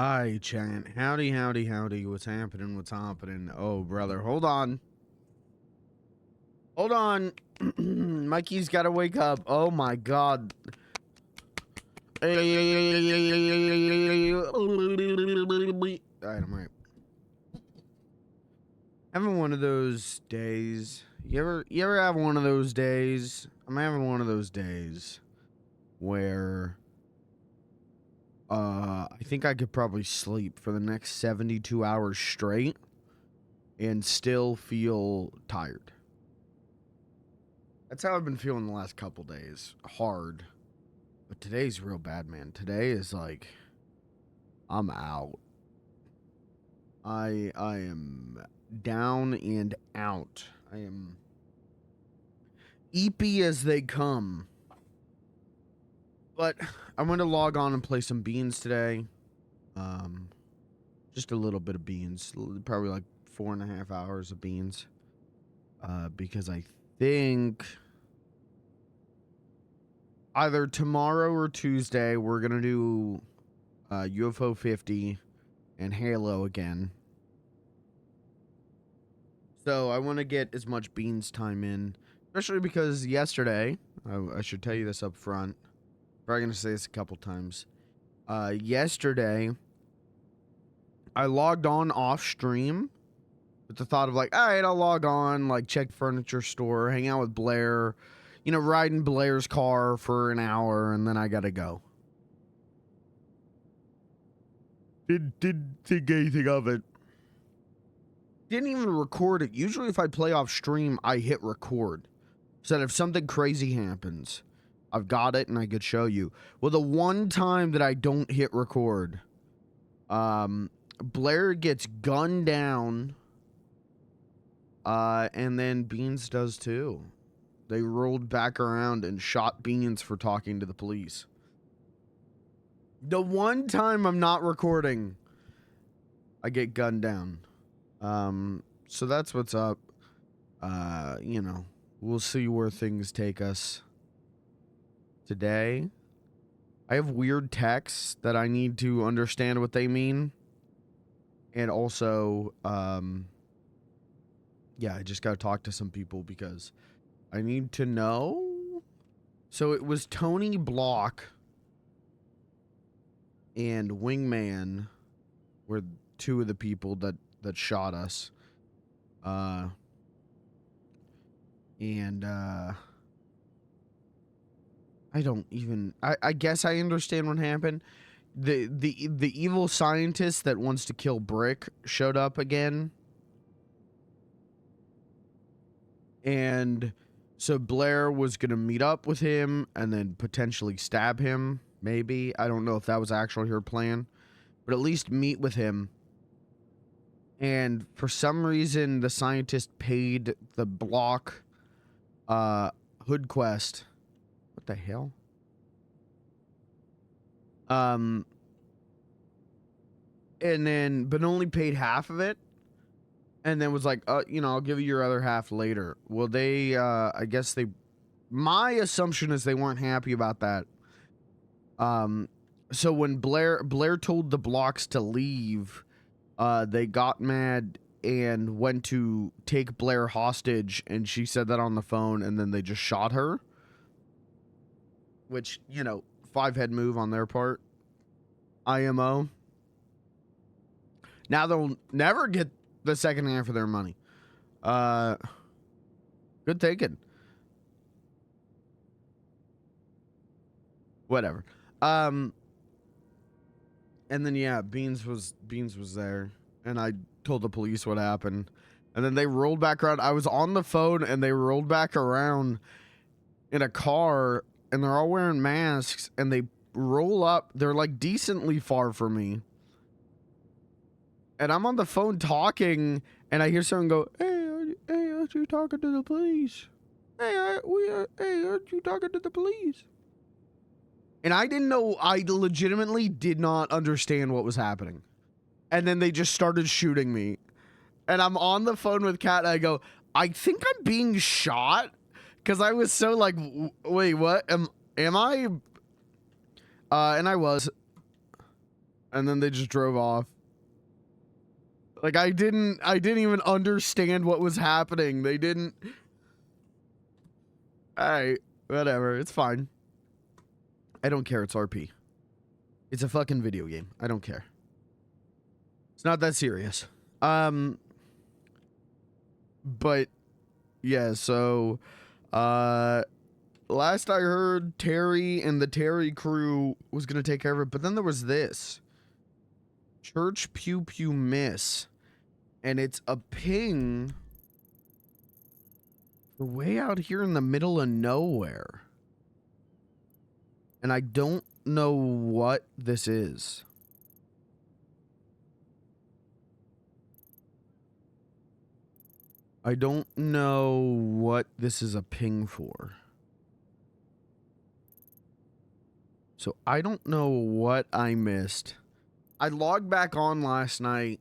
Hi, Chant. Howdy, howdy, howdy. What's happening? What's happening? Oh, brother. Hold on. Hold on. Mikey's got to wake up. Oh, my God. Alright, I'm right. Having one of those days. You ever have one of those days? I'm having one of those days where I think I could probably sleep for the next 72 hours straight and still feel tired. That's how I've been feeling the last couple days. Hard. But today's real bad, man. Today is like, I'm out. I am down and out. I am eepy as they come. But I'm going to log on and play some beans today. Just a little bit of beans. Probably like 4.5 hours of beans. Because I think either tomorrow or Tuesday we're going to do UFO 50 and Halo again. So I want to get as much beans time in. Especially because yesterday, I should tell you this up front. Probably going to say this a couple times. Yesterday, I logged on off stream with the thought of like, all right, I'll log on, like check furniture store, hang out with Blair, you know, ride in Blair's car for an hour, and then I gotta go. Didn't think anything of it. Didn't even record it. Usually if I play off stream, I hit record. So that if something crazy happens, I've got it and I could show you. Well, the one time that I don't hit record, Blair gets gunned down, and then Beans does too. They rolled back around and shot Beans for talking to the police. The one time I'm not recording, I get gunned down. So that's what's up. You know, we'll see where things take us today. I have weird texts that I need to understand what they mean. And also, yeah, I just got to talk to some people because I need to know. So it was Tony Block and Wingman were two of the people that shot us. I don't even, I guess I understand what happened. The evil scientist that wants to kill Brick showed up again. And so Blair was going to meet up with him and then potentially stab him, maybe. I don't know if that was actually her plan. But at least meet with him. And for some reason, the scientist paid the Block hood quest. What the hell? And then, but only paid half of it. And then was like, you know, I'll give you your other half later. Well, they, I guess they, my assumption is they weren't happy about that. So when Blair told the Blocks to leave, they got mad and went to take Blair hostage, and she said that on the phone, and then they just shot her. Which, you know, 5-head move on their part. IMO. Now they'll never get the second half of their money. Good thinking. Whatever. And then yeah, Beans was there, and I told the police what happened, and then they rolled back around. I was on the phone, and they rolled back around in a car, and they're all wearing masks, and they roll up. They're like decently far from me, and I'm on the phone talking, and I hear someone go, "Hey, aren't you talking to the police? Hey, aren't you talking to the police?" And I didn't know, I legitimately did not understand what was happening. And then they just started shooting me. And I'm on the phone with Kat, and I go, I think I'm being shot? Because I was so like, wait, what? Am I? And I was. And then they just drove off. Like, I didn't even understand what was happening. They didn't. Alright, whatever. It's fine. I don't care. It's RP. It's a fucking video game. I don't care. It's not that serious. But yeah, so last I heard, Terry and the Terry crew was gonna take care of it, but then there was this Church Pew Pew Miss, and it's a ping way out here in the middle of nowhere, and I don't know what this is. I don't know what this is a ping for. So I don't know what I missed. I logged back on last night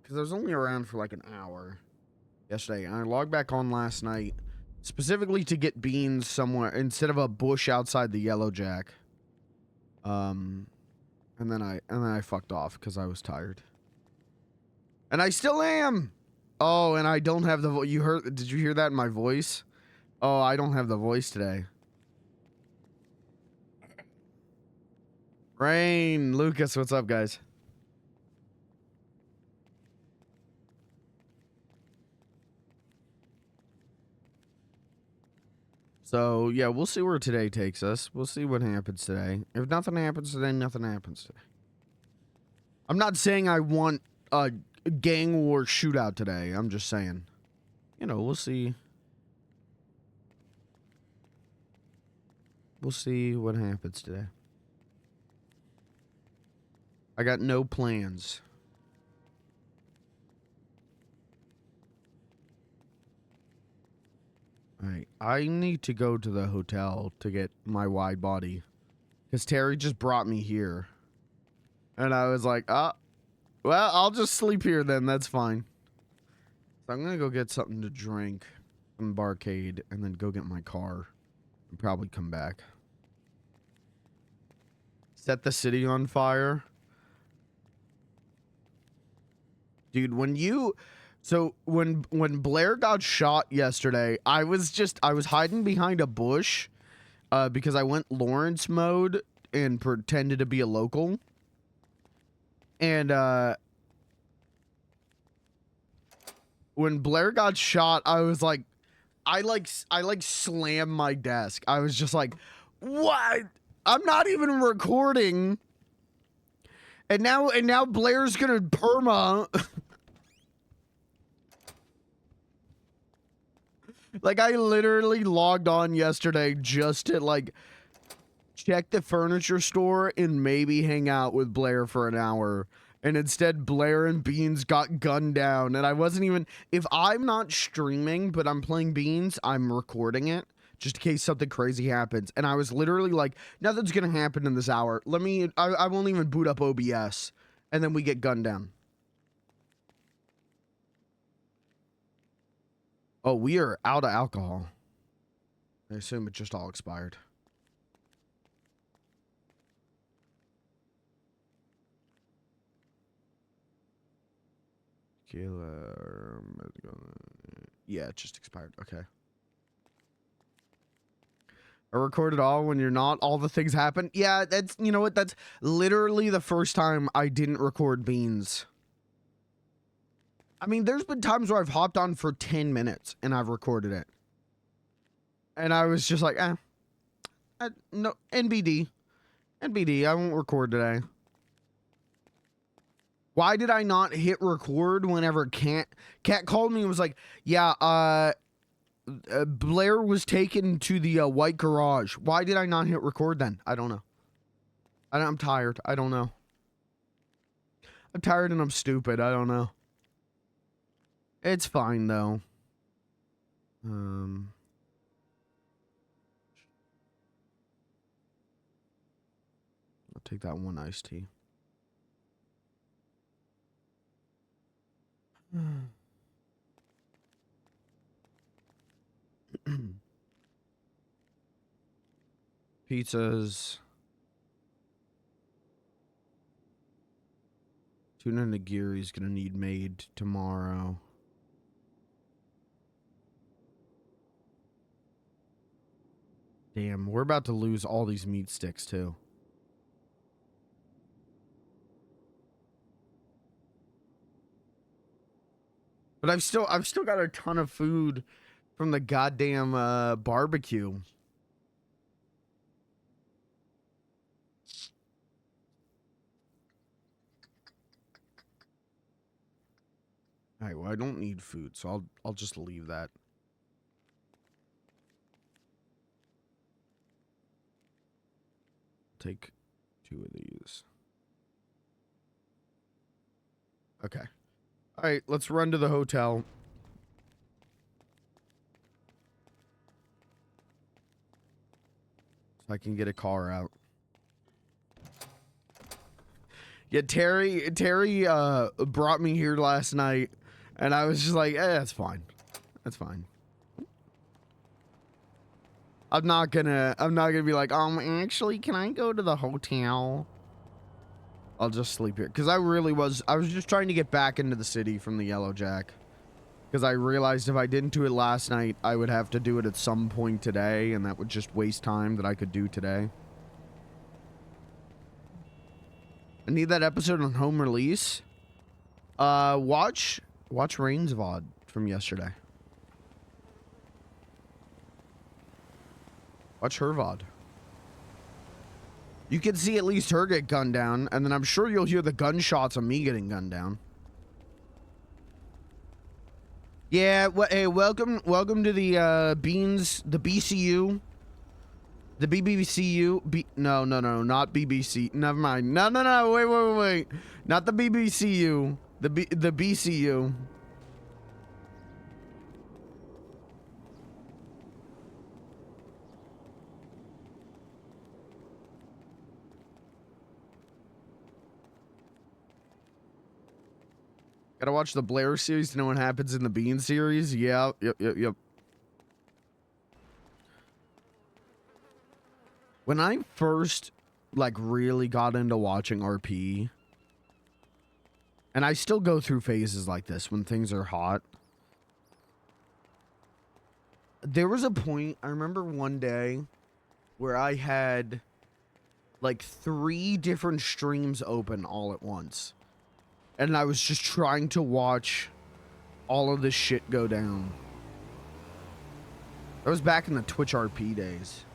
because I was only around for like an hour yesterday. And I logged back on last night specifically to get beans somewhere instead of a bush outside the Yellow Jack. And then I fucked off because I was tired. And I still am. Oh, and I don't have the you heard? Did you hear that in my voice? Oh, I don't have the voice today. Rain, Lucas, what's up, guys? So yeah, we'll see where today takes us. We'll see what happens today. If nothing happens today, nothing happens today. I'm not saying I want a gang war shootout today. I'm just saying, you know, we'll see. We'll see what happens today. I got no plans. Alright, I need to go to the hotel to get my wide body. Because Terry just brought me here. And I was like, well, I'll just sleep here then. That's fine. So I'm going to go get something to drink from the barcade and then go get my car and probably come back. Set the city on fire. Dude, when you... So when Blair got shot yesterday, I was hiding behind a bush because I went Lawrence mode and pretended to be a local. And when Blair got shot, I was like, I slammed my desk. I was just like, what? I'm not even recording. And now Blair's gonna perma. Like, I literally logged on yesterday just to, like, check the furniture store and maybe hang out with Blair for an hour. And instead, Blair and Beans got gunned down. And I wasn't even... If I'm not streaming, but I'm playing Beans, I'm recording it. Just in case something crazy happens. And I was literally like, nothing's gonna happen in this hour. I won't even boot up OBS. And then we get gunned down. Oh, we are out of alcohol. I assume it just all expired. Killer. Yeah, it just expired. Okay. I record it all when you're not. All the things happen. Yeah, that's, you know what? That's literally the first time I didn't record Beans. I mean, there's been times where I've hopped on for 10 minutes and I've recorded it. And I was just like, no, NBD. NBD, I won't record today. Why did I not hit record whenever Cat called me and was like, yeah, Blair was taken to the white garage. Why did I not hit record then? I don't know. I'm tired. I don't know. I'm tired and I'm stupid. I don't know. It's fine, though. I'll take that one iced tea. Pizzas. Tuna nigiri is gonna need made tomorrow. Damn, we're about to lose all these meat sticks too. But I've still got a ton of food from the goddamn barbecue. All right, well, I don't need food, so I'll just leave that. Take 2 of these. Okay. All right, let's run to the hotel. So I can get a car out. Yeah, Terry brought me here last night, and I was just like, that's fine. That's fine. I'm not gonna be like, actually, can I go to the hotel? I'll just sleep here. Because I was just trying to get back into the city from the Yellow Jack. Because I realized if I didn't do it last night, I would have to do it at some point today, and that would just waste time that I could do today. I need that episode on home release. Watch Rain's VOD from yesterday. Watch her VOD. You can see at least her get gunned down, and then I'm sure you'll hear the gunshots of me getting gunned down. Yeah, hey, welcome to the Beans, the BCU. The BBCU, no, not BBC. Never mind. No, wait. Not the BBCU. The BCU. Gotta watch the Blair series to know what happens in the Bean series. Yeah, yep. When I first, like, really got into watching RP, and I still go through phases like this when things are hot. There was a point, I remember one day, where I had, like, 3 different streams open all at once. And I was just trying to watch all of this shit go down. That was back in the Twitch RP days.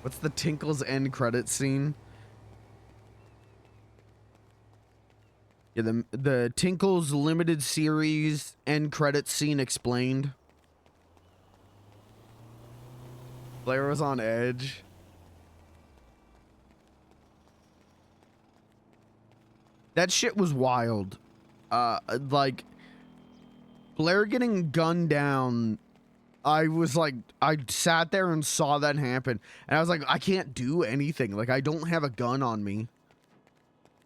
What's the Tinkle's end credit scene? Yeah, the Tinkle's limited series end credit scene explained. Blair was on edge. That shit was wild. Like, Blair getting gunned down, I was like, I sat there and saw that happen, and I was like, I can't do anything. Like, I don't have a gun on me.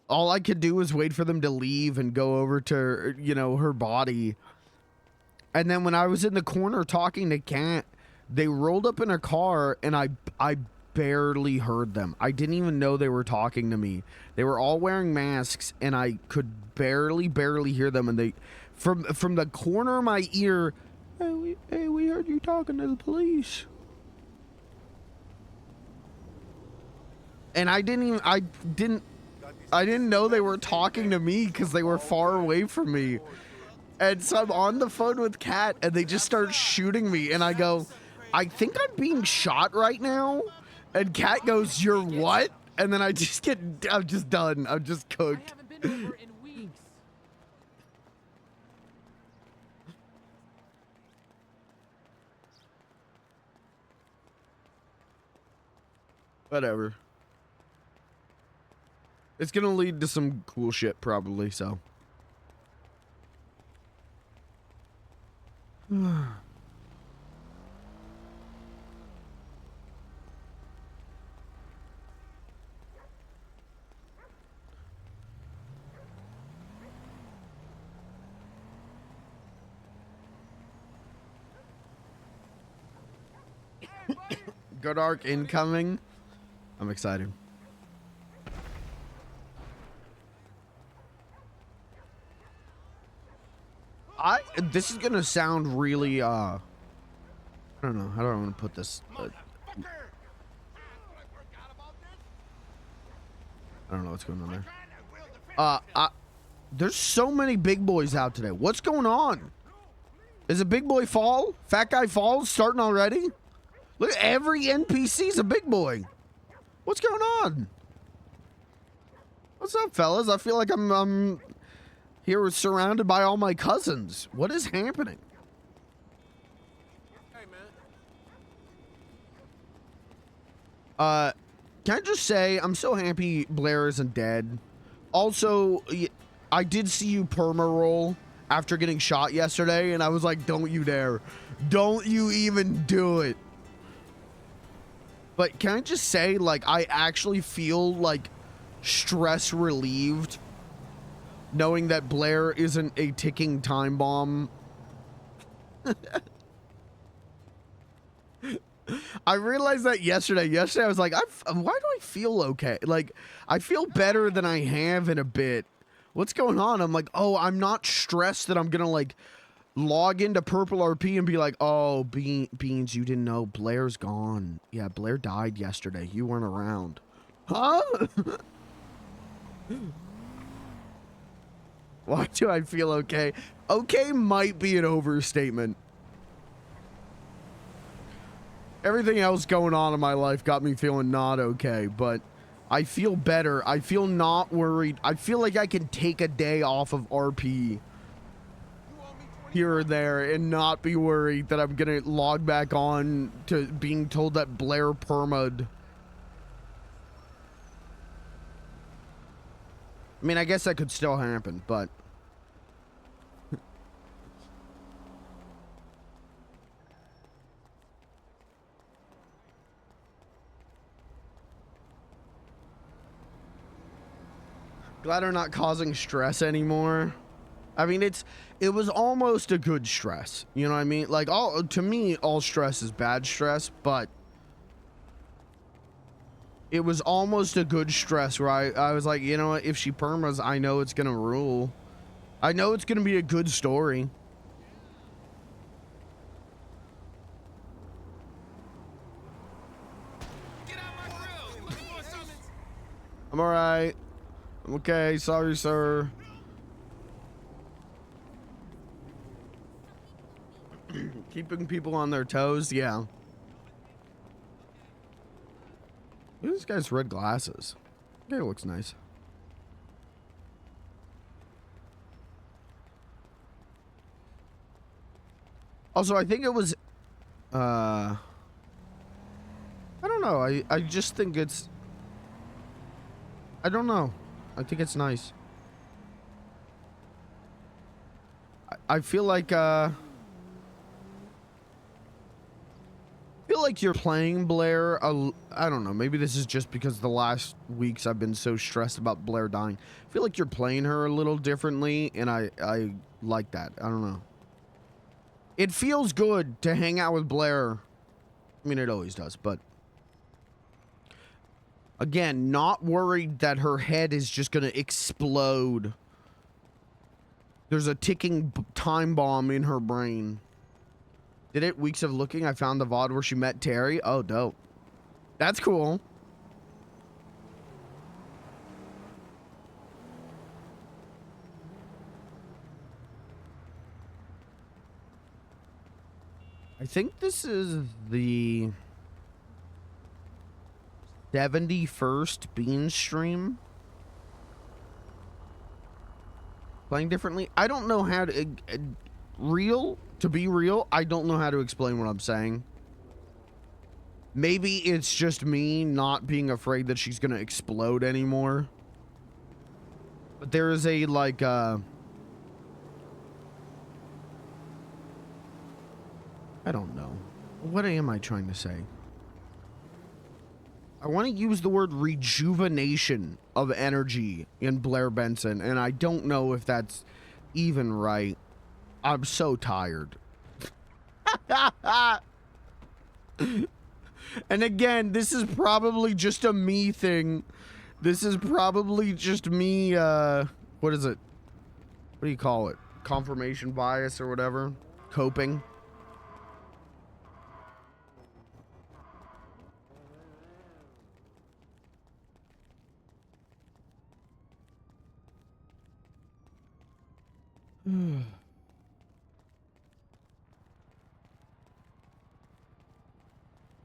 All I could do was wait for them to leave and go over to, you know, her body. And then when I was in the corner talking to Kat, they rolled up in a car, and I barely heard them. I didn't even know they were talking to me. They were all wearing masks, and I could barely hear them. And they, from the corner of my ear, hey, we heard you talking to the police. And I didn't know they were talking to me because they were far away from me. And so I'm on the phone with Kat, and they just start shooting me, and I go, I think I'm being shot right now. And Kat goes, you're what? And then I'm just done. I'm just cooked. I haven't been over in weeks. Whatever. It's gonna lead to some cool shit, probably, so. Good arc incoming. I'm excited. This is gonna sound really I don't know, how do I want to put this? I don't know what's going on there. There's so many big boys out today. What's going on? Is a big boy fall? Fat guy falls starting already? Look, every NPC's a big boy. What's going on? What's up, fellas? I feel like I'm here surrounded by all my cousins. What is happening? Hey, man. Can I just say, I'm so happy Blair isn't dead. Also, I did see you perma-roll after getting shot yesterday, and I was like, don't you dare. Don't you even do it. But can I just say, like, I actually feel, like, stress relieved knowing that Blair isn't a ticking time bomb. I realized that yesterday. Yesterday, I was like, why do I feel okay? Like, I feel better than I have in a bit. What's going on? I'm like, oh, I'm not stressed that I'm gonna, like, log into PurpleRP and be like, oh, Beans, you didn't know Blair's gone. Yeah, Blair died yesterday. You weren't around. Huh? Why do I feel okay? Okay might be an overstatement. Everything else going on in my life got me feeling not okay, but I feel better. I feel not worried. I feel like I can take a day off of RP here or there and not be worried that I'm gonna log back on to being told that Blair perma'd. I mean, I guess that could still happen, but glad they're not causing stress anymore. I mean, it was almost a good stress. You know what I mean? Like, to me, all stress is bad stress, but it was almost a good stress where I was like, you know what? If she permas, I know it's going to rule. I know it's going to be a good story. Get out my grill. Come on, Simmons. I'm all right. I'm okay. Sorry, sir. Keeping people on their toes, yeah. Look at this guy's red glasses. That guy looks nice. Also, I think it was, I don't know. I just think it's, I don't know. I think it's nice. I feel like, you're playing Blair. I don't know. Maybe this is just because the last weeks I've been so stressed about Blair dying. I feel like you're playing her a little differently, and I like that. I don't know. It feels good to hang out with Blair. I mean, it always does, but again, not worried that her head is just going to explode. There's a ticking time bomb in her brain. Did it? Weeks of looking. I found the VOD where she met Terry. Oh, dope. That's cool. I think this is the 71st Bean stream. Playing differently. I don't know how to... To be real, I don't know how to explain what I'm saying. Maybe it's just me not being afraid that she's gonna explode anymore. But there is a, like, I don't know. What am I trying to say? I want to use the word rejuvenation of energy in Blair Benson, and I don't know if that's even right. I'm so tired. And again, this is probably just a me thing. This is probably just me, what is it? What do you call it? confirmation bias or whatever. Coping.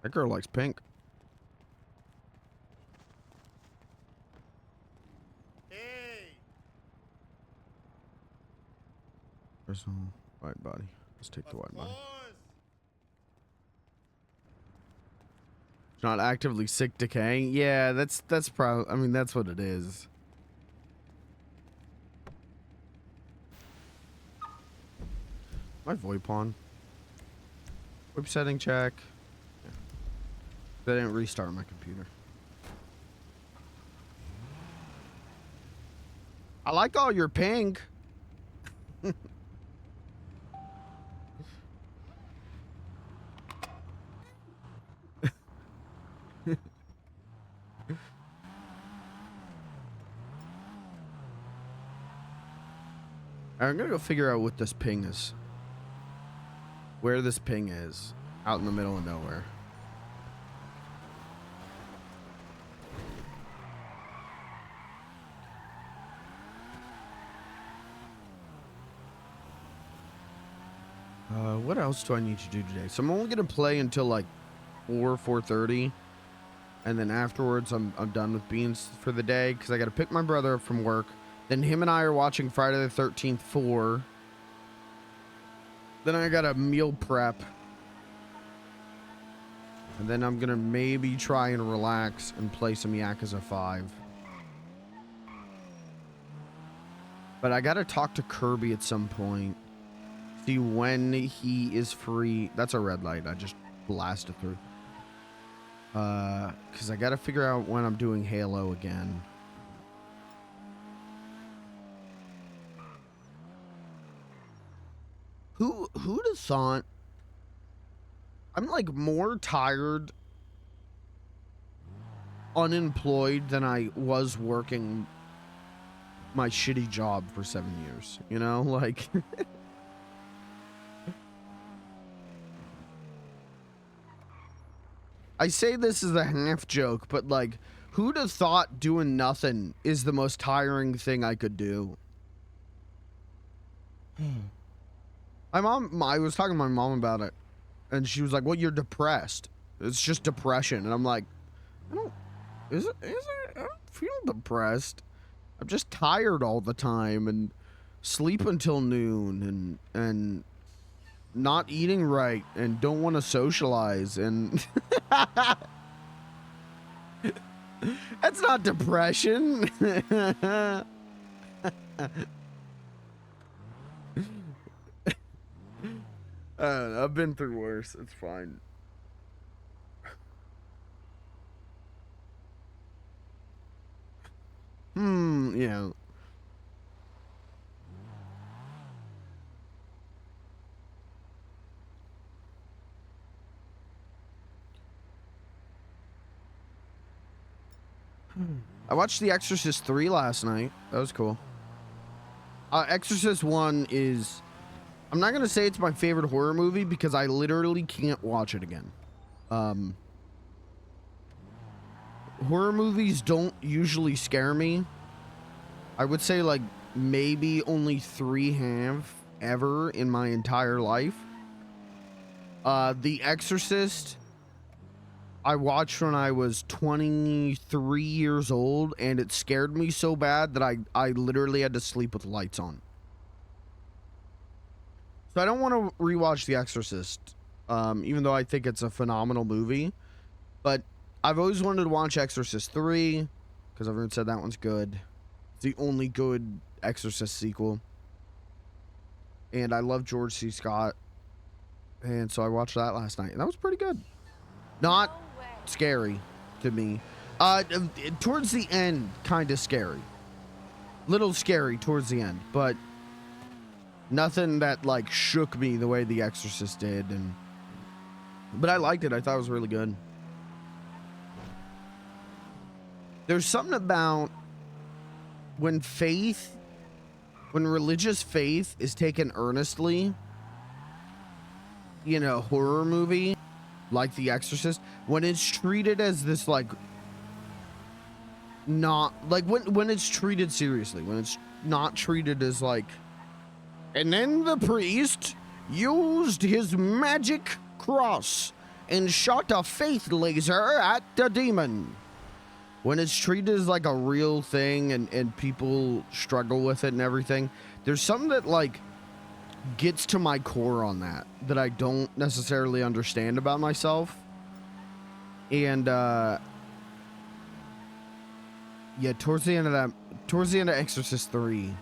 That girl likes pink. Hey. Personal white body. Let's take the white body. It's not actively sick decaying. Yeah, that's probably. I mean, that's what it is. My VoIP on. VoIP setting check. Yeah. They didn't restart my computer. I like all your pink. I'm gonna go figure out what this ping is. Where this ping is. Out in the middle of nowhere. What else do I need to do today? So I'm only gonna play until like 4:30, and then afterwards I'm done with beans for the day because I gotta pick my brother up from work. Then him and I are watching Friday the 13th 4. Then I gotta meal prep, and then I'm gonna maybe try and relax and play some Yakuza 5. But I gotta talk to Kirby at some point. See when he is free. That's a red light. I just blasted through. Because I gotta figure out when I'm doing Halo again. Who'd have thought? I'm like more tired, unemployed than I was working my shitty job for 7 years. You know, like. I say this as a half joke, but like, who'd have thought doing nothing is the most tiring thing I could do? I was talking to my mom about it, and she was like, well, you're depressed. It's just depression. And I'm like, is it? I don't feel depressed. I'm just tired all the time and sleep until noon and not eating right and don't want to socialize and that's not depression. I've been through worse. It's fine. Yeah. I watched The Exorcist 3 last night. That was cool. Exorcist 1 is... I'm not going to say it's my favorite horror movie because I literally can't watch it again. Horror movies don't usually scare me. I would say like maybe only 3 have ever in my entire life. The Exorcist... I watched when I was 23 years old, and it scared me so bad that I literally had to sleep with lights on. So I don't want to rewatch The Exorcist, even though I think it's a phenomenal movie. But I've always wanted to watch Exorcist 3, because everyone said that one's good. It's the only good Exorcist sequel. And I love George C. Scott. And so I watched that last night, and that was pretty good. Not scary to me. Towards the end, kind of scary. Little scary towards the end, but nothing that like shook me the way The Exorcist did. But I liked it. I thought it was really good. There's something about when faith when religious faith is taken earnestly in a horror movie like The Exorcist, when it's treated as this like not like when it's treated seriously, when it's not treated as like, and then the priest used his magic cross and shot a faith laser at the demon. When it's treated as like a real thing and people struggle with it and everything, there's something that like gets to my core on that I don't necessarily understand about myself. And yeah, towards the end of Exorcist 3,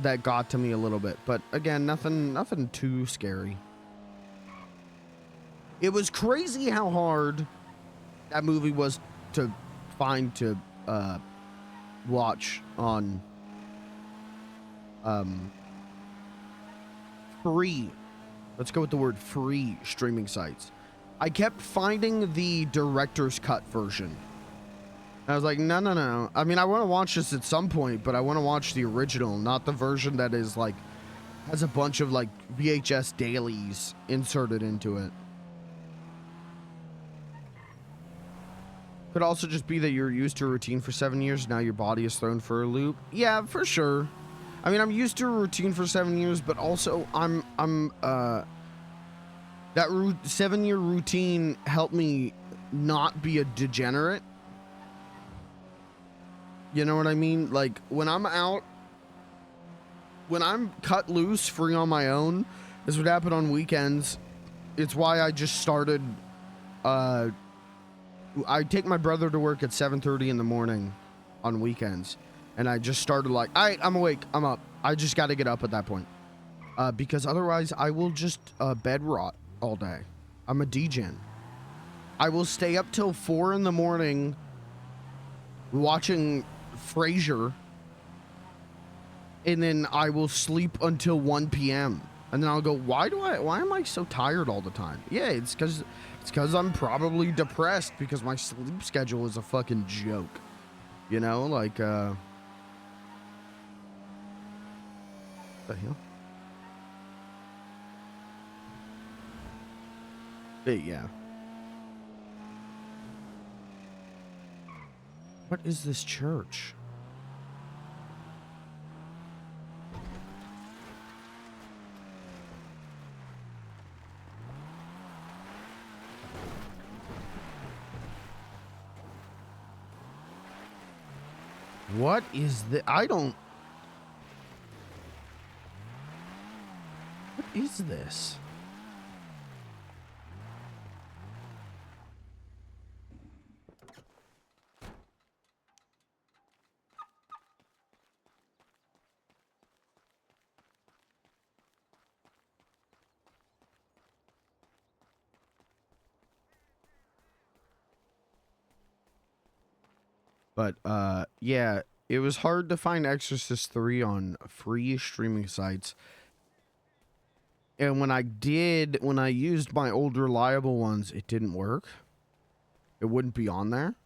that got to me a little bit, but again, nothing too scary. It was crazy how hard that movie was to find to watch on free, let's go with the word free, streaming sites. I kept finding the director's cut version. I was like, no. I mean, I want to watch this at some point, but I want to watch the original, not the version that is like has a bunch of like VHS dailies inserted into it. Could also just be that you're used to a routine for 7 years, now your body is thrown for a loop. Yeah, for sure. I mean, I'm used to a routine for 7 years, but also that 7-year routine helped me not be a degenerate. You know what I mean? Like when I'm out, when I'm cut loose, free on my own, this would happen on weekends. It's why I just started, I take my brother to work at 7:30 in the morning on weekends. And I just started like, all right, I'm awake, I'm up. I just got to get up at that point. Because otherwise I will just bed rot all day. I'm a degen. I will stay up till 4 in the morning watching Frasier. And then I will sleep until 1 p.m. And then I'll go, why am I so tired all the time? Yeah, it's because I'm probably depressed because my sleep schedule is a fucking joke. You know, like, what the hell? But yeah. What is this church? What is the? I don't. What is this? But yeah, it was hard to find Exorcist 3 on free streaming sites. And when I used my old reliable ones, it didn't work. It wouldn't be on there.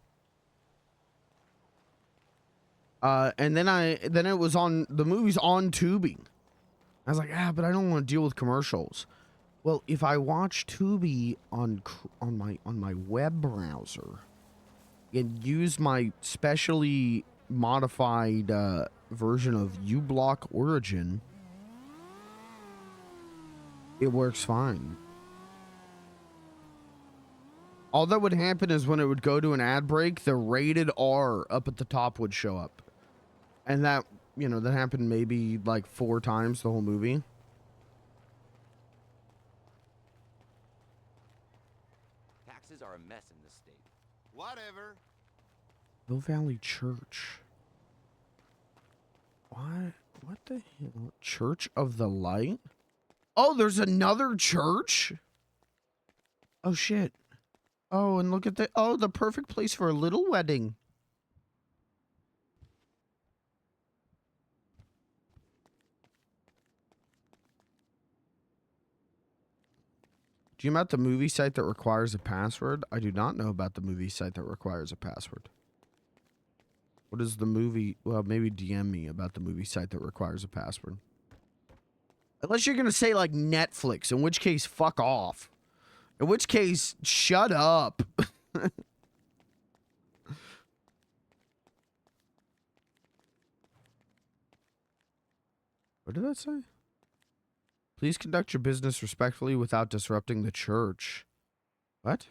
And then it was on the movie's on Tubi. I was like, but I don't want to deal with commercials. Well, if I watch Tubi on my web browser and use my specially modified version of uBlock Origin, it works fine. All that would happen is when it would go to an ad break, the rated R up at the top would show up. And that, you know, that happened maybe like 4 times the whole movie. Taxes are a mess in this state. Whatever. Hill Valley Church. What the hell? Church of the Light? Oh, there's another church? Oh, shit. Oh, and look at the perfect place for a little wedding. Do you know about the movie site that requires a password? I do not know about the movie site that requires a password. What is the movie? Well, maybe DM me about the movie site that requires a password. Unless you're gonna say like Netflix, in which case, fuck off. In which case, shut up. What did that say? Please conduct your business respectfully without disrupting the church. What?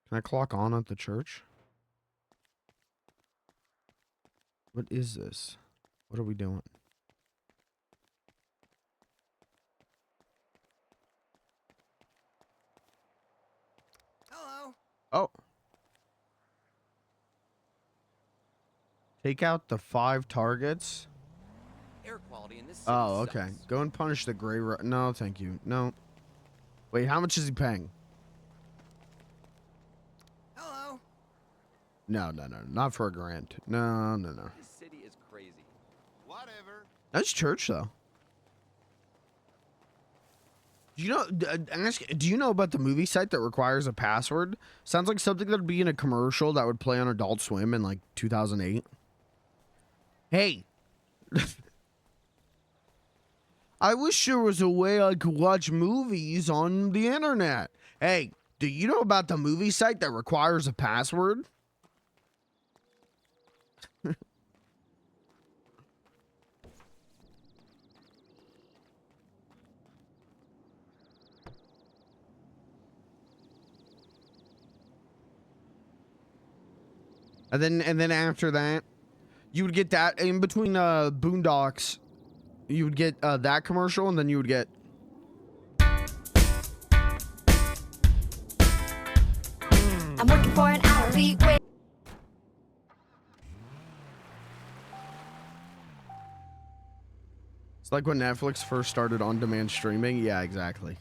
Can I clock on at the church? What is this? What are we doing? Hello. Oh. Take out the 5 targets. Air quality in this city Oh, sucks. okay. Go and punish the gray. No, thank you. No. Wait, how much is he paying? Hello. No, not for a grand. No. This city is crazy. Whatever. That's church though. Do you know? Do you know about the movie site that requires a password? Sounds like something that'd be in a commercial that would play on Adult Swim in like 2008. Hey. I wish there was a way I could watch movies on the internet. Hey, do you know about the movie site that requires a password? And then after that, you would get that in between Boondocks. You would get that commercial, and then you would get. I'm working for an hourly wage. It's like when Netflix first started on-demand streaming. Yeah, exactly.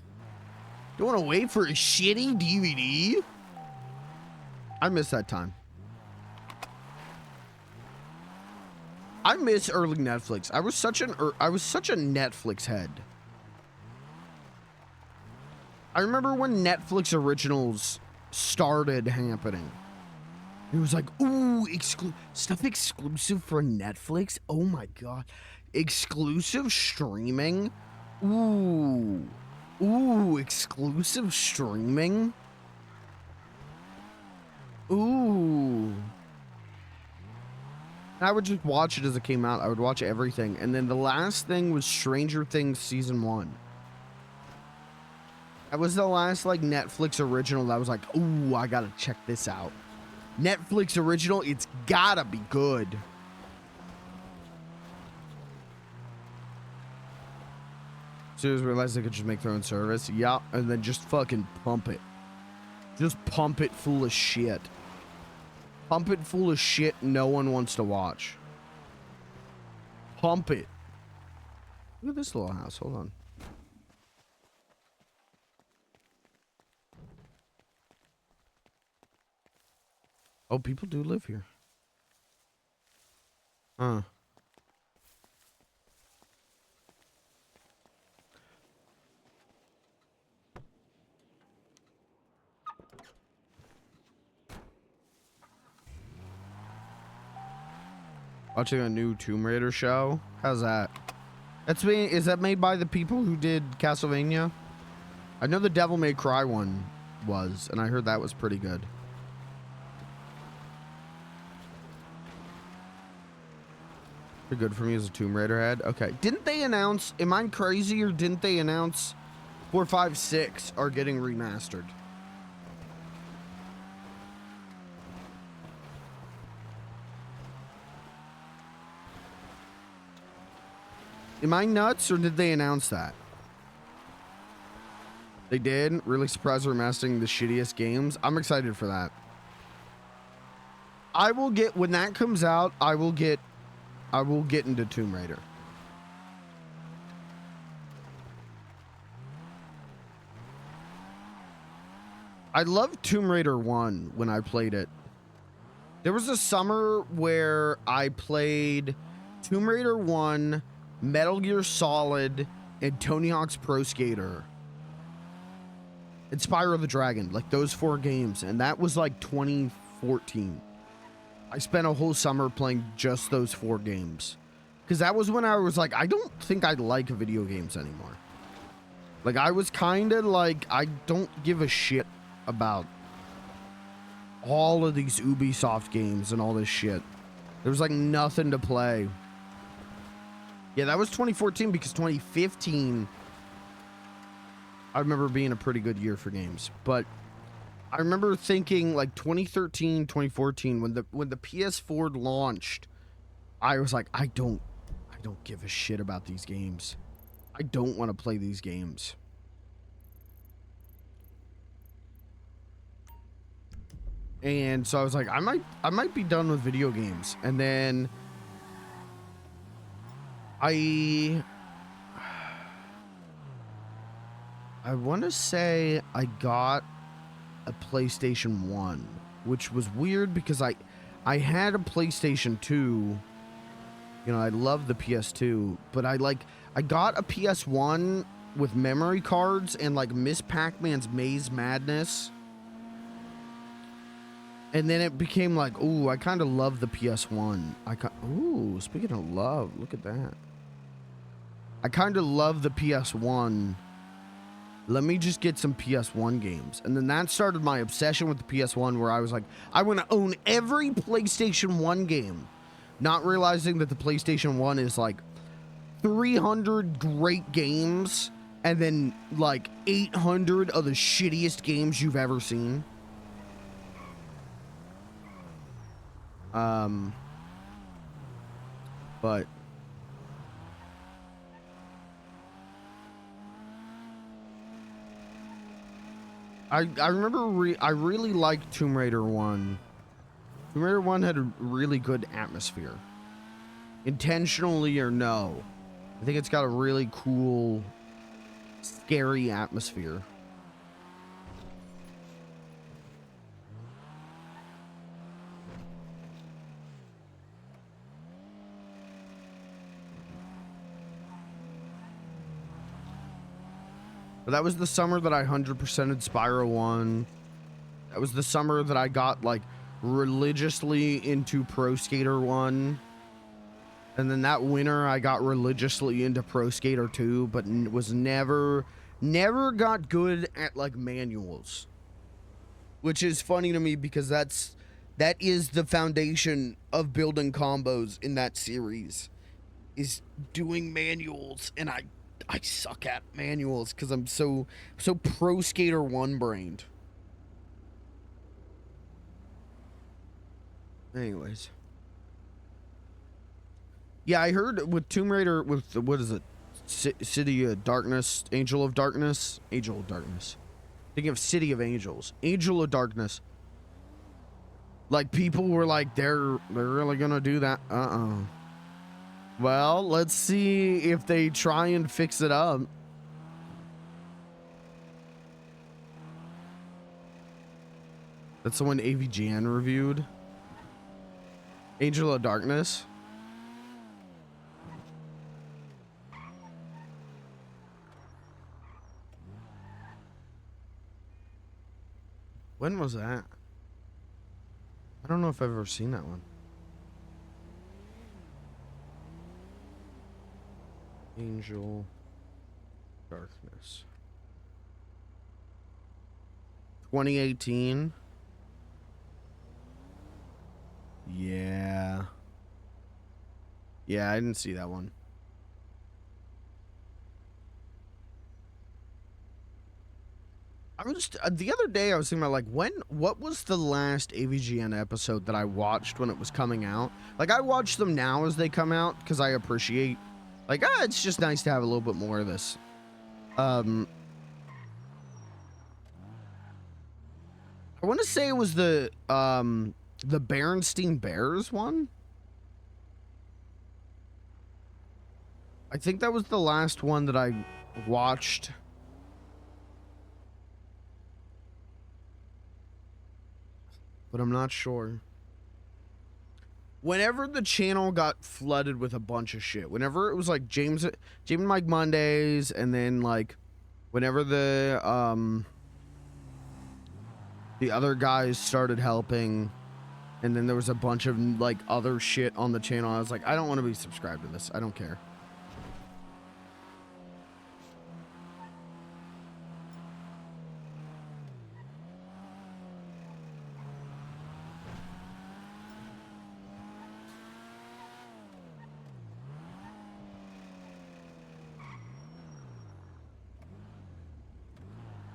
You want to wait for a shitty DVD? I miss that time. I miss early Netflix. I was such a Netflix head. I remember when Netflix originals started happening. It was like, ooh, stuff exclusive for Netflix. Oh my god, exclusive streaming. Ooh, exclusive streaming. Ooh. I would just watch it as it came out. I would watch everything. And then the last thing was Stranger Things Season 1. That was the last, like, Netflix original that was like, ooh, I gotta check this out. Netflix original, it's gotta be good. Studios realized they could just make their own service. Yeah, and then just fucking pump it. Just pump it full of shit. Pump it full of shit no one wants to watch. Pump it. Look at this little house. Hold on. Oh, people do live here. Huh. Watching a new Tomb Raider show? How's that? Is that made by the people who did Castlevania? I know the Devil May Cry one was, and I heard that was pretty good. Pretty good for me as a Tomb Raider head. Okay. Didn't they announce, am I crazy, or didn't they announce 4, 5, 6 are getting remastered? Am I nuts, or did they announce that? They did? Really surprised we're mastering the shittiest games? I'm excited for that. I will get, when that comes out, I will get into Tomb Raider. I loved Tomb Raider 1 when I played it. There was a summer where I played Tomb Raider 1, Metal Gear Solid, and Tony Hawk's Pro Skater and Spyro the Dragon, like those 4 games, and that was like 2014. I spent a whole summer playing just those 4 games, because that was when I was like, I don't think I like video games anymore. Like, I was kind of like, I don't give a shit about all of these Ubisoft games and all this shit. There was like nothing to play. Yeah, that was 2014, because 2015, I remember being a pretty good year for games. But I remember thinking like 2013, 2014, when the PS4 launched, I was like, I don't give a shit about these games. I don't want to play these games. And so I was like, I might be done with video games. And then I want to say I got a PlayStation 1, which was weird because I had a PlayStation 2. You know, I love the PS2, but I got a PS1 with memory cards and like Miss Pac-Man's Maze Madness. And then it became like, ooh, I kind of love the PS1. Ooh, speaking of love, look at that. I kind of love the PS1. Let me just get some PS1 games. And then that started my obsession with the PS1, where I was like, I want to own every PlayStation 1 game. Not realizing that the PlayStation 1 is like 300 great games and then like 800 of the shittiest games you've ever seen. But I remember I really liked Tomb Raider 1. Tomb Raider 1 had a really good atmosphere. Intentionally or no, I think it's got a really cool, scary atmosphere. But that was the summer that I 100%ed Spyro 1. That was the summer that I got like religiously into Pro Skater 1. And then that winter I got religiously into Pro Skater 2, but was never got good at like manuals. Which is funny to me because that is the foundation of building combos in that series, is doing manuals, and I suck at manuals because I'm so Pro Skater 1 brained. Anyways. Yeah, I heard with Tomb Raider, with, what is it? City of Darkness, Angel of Darkness? Angel of Darkness. Thinking of City of Angels. Angel of Darkness. Like, people were like, they're really gonna do that? Well, let's see if they try and fix it up. That's the one AVGN reviewed. Angel of Darkness. When was that? I don't know if I've ever seen that one. Angel Darkness. 2018. Yeah. Yeah, I didn't see that one. I was the other day I was thinking about like what was the last AVGN episode that I watched when it was coming out? Like, I watch them now as they come out because I appreciate, like, it's just nice to have a little bit more of this. I want to say it was the Berenstein Bears one. I think that was the last one that I watched. But I'm not sure. Whenever the channel got flooded with a bunch of shit, whenever it was like James and Mike Mondays, and then like whenever the The other guys started helping, and then there was a bunch of like other shit on the channel. I was like, I don't want to be subscribed to this. I don't care.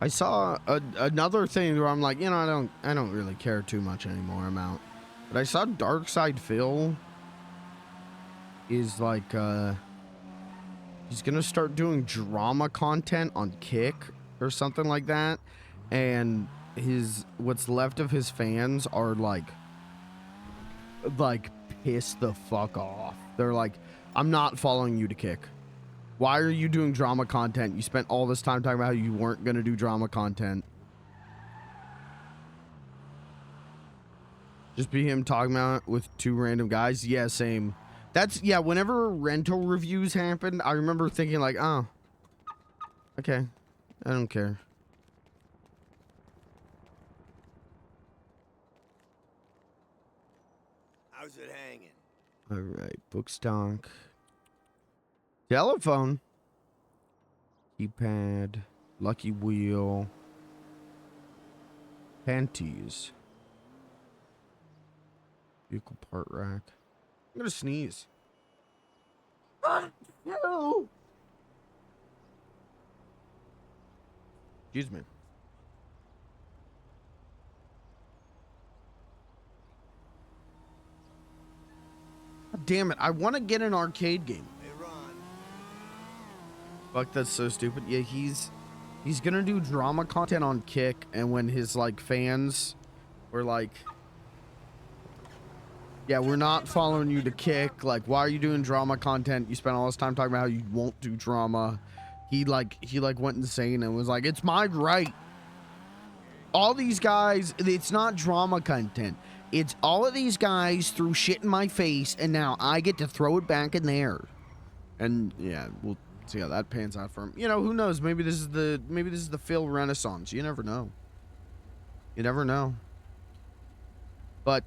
I saw another thing where I'm like, you know, I don't really care too much anymore. I'm out. But I saw Darkside Phil is like, he's gonna start doing drama content on Kick or something like that, and what's left of his fans are like pissed the fuck off. They're like, I'm not following you to Kick. Why are you doing drama content? You spent all this time talking about how you weren't going to do drama content. Just be him talking about it with two random guys. Yeah, same. That's, yeah, whenever rental reviews happened, I remember thinking like, oh, okay, I don't care. How's it hanging? All right, book stock. Telephone. Keypad. Lucky wheel. Panties. Vehicle part rack. I'm gonna sneeze. No. Excuse me. God damn it. I want to get an arcade game. Hey, Ron. Fuck, that's so stupid. Yeah, he's gonna do drama content on Kick, and when his like fans were like, yeah, we're not following you to Kick, like, why are you doing drama content? You spent all this time talking about how you won't do drama. He went insane and was like, it's my right. All these guys, it's not drama content. It's all of these guys threw shit in my face, and now I get to throw it back in there. And yeah, we'll see how that pans out for him. You know, who knows? Maybe this is the Phil Renaissance. You never know. You never know. But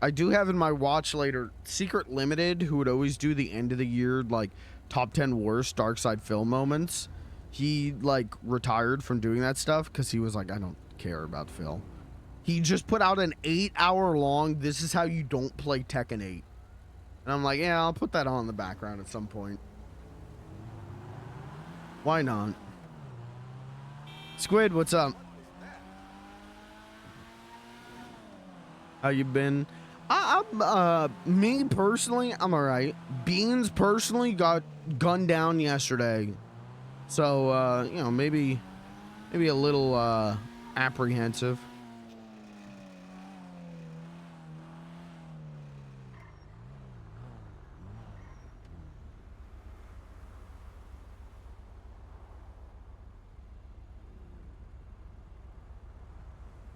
I do have in my watch later Secret Limited, who would always do the end of the year like top 10 worst Darkside Phil moments. He like retired from doing that stuff because he was like, I don't care about Phil. He just put out an 8-hour long, this is how you don't play Tekken 8. And I'm like, yeah, I'll put that on in the background at some point. Why not? Squid, what's up? How you been? Me personally, I'm alright. Beans personally got gunned down yesterday. So, you know, maybe a little, apprehensive.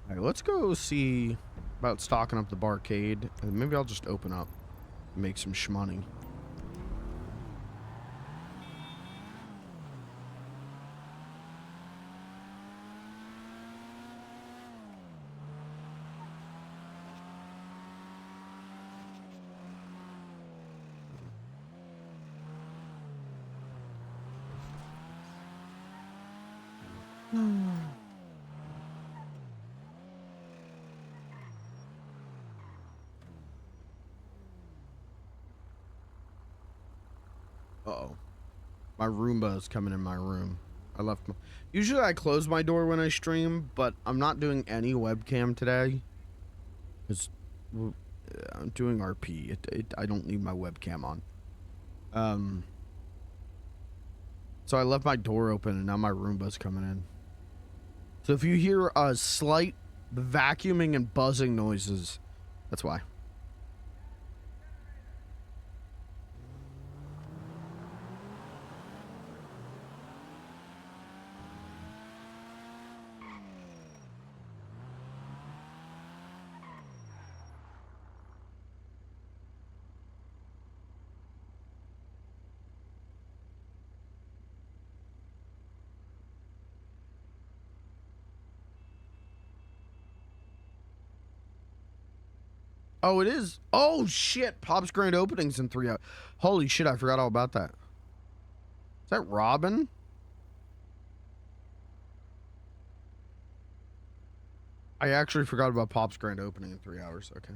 All right, let's go see about stocking up the barcade, and maybe I'll just open up and make some shmoney. Uh-oh. My Roomba is coming in my room. Usually I close my door when I stream, but I'm not doing any webcam today. Because I'm doing RP. I don't need my webcam on. So I left my door open, and now my Roomba's coming in. So if you hear a slight vacuuming and buzzing noises, that's why. Oh, it is. Oh shit! Pop's grand opening's in 3 hours. Holy shit! I forgot all about that. Is that Robin? I actually forgot about Pop's grand opening in 3 hours. Okay.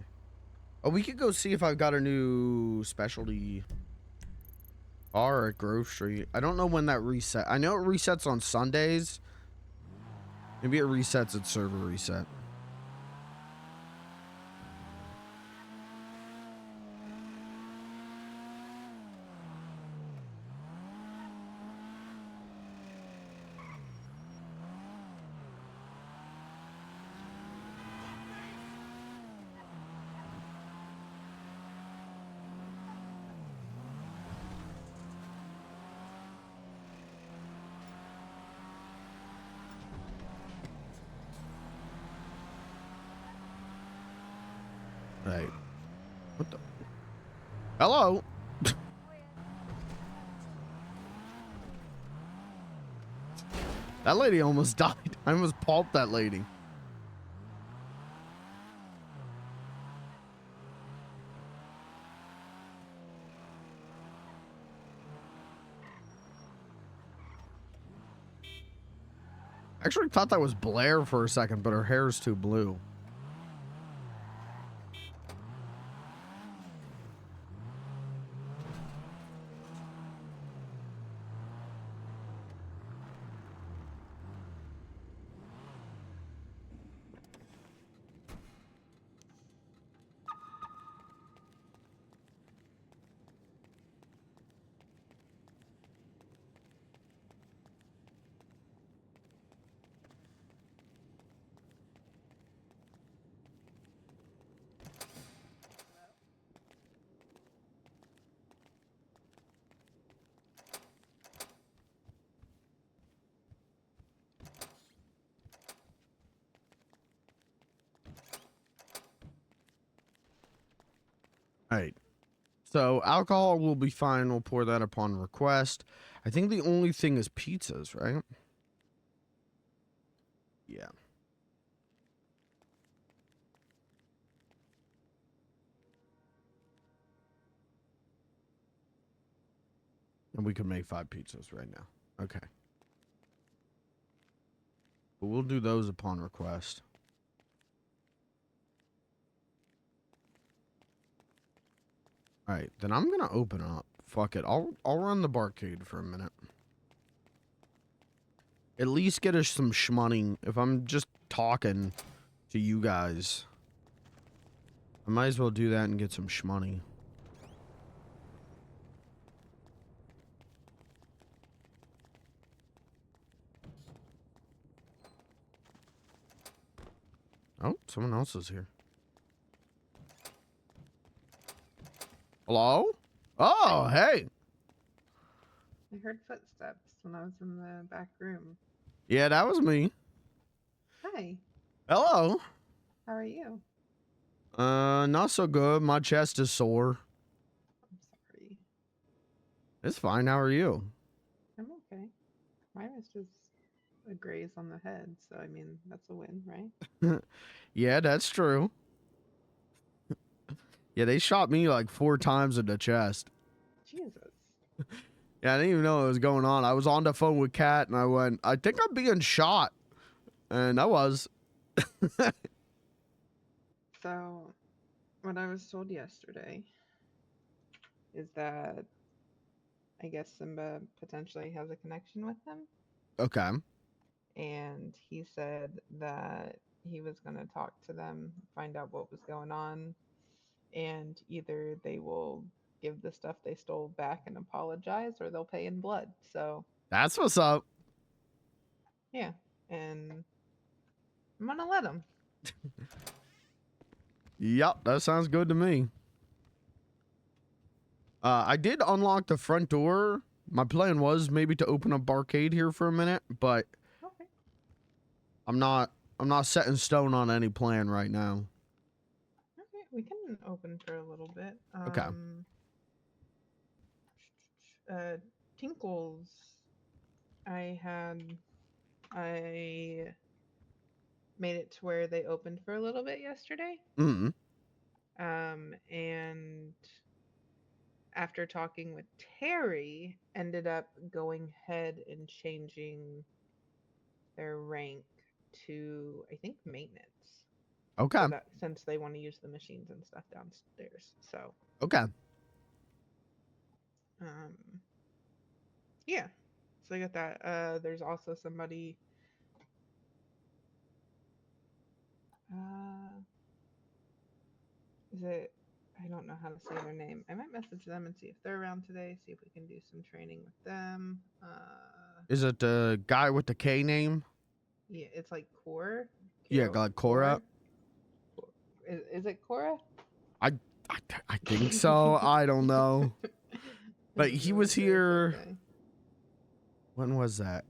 Oh, we could go see if I've got a new specialty bar at Grove Street. I don't know when that reset. I know it resets on Sundays. Maybe it resets at server reset. Right. What the? Hello? That lady almost died. I almost pulped that lady. I actually thought that was Blair for a second, but her hair's too blue. All right. So alcohol will be fine. We'll pour that upon request. I think the only thing is pizzas, right? Yeah. And we can make 5 pizzas right now. Okay. But we'll do those upon request. All right, then I'm gonna open up. Fuck it. I'll run the barcade for a minute. At least get us some shmoney. If I'm just talking to you guys, I might as well do that and get some shmoney. Oh, someone else is here. Hello? Oh, hey. I heard footsteps when I was in the back room. Yeah, that was me. Hi, Hello. how are you? Not so good. My chest is sore. I'm sorry. It's fine. How are you? I'm okay. Mine was just a graze on the head, so I mean, that's a win, right? Yeah, that's true. Yeah, they shot me like 4 times in the chest. Jesus. Yeah, I didn't even know what was going on. I was on the phone with Kat and I went, I think I'm being shot. And I was. So, what I was told yesterday is that I guess Simba potentially has a connection with them. Okay. And he said that he was going to talk to them, find out what was going on, and either they will give the stuff they stole back and apologize, or they'll pay in blood. So, That's what's up. yeah, and I'm going to let them. Yep, that sounds good to me. I did unlock the front door. My plan was maybe to open up barcade here for a minute, but Okay. I'm not set in stone on any plan right now. Okay, we can open for a little bit. Okay. Tinkles. I made it to where they opened for a little bit yesterday. Mm-hmm. And after talking with Terry, ended up going ahead and changing their rank to, I think, maintenance. Okay. So that since they want to use the machines and stuff downstairs. So Okay. yeah. So I got that. There's also somebody is it, I don't know how to say their name. I might message them and see if they're around today, see if we can do some training with them. Is it the guy with the K name? Yeah, it's like Cora. Yeah, like Cora. Is it Cora? I, I think so. I don't know. But he was here. When was that?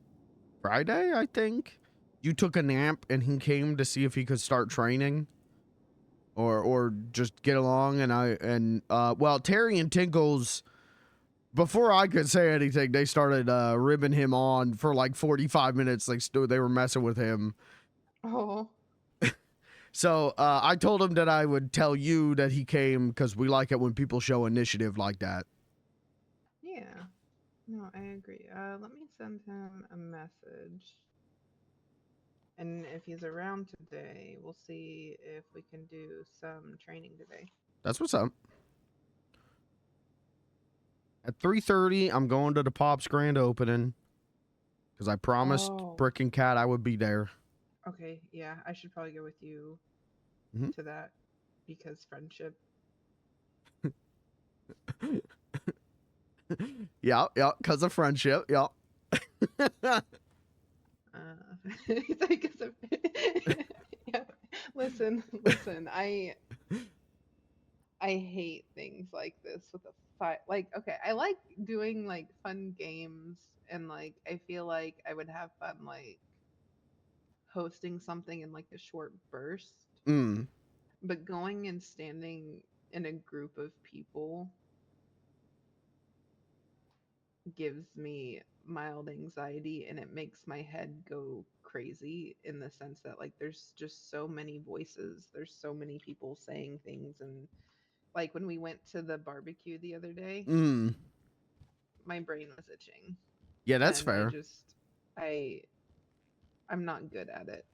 Friday, I think. You took a nap and he came to see if he could start training. Or just get along, and well, Terry and Tinkles, before I could say anything, they started ribbing him on for like 45 minutes. Like they were messing with him. Oh. So I told him that I would tell you that he came because we like it when people show initiative like that. Yeah. No, I agree. Let me send him a message. And if he's around today, we'll see if we can do some training today. That's what's up. At 3:30, I'm going to the Pop's grand opening because I promised Brick and Cat I would be there. Okay, yeah, I should probably go with you to that because friendship. Yeah, because of friendship. Yeah. Yeah. Listen. I hate things like this with a fight. Like, okay, I like doing like fun games, and like I feel like I would have fun like hosting something in like a short burst. But going and standing in a group of people gives me mild anxiety, and it makes my head go crazy in the sense that like there's just so many voices, there's so many people saying things. And like when we went to the barbecue the other day, my brain was itching. Yeah, that's and fair. I'm not good at it.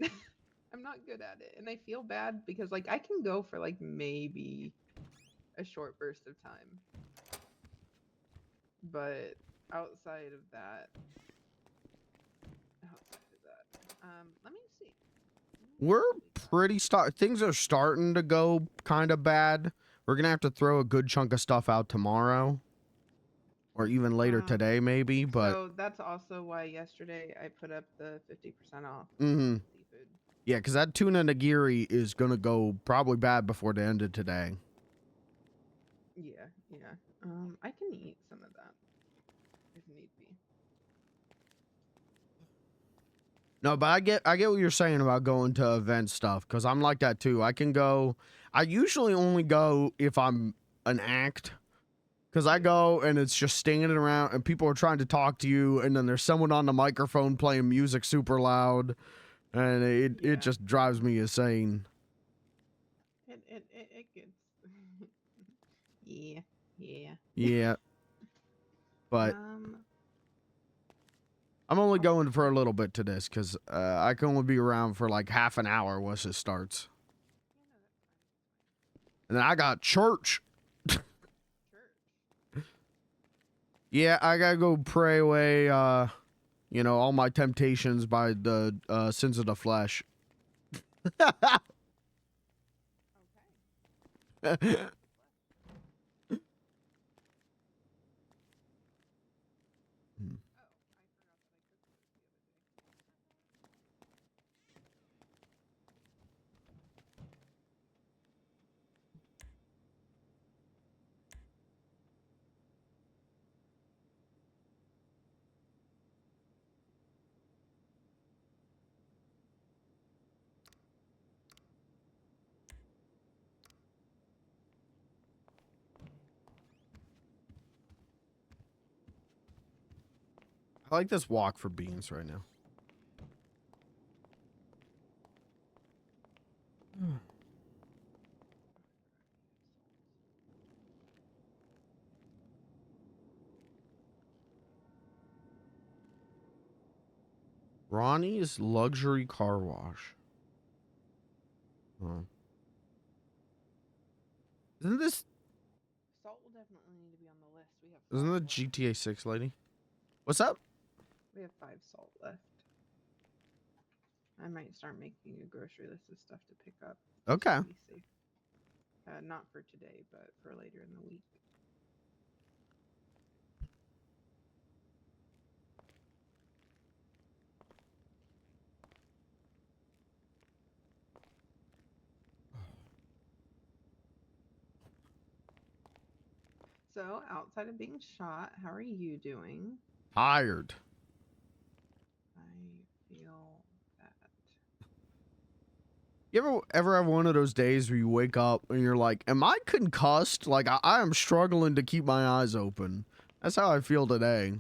I'm not good at it, and I feel bad because like I can go for like maybe a short burst of time, but outside of that, let me see. We're pretty things are starting to go kind of bad. We're gonna have to throw a good chunk of stuff out tomorrow, or even later today, maybe. But so that's also why yesterday I put up the 50% off. seafood. Yeah, because that tuna nigiri is gonna go probably bad before the end of today. Yeah. I can eat some of that if need be. No, but I get what you're saying about going to event stuff, because I'm like that too. I can go. I usually only go if I'm an act, because I go and it's just standing around and people are trying to talk to you, and then there's someone on the microphone playing music super loud, and it just drives me insane. It gets yeah. But I'm only going for a little bit to this because I can only be around for like half an hour once it starts. And then I got church. Yeah, I gotta go pray away, all my temptations by the sins of the flesh. I like this walk for beans right now. Ronnie's luxury car wash. Huh. Isn't this? Salt will definitely need to be on the list. We have. Isn't the 5 left. GTA 6 lady? What's up? We have 5 salt left. I might start making a grocery list of stuff to pick up. just Okay. to be safe. Not for today, but for later in the week. So, outside of being shot, how are you doing? Tired. I feel that. You ever have one of those days where you wake up and you're like, am I concussed? Like, I am struggling to keep my eyes open. That's how I feel today.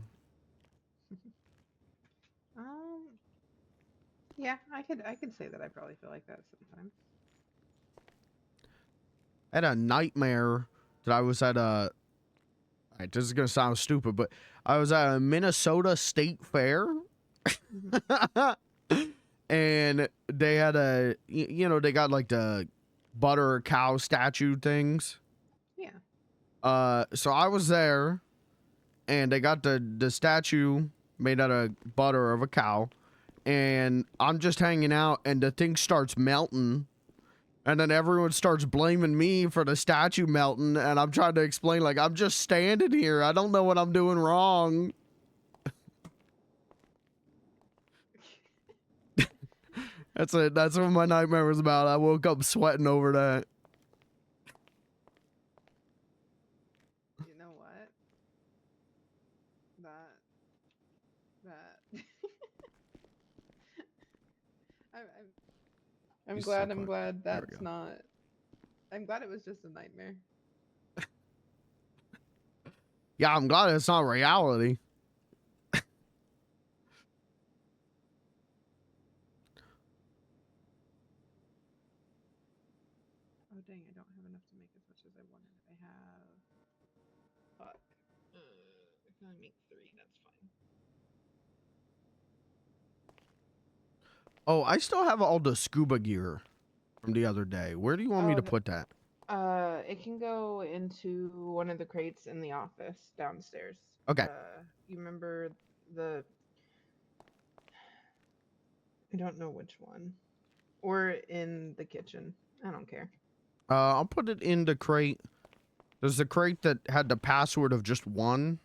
Yeah, I could say that I probably feel like that sometimes. I had a nightmare that I was at a... Alright, this is going to sound stupid, but I was at a Minnesota State Fair. And they had a... You know, they got like the butter cow statue things. Yeah. So I was there, and they got the statue made out of butter of a cow, and I'm just hanging out, and the thing starts melting, and then everyone starts blaming me for the statue melting, and I'm trying to explain, like, I'm just standing here. I don't know what I'm doing wrong. That's it. That's what my nightmare was about. I woke up sweating over that. You know what? That. I'm He's glad. so I'm quick. glad There we that's go. not. I'm glad it was just a nightmare. Yeah, I'm glad it's not reality. Oh dang! I don't have enough to make as much as I wanted. I have. Fuck. I can only make 3. That's fine. Oh, I still have all the scuba gear from the other day. Where do you want me to put that? It can go into one of the crates in the office downstairs. Okay. You remember the? I don't know which one. Or in the kitchen. I don't care. I'll put it in the crate. There's the crate that had the password of just 1.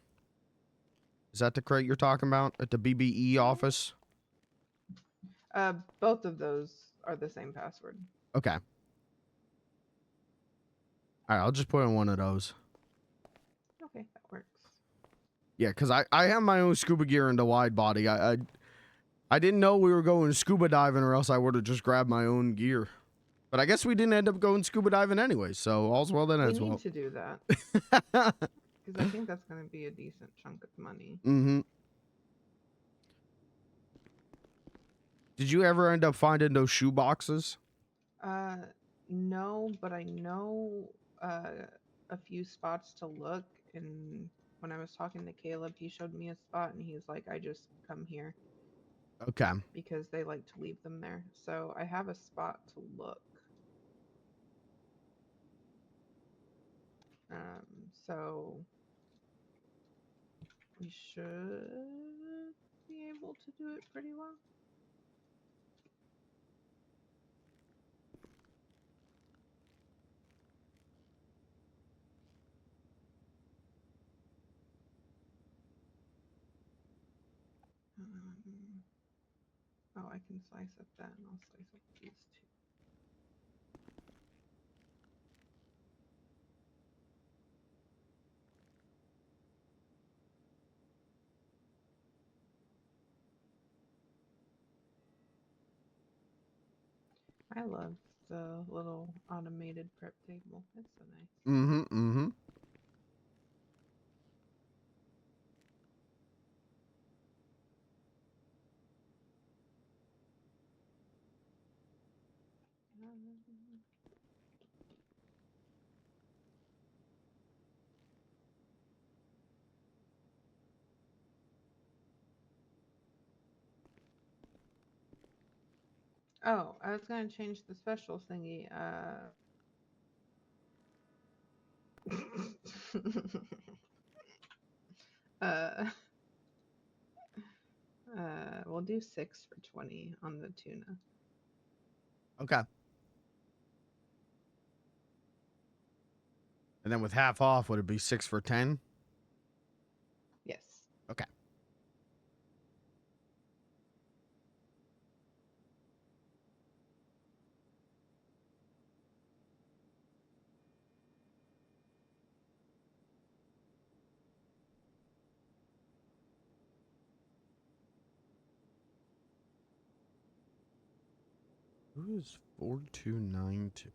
Is that the crate you're talking about at the BBE office? Both of those are the same password. Okay. All right, I'll just put in one of those. Okay, that works. Yeah, because I have my own scuba gear in the wide body. I didn't know we were going scuba diving, or else I would have just grabbed my own gear. But I guess we didn't end up going scuba diving anyway, so all's well that ends well. We need to do that. Because I think that's going to be a decent chunk of money. Mm-hmm. Did you ever end up finding those shoe boxes? No, but I know a few spots to look. And when I was talking to Caleb, he showed me a spot, and he's like, I just come here. Okay. Because they like to leave them there. So I have a spot to look. So we should be able to do it pretty well. Oh, I can slice up that, and I'll slice up these 2. I love the little automated prep table. It's so nice. Mm-hmm. Mm-hmm. Oh, I was gonna change the special thingy. uh, we'll do 6 for 20 on the tuna. Okay. And then with half off, would it be 6 for 10? Yes. Okay. Who is 4292?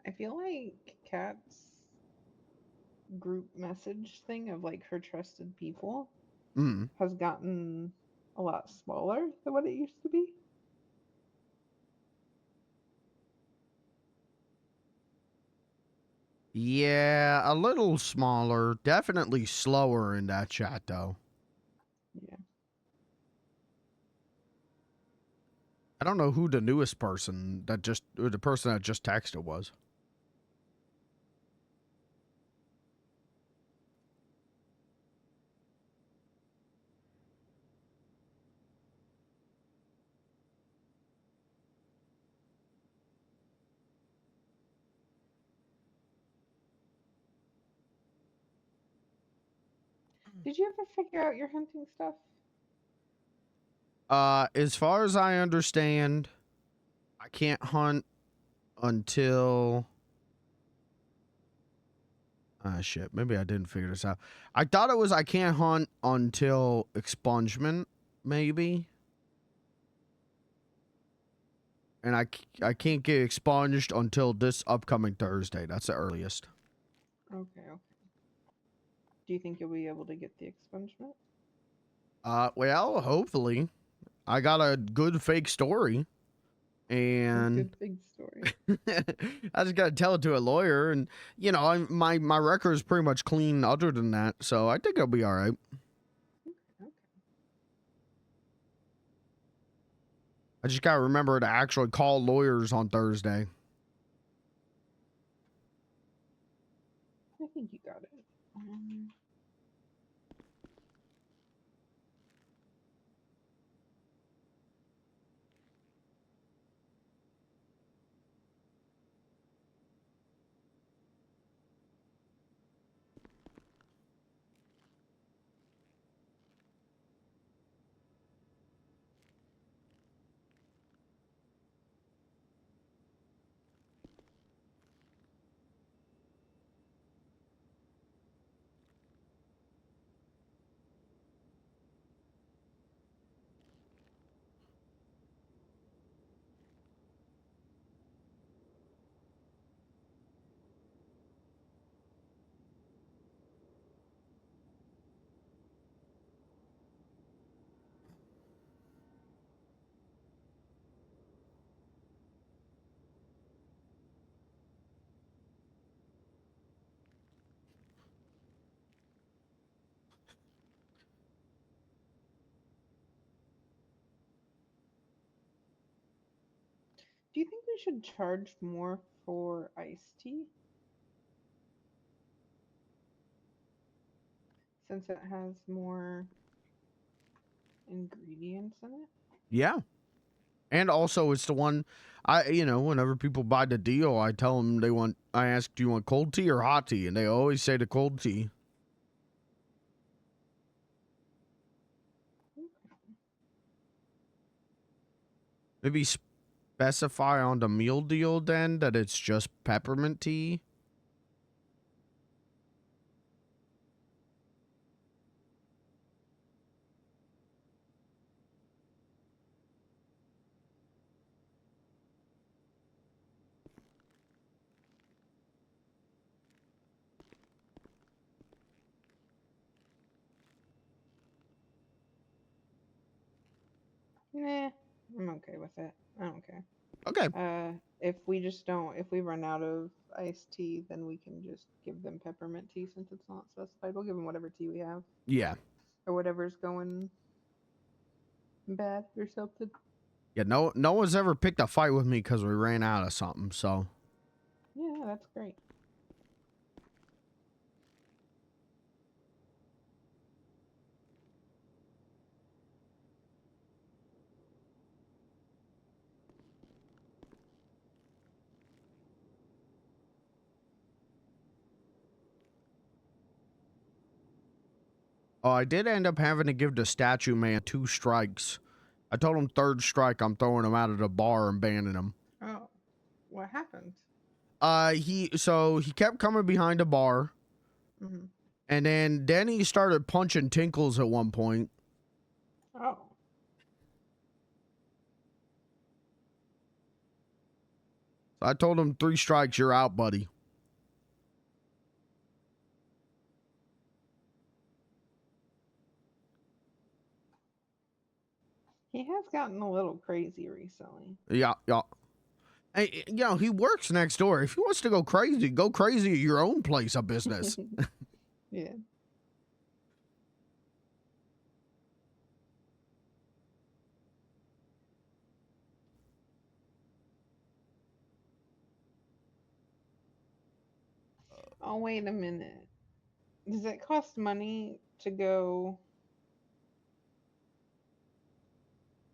I feel like Kat's group message thing of like her trusted people Mm. has gotten a lot smaller than what it used to be. Yeah, a little smaller. Definitely slower in that chat, though. Yeah. I don't know who the newest person that just, or the person that just texted was. Did you ever figure out your hunting stuff? As far as I understand, I can't hunt until... Ah, shit. Maybe I didn't figure this out. I thought it was I can't hunt until expungement, maybe. And I can't get expunged until this upcoming Thursday. That's the earliest. Okay, okay. Do you think you'll be able to get the expungement? Well, hopefully. I got a good fake story. And Good big story. I just gotta tell it to a lawyer, and you know, my record is pretty much clean. Other than that, so I think I'll be all right. Okay. I just gotta remember to actually call lawyers on Thursday. I think you got it. Do you think we should charge more for iced tea? Since it has more ingredients in it? Yeah, and also it's the one you know, whenever people buy the deal, I tell them they want. I ask, do you want cold tea or hot tea, and they always say the cold tea. Maybe specify on the meal deal then that it's just peppermint tea. Nah, I'm okay with it. I don't care. Okay. If we just don't, if we run out of iced tea, then we can just give them peppermint tea since it's not specified. We'll give them whatever tea we have Yeah. or whatever's going bad or something. Yeah. No one's ever picked a fight with me because we ran out of something. So. Yeah, that's great. Oh, I did end up having to give the statue man 2 strikes. I told him 3rd strike, I'm throwing him out of the bar and banning him. Oh, what happened? He kept coming behind the bar, Mm-hmm. and then he started punching Tinkles at one point. Oh. So I told him 3 strikes, you're out, buddy. He has gotten a little crazy recently. Yeah. Hey, you know, he works next door. If he wants to go crazy at your own place of business. Yeah. Oh, wait a minute. Does it cost money to go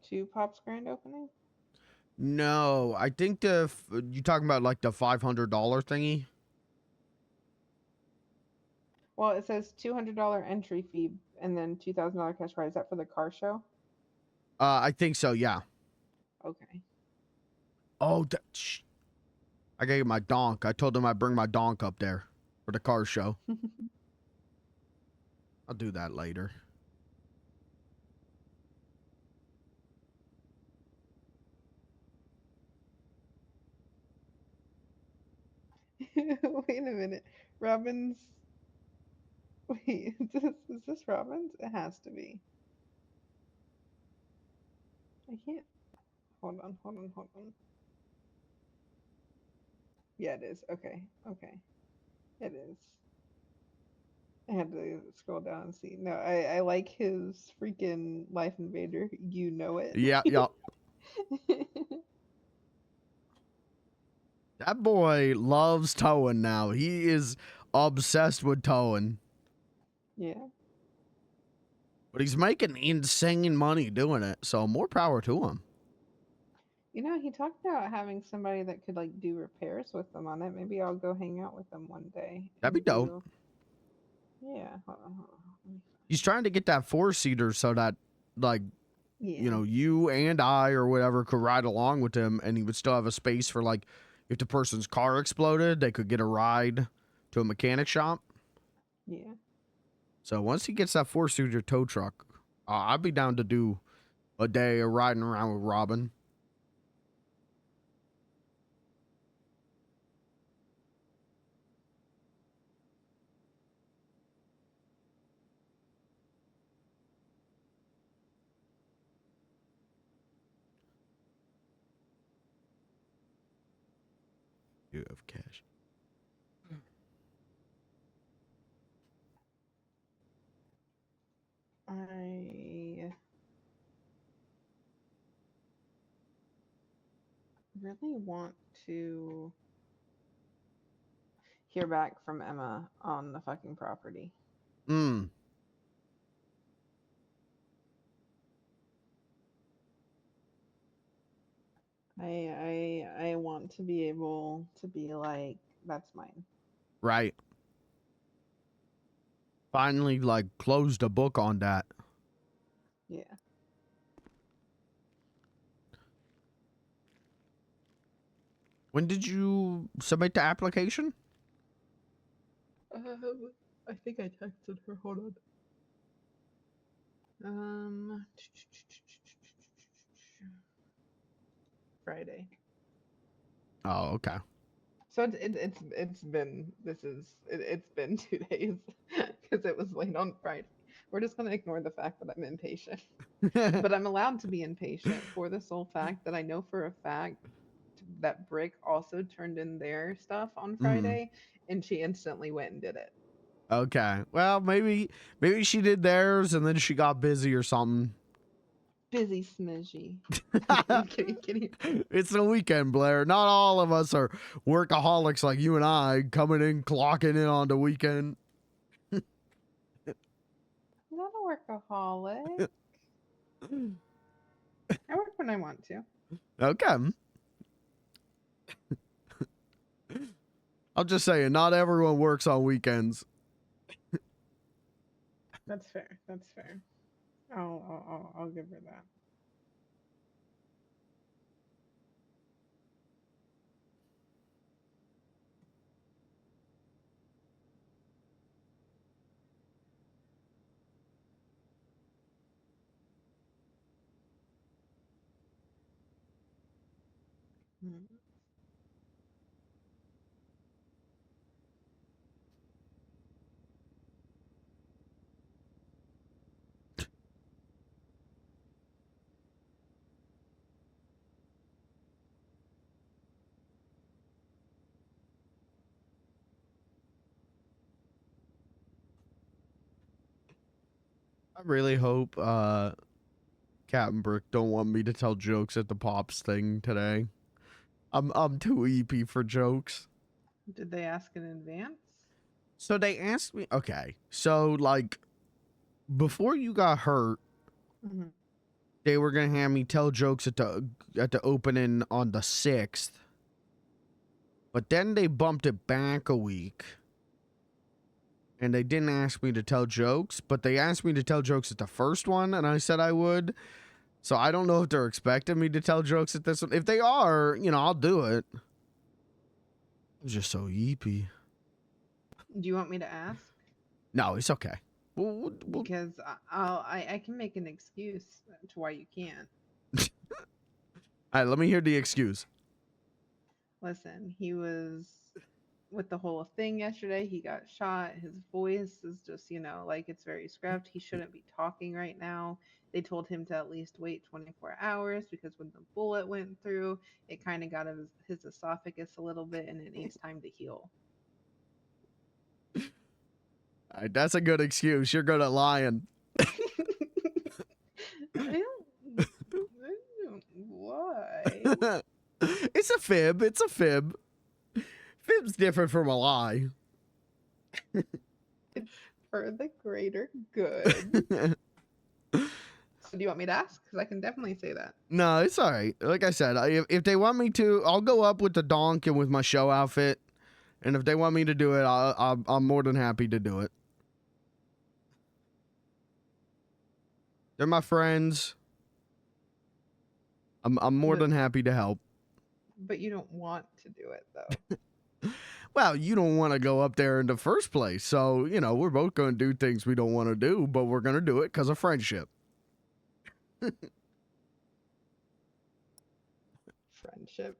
to Pop's grand opening? No, I think you talking about like the $500 thingy? Well, it says $200 entry fee and then $2,000 cash prize. Is that for the car show? I think so, yeah. Okay. Oh, I gave my donk. I told him I'd bring my donk up there for the car show. I'll do that later. Wait a minute. Robin's. Wait, is this Robin's? It has to be. I can't. Hold on. Yeah, it is. Okay. It is. I had to scroll down and see. No, I like his freaking Life Invader. You know it. Yeah. That boy loves towing now. He is obsessed with towing. Yeah. But he's making insane money doing it, so more power to him. You know, he talked about having somebody that could like do repairs with them on it. Maybe I'll go hang out with them one day. That'd be and dope. Yeah. Hold on. He's trying to get that 4-seater so that, like, Yeah. you know, you and I or whatever could ride along with him, and he would still have a space for, like, if the person's car exploded, they could get a ride to a mechanic shop. Yeah. So once he gets that 4-seater tow truck, I'd be down to do a day of riding around with Robin. You have cash. I really want to hear back from Emma on the fucking property. I want to be able to be like, that's mine. Right. Finally, like, closed a book on that. Yeah. When did you submit the application? I think I texted her. Hold on. Friday. Oh, okay. So it's been it's been 2 days because it was late on Friday. We're just gonna ignore the fact that I'm impatient, but I'm allowed to be impatient for the sole fact that I know for a fact that Brick also turned in their stuff on Mhm. Friday, and she instantly went and did it. Okay. Well, maybe she did theirs and then she got busy or something. Busy smidgy. I'm kidding. It's the weekend, Blair. Not all of us are workaholics like you and I, coming in, clocking in on the weekend. I'm not a workaholic. I work when I want to. Okay. I'm just saying, not everyone works on weekends. That's fair. That's fair. I'll give her that. Mm. I really hope Captain Brick don't want me to tell jokes at the Pops thing today. I'm too EP for jokes. Did they ask in advance? So they asked me, okay, so like before you got hurt, Mm-hmm. they were gonna have me tell jokes at the opening on the 6th. But then they bumped it back a week. And they didn't ask me to tell jokes, but they asked me to tell jokes at the first one, and I said I would. So I don't know if they're expecting me to tell jokes at this one. If they are, you know, I'll do it. I'm just so yeepy. Do you want me to ask? No, it's okay. We'll Because I can make an excuse to why you can't. all right, let me hear the excuse. Listen, he was with the whole thing yesterday. He got shot. His voice is just, like it's very scrubbed. He shouldn't be talking right now. They told him to at least wait 24 hours because when the bullet went through, it kind of got his esophagus a little bit and it needs time to heal. All right, that's a good excuse. You're good at lying. I don't. Why? It's a fib. It's a fib. Fib's different from a lie. It's for the greater good. So do you want me to ask? Because I can definitely say that. No, it's all right. Like I said, if they want me to, I'll go up with the donk and with my show outfit. And if they want me to do it, I'm more than happy to do it. They're my friends. I'm more than happy to help. But you don't want to do it, though. Well, you don't want to go up there in the first place. So, you know, we're both going to do things we don't want to do, but we're going to do it because of friendship. Friendship.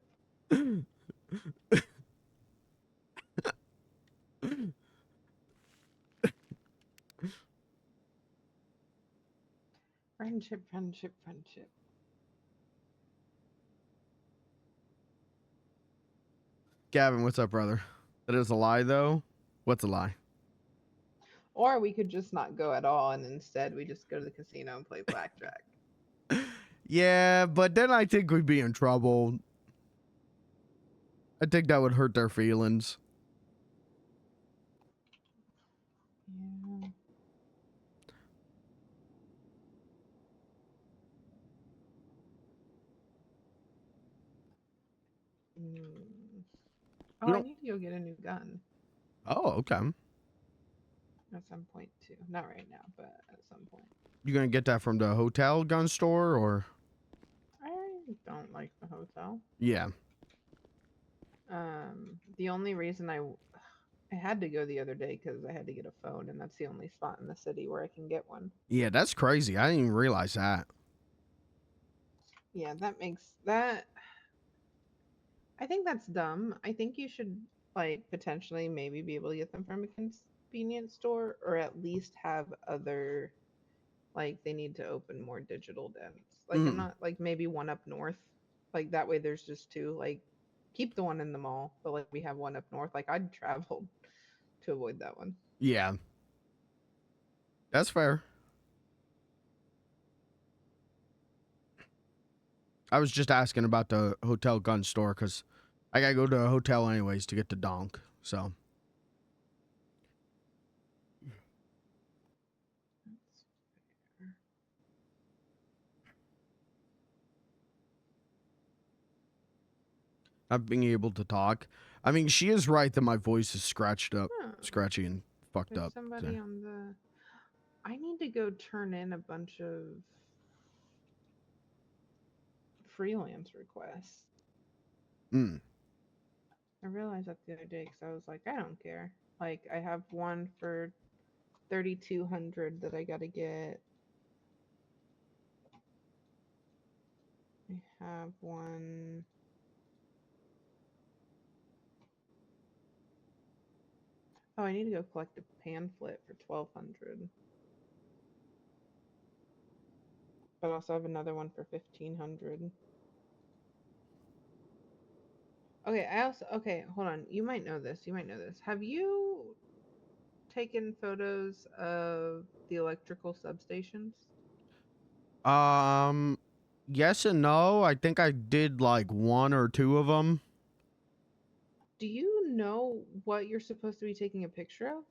Friendship. Gavin, what's up, brother? That is a lie, though. What's a lie? Or we could just not go at all, and instead we just go to the casino and play blackjack. Yeah, but then I think we'd be in trouble. I think that would hurt their feelings. Yeah. Oh, I need to go get a new gun. Oh, okay. At some point, too. Not right now, but at some point. You gonna get that from the hotel gun store, or? I don't like the hotel. Yeah. The only reason I had to go the other day because I had to get a phone, and that's the only spot in the city where I can get one. Yeah, that's crazy. I didn't even realize that. Yeah, that makes that. I think that's dumb. I think you should potentially maybe be able to get them from a convenience store, or at least have other they need to open more digital dens. I'm not maybe one up north. That way there's just two. keep the one in the mall, but like we have one up north. Like I'd travel to avoid that one. Yeah. That's fair. I was just asking about the hotel gun store because I gotta go to a hotel anyways to get the donk. So not being able to talk. I mean, she is right that my voice is scratched up, Huh. scratchy and fucked There's up. somebody So. on the. I need to go turn in a bunch of freelance requests. Mm. I realized that the other day because I was like, I don't care. Like I have one for 3,200 that I gotta get. I have one. Oh, I need to go collect a pamphlet for 1,200. But I also have another one for 1,500. Okay, hold on. You might know this. Have you taken photos of the electrical substations? Yes and no. I think I did like one or two of them. Do you know what you're supposed to be taking a picture of?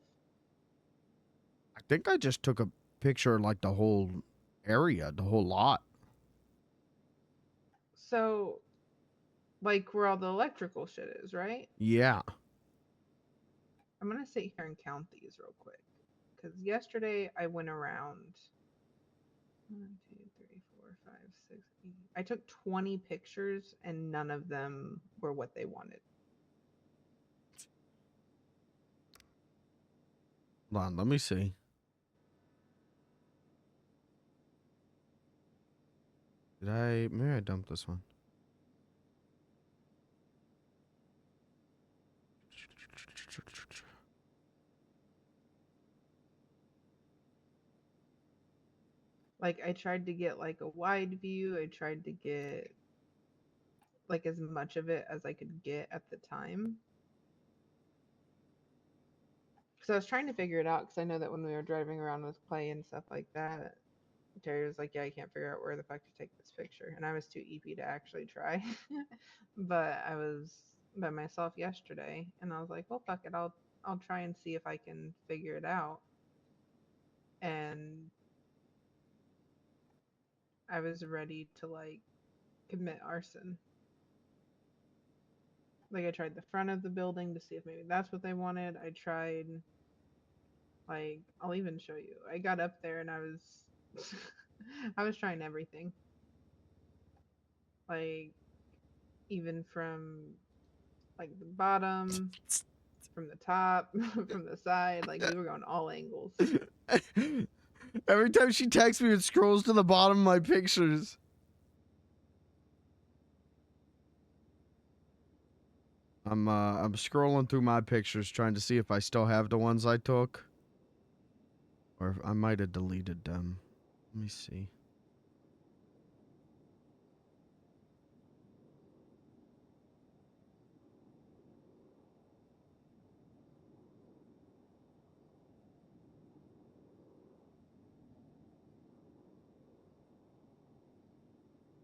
I think I just took a picture of like the whole area, the whole lot. So, like where all the electrical shit is, right? Yeah. I'm gonna sit here and count these real quick. Because yesterday I went around 1, 2, 3, 4, 5, 6, 8. I took 20 pictures and none of them were what they wanted. Hold on, let me see. Maybe I dumped this one. Like I tried to get like a wide view. I tried to get like as much of it as I could get at the time. Because I was trying to figure it out because I know that when we were driving around with Clay and stuff like that, Terry was like, yeah, I can't figure out where the fuck to take this picture. And I was too EP to actually try. But I was by myself yesterday and I was like, well fuck it, I'll try and see if I can figure it out. And I was ready to like commit arson. Like I tried the front of the building to see if maybe that's what they wanted. I tried like I'll even show you. I got up there and I was I was trying everything. Like even from like the bottom, from the top, from the side, like we were going all angles. Every time she texts me, it scrolls to the bottom of my pictures. I'm scrolling through my pictures trying to see if I still have the ones I took. Or if I might have deleted them. Let me see.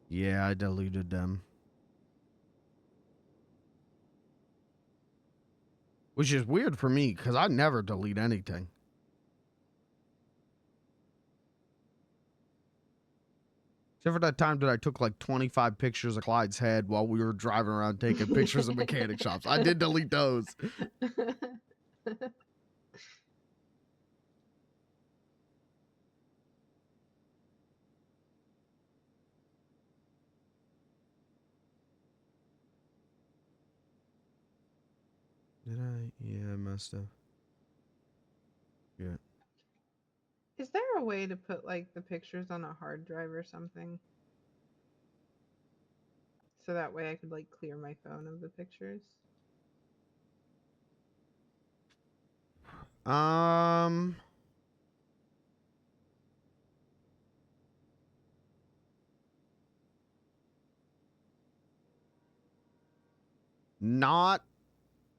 Yeah, I deleted them. Which is weird for me, because I never delete anything. Except for that time that I took like 25 pictures of Clyde's head while we were driving around taking pictures of mechanic shops. I did delete those. Did I? Yeah, I must have. Yeah. Is there a way to put like the pictures on a hard drive or something? So that way I could like clear my phone of the pictures? Um, Not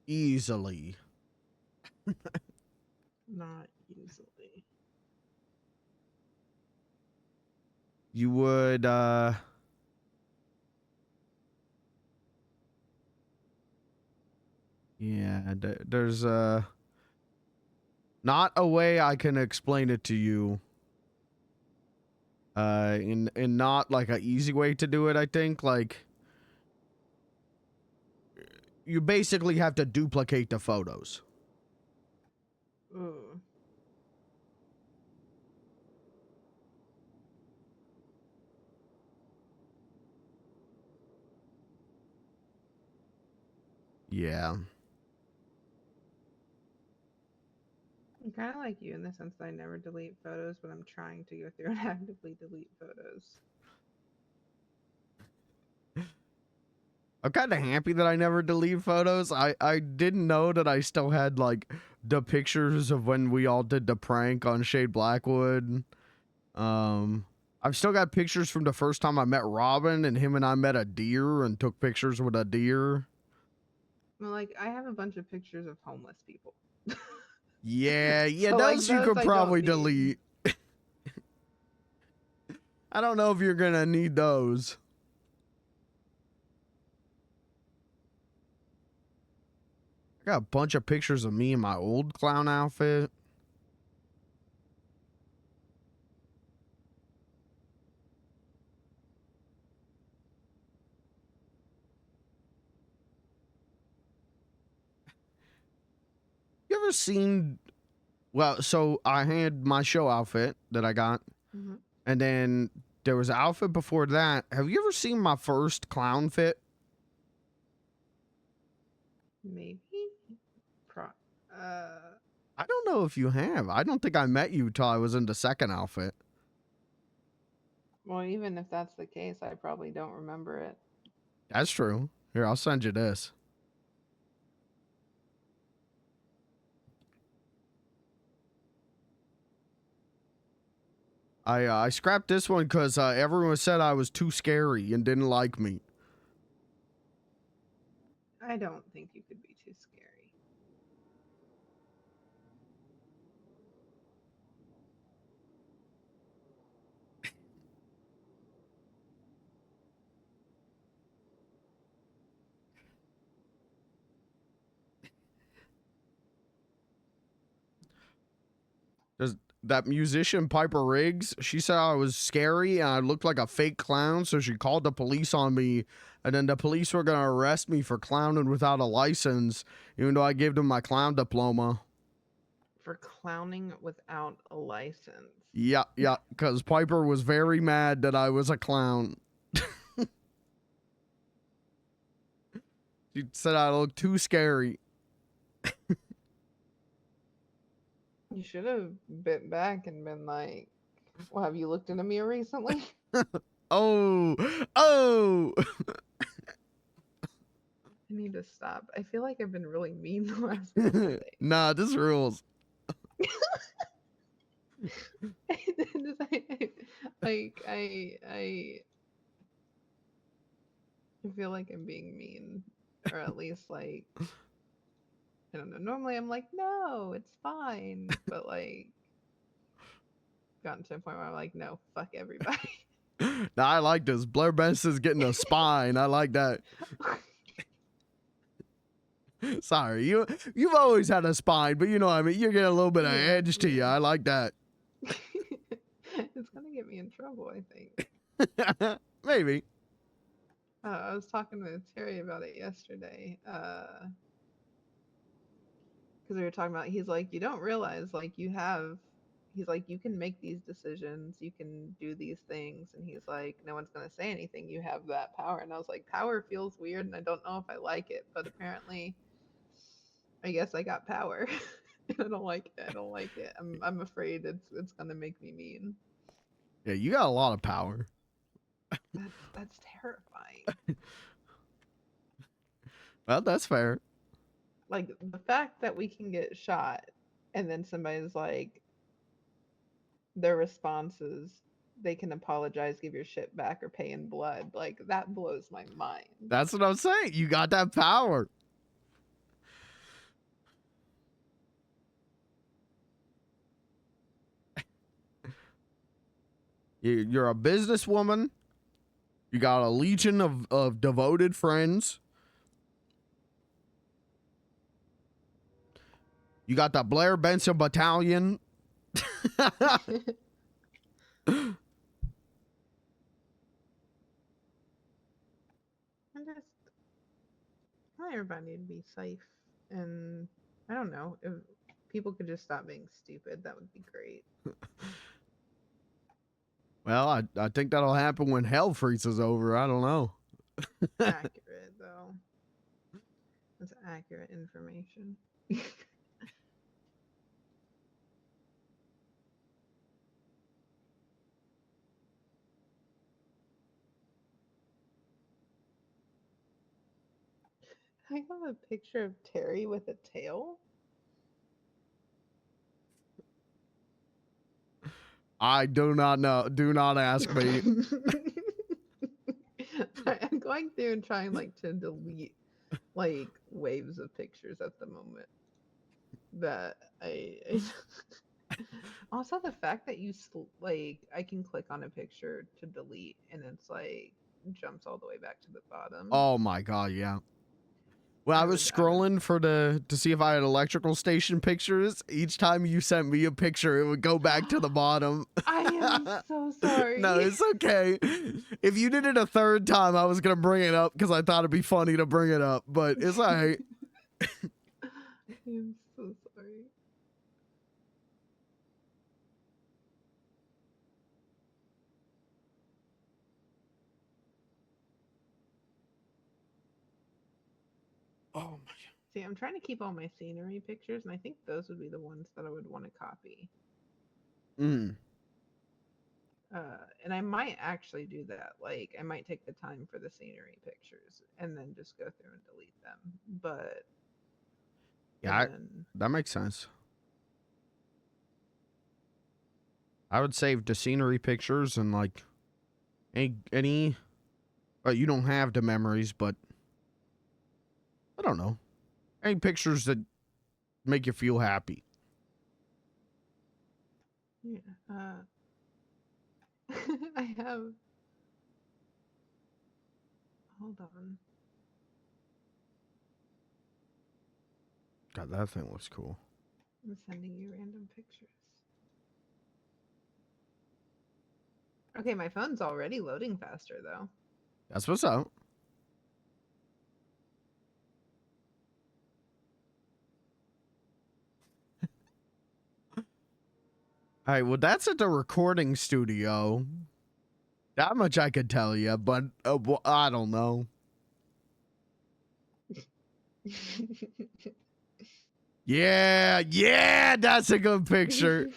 easily. Not easily. You would, yeah, there's, not a way I can explain it to you. In not like a easy way to do it, I think. Like, you basically have to duplicate the photos. Ooh. Yeah. I'm kind of like you in the sense that I never delete photos, but I'm trying to go through and actively delete photos. I'm kind of happy that I never delete photos. I didn't know that I still had like the pictures of when we all did the prank on Shade Blackwood. I've still got pictures from the first time I met Robin and him and I met a deer and took pictures with a deer. Well, like, I have a bunch of pictures of homeless people. Yeah, So, like, those you those could I probably don't delete. need. I don't know if you're gonna need those. I got a bunch of pictures of me in my old clown outfit. You ever seen, well, so I had my show outfit that I got, Mhm. and then there was an outfit before that. Have you ever seen my first clown fit? Maybe. Pro. I don't know if you have. I don't think I met you till I was in the second outfit. Well, even if that's the case, I probably don't remember it. That's true. Here, I'll send you this. I scrapped this one because everyone said I was too scary and didn't like me. I don't think you could be too scary. There's that musician Piper Riggs. She said I was scary and I looked like a fake clown, so she called the police on me. And then the police were gonna arrest me for clowning without a license, even though I gave them my clown diploma. For clowning without a license. Yeah, because Piper was very mad that I was a clown. She said I looked too scary. You should have bit back and been like, well, have you looked in a mirror recently? Oh. I need to stop. I feel like I've been really mean the last couple of days. Nah, this rules. Like I feel like I'm being mean, or at least like I don't know. Normally I'm like, no, it's fine, but like gotten to a point where I'm like, no, fuck everybody. Nah, I like this. Blair Benson's getting a spine. I like that. Sorry, you've always had a spine, but you know what I mean. You're getting a little bit of edge to you. I like that. It's gonna get me in trouble, I think. Maybe. I was talking to Terry about it yesterday. Because we were talking about, he's like, you don't realize, like, he's like, you can make these decisions, you can do these things. And he's like, no one's going to say anything. You have that power. And I was like, power feels weird. And I don't know if I like it. But apparently, I guess I got power. I don't like it. I don't like it. I'm afraid it's going to make me mean. Yeah, you got a lot of power. That's terrifying. Well, that's fair. Like the fact that we can get shot and then somebody's like, their response is they can apologize, give your shit back, or pay in blood. Like, that blows my mind. That's what I'm saying. You got that power. You're a businesswoman. You got a legion of devoted friends. You got the Blair Benson Battalion. I want everybody to be safe, and I don't know, if people could just stop being stupid, that would be great. Well, I think that'll happen when hell freezes over. I don't know. Accurate, though. That's accurate information. I have a picture of Terry with a tail. I do not know. Do not ask me. Sorry, I'm going through and trying like to delete like waves of pictures at the moment. That I also the fact that you like I can click on a picture to delete and it's like jumps all the way back to the bottom. Oh my god, yeah. When I was scrolling to see if I had electrical station pictures, each time you sent me a picture, it would go back to the bottom. I am so sorry. No, it's okay. If you did it a third time, I was gonna bring it up because I thought it'd be funny to bring it up, but it's alright. I'm so sorry. Oh my god. See, I'm trying to keep all my scenery pictures, and I think those would be the ones that I would want to copy. Mm. And I might actually do that. Like, I might take the time for the scenery pictures and then just go through and delete them. But yeah, that makes sense. I would save the scenery pictures and like any. You don't have the memories, but I don't know. Any pictures that make you feel happy. yeah, I have. Hold on. God, that thing looks cool. I'm sending you random pictures. Okay, my phone's already loading faster though. That's what's up. All right, well, that's at the recording studio. That much I could tell you, but I don't know. Yeah, that's a good picture.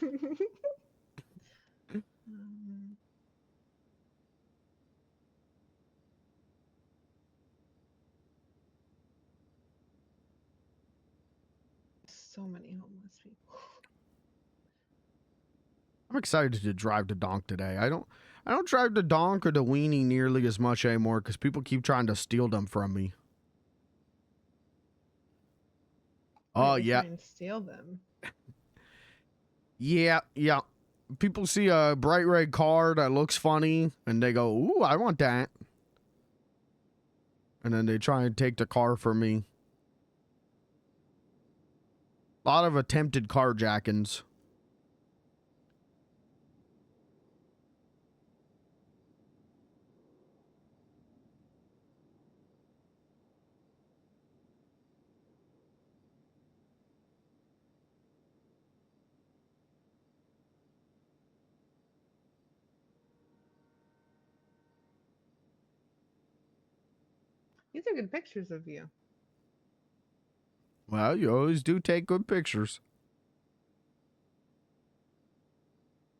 So many homeless people. I'm excited to drive the donk today. I don't drive the donk or the weenie nearly as much anymore because people keep trying to steal them from me. Oh yeah. Try and steal them. Yeah. People see a bright red car that looks funny and they go, "Ooh, I want that." And then they try and take the car from me. A lot of attempted carjackings. These are good pictures of you. Well, you always do take good pictures.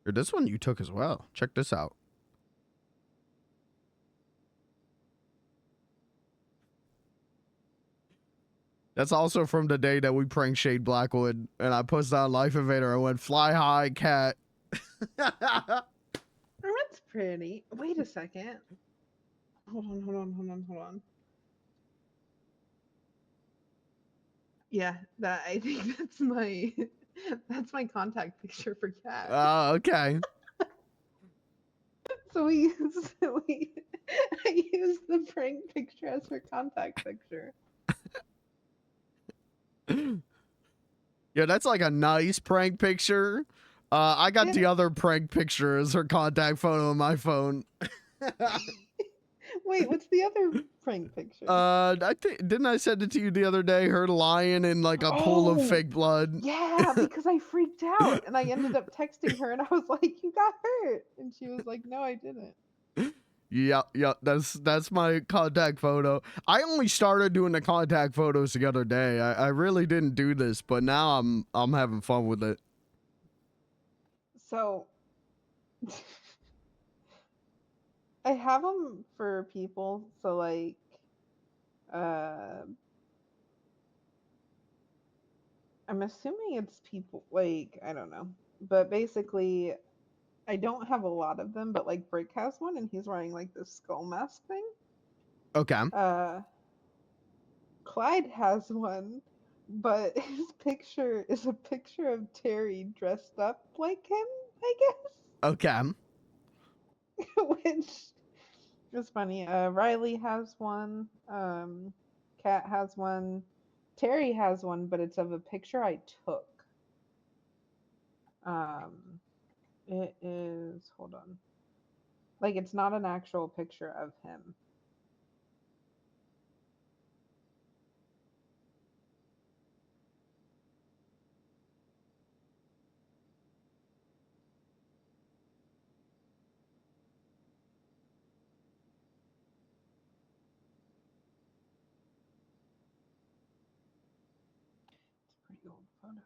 Here, this one you took as well. Check this out. That's also from the day that we pranked Shade Blackwood, and I posted on Life Invader. I went, "Fly high, cat." That's pretty. Wait a second. Hold on. Yeah, that I think that's my contact picture for Cat. Oh, okay. So I used the prank picture as her contact picture. Yeah, that's like a nice prank picture. I got Yeah. the other prank picture as her contact photo on my phone. Wait, what's the other prank picture? I think didn't I send it to you the other day? Her lying in like a pool of Oh, fake blood. yeah, because I freaked out and I ended up texting her and I was like, "You got hurt," and she was like, "No, I didn't." Yeah, that's my contact photo. I only started doing the contact photos the other day. I really didn't do this, but now I'm having fun with it. So I have them for people. So like, I'm assuming it's people. Like, I don't know, but basically, I don't have a lot of them. But like, Brick has one, and he's wearing like this skull mask thing. Okay. Clyde has one, but his picture is a picture of Terry dressed up like him, I Okay. guess. Which is funny. Riley has one. Kat has one. Terry has one, but it's of a picture I took. It is. Hold on. Like, it's not an actual picture of him. It's a pretty old photo.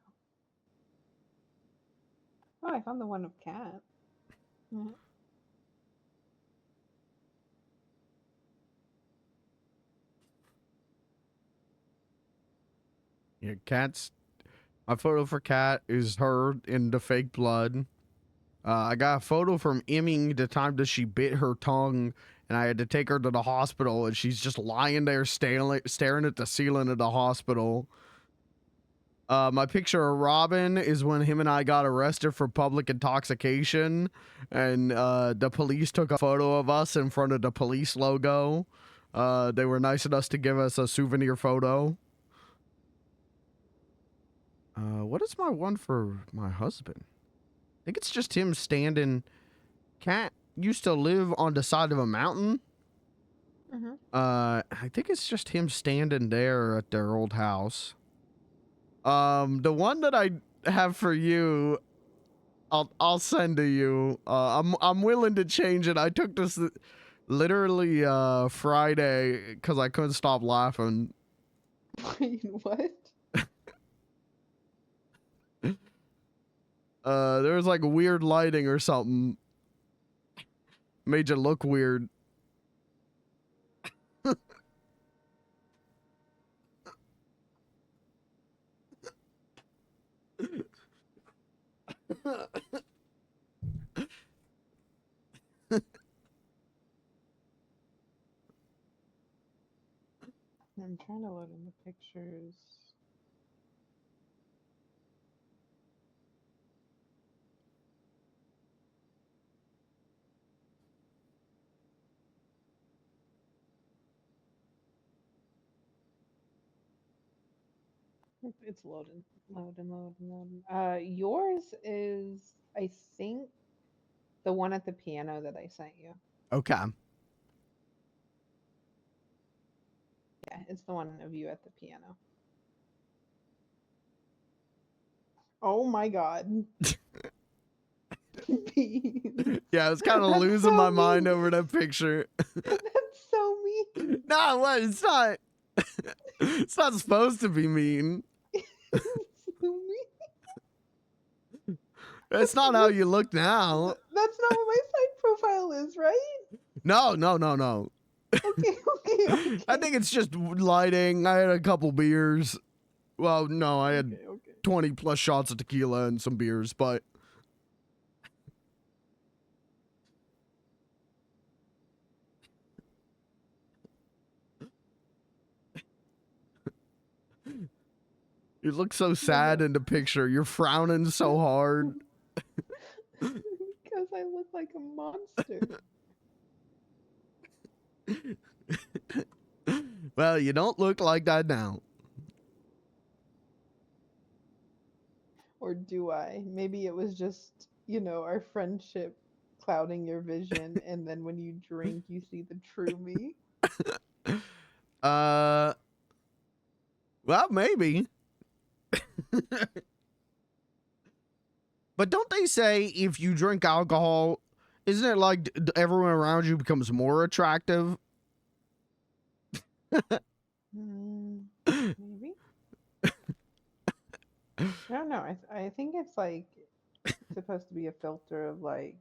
Oh, I found the one of Kat. Mhm. Yeah, Cat's my photo for Cat is her in the fake blood. I got a photo from Emmy the time that she bit her tongue, and I had to take her to the hospital, and she's just lying there staring at the ceiling of the hospital. My picture of Robin is when him and I got arrested for public intoxication, and the police took a photo of us in front of the police logo. They were nice enough to give us a souvenir photo. What is my one for my husband? I think it's just him standing. Cat used to live on the side of a mountain. Mhm. I think it's just him standing there at their old house. The one that I have for you, I'll send to you. I'm willing to change it. I took this literally Friday because I couldn't stop laughing. Wait, what? There was like weird lighting or something. Made you look weird. I'm trying to load in the pictures. It's loading. Yours is, I think, the one at the piano that I sent you. Okay. Yeah, it's the one of you at the piano. Oh my god. Beans. Yeah, I was kind of That's losing so my mind mean. over that picture. That's so mean. No, what? It's not. It's not supposed to be mean. So mean. That's not how you look now. That's not what my side profile is, right? No. Okay. I think it's just lighting. I had a couple beers. Well, no, I had Okay. 20 plus shots of tequila and some beers, but You look so sad in the picture. You're frowning so hard. Because I look like a monster. Well, you don't look like that now. Or do I? Maybe it was just, our friendship clouding your vision, and then when you drink, you see the true me. Well, maybe. But don't they say if you drink alcohol, isn't it like everyone around you becomes more attractive? Maybe. I don't know. I think it's like supposed to be a filter of like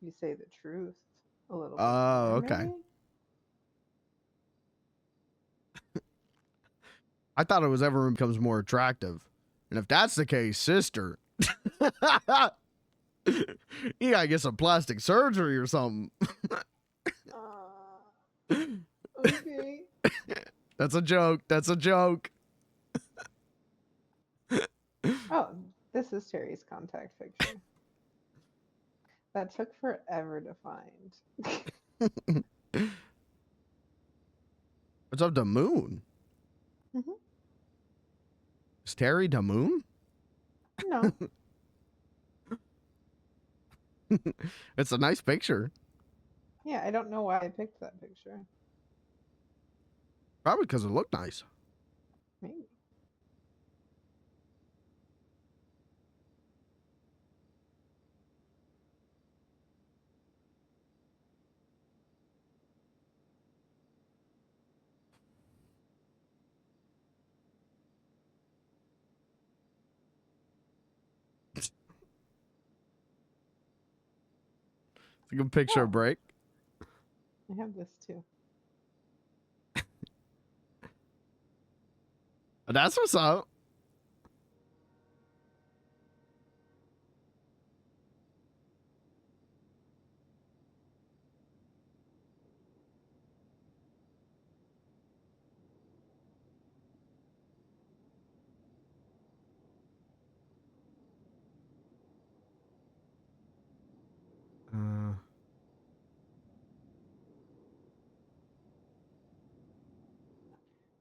you say the truth a little bit. Oh, more, okay. maybe? I thought it was everyone becomes more attractive. And if that's the case, sister, you gotta get some plastic surgery or something. Okay. That's a joke. That's a joke. Oh, this is Terry's contact picture. That took forever to find. What's up to Moon? Mm-hmm. Is Terry to Moon? No. It's a nice picture. Yeah, I don't know why I picked that picture. Probably because it looked nice. Maybe. It's a good picture Oh. of break. I have this too. That's what's up.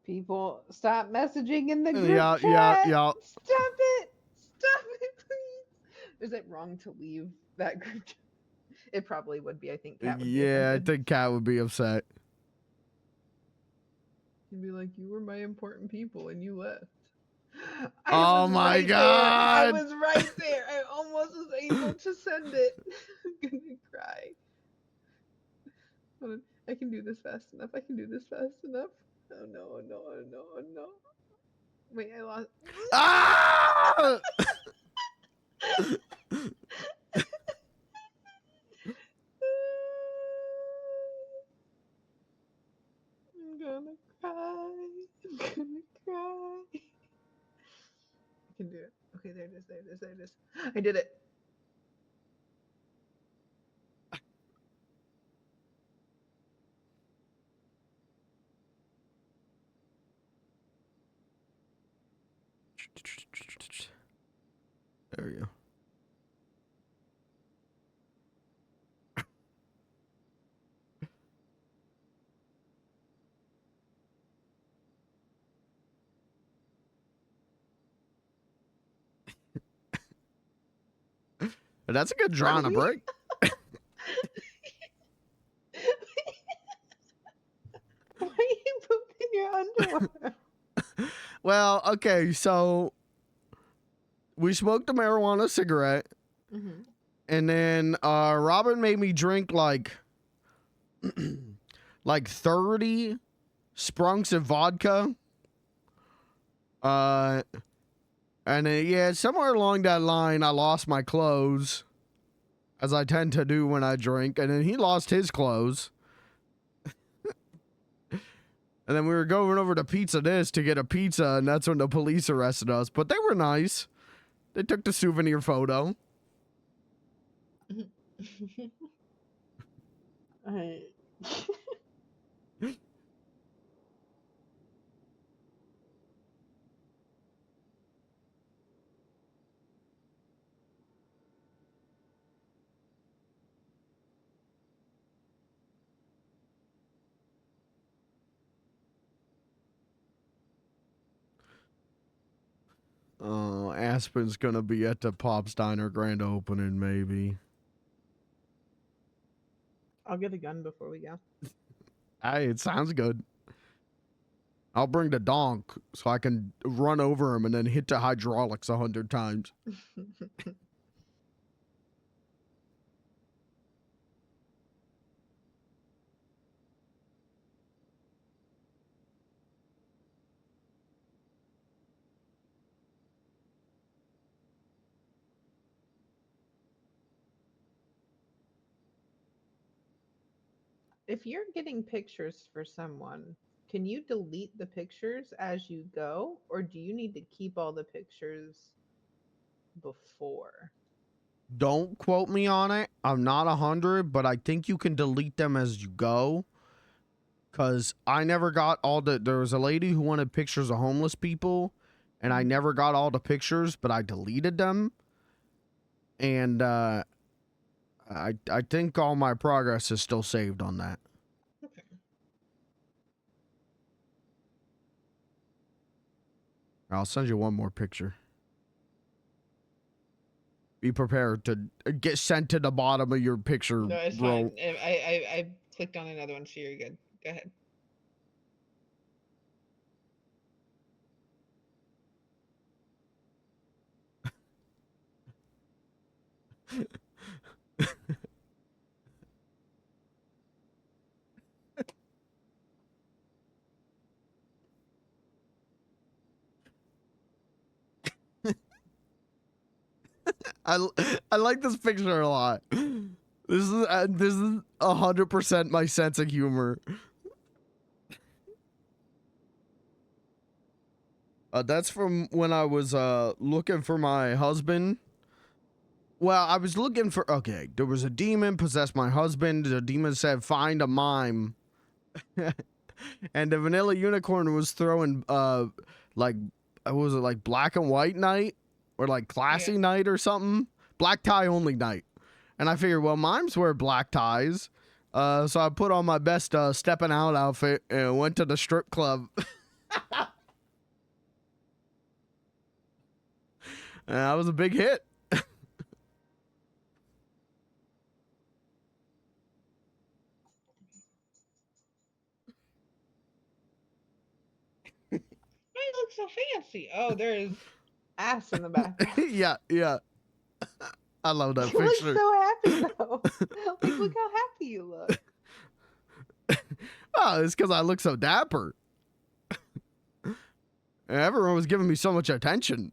People, stop messaging in the group Yeah, chat. yeah. Stop it. Stop it, please. Is it wrong to leave that group chat? It probably would be. I think Kat would be Yeah, I offended. think Kat would be upset. You'd be like, you were my important people and you left. Oh my right there. God. I was right there. I almost was able to send it. I'm gonna cry. Hold on. I can do this fast enough. I can do this fast enough. Oh no, oh no, oh no, oh no. Wait, I lost. Ah! I'm gonna cry. I'm gonna cry. I can do it. Okay, there it is. There it is. There it is. I did it. There we go. That's a good draw on a break. Why are you pooping your underwear? Well, okay, so we smoked a marijuana cigarette, and then Robin made me drink like 30 sprunks of vodka. And yeah, somewhere along that line, I lost my clothes, as I tend to do when I drink, and then he lost his clothes. And then we were going over to Pizza This to get a pizza, and that's when the police arrested us. But they were nice. They took the souvenir photo. Aspen's gonna be at the Pop's Diner grand opening, maybe. I'll get a gun before we go. Hey, it sounds good. I'll bring the donk so I can run over him and then hit the hydraulics 100 times. If you're getting pictures for someone, can you delete the pictures as you go, or do you need to keep all the pictures before? Don't quote me on it. I'm not 100, but I think you can delete them as you go. Because I never got all the... There was a lady who wanted pictures of homeless people, and I never got all the pictures, but I deleted them. And I think all my progress is still saved on that. Okay. I'll send you one more picture. Be prepared to get sent to the bottom of your picture No, it's roll. fine. I clicked on another one, so you're good. Go ahead. I like this picture a lot. This is 100% my sense of humor. That's from when I was looking for my husband. Well, I was looking for... Okay, there was a demon possessed my husband. The demon said, find a mime. And the vanilla unicorn was throwing, like, what was it, like black and white night? Or like classy night or something? Black tie only night. And I figured, well, mimes wear black ties. So I put on my best stepping out outfit and went to the strip club. And that was a big hit. Why you look so fancy? Oh, there's ass in the background. Yeah, yeah. I love that You look picture. so happy though. Like, look how happy you look. Oh, it's because I look so dapper. Everyone was giving me so much attention.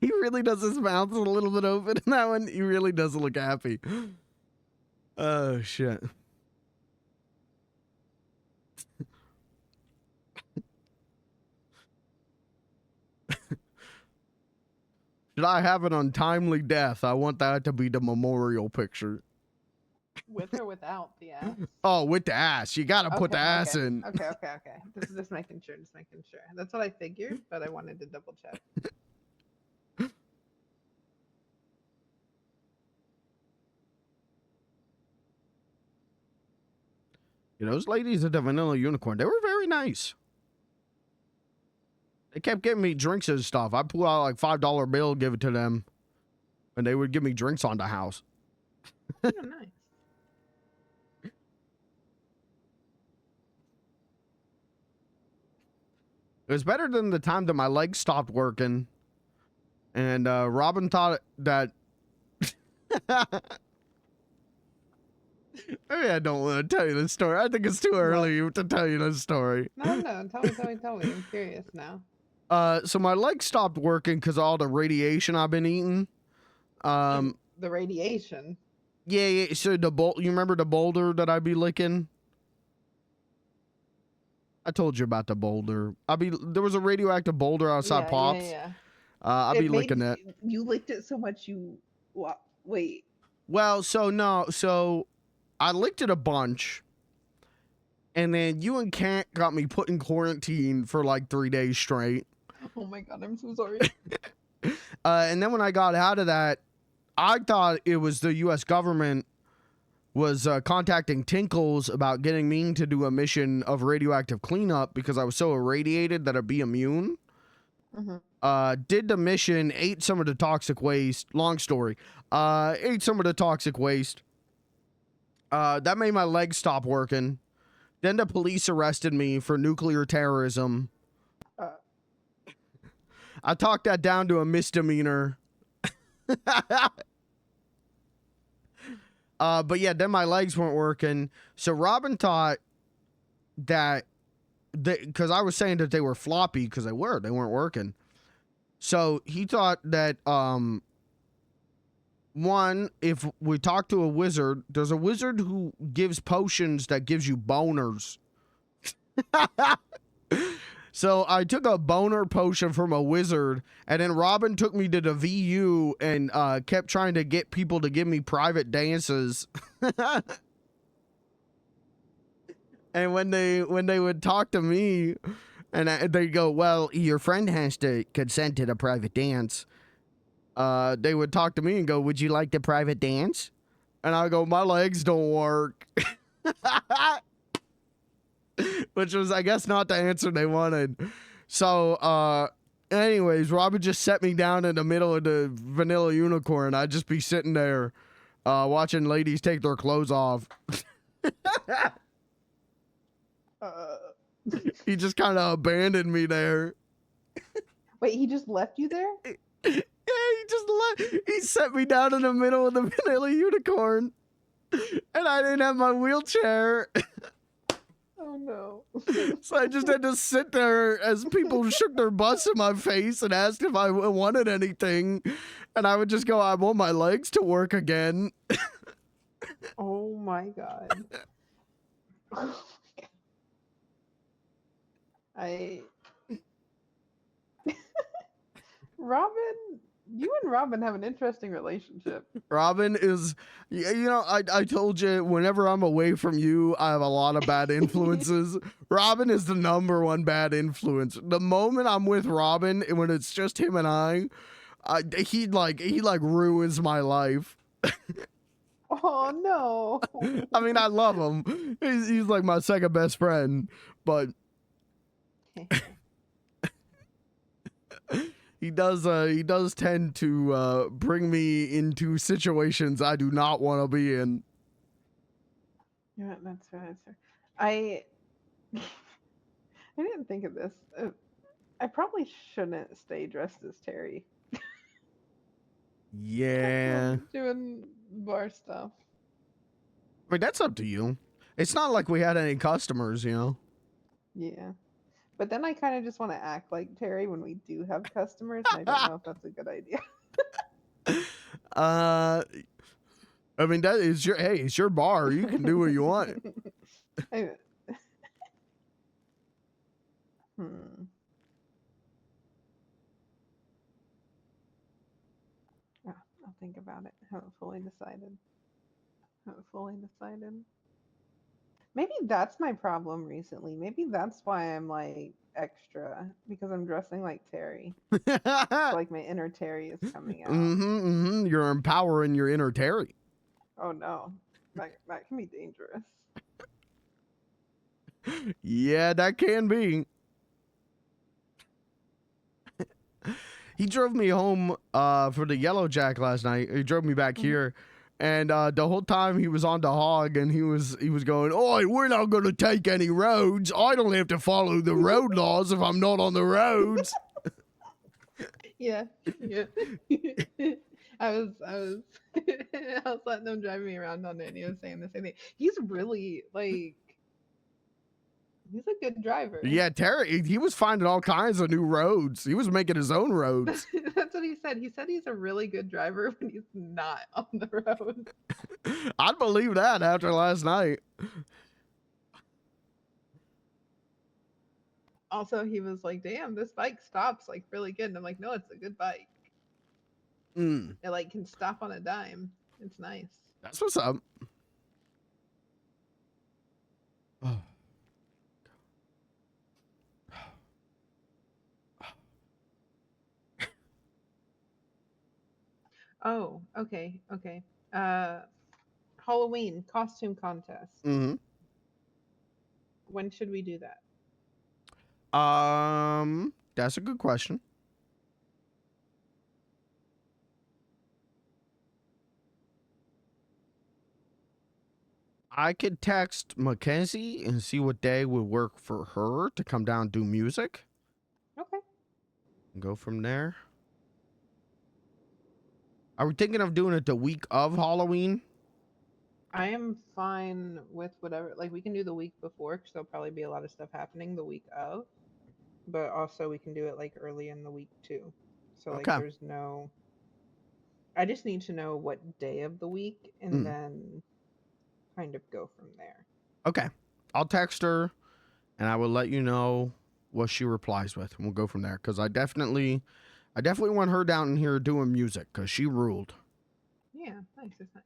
He really does his mouth a little bit open in that one. He really does look happy. Oh, shit. Should I have an untimely death? I want that to be the memorial picture. With or without the ass? Oh, with the ass. You gotta put the ass okay. in. Okay. Just making sure. That's what I figured, but I wanted to double check. You know, those ladies at the Vanilla Unicorn, they were very nice. They kept giving me drinks and stuff. I pull out like $5 bill, give it to them, and they would give me drinks on the house. Oh, nice. It was better than the time that my legs stopped working. And Robin thought that... Maybe I don't want to tell you this story. I think it's too early to tell you this story. No. Tell me. I'm curious now. So my legs stopped working because of all the radiation I've been eating. The radiation. Yeah. So you remember the boulder that I'd be licking? I told you about the boulder. There was a radioactive boulder outside Pops. Yeah. I'd be licking it. You licked it so much wait. Well, so I licked it a bunch, and then you and Kat got me put in quarantine for like 3 days straight. Oh my god, I'm so sorry. And then when I got out of that, I thought it was the U.S. government was contacting Tinkles about getting me to do a mission of radioactive cleanup because I was so irradiated that I'd be immune. Did the mission, ate some of the toxic waste. Long story. Ate some of the toxic waste. That made my legs stop working. Then the police arrested me for nuclear terrorism. I talked that down to a misdemeanor. But yeah, then my legs weren't working. So Robin thought that, because I was saying that they were floppy, because they weren't working. So he thought that, one, if we talk to a wizard, there's a wizard who gives potions that gives you boners. So I took a boner potion from a wizard, and then Robin took me to the VU and kept trying to get people to give me private dances. And when they would talk to me, and they'd go, well, your friend has to consent to the private dance. They would talk to me and go, would you like the private dance? And I go, my legs don't work. Which was, I guess, not the answer they wanted. So, anyways, Robin just set me down in the middle of the vanilla unicorn. I'd just be sitting there watching ladies take their clothes off. He just kind of abandoned me there. Wait, he just left you there? Yeah, he just he set me down in the middle of the vanilla unicorn. And I didn't have my wheelchair. Oh no. So I just had to sit there as people shook their butts in my face and asked if I wanted anything. And I would just go, I want my legs to work again. Oh my god. Robin, you and Robin have an interesting relationship. Robin is, you know, I told you, whenever I'm away from you, I have a lot of bad influences. Robin is the #1 bad influence. The moment I'm with Robin, and when it's just him and he ruins my life. Oh no. I mean, I love him. He's like my second best friend, but he does tend to bring me into situations I do not want to be in. Yeah, that's fair. That's fair. I didn't think of this. I probably shouldn't stay dressed as Terry. Yeah. Doing bar stuff. I mean, that's up to you. It's not like we had any customers, you know? Yeah. But then I kind of just want to act like Terry when we do have customers, and I don't know if that's a good idea. I mean, that is it's your bar. You can do what you want. I'll think about it. Haven't fully decided. Maybe that's my problem recently. Maybe that's why I'm like extra, because I'm dressing like Terry. Like my inner Terry is coming out. You're empowering your inner Terry. Oh no, that can be dangerous. Yeah, that can be. He drove me home for the Yellow Jack last night. He drove me back here. And the whole time he was on the hog, and he was going, "Oi, we're not going to take any roads. I don't have to follow the road laws if I'm not on the roads." Yeah. I was letting them drive me around on it, and he was saying the same thing. He's really like, he's a good driver. Yeah, Terry, he was finding all kinds of new roads. He was making his own roads. That's what he said. He said he's a really good driver when he's not on the road. I'd believe that after last night. Also, he was like, "Damn, this bike stops like really good." And I'm like, "No, it's a good bike. It like can stop on a dime. It's nice." That's what's up. Oh, okay. Halloween costume contest. Mm-hmm. When should we do that? That's a good question. I could text Mackenzie and see what day would work for her to come down and do music. Okay. And go from there. Are we thinking of doing it the week of Halloween? I am fine with whatever. Like, we can do the week before because there'll probably be a lot of stuff happening the week of. But also, we can do it like early in the week too. So, like, Okay. there's no. I just need to know what day of the week and then kind of go from there. Okay. I'll text her and I will let you know what she replies with. And we'll go from there. Because I definitely want her down in here doing music because she ruled. Yeah, nice. It's nice.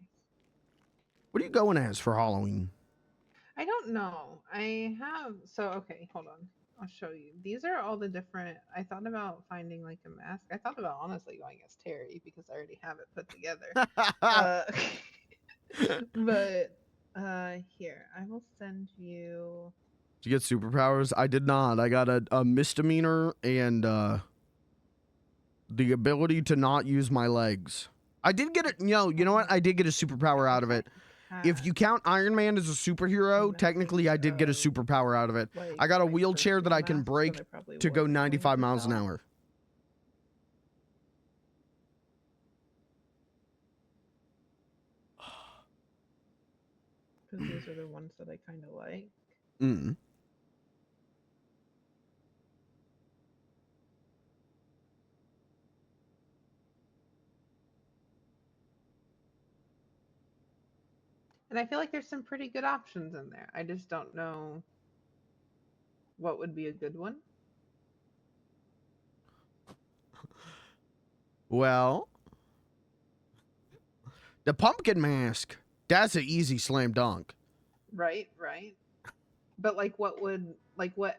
What are you going as for Halloween? I don't know. I have. So, okay, hold on. I'll show you. These are all the different. I thought about finding like a mask. I thought about honestly going as Terry because I already have it put together. But here, I will send you. Did you get superpowers? I did not. I got a misdemeanor and the ability to not use my legs. I did get it. You know what? I did get a superpower out of it. If you count Iron Man as a superhero, technically I did get a superpower out of it. Like, I got a my wheelchair that I can personal break mask that I probably to go wasn't going 95 to miles an sell. hour. Because these are the ones that I kind of like. Mm. And I feel like there's some pretty good options in there. I just don't know what would be a good one. Well, the pumpkin mask. That's an easy slam dunk. Right, right. But like what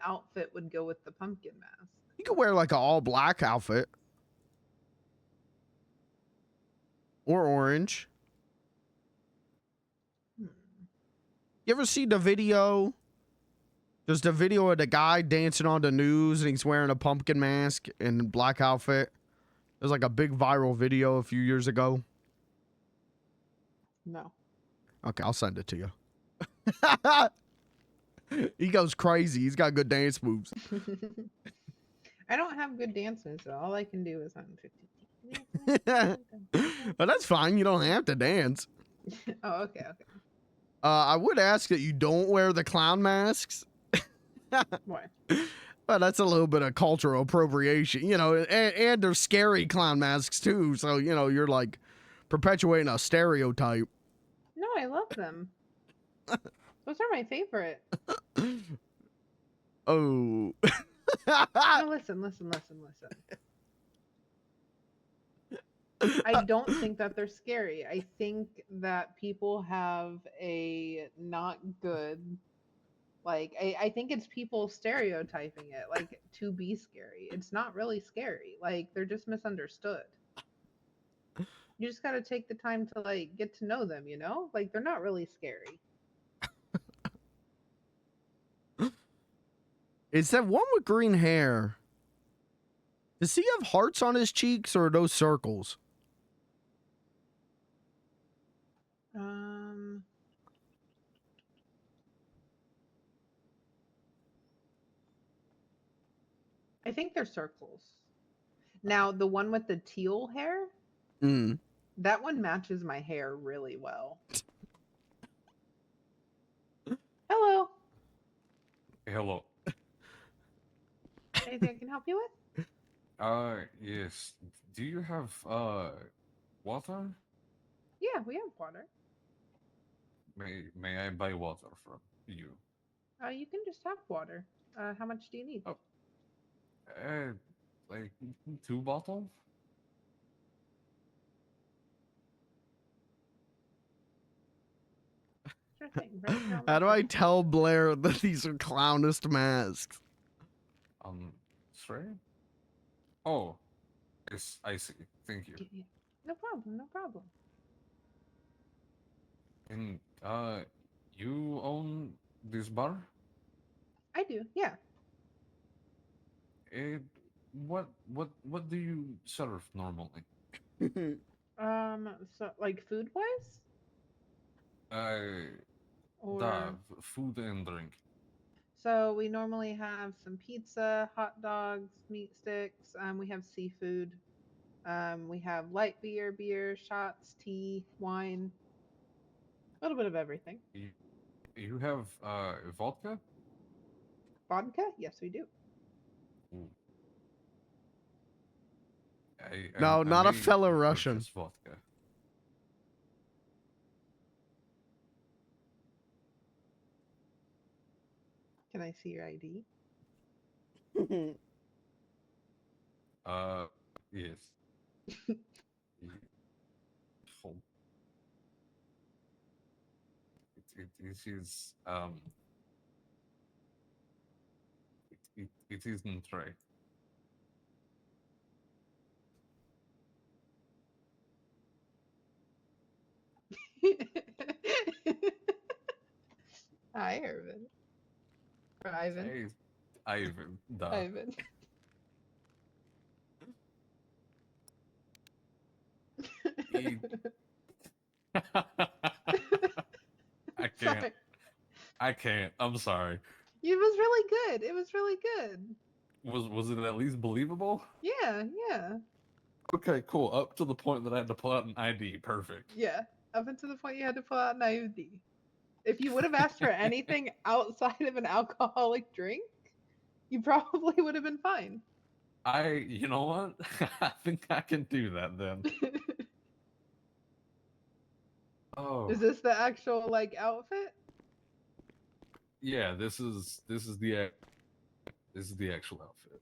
outfit would go with the pumpkin mask? You could wear like an all black outfit. Or orange. You ever see the video? There's the video of the guy dancing on the news and he's wearing a pumpkin mask and black outfit. There's like a big viral video a few years ago. No. Okay, I'll send it to you. He goes crazy. He's got good dance moves. I don't have good dance moves, so all I can do is 150. Well, that's fine. You don't have to dance. Oh, okay, okay. I would ask that you don't wear the clown masks. Why? Well, that's a little bit of cultural appropriation, you know, and they're scary clown masks too. So, you know, you're like perpetuating a stereotype. No, I love them. Those are my favorite. Oh. No, listen. I don't think that they're scary. I think that people have a not good, like, I think it's people stereotyping it, like, to be scary. It's not really scary. Like, they're just misunderstood. You just got to take the time to, like, get to know them, you know? Like, they're not really scary. It's that one with green hair. Does he have hearts on his cheeks or are those circles? I think they're circles. Now, the one with the teal hair, that one matches my hair really well. Hello. Hello. Anything I can help you with? Yes. Do you have water? Yeah, we have water. May I buy water from you? You can just have water. How much do you need? Oh. Like 2 bottles? Sure thing. Right here on How my do I phone. tell Blair that these are clownist masks? Sorry? Oh. Yes, I see. Thank you. Yeah. No problem. No problem. And you own this bar? I do, yeah. It, what do you serve normally? So like food wise, Uh, or food and drink. so we normally have some pizza, hot dogs, meat sticks. We have seafood. We have light beer, shots, tea, wine, a little bit of everything. You have vodka? Vodka? Yes, we do. Ooh. No, I not a may fellow Russian. purchase vodka. Can I see your ID? Yes. Hold. It is it isn't right. Hi, Irvin. Or Ivan. Hey, Ivan, duh. Ivan. It- I can't. Sorry. I can't. I'm sorry. It was really good. It was really good. Was it at least believable? Yeah, yeah, Okay, cool. Up to the point that I had to pull out an ID. Perfect. yeah. Up until the point you had to pull out an ID. If you would have asked for anything outside of an alcoholic drink, you probably would have been fine. You know what? I think I can do that then. Oh, Is this the actual like outfit? yeah. This is the actual outfit.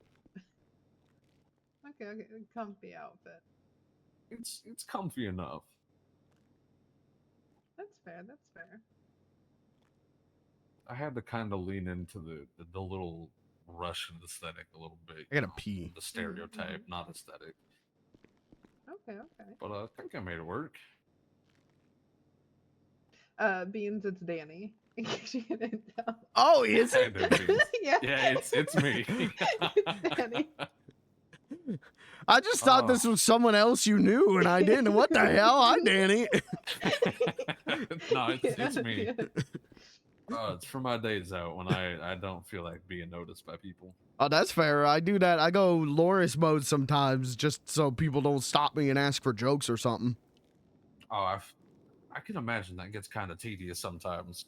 Okay, okay, comfy outfit. It's comfy enough. That's fair. That's fair. I had to kind of lean into the little Russian aesthetic a little bit. I gotta pee. The stereotype, not aesthetic. Okay, okay. But I think I made it work. Beans, it's Danny. In case you didn't tell. Oh, is Hey it? there, Beans. Yeah. Yeah, it's me. It's Danny. I just thought Oh. this was someone else you knew, and I didn't. What the hell? Hi, Danny. No, it's me. Yeah. It's for my days out when I don't feel like being noticed by people. Oh, that's fair. I do that. I go Loris mode sometimes just so people don't stop me and ask for jokes or something. Oh, I can imagine that gets kind of tedious sometimes.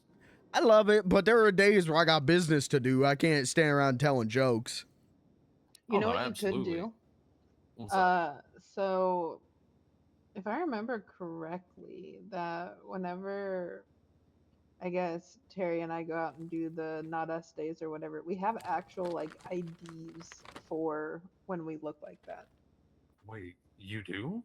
I love it, but there are days where I got business to do. I can't stand around telling jokes. You Oh, know no, what you absolutely. could do? What's up? So if I remember correctly, that whenever I guess Terry and I go out and do the Not Us days or whatever, we have actual like IDs for when we look like that. Wait, you do?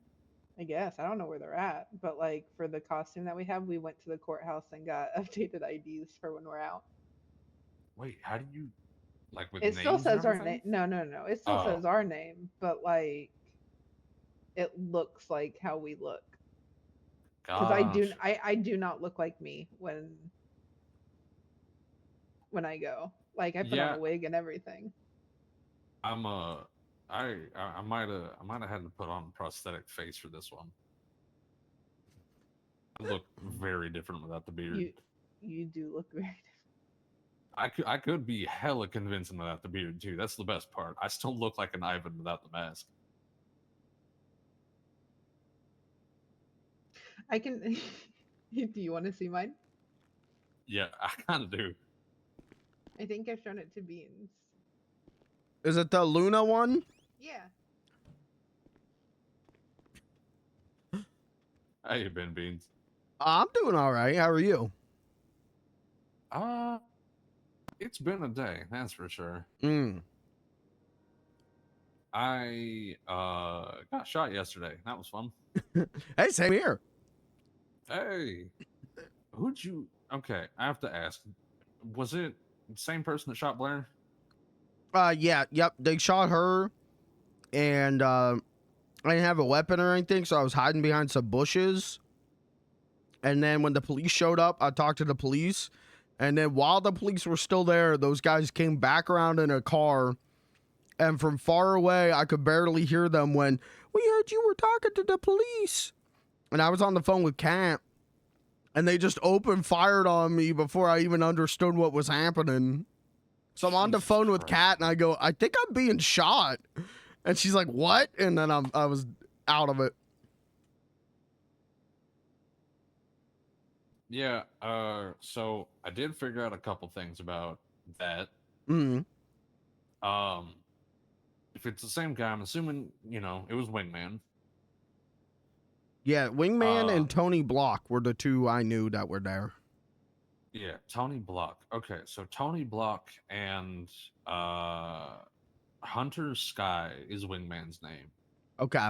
I guess. I don't know where they're at, but like for the costume that we have, we went to the courthouse and got updated IDs for when we're out. Wait, how do you like with It names still and says our everything? name. No. It still Oh. says our name, but like it looks like how we look. Because Gosh. I do not look like me when I go. Like I put on Yeah. a wig and everything. I might have had to put on a prosthetic face for this one. I look very different without the beard. You do look very different. I could be hella convincing without the beard too. That's the best part. I still look like an Ivan without the mask. I can. Do you want to see mine? Yeah, I kind of do. I think I've shown it to Beans. Is it the Luna one? Yeah. How you been, Beans? I'm doing all right. How are you? It's been a day, that's for sure. I got shot yesterday. That was fun. Hey, same here. Hey, who'd you? Okay, I have to ask. Was it the same person that shot Blair? Yeah, yep. They shot her, and I didn't have a weapon or anything, so I was hiding behind some bushes. And then when the police showed up, I talked to the police. And then while the police were still there, those guys came back around in a car. And from far away, I could barely hear them when, we heard you were talking to the police. And I was on the phone with Kat. And they just opened fired on me before I even understood what was happening. So I'm on the Jesus phone with Christ. Kat and I go, I think I'm being shot. And she's like, what? And then I was out of it. Yeah, so I did figure out a couple things about that. Mm. If it's the same guy, I'm assuming, you know, it was Wingman. Yeah, Wingman and Tony Block were the two I knew that were there. Yeah, Tony Block. Okay, so Tony Block and Hunter Sky is Wingman's name. Okay.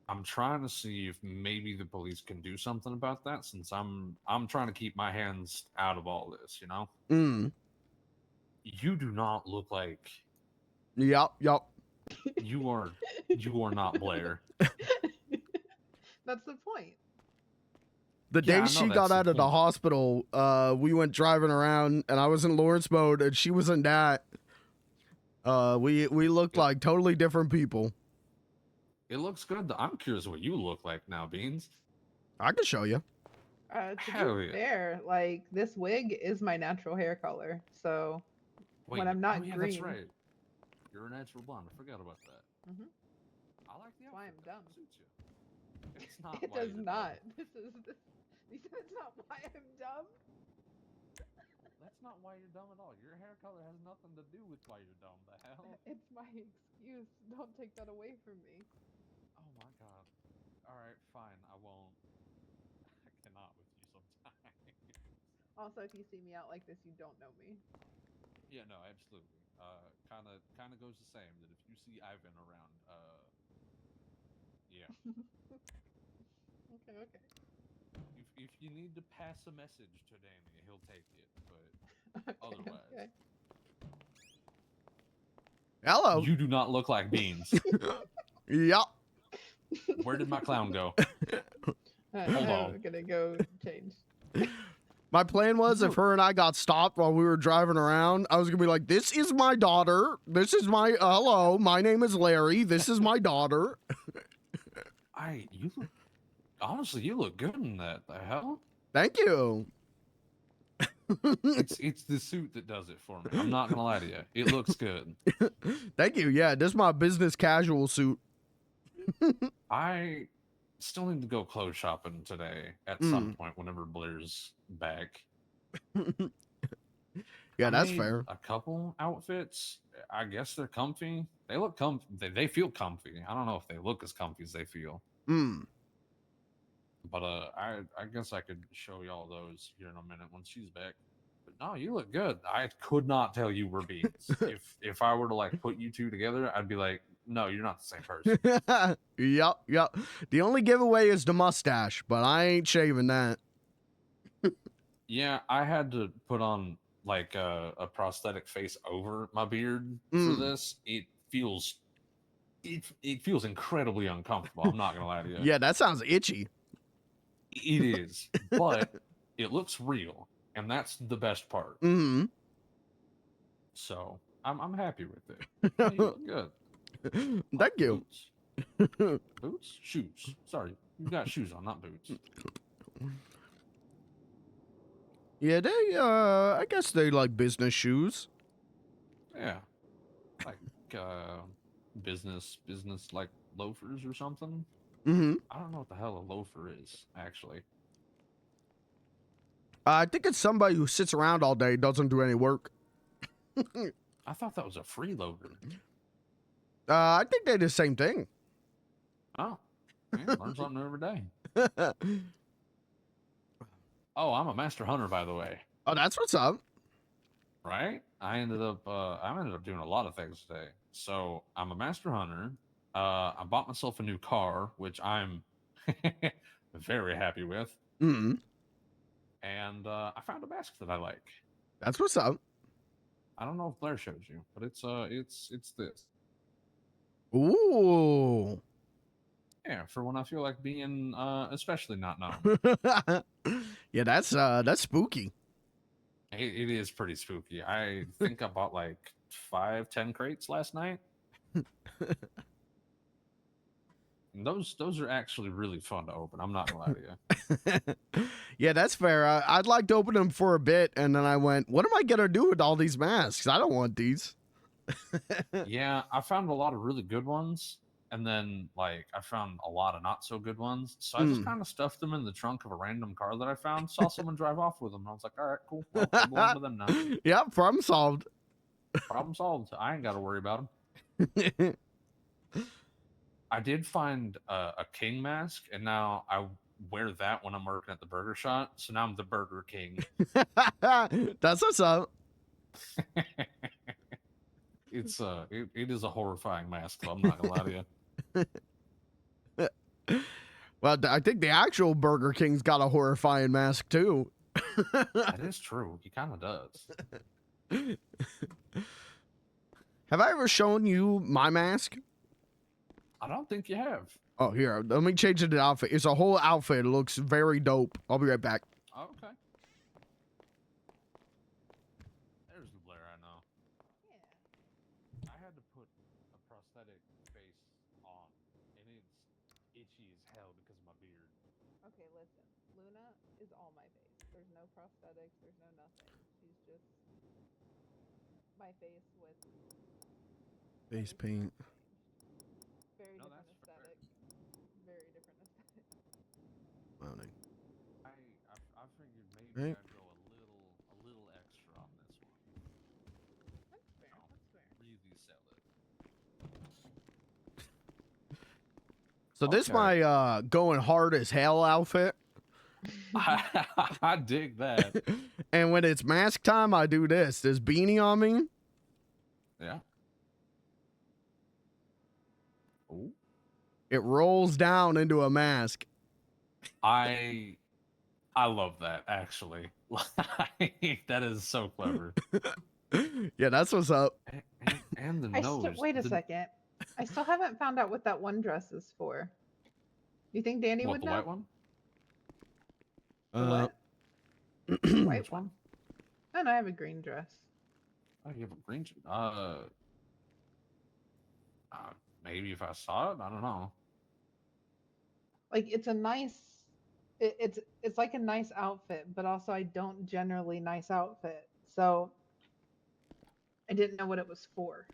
I'm trying to see if maybe the police can do something about that, since I'm trying to keep my hands out of all this, you know? Mm. You do not look like Yup. you are not Blair. That's the point. The Yeah, I day know she that's got the out of the point. hospital, we went driving around and I was in Lawrence mode and she was in that. We looked like totally different people. It looks good. I'm curious what you look like now, Beans. I can show you. To Hell be yeah. fair, like this wig is my natural hair color, so when I'm not oh, yeah, green, that's right. You're a natural blonde. I forgot about that. Mhm. I like the That's why outfit. I'm dumb. It suits you. It's not. it why does you're not. dumb. You said it's not why I'm dumb. That's not why you're dumb at all. Your hair color has nothing to do with why you're dumb. The hell? It's my excuse. Don't take that away from me. Oh my god. All right, fine. I won't. I cannot with you sometimes. Also, if you see me out like this, you don't know me. Yeah, no, absolutely. Kind of goes the same. That if you see Ivan around, yeah. Okay. If you need to pass a message to Danny, he'll take it. But Okay, otherwise, okay. Hello. you do not look like Beans. Yup. Where did my clown go? Hold on. I'm gonna go change. My plan was if her and I got stopped while we were driving around, I was gonna be like, this is my daughter. This is my hello. My name is Larry. This is my daughter. You look, honestly, you look good in that. The hell? Thank you. It's the suit that does it for me. I'm not gonna lie to you. It looks good. Thank you. Yeah, this is my business casual suit. I still need to go clothes shopping today at some point whenever Blair's back. Yeah, I that's made fair. A couple outfits. I guess they're comfy. They look comfy. They feel comfy. I don't know if they look as comfy as they feel. But I guess I could show y'all those here in a minute when she's back. But no, you look good. I could not tell you were Beans. if I were to like put you two together, I'd be like, no, you're not the same person. Yup. The only giveaway is the mustache, but I ain't shaving that. Yeah, I had to put on like a prosthetic face over my beard for this. It feels incredibly uncomfortable. I'm not gonna lie to you. Yeah, that sounds itchy. It is, but it looks real, and that's the best part. So I'm happy with it. Oh, you look good. Thank you. Boots? Shoes. Sorry, you got shoes on, not boots. Yeah, they I guess they like business shoes. Yeah, like business like loafers or something. I don't know what the hell a loafer is, actually. I think it's somebody who sits around all day, doesn't do any work. I thought that was a freeloader. I think they're the same thing. Oh, yeah, learn something every day. Oh, I'm a master hunter, by the way. Oh, that's what's up. Right? I ended up doing a lot of things today. So I'm a master hunter. I bought myself a new car, which I'm very happy with. And I found a mask that I like. That's what's up. I don't know if Blair shows you, but it's this. Ooh. Yeah, for when I feel like being especially not known. Yeah, that's spooky. It is pretty spooky. I think I bought like 5-10 crates last night. And those are actually really fun to open. I'm not gonna lie to you. Yeah, that's fair. I'd like to open them for a bit, and then I went, what am I gonna do with all these masks? I don't want these. Yeah, I found a lot of really good ones, and then like I found a lot of not so good ones. So I just kind of stuffed them in the trunk of a random car that I found. Saw someone drive off with them, and I was like, all right, cool. Well, I'm going with them now. Yeah, problem solved. Problem solved. I ain't got to worry about them. I did find a king mask, and now I wear that when I'm working at the burger shop. So now I'm the Burger King. That's what's up. It's it is a horrifying mask, so I'm not gonna lie to you. Well, I think the actual Burger King's got a horrifying mask too. That is true. He kind of does. Have I ever shown you my mask? I don't think you have. Oh, here, let me change it to outfit. It's a whole outfit. It looks very dope. I'll be right back. Oh, okay. There's the Blair I know. Yeah. I had to put a prosthetic face on, and it's itchy as hell because of my beard. Okay, listen. Luna is all my face. There's no prosthetics. There's no nothing. She's just my face with Face everything paint. else changed. Very No, different that's fair. aesthetic. Very different aesthetic. Mounting. I figured maybe Right. I'd go a little extra on this one. That's fair. I'll That's fair. really sell it. So this Okay. my going hard as hell outfit. I dig that. And when it's mask time, I do this. This beanie on me. Yeah. Oh. It rolls down into a mask. I love that actually. That is so clever. Yeah, that's what's up. And the I nose. wait a the- second. I still haven't found out what that one dress is for. You think Danny What, would the know? white one? The what? White Which one? No, I have a green dress. Oh, you have a green. Maybe if I saw it, I don't know. Like it's a nice. It's like a nice outfit, but also I don't generally nice outfit, so I didn't know what it was for.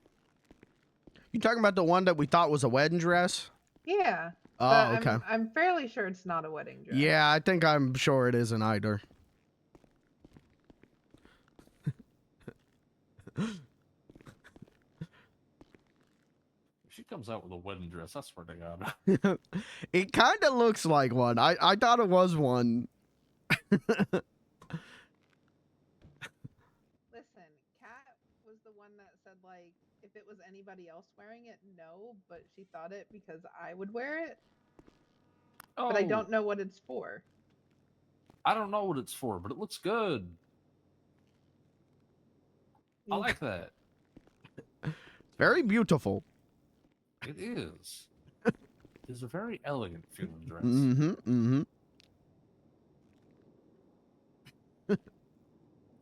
You talking about the one that we thought was a wedding dress? Yeah. Oh, but okay. I'm fairly sure it's not a wedding dress. Yeah, I think I'm sure it isn't either. If she comes out with a wedding dress, I swear to God. It kind of looks like one. I thought it was one. Listen, Kat was the one that said like if it was anybody else wearing it, no, but she thought it because I would wear it. But I don't know what it's for. I don't know what it's for, but it looks good. I like that. Very beautiful. It is. It's a very elegant feeling dress. Mm-hmm. Mm-hmm.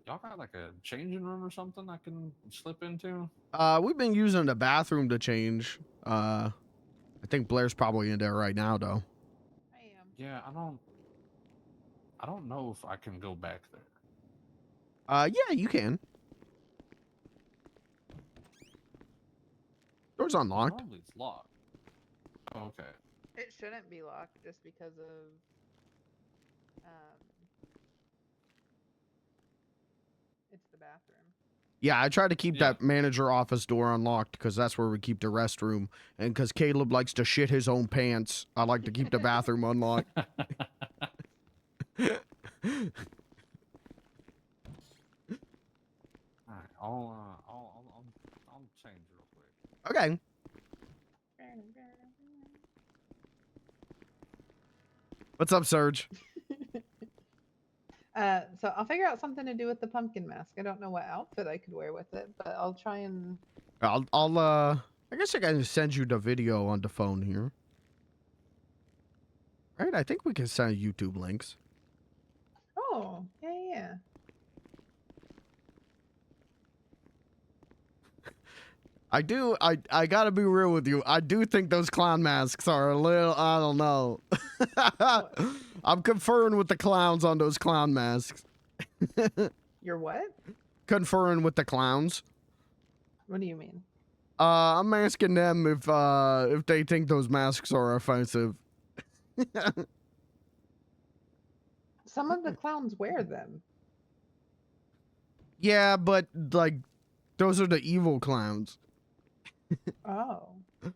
Y'all got like a changing room or something I can slip into? We've been using the bathroom to change. I think Blair's probably in there right now, though. I am. Yeah, I don't know if I can go back there. Yeah, you can. Door's unlocked. Normally it's locked. Oh, okay. It shouldn't be locked just because of it's the bathroom. Yeah, I try to keep Yeah. that manager office door unlocked because that's where we keep the restroom. And because Caleb likes to shit his own pants, I like to keep the bathroom unlocked. Alright, I'll change real quick. Okay. What's up, Serge? So I'll figure out something to do with the pumpkin mask. I don't know what outfit I could wear with it, but I'll try and. I guess I can send you the video on the phone here. Right? I think we can send YouTube links. Oh, yeah, yeah. I do. I gotta be real with you. I do think those clown masks are a little. I don't know. I'm conferring with the clowns on those clown masks. You're what? Conferring with the clowns. What do you mean? I'm asking them if they think those masks are offensive. Some of the clowns wear them. Yeah, but like, those are the evil clowns. Oh. God,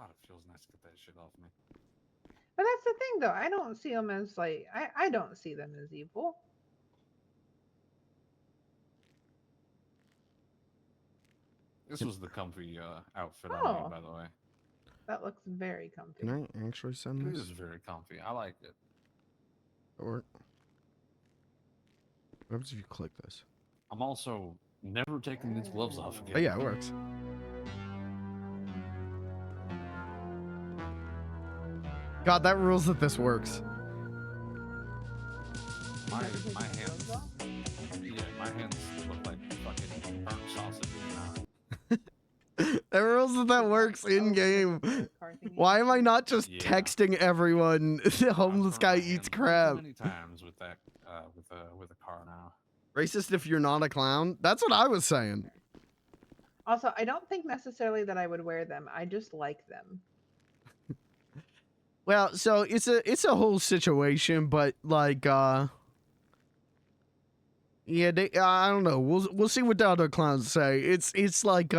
it feels nice to get that shit off me. But that's the thing, though. I don't see them as, like, I don't see them as evil. This was the comfy outfit I Oh. made, by the way. That looks very comfy. Can I actually send It this? is very comfy. I like it. Or what happens if you click this? I'm also never taking these gloves off again. Oh yeah, it works. God, that rules that this works. My Never taken hands. the gloves off? Yeah, my hands look like fucking burnt sausage now. That rules that that works in game. Why am I not just Yeah. texting everyone? The homeless I've guy burnt my eats hands crab. Many times with that, with a car now. Racist if you're not a clown. That's what I was saying. Also, I don't think necessarily that I would wear them. I just like them. Well, so it's a whole situation, but like yeah, they I don't know. We'll see what the other clowns say. It's like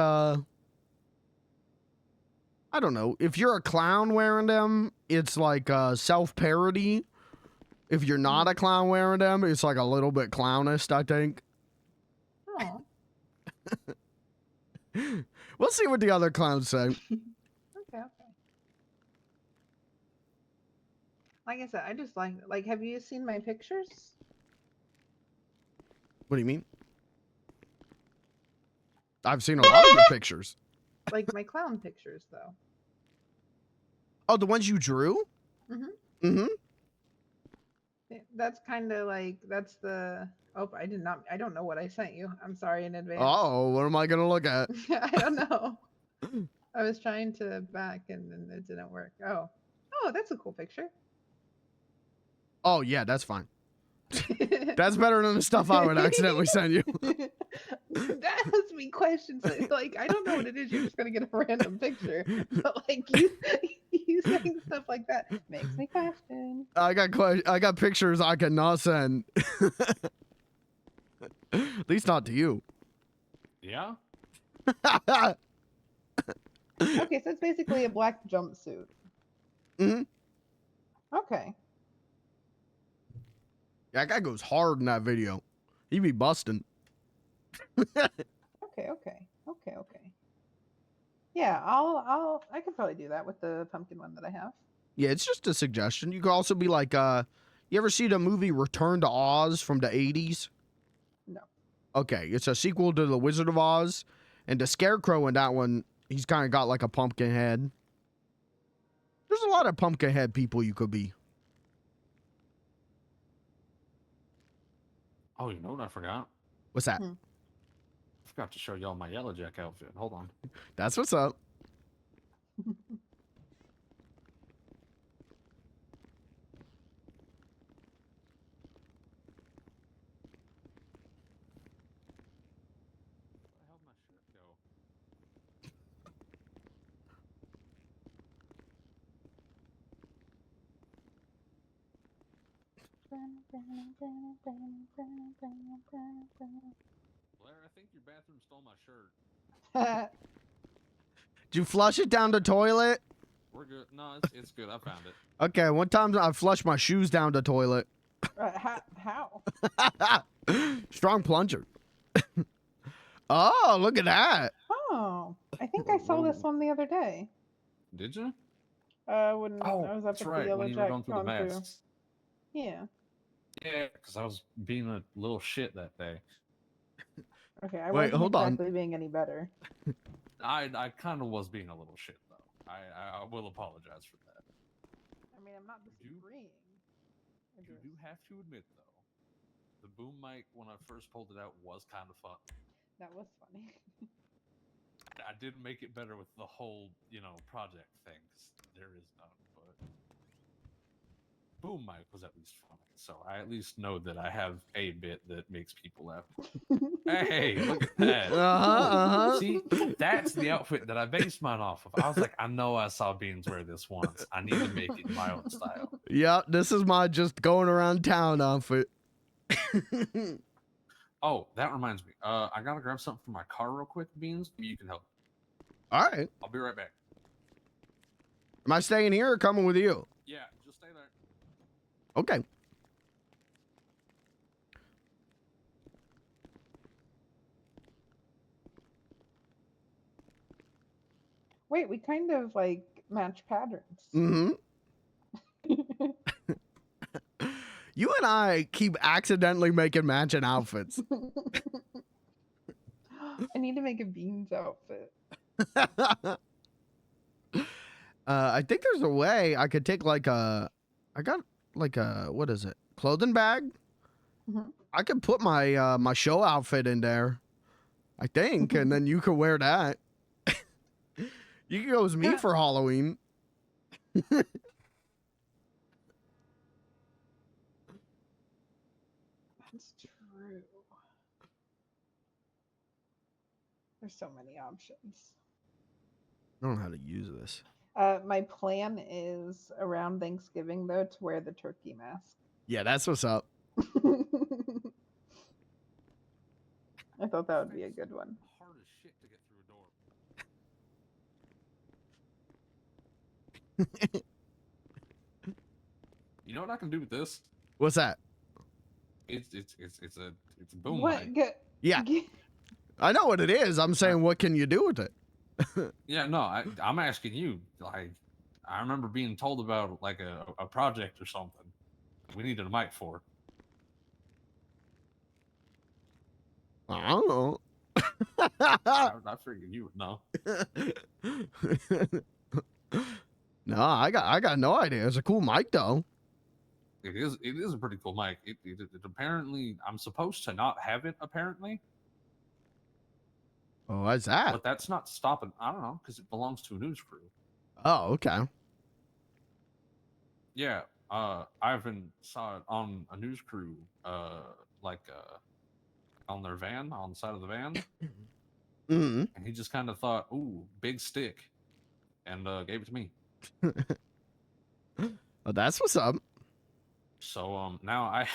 I don't know. If you're a clown wearing them, it's like self-parody. If you're not a clown wearing them, it's like a little bit clownist, I think. Oh. We'll see what the other clowns say. Okay, okay. Like I said, I just like, have you seen my pictures? What do you mean? I've seen a lot of your pictures. Like my clown pictures, though. Oh, the ones you drew? Mm-hmm. Mm-hmm. That's kind of like, that's the, oh, I don't know what I sent you. I'm sorry in advance. Oh, what am I gonna look at? I don't know. I was trying to back and then it didn't work. Oh, that's a cool picture. Oh yeah, that's fine. That's better than the stuff I would accidentally send you. That has me questions. Like, I don't know what it is. You're just gonna get a random picture, but like you saying stuff like that makes me question. I got pictures I cannot send. At least not to you. Yeah. Okay, so it's basically a black jumpsuit. Mm-hmm. Okay. That guy goes hard in that video. He be busting. Okay. Yeah, I could probably do that with the pumpkin one that I have. Yeah, it's just a suggestion. You could also be like, you ever see the movie Return to Oz from the 80s? No. Okay, it's a sequel to The Wizard of Oz. And the Scarecrow in that one, he's kind of got like a pumpkin head. There's a lot of pumpkin head people you could be. Oh, you know what I forgot? What's that? Hmm. I forgot to show y'all my Yellow Jack outfit. Hold on. That's what's up. Where the hell did my shirt go? Blair, I think your bathroom stole my shirt. Did you flush it down the toilet? We're good. No, it's good. I found it. Okay, one time I flushed my shoes down the toilet. How? Strong plunger. Oh, look at that. Oh, I think I saw this one the other day. Did you? When Oh, I was up that's at the right. Yellow When you were Jack going through the masks. Yeah. Yeah, because I was being a little shit that day. Okay, I Wait, wasn't hold on. exactly being any better. I kind of was being a little shit though. I will apologize for that. I mean, I'm not You do- disagreeing. I You just- do have to admit, though, the boom mic, when I first pulled it out, was kind of fun. That was funny. I did make it better with the whole, project thing, 'cause there is none, but boom mic was at least funny. So I at least know that I have a bit that makes people laugh. Hey, look at that. See, that's the outfit that I based mine off of. I was like, I know I saw Beans wear this once. I need to make it my own style. Yep, this is my just going around town outfit. Oh, that reminds me. I gotta grab something from my car real quick, Beans. Maybe you can help. All right. I'll be right back. Am I staying here or coming with you? Yeah, just stay there. Okay. Wait, we kind of like match patterns. Mm-hmm. You and I keep accidentally making matching outfits. I need to make a Beans outfit. I think there's a way I could take like a, I got like a, what is it? Clothing bag? Mhm. I could put my my show outfit in there, I think, and then you could wear that. You can go as me Yeah. for Halloween. That's true. There's so many options. I don't know how to use this. My plan is around Thanksgiving though to wear the turkey mask. Yeah, that's what's up. I thought that would be a good one. Hard as shit to get through a door. You know what I can do with this? What's that? It's a boom What? mic. Yeah. I know what it is. I'm saying, what can you do with it? Yeah, no, I'm asking you. Like, I remember being told about like a project or something. We needed a mic for. I don't know. I figured you would know. No, I got no idea. It's a cool mic though. It is a pretty cool mic. It apparently, I'm supposed to not have it apparently, Oh, what's that? but that's not stopping. I don't know, because it belongs to a news crew. Oh, okay. Yeah, Ivan saw it on a news crew, on their van, on the side of the van, Mm-hmm. and he just kind of thought, "Ooh, big stick," and gave it to me. Oh, that's what's up. So now I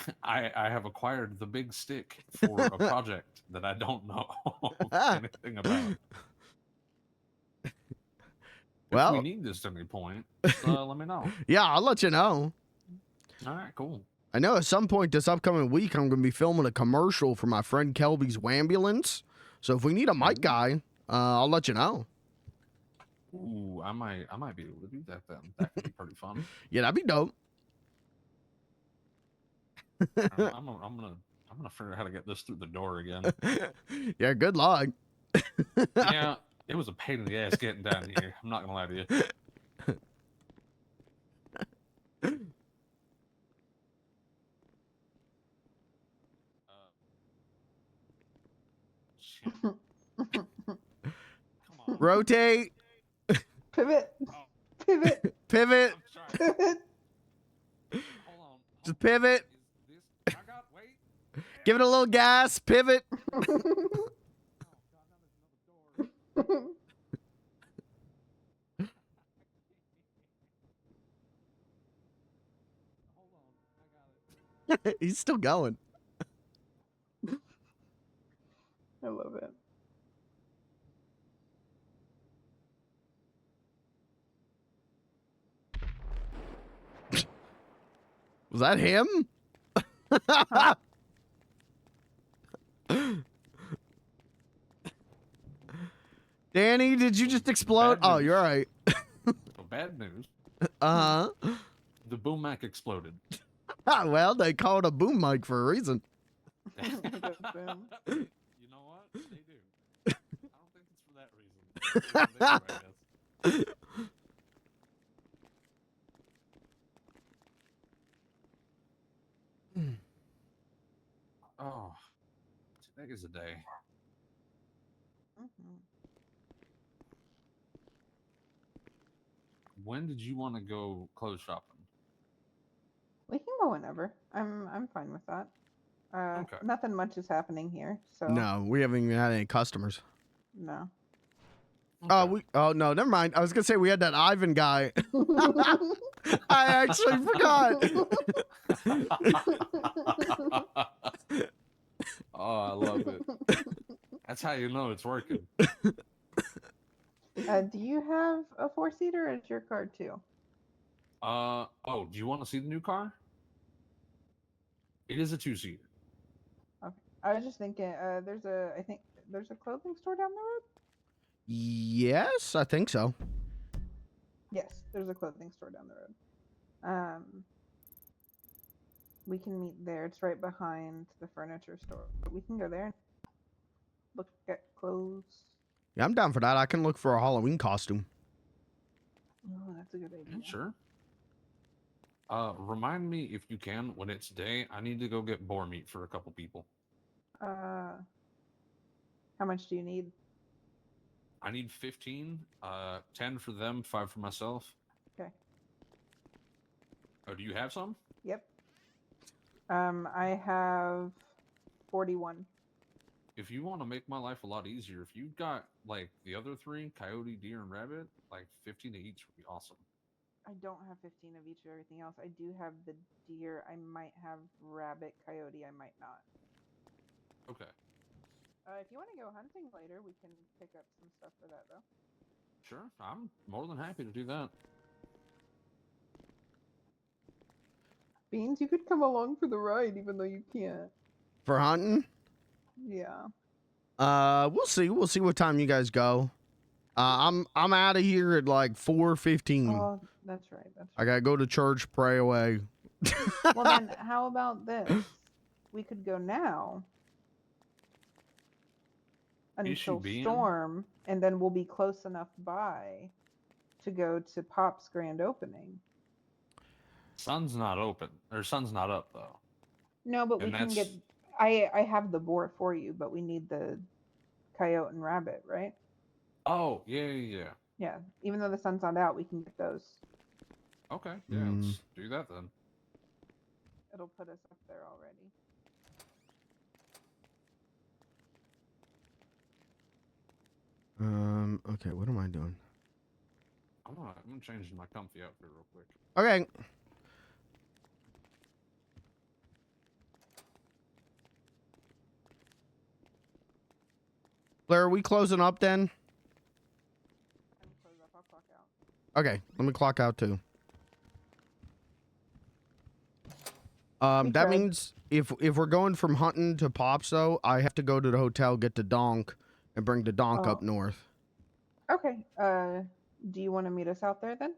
have acquired the big stick for a project that I don't know anything about. Well, if we need this at any point, just, let me know. yeah, I'll let you know. All right, cool. I know at some point this upcoming week I'm going to be filming a commercial for my friend Kelby's Wambulance. So if we need a mic guy, I'll let you know. Ooh, I might be able to do that then. That could be pretty fun. Yeah, that'd be dope. I'm gonna figure out how to get this through the door again. Yeah, good luck. Yeah, it was a pain in the ass getting down here. I'm not gonna lie to you. Shit. Come on. Rotate, Pivot. Oh, Pivot. pivot, I'm sorry. Pivot. Hold on. just pivot. Is this? Wait. Give it a little gas, pivot. Oh God, now there's another door. Hold on, I got it. He's still going. I love it. Was that him? Danny, did you just explode? Bad Oh, news. you're right. So bad news. Uh-huh. The boom mic exploded. Well, they call it a boom mic for a reason. You know what? They do. I don't think it's for that reason. They do, I guess. big as a day. Mhm. When did you want to go clothes shopping? We can go whenever. I'm fine with that. Okay. Nothing much is happening here, so No, we haven't even had any customers. no. Okay. Oh no, never mind. I was gonna say we had that Ivan guy. I actually forgot. Oh, I love it. That's how you know it's working. Do you have a 4-seater or is your car too? Oh, do you want to see the new car? It is a 2-seater. Okay. I was just thinking, I think there's a clothing store down the road? Yes, I think so. Yes, there's a clothing store down the road. We can meet there. It's right behind the furniture store. We can go there and look at clothes. Yeah, I'm down for that. I can look for a Halloween costume. Oh, that's a good idea. Sure. Remind me if you can when it's day. I need to go get boar meat for a couple people. How much do you need? I need 15. 10 for them, 5 for myself. Okay. Oh, do you have some? Yep. I have 41. If you want to make my life a lot easier, if you got like the other 3, coyote, deer, and rabbit, like 15 of each would be awesome. I don't have 15 of each of everything else. I do have the deer. I might have rabbit, coyote. I might not. Okay. If you want to go hunting later, we can pick up some stuff for that, though. Sure. I'm more than happy to do that. Beans, you could come along for the ride, even though you can't. For hunting? Yeah. We'll see. We'll see what time you guys go. I'm out of here at like 4:15. Oh, that's right. That's I right. gotta go to church, pray away. Well, then, how about this? We could go now until being? storm, and then we'll be close enough by to go to Pop's grand opening. Sun's not open. Or sun's not up though. No, but we And can get. that's- I have the boar for you, but we need the coyote and rabbit, right? Oh, yeah. Yeah. Even though the sun's not out, we can get those. Okay. Yeah, let's do that then. It'll put us up there already. Okay, what am I doing? I'm gonna change my comfy outfit real quick. Okay. Blair, are we closing up then? I'm close up. I'll clock out. Okay, let me clock out too. That tried. means if we're going from hunting to Pops though, I have to go to the hotel, get the donk, and bring the donk up Oh. north. Okay. Do you want to meet us out there then?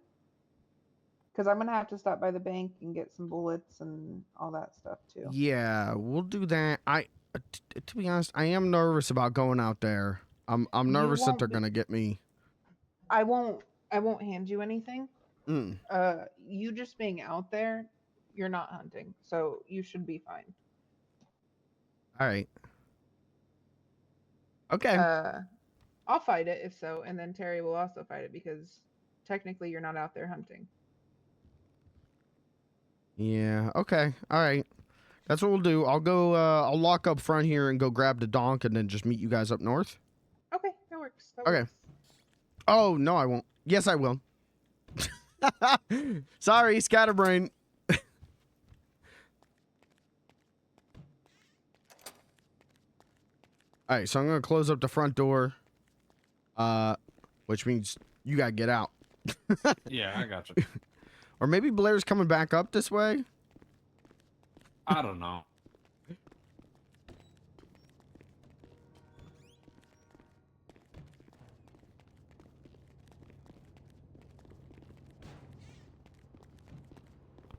Because I'm gonna have to stop by the bank and get some bullets and all that stuff too. Yeah, we'll do that. To be honest, I am nervous about going out there. I'm nervous that won't they're be- gonna get me. I won't hand you anything. Mm. You just being out there, you're not hunting, so you should be fine. All right. Okay. I'll fight it if so, and then Terry will also fight it because technically you're not out there hunting. Yeah. Okay. All right. That's what we'll do. I'll go. I'll lock up front here and go grab the donk, and then just meet you guys up north. Okay, that works. That Okay. works. Oh no, I won't. Yes, I will. Sorry, scatterbrain. All right, so I'm gonna close up the front door. Which means you gotta get out. Yeah, I got you. Or maybe Blair's coming back up this way. I don't know.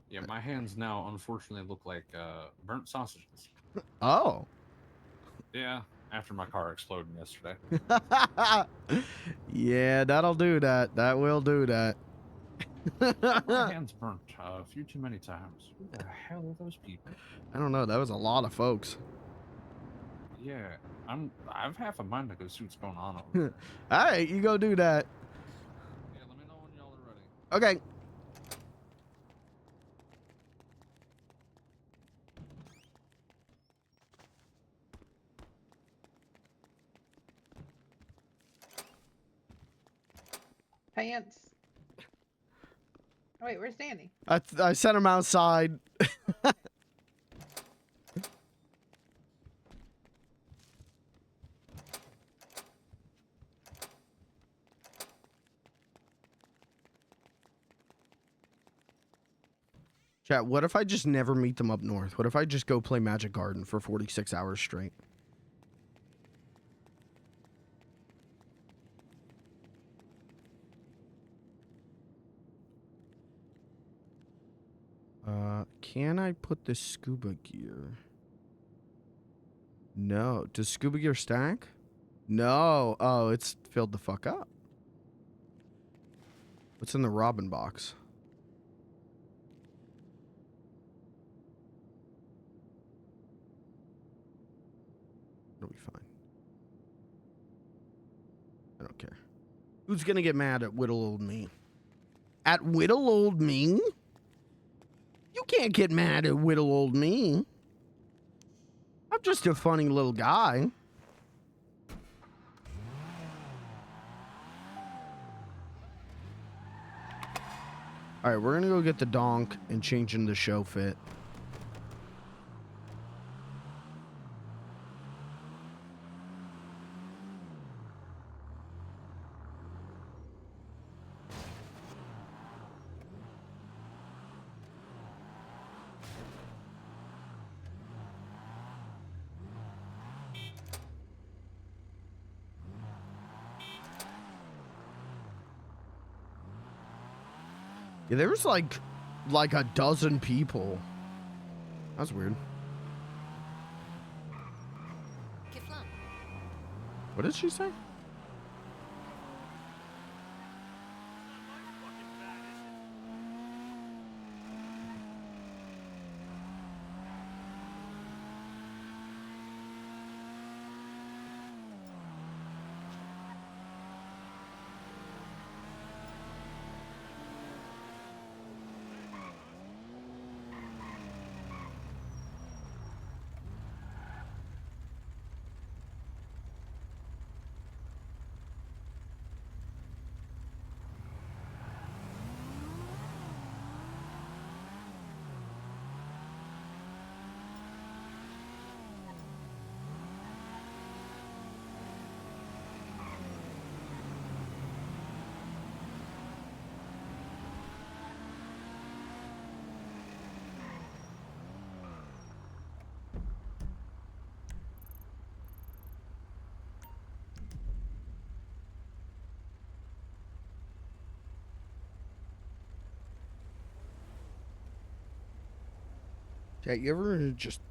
Yeah, my hands now unfortunately look like burnt sausages. Oh. Yeah, after my car exploded yesterday. Yeah, that'll do that. That will do that. My hands burnt a few too many times. Who the hell are those people? I don't know. That was a lot of folks. Yeah, I've half a mind to go see what's going on over there. All right, you go do that. Yeah, let me know when y'all are ready. Okay. Pants. Oh, wait, where's Danny? I sent him outside. Chat, what if I just never meet them up north? What if I just go play Magic Garden for 46 hours straight? Can I put this scuba gear? No. Does scuba gear stack? No. Oh, it's filled the fuck up. What's in the Robin box? It'll be fine. I don't care. Who's gonna get mad at whittle old me? At whittle old me? You can't get mad at whittle old me. I'm just a funny little guy. All right, we're gonna go get the donk and change in the show fit. Yeah, there was like a dozen people. That's weird. What did she say? Yeah, you ever just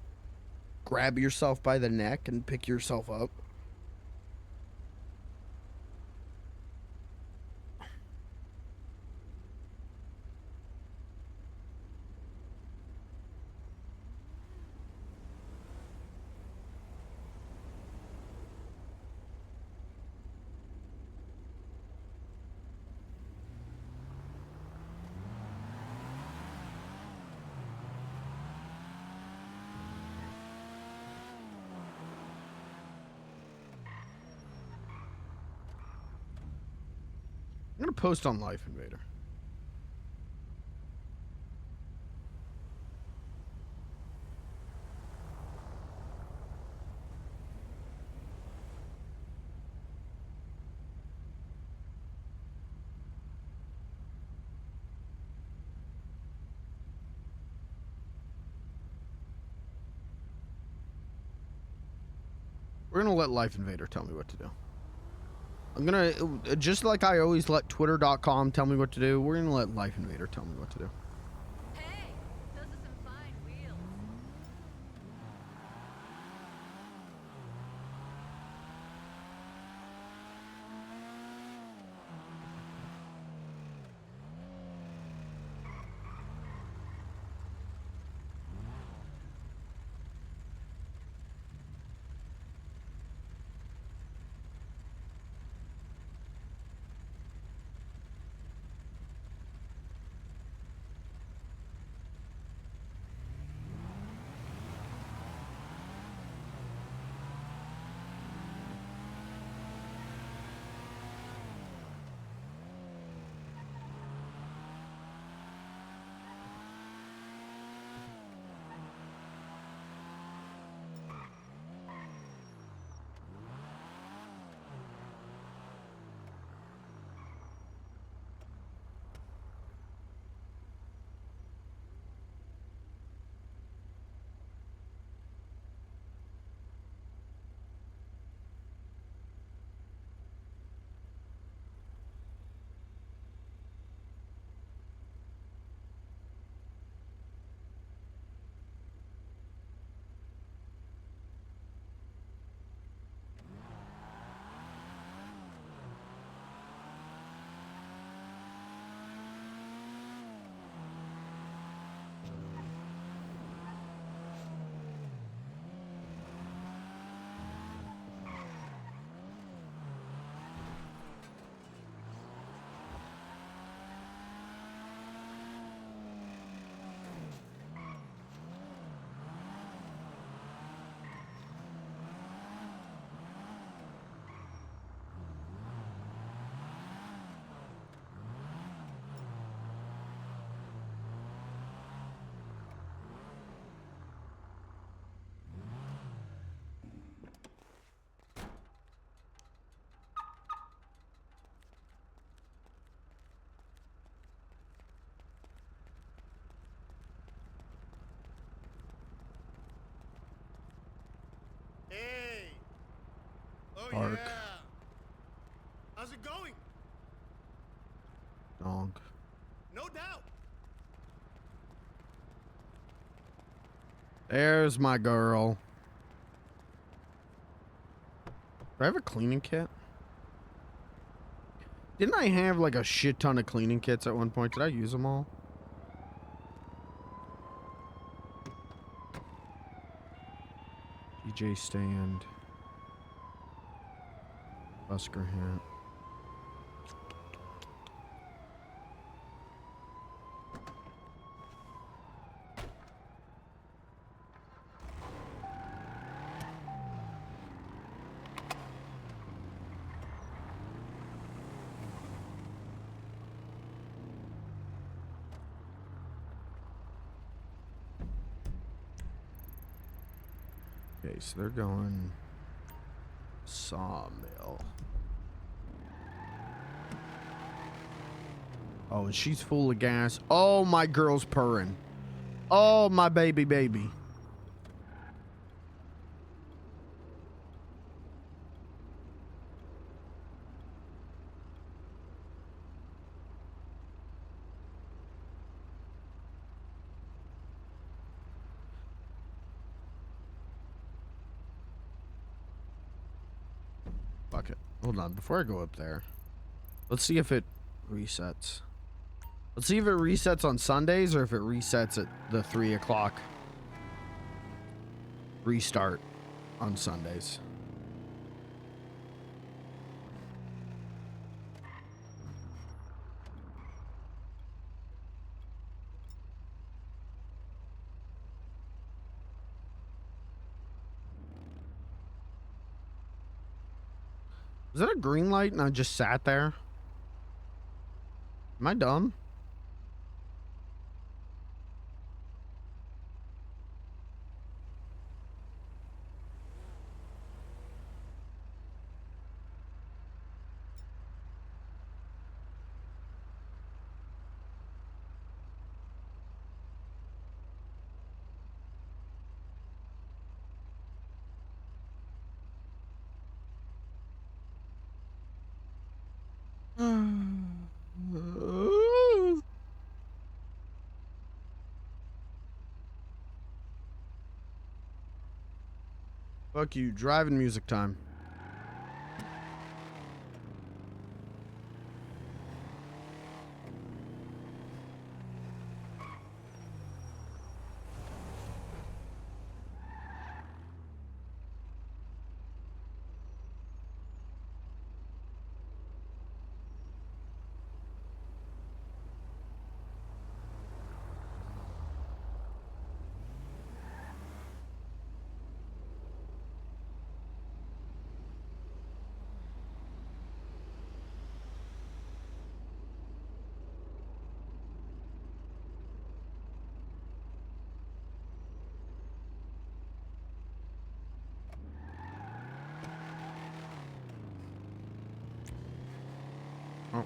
grab yourself by the neck and pick yourself up? I'm gonna post on Life Invader. We're gonna let Life Invader tell me what to do. I'm gonna, just like I always let Twitter.com tell me what to do, we're gonna let Life Invader tell me what to do. Hey, those are some fine wheels. Park. yeah. How's it going? Donk. No doubt. There's my girl. Do I have a cleaning kit? Didn't I have like a shit ton of cleaning kits at one point? Did I use them all? DJ stand. Busker hat. Okay, so they're going Sawmill. Oh, and she's full of gas. Oh, my girl's purring. Oh, my baby. Fuck it. Hold on, before I go up there, let's see if it resets. Let's see if it resets on Sundays or if it resets at the 3 o'clock restart on Sundays. Was that a green light and I just sat there? Am I dumb? Fuck you, driving music time. Oh.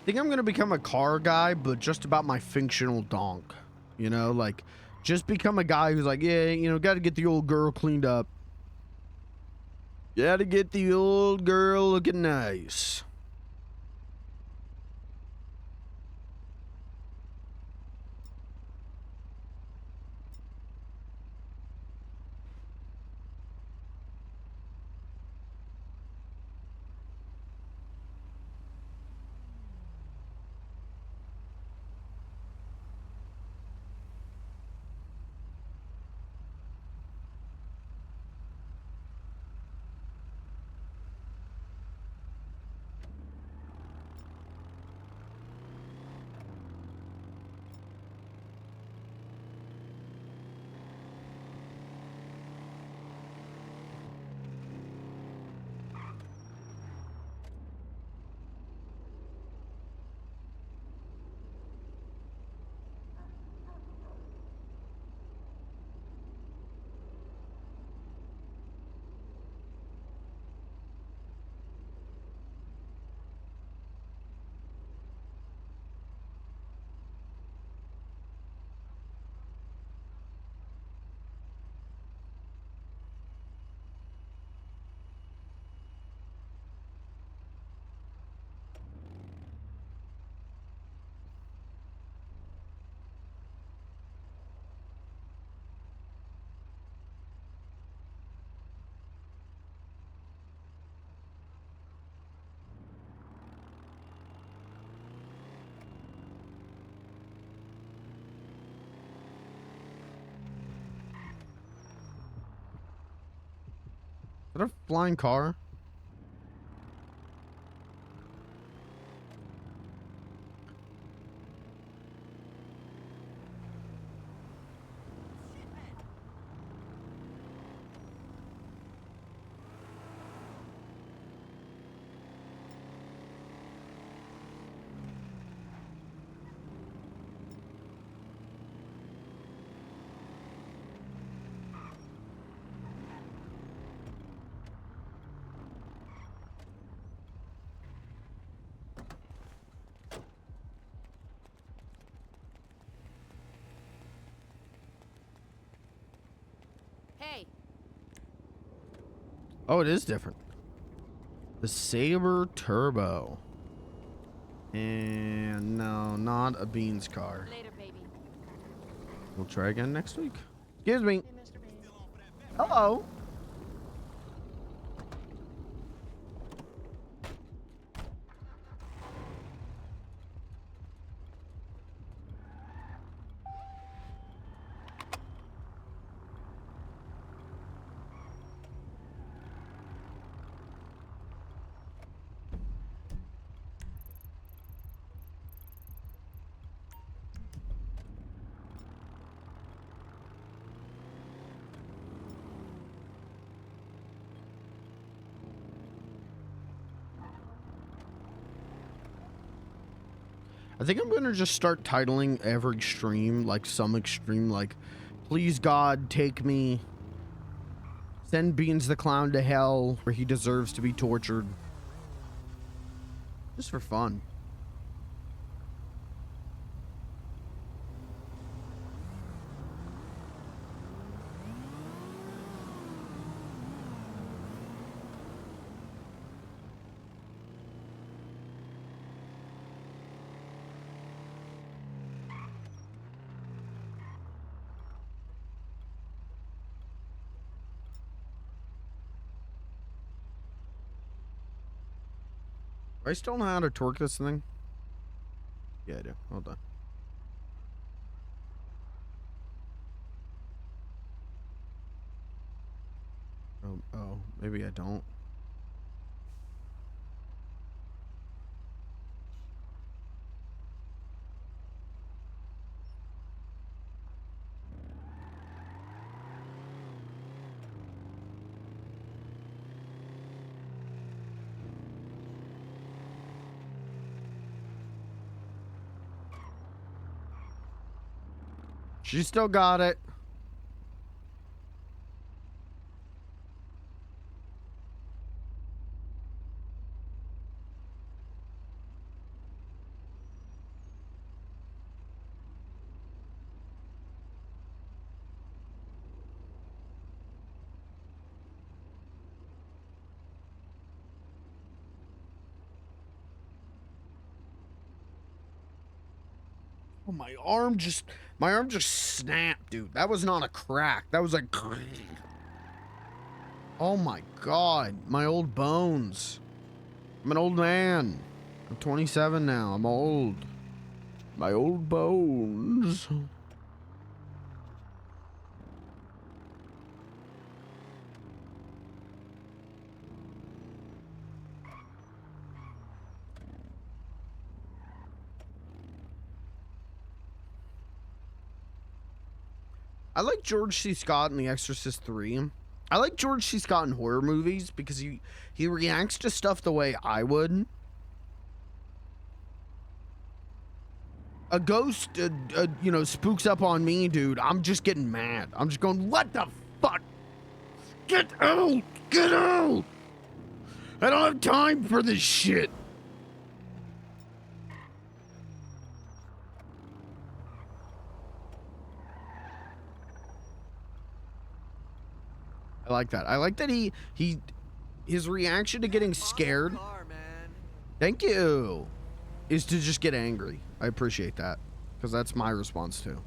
I think I'm gonna become a car guy, but just about my functional donk. You know, like, just become a guy who's like, yeah, you know, gotta get the old girl cleaned up. Gotta get the old girl looking nice. that a flying car? Hey, Oh, it is different. The Saber Turbo. And no, not a Beans car. later, baby. We'll try again next week. Excuse me. Hello. I think I'm gonna just start titling every stream like some extreme, like, please God take me, send Beans the Clown to hell where he deserves to be tortured, just for fun. Do I still know how to torque this thing? Yeah, I do. Hold on. Oh, maybe I don't. She still got it. Oh, my arm just snapped, dude. That was not a crack. That was like, oh my God, my old bones. I'm an old man. I'm 27 now. I'm old. My old bones. I like George C. Scott in The Exorcist 3. I like George C. Scott in horror movies because he reacts to stuff the way I would. A ghost, you know, spooks up on me, dude. I'm just getting mad. I'm just going, what the fuck? Get out! Get out! I don't have time for this shit. I like that. I like that his reaction to getting scared, thank you, is to just get angry. I appreciate that because that's my response too.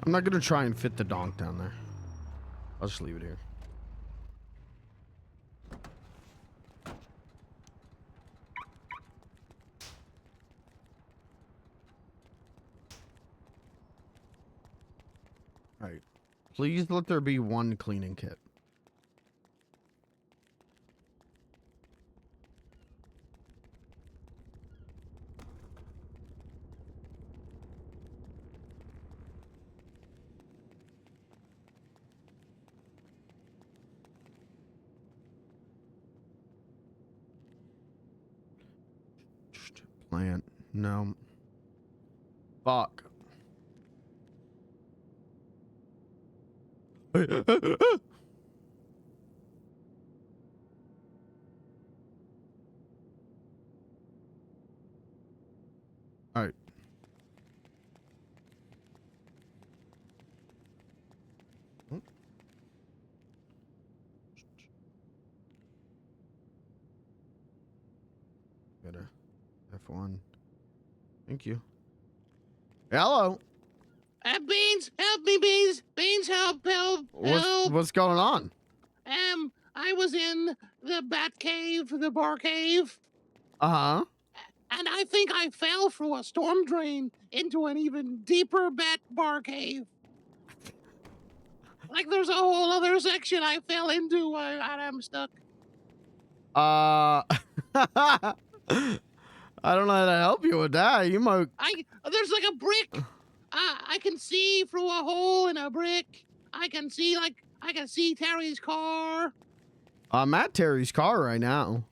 I'm not gonna try and fit the donk down there. I'll just leave it here. Alright. Please let there be one cleaning kit. Plant. No. Fuck. All right. Oh. Got a F1. Thank you. Hello. Beans, help me, Beans. Beans, help, help, help. What's going on? I was in the bat cave, the bar cave, Uh-huh. and I think I fell through a storm drain into an even deeper bat bar cave. Like there's a whole other section I fell into and I'm stuck. I don't know how to help you with that. You might. There's like a brick. I can see through a hole in a brick. I can see Terry's car. I'm at Terry's car right now.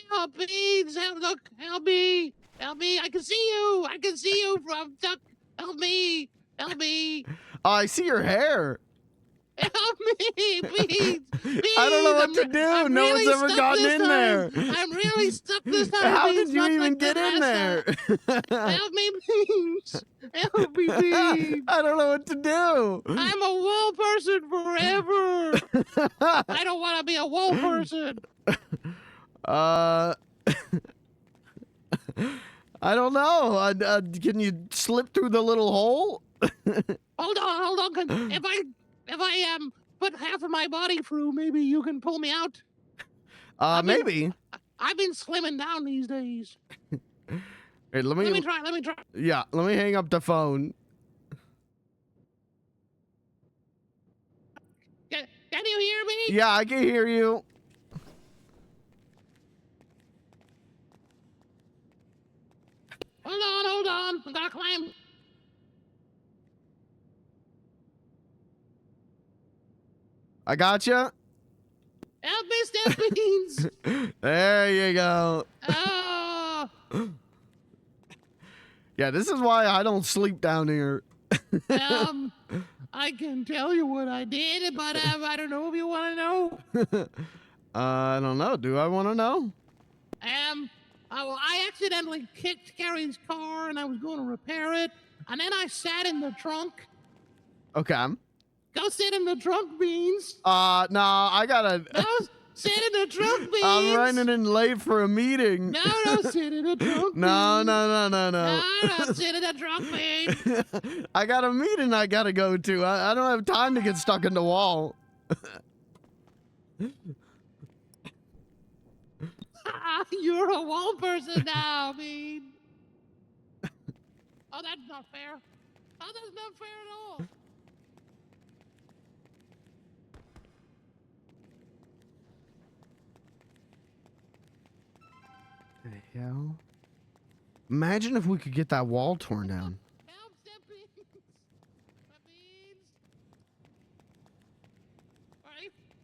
Help, please, help me. I can see you from stuck. Help me. Oh, I see your hair. Help me, please. I don't know what to do. No one's ever gotten in there. I'm really stuck this time. How did you even get in there? Help me, please. Help me, please. I don't know what to do. I'm a wall person forever. I don't want to be a wall person. I don't know. Can you slip through the little hole? Hold on. If I put half of my body through, maybe you can pull me out. Maybe. I've been slimming down these days. Hey, let me try. Yeah, let me hang up the phone. Can you hear me? Yeah, I can hear you. Hold on. I'm gonna climb. I gotcha. Help me, Step Beans. There you go. Oh. Yeah, this is why I don't sleep down here. I can tell you what I did, but I don't know if you want to know. I don't know. Do I want to know? I accidentally kicked Carrie's car, and I was going to repair it, and then I sat in the trunk. Okay. Go sit in the trunk, Beans. No, I gotta. Go sit in the trunk, Beans. I'm running in late for a meeting. No, sit in the trunk. No. No, sit in the trunk, Beans. I got a meeting I gotta go to. I don't have time to get stuck in the wall. You're a wall person now, Bean. Oh, that's not fair. Oh, that's not fair at all. The hell? Imagine if we could get that wall torn down. Help, Step Beans. Beans.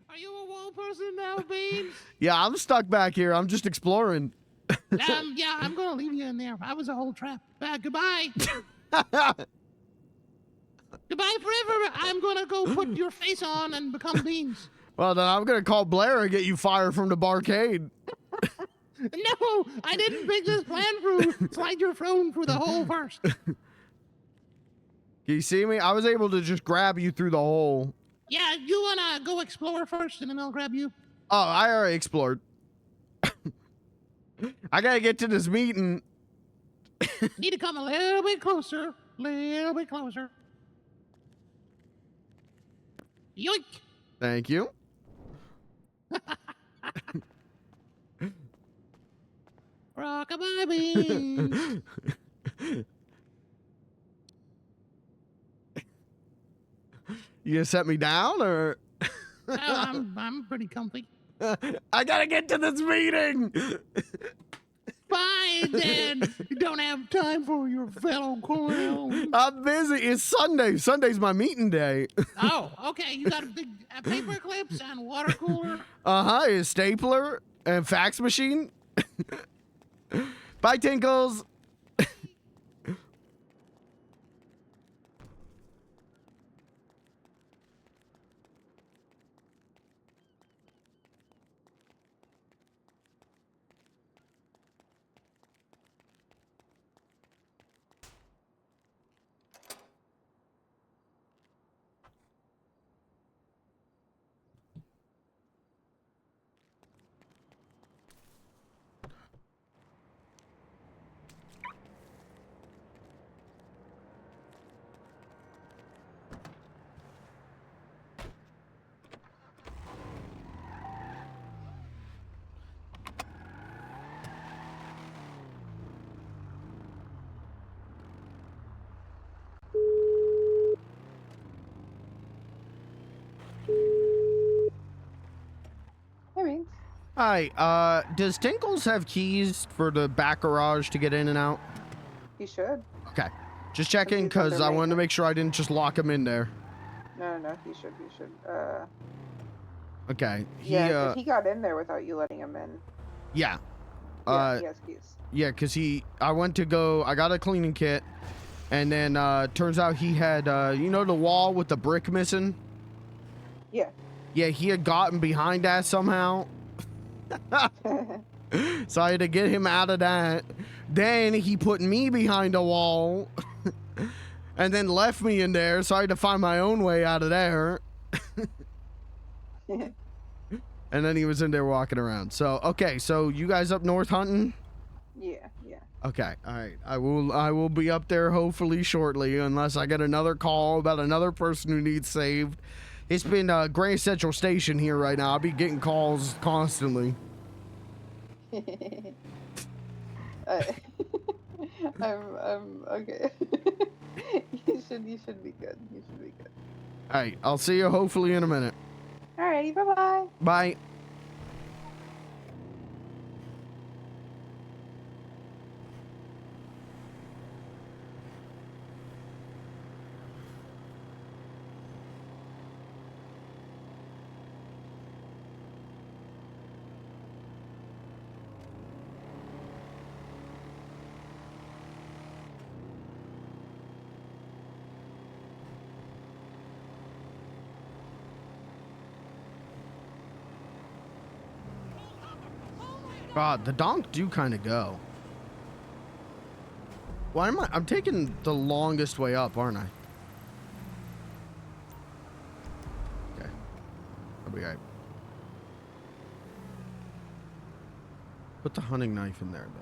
Are you a wall person now, Beans? Yeah, I'm stuck back here. I'm just exploring. Yeah, I'm gonna leave you in there. I was a whole trap. Goodbye. Goodbye forever. I'm gonna go put your face on and become Beans. Well, then I'm gonna call Blair and get you fired from the barcade. No, I didn't think this plan through. Slide your phone through the hole first. Can you see me? I was able to just grab you through the hole. Yeah, you wanna go explore first, and then I'll grab you. Oh, I already explored. I gotta get to this meeting. Need to come a little bit closer. Yoink! Thank you. Rockabye beans. You gonna set me down or? Oh, I'm pretty comfy. I gotta get to this meeting. Fine then. You don't have time for your fellow clown. I'm busy. It's Sunday. Sunday's my meeting day. Oh, okay. You got a big paper clips and water cooler. A stapler and fax machine. Bye, Tinkles. Hi, does Tinkles have keys for the back garage to get in and out? He should. Okay. Just checking because I wanted to make sure I didn't just lock him in there. No, he should. Okay. Yeah, 'cause he got in there without you letting him in. Yeah. Yeah, he has keys. Yeah, because I went to go, I got a cleaning kit, and then turns out he had, you know the wall with the brick missing? Yeah. Yeah, he had gotten behind that somehow. So I had to get him out of that. Then he put me behind a wall and then left me in there, so I had to find my own way out of there. And then he was in there walking around. So, okay, so you guys up north hunting? Yeah. Okay, all right. I will be up there hopefully shortly, unless I get another call about another person who needs saved. It's been Grand Central Station here right now. I'll be getting calls constantly. I'm okay. You should be good. All right, I'll see you hopefully in a minute. Alrighty, bye-bye. Bye. God, the donk do kind of go. Why am I'm taking the longest way up, aren't I? Okay. I'll be right. Put the hunting knife in there, though.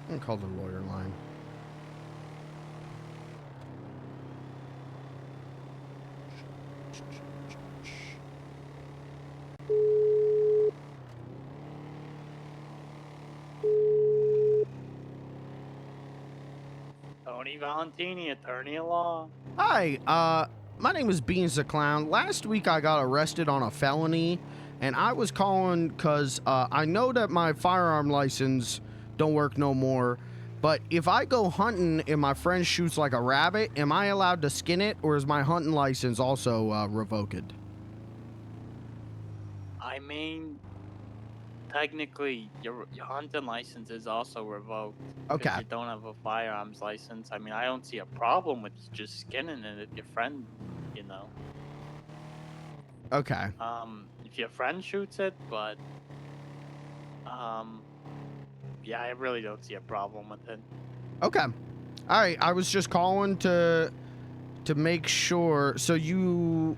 I'm gonna call the lawyer line. Tony Valentini, attorney at law. Hi, my name is Beans the Clown. Last week I got arrested on a felony, and I was calling because I know that my firearm license don't work no more, But if I go hunting and my friend shoots like a rabbit, am I allowed to skin it, or is my hunting license also revoked? I mean, technically, your hunting license is also revoked because Okay. you don't have a firearms license. I mean, I don't see a problem with you just skinning it if your friend, you know. Okay. If your friend shoots it, but yeah, I really don't see a problem with it. Okay. All right. I was just calling to make sure. So you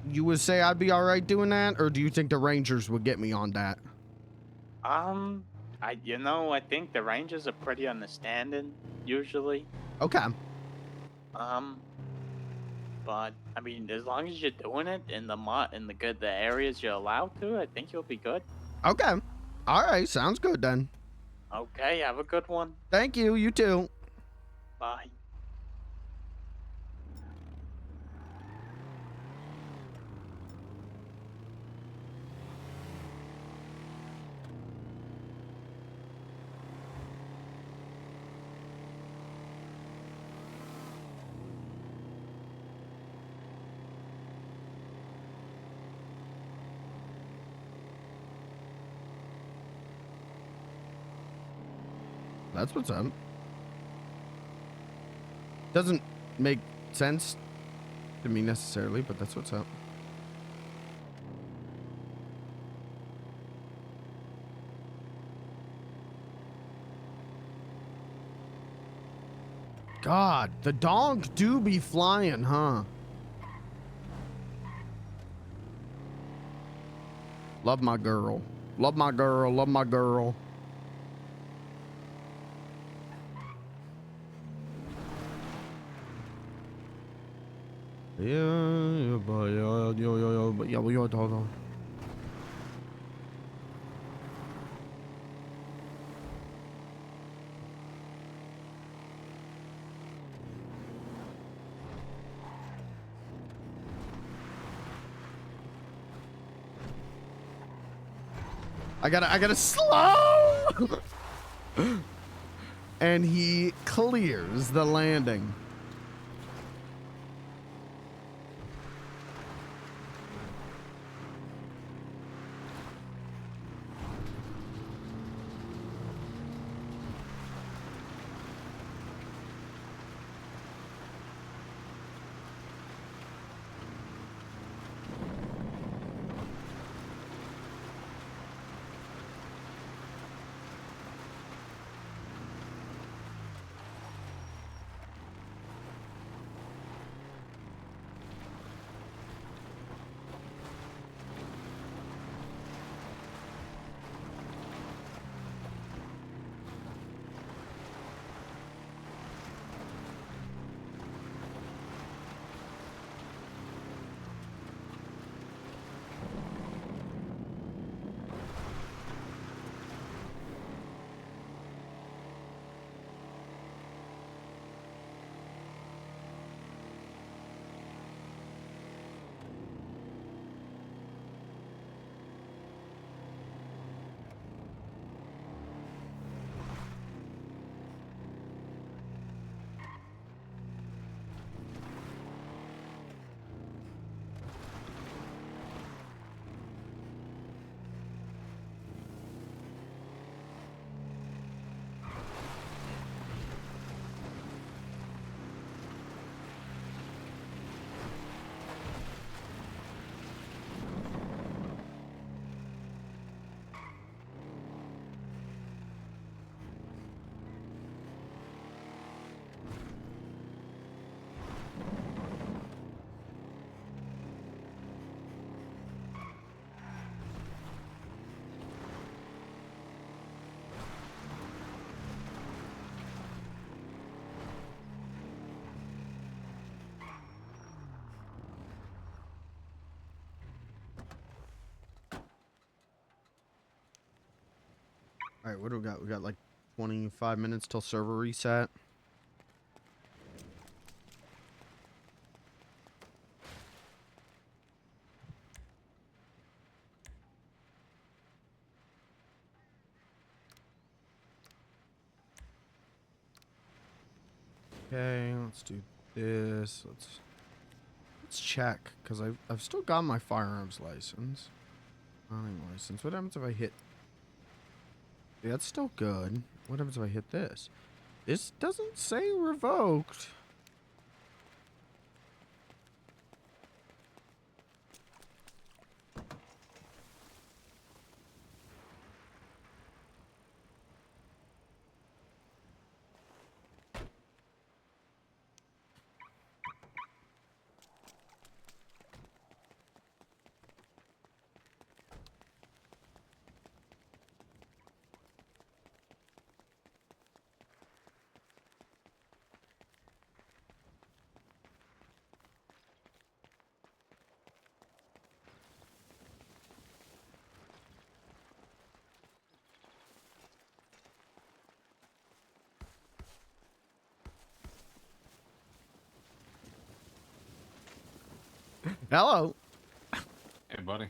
would say I'd be all right doing that, or do you think the Rangers would get me on that? I think the Rangers are pretty understanding usually. Okay. But I mean, as long as you're doing it in the areas you're allowed to, I think you'll be good. Okay. All right. Sounds good then. Okay, have a good one. Thank you. You too. Bye. That's what's up. Doesn't make sense to me necessarily, but that's what's up. God, the dogs do be flying, huh? Love my girl. Love my girl. Love my girl. Yeah. I gotta slow. And he clears the landing. All right, what do we got? We got like 25 minutes till server reset. Okay, let's do this. Let's check because I've still got my firearms license. Hunting license. What happens if I hit? Yeah, that's still good. What happens if I hit this? This doesn't say revoked. Hello. Hey, buddy.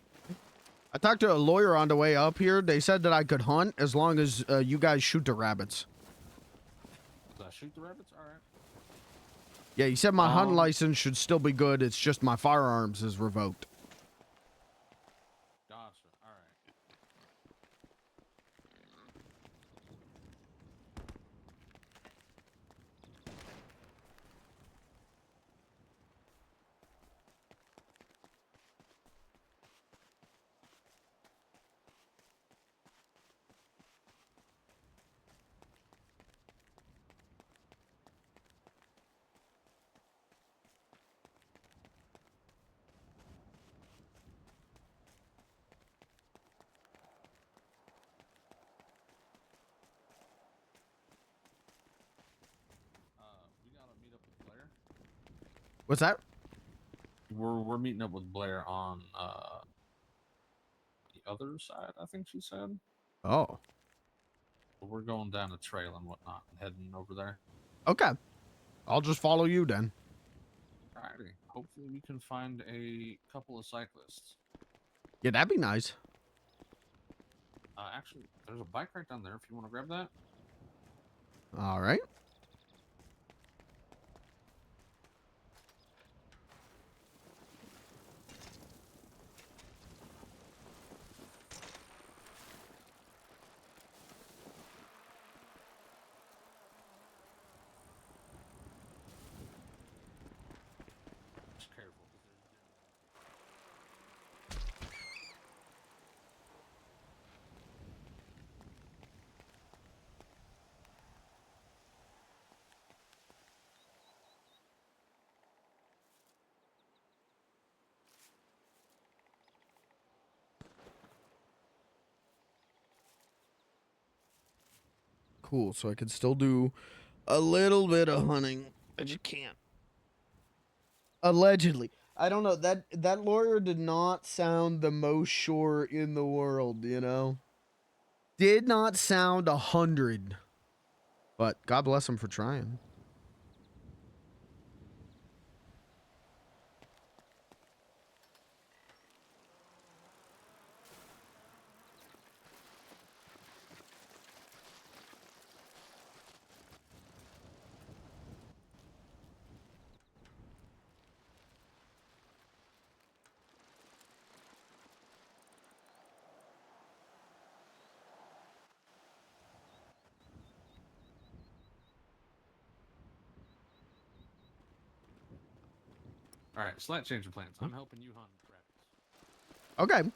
I talked to a lawyer on the way up here. They said that I could hunt as long as you guys shoot the rabbits. Did I shoot the rabbits? All right. Yeah, he said my hunting license should still be good. It's just my firearms is revoked. Gotcha. All right. We gotta meet up with Blair. What's that? We're meeting up with Blair on the other side, I think she said. Oh. We're going down the trail and whatnot and heading over there. Okay. I'll just follow you then. Alrighty. Hopefully we can find a couple of cyclists. Yeah, that'd be nice. Actually, there's a bike right down there if you want to grab that. All right. Just careful. 'Cause there's Cool. So I can still do a little bit of hunting, but you can't. Allegedly. I don't know. That lawyer did not sound the most sure in the world, you know? Did not sound 100. But God bless him for trying. all right, slight change of plans. I'm helping you hunt rabbits. Okay.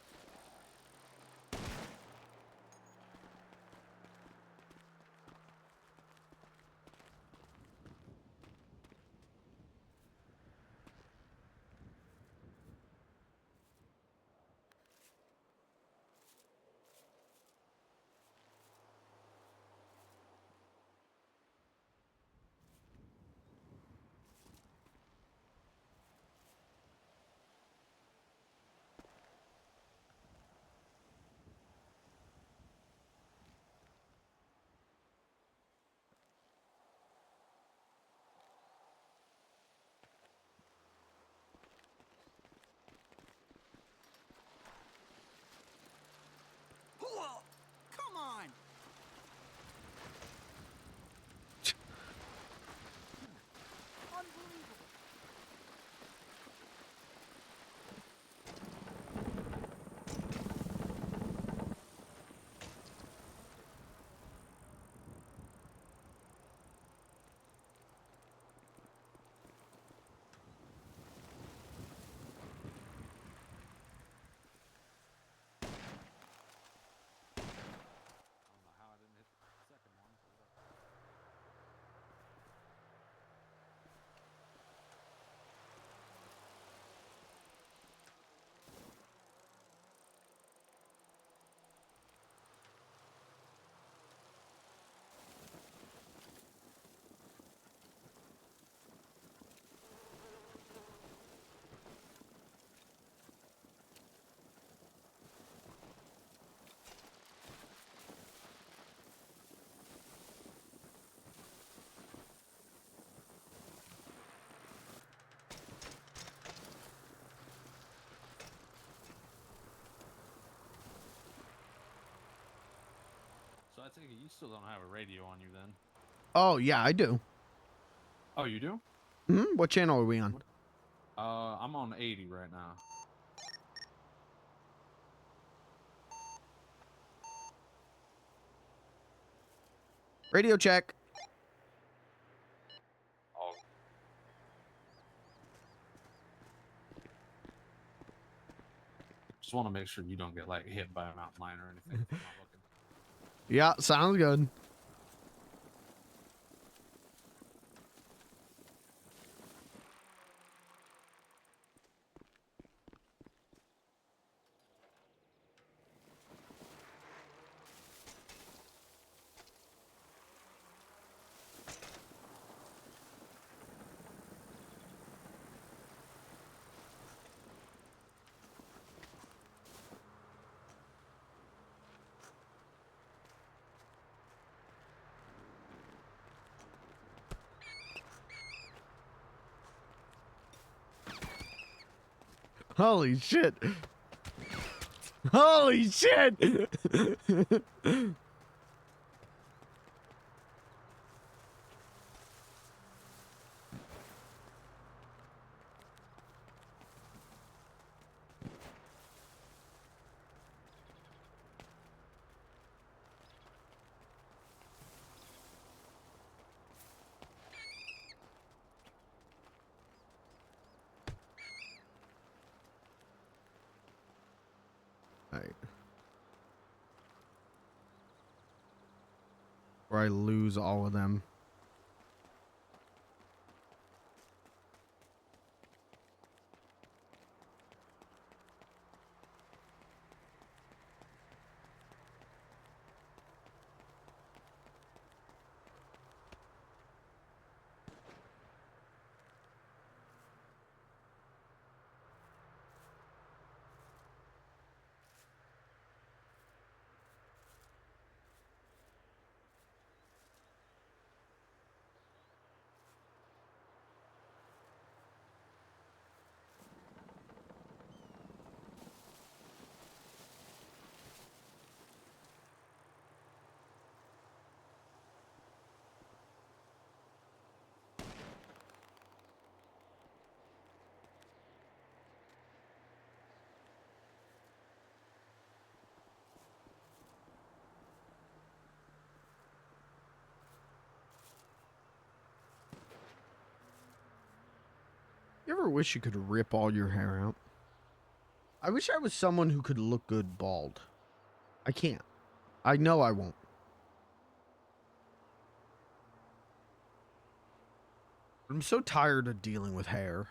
I take it you still don't have a radio on you then? Oh, yeah, I do. Oh, you do? Hmm? What channel are we on? I'm on 80 right now. Radio check. Oh. Just want to make sure you don't get like hit by a mountain lion or anything if I'm not looking. Yeah, sounds good. Holy shit. Holy shit. Alright. Or I lose all of them. You ever wish you could rip all your hair out? I wish I was someone who could look good bald. I can't. I know I won't. I'm so tired of dealing with hair.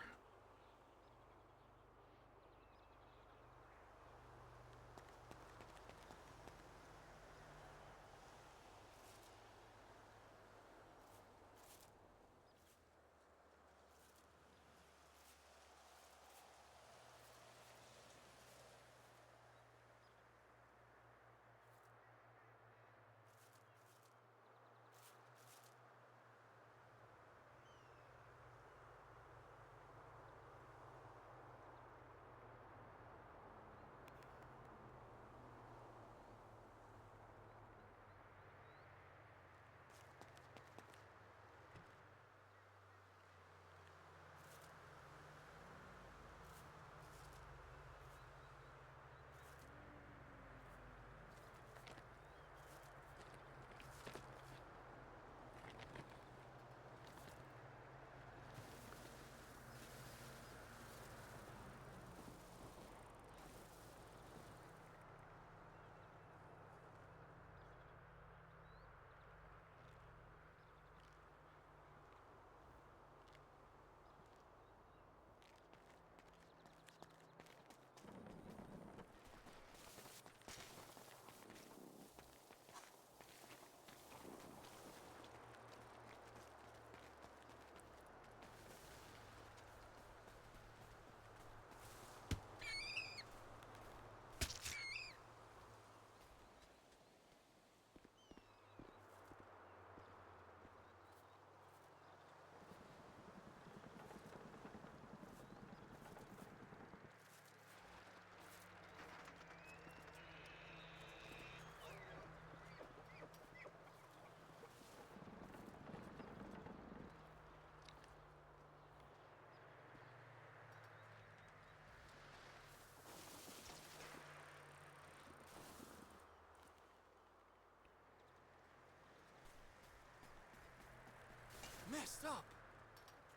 messed up.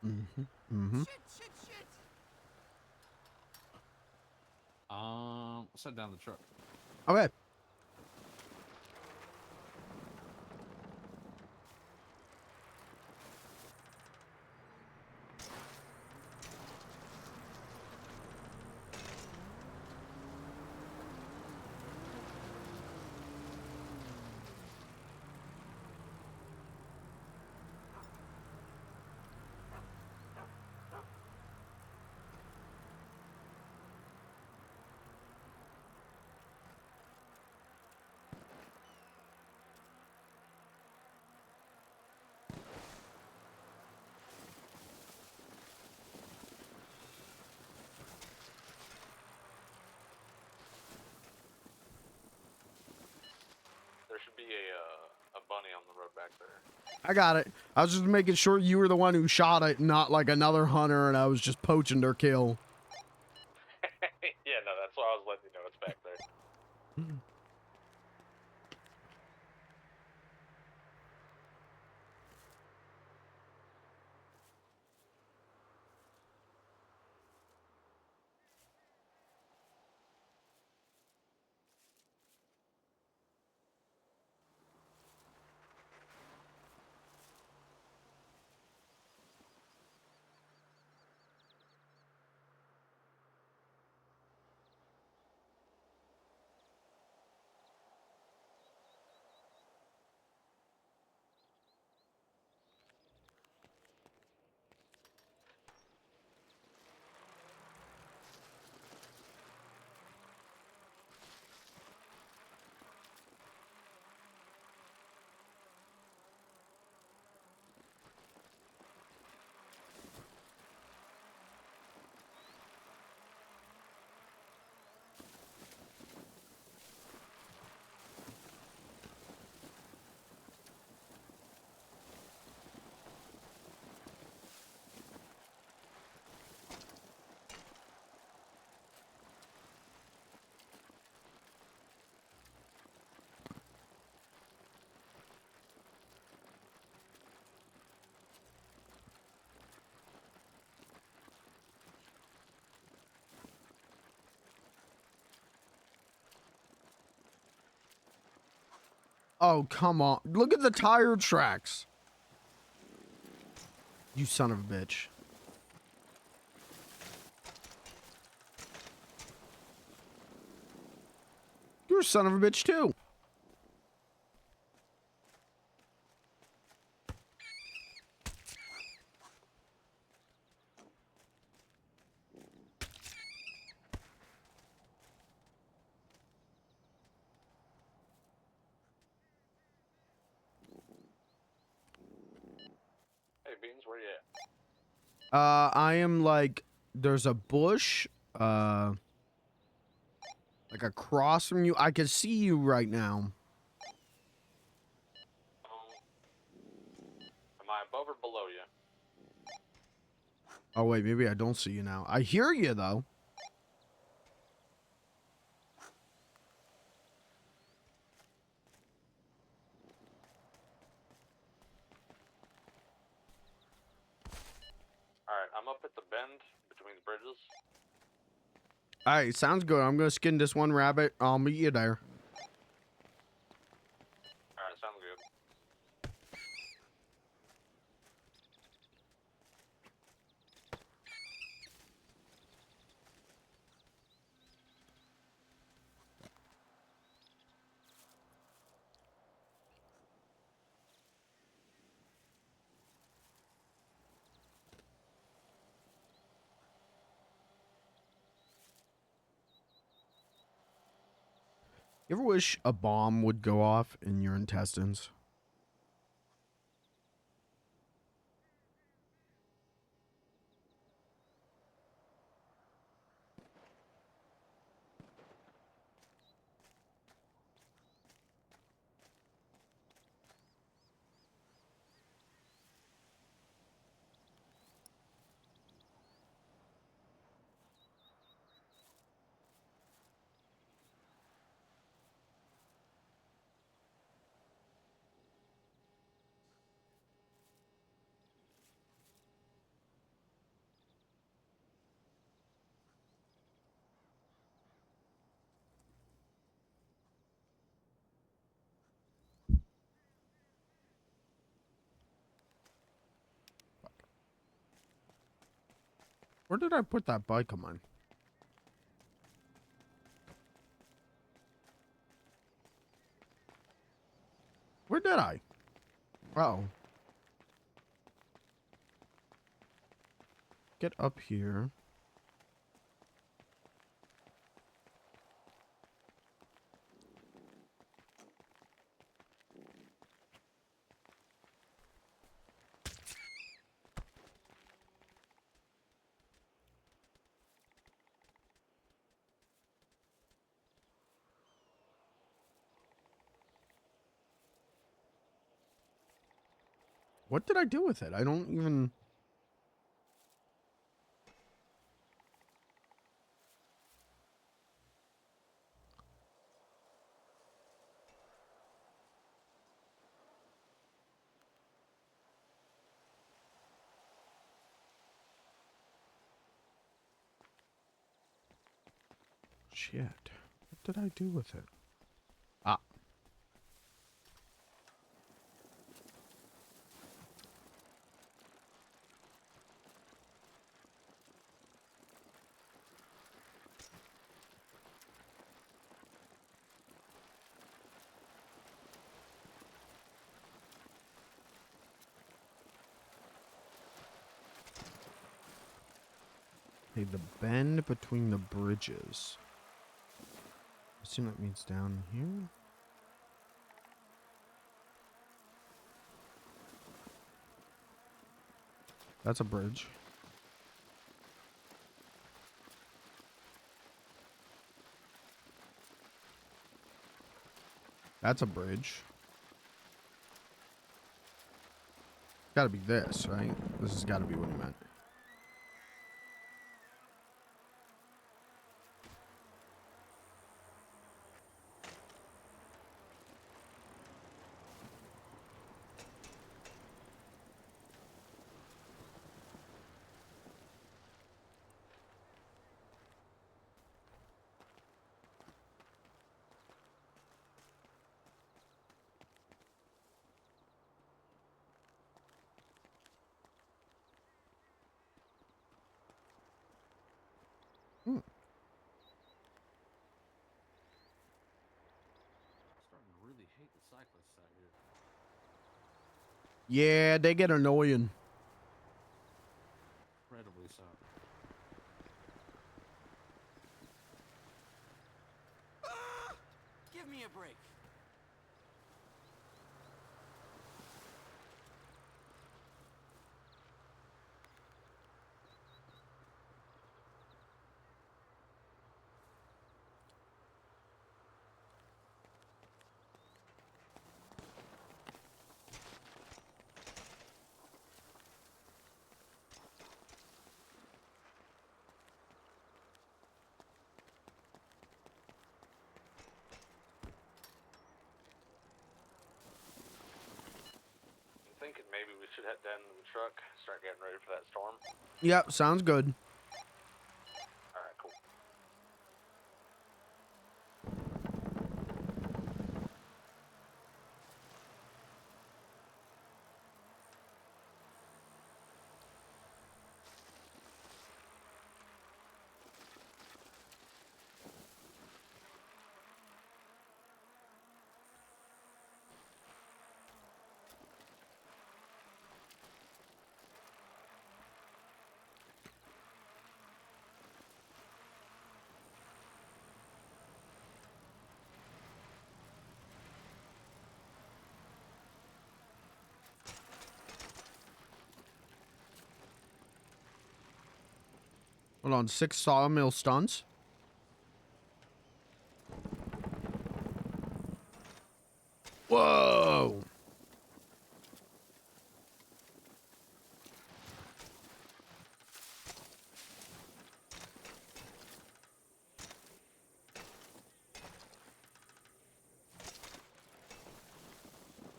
Mm-hmm. Mm-hmm. Shit. Set down the truck. Okay. There should be a bunny on the road back there. I got it. I was just making sure you were the one who shot it, not like another hunter, and I was just poaching their kill. Yeah, no, that's why I was letting you know it's back there. Oh, come on. Look at the tire tracks. You son of a bitch. You're a son of a bitch, too. Hey, Beans, where you at? I am like, there's a bush, like across from you. I can see you right now. Am I above or below you? Oh, wait, maybe I don't see you now. I hear you, though. Alright, I'm up at the bend between the bridges. All right, sounds good. I'm going to skin this one rabbit. I'll meet you there. Alright, sounds good. You ever wish a bomb would go off in your intestines? Where did I put that bike of mine? Where did I? Oh. Get up here. What did I do with it? I don't even... Shit. What did I do with it? Ah. Okay, the bend between the bridges. I assume that means down here. That's a bridge. That's a bridge. Gotta be this, right? This has gotta be what he meant. Starting to really hate the cyclists out here. Yeah, they get annoying. Incredibly so. Give me a break. Thinking maybe we should head down to the truck, start getting ready for that storm. Yep, sounds good. All right, cool. Hold on, 6 sawmill stunts. Whoa!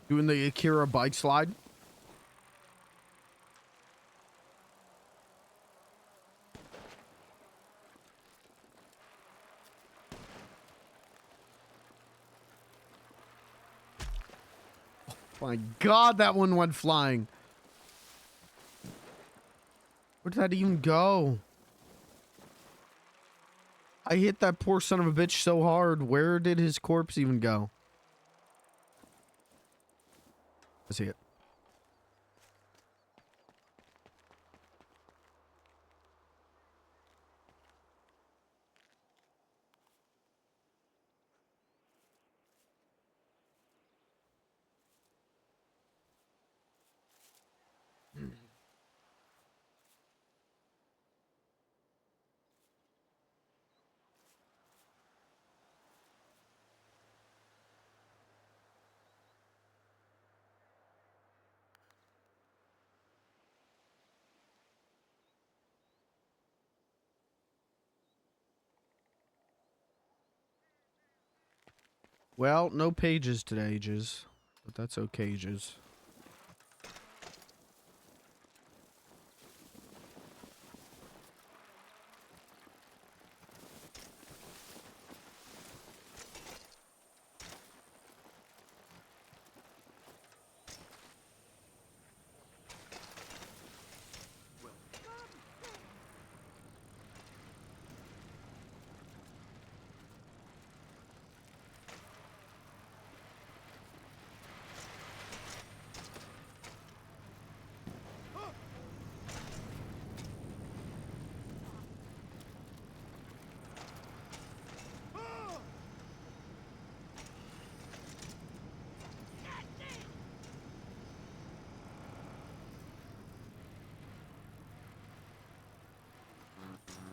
Doing the Akira bike slide. My God, that one went flying. Where did that even go? I hit that poor son of a bitch so hard. Where did his corpse even go? I see it. Well, no pages today, Jiz. But that's okay, Jiz.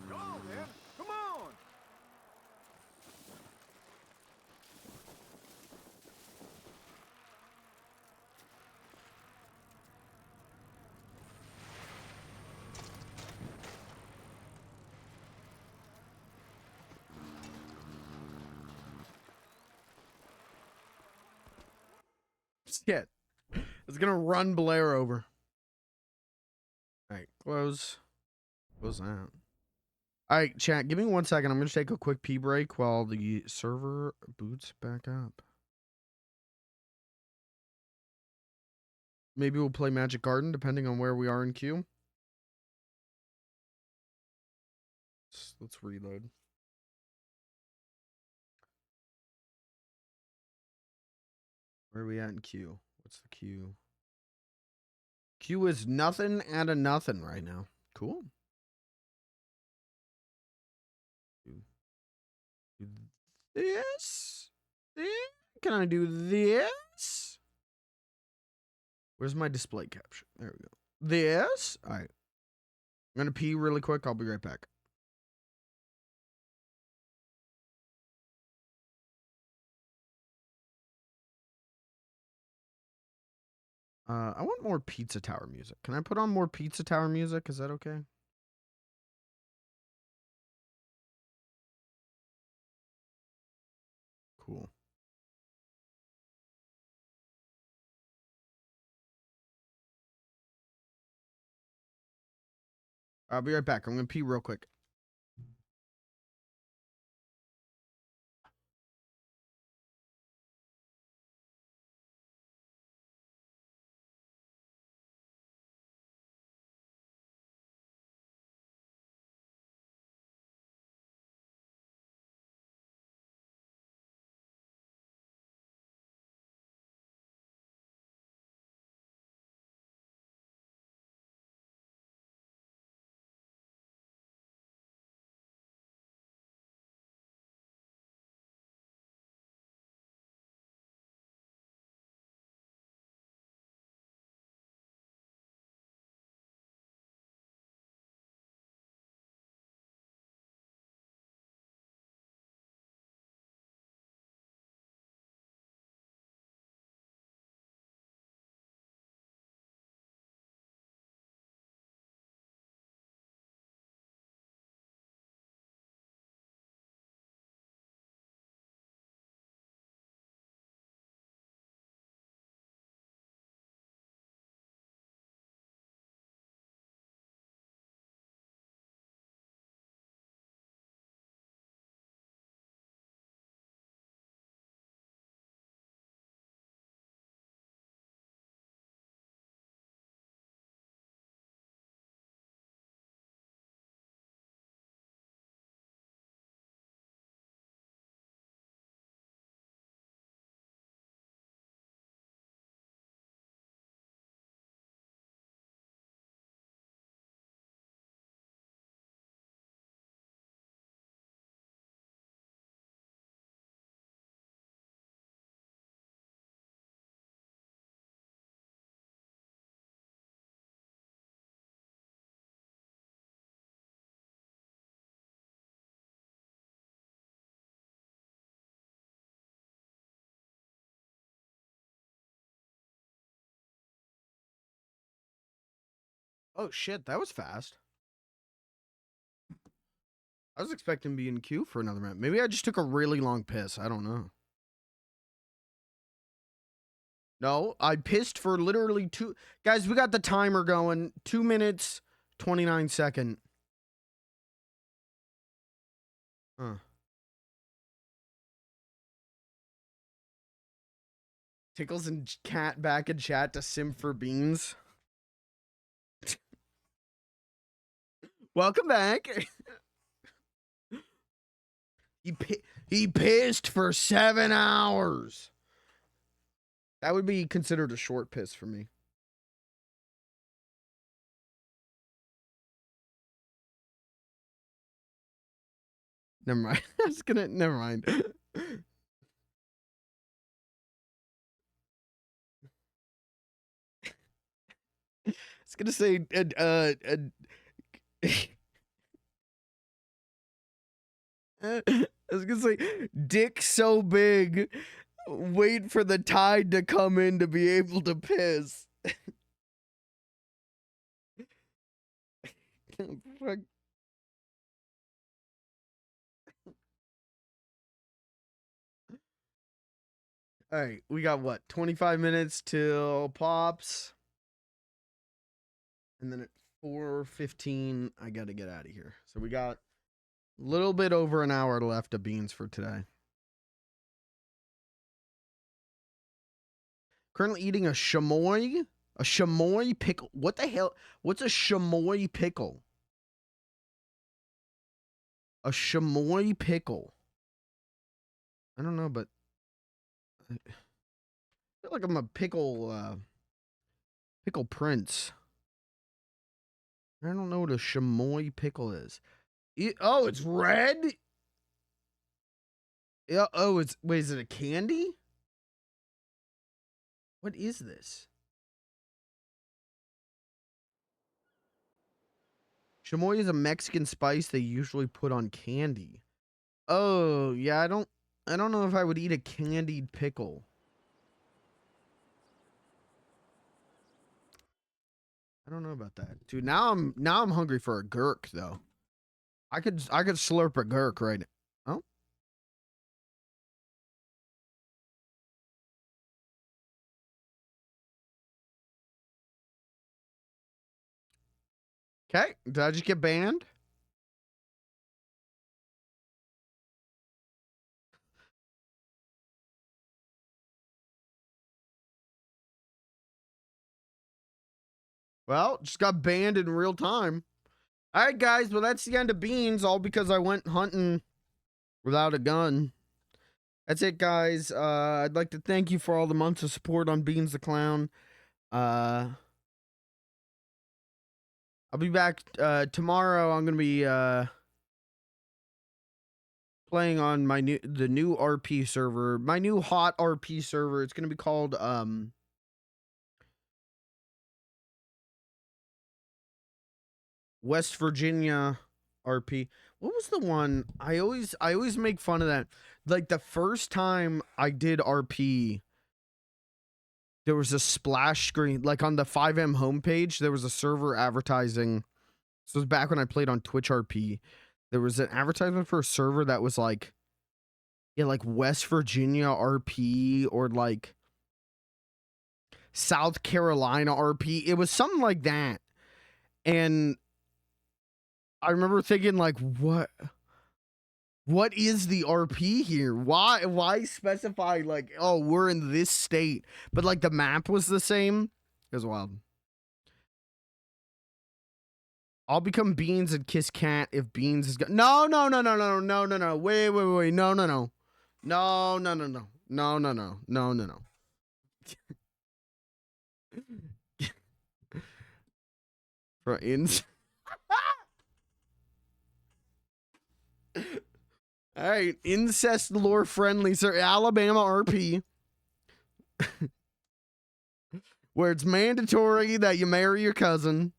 Come on, man. Come on. Shit. It's gonna run Blair over. Alright, close. Close that. Alright, chat, give me 1 second. I'm gonna take a quick pee break while the server boots back up. Maybe we'll play Magic Garden depending on where we are in queue. Let's reload. Where are we at in queue? What's the queue? Queue is nothing and a nothing right now. Cool. Do this? Can I do this? Where's my display capture? There we go. This? All right. I'm going to pee really quick. I'll be right back. I want more Pizza Tower music. Can I put on more Pizza Tower music? Is that okay? Cool. I'll be right back. I'm going to pee real quick. Oh shit, that was fast. I was expecting to be in queue for another minute. Maybe I just took a really long piss. I don't know. No, I pissed for literally 2. Guys, we got the timer going. 2 minutes, 29 second. Huh. Tickles and Cat back in chat to sim for beans. Welcome back. He pissed for 7 hours. That would be considered a short piss for me. Never mind. I was gonna. Never mind. I was gonna say. I was gonna say, dick so big. Wait for the tide to come in to be able to piss. Fuck. All right, we got what? 25 minutes till pops. And then at 4:15, I got to get out of here. So we got a little bit over an hour left of beans for today. Currently eating a chamoy pickle. What the hell? What's a chamoy pickle? A chamoy pickle. I don't know, but I feel like I'm a pickle prince. I don't know what a chamoy pickle is. Oh, it's red? Yeah, oh, wait, is it a candy? What is this? Chamoy is a Mexican spice they usually put on candy. Oh, yeah, I don't know if I would eat a candied pickle. I don't know about that. Dude, now I'm hungry for a gurk though. I could slurp a gurk right now. Oh. Okay, did I just get banned? Well, just got banned in real time. All right, guys. Well, that's the end of beans, all because I went hunting without a gun. That's it, guys. I'd like to thank you for all the months of support on Beans the Clown. I'll be back tomorrow. I'm gonna be playing on the new RP server, my new hot RP server. It's gonna be called West Virginia RP. What was the one? I always make fun of that. Like the first time I did RP, there was a splash screen. Like on the 5M homepage, there was a server advertising. So it was back when I played on Twitch RP. There was an advertisement for a server that was like, yeah, like West Virginia RP or like South Carolina RP. It was something like that. And I remember thinking like, what is the RP here? Why specify like, oh, we're in this state, but like the map was the same? It was wild. I'll become Beans and kiss Cat if Beans is no. Wait. No. For ins. All right, incest lore friendly, sir. Alabama RP, where it's mandatory that you marry your cousin.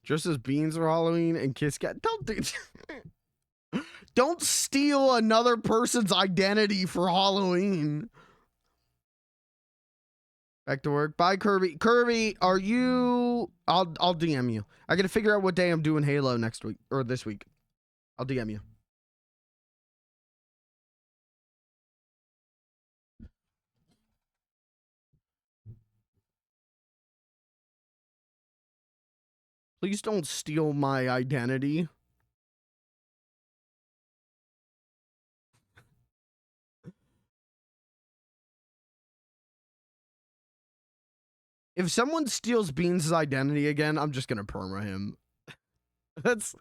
Dress as beans for Halloween and kiss cat. Don't do. Don't steal another person's identity for Halloween. Back to work. Bye, Kirby. Kirby, are you? I'll DM you. I gotta figure out what day I'm doing Halo next week or this week. I'll DM you. Please don't steal my identity. If someone steals Beans' identity again, I'm just gonna perma him. That's.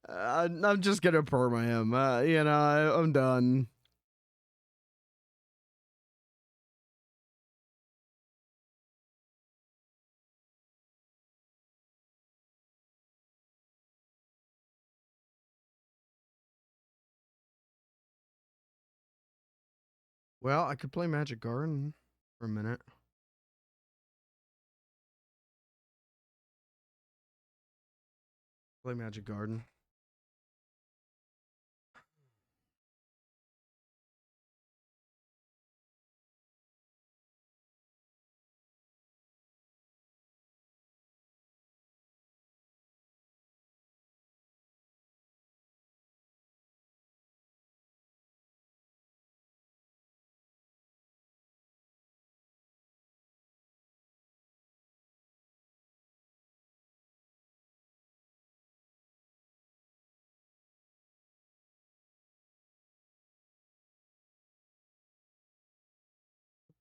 I'm just gonna perma him. You know, I'm done. Well, I could play Magic Garden for a minute. Play Magic Garden.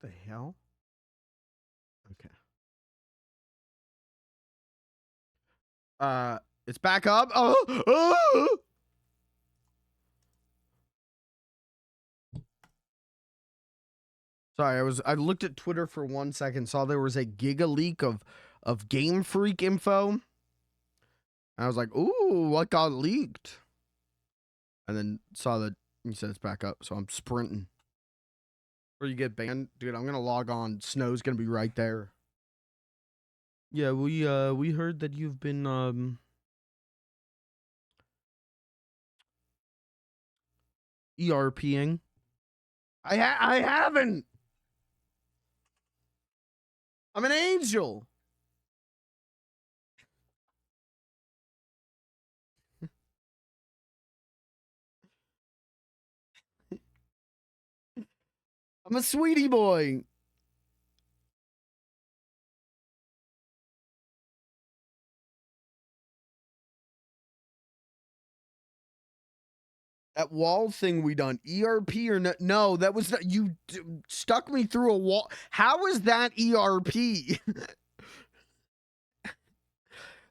What the hell? Okay. It's back up. Oh! Sorry, I looked at Twitter for 1 second, saw there was a giga leak of Game Freak info. And I was like, ooh, what got leaked? And then saw that he said it's back up, so I'm sprinting. Where you get banned? Dude, I'm gonna log on. Snow's gonna be right there. Yeah, we heard that you've been ERPing. I haven't. I'm an angel. I'm a sweetie boy. That wall thing we done, ERP or no? No, that was not, you stuck me through a wall. How is that ERP?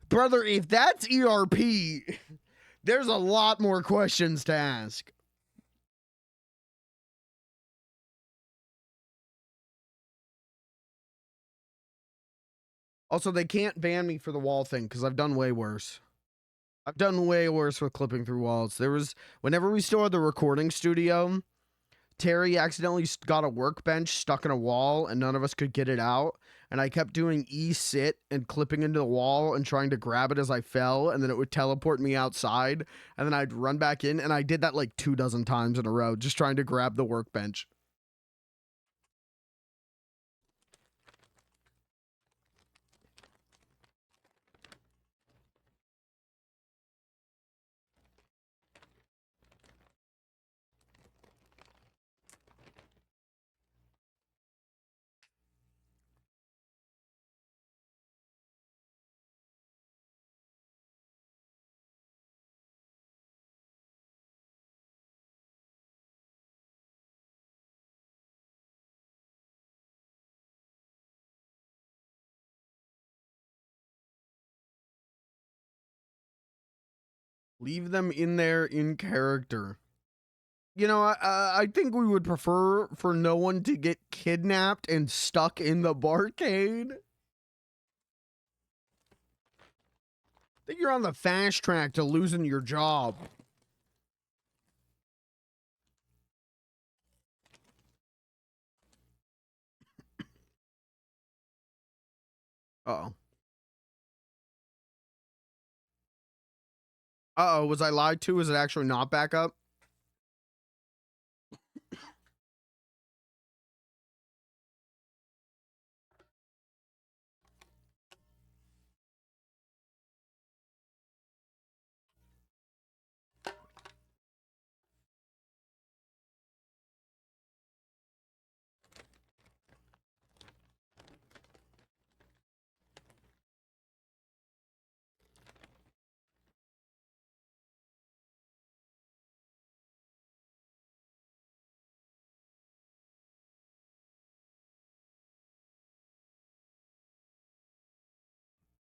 Brother, if that's ERP, there's a lot more questions to ask. Also, they can't ban me for the wall thing because I've done way worse. I've done way worse with clipping through walls. There was, whenever we still had the recording studio, Terry accidentally got a workbench stuck in a wall and none of us could get it out. And I kept doing E-sit and clipping into the wall and trying to grab it as I fell. And then it would teleport me outside. And then I'd run back in. And I did that like 24 times in a row, just trying to grab the workbench. Leave them in there in character. You know, I think we would prefer for no one to get kidnapped and stuck in the barcade. I think you're on the fast track to losing your job. Uh-oh. Uh-oh, was I lied to? Is it actually not back up?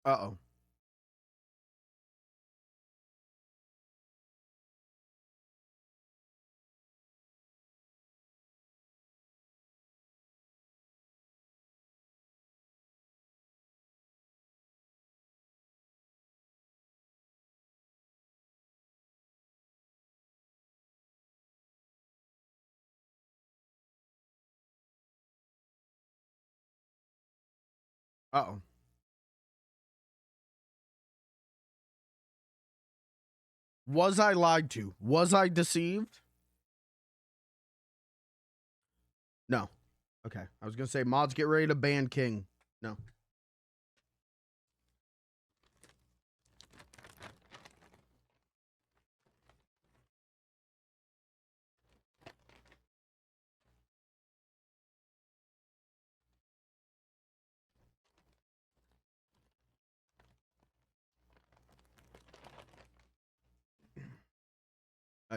Uh-oh. Uh-oh. Was I lied to? Was I deceived? No. Okay. I was going to say, mods, get ready to ban King. No.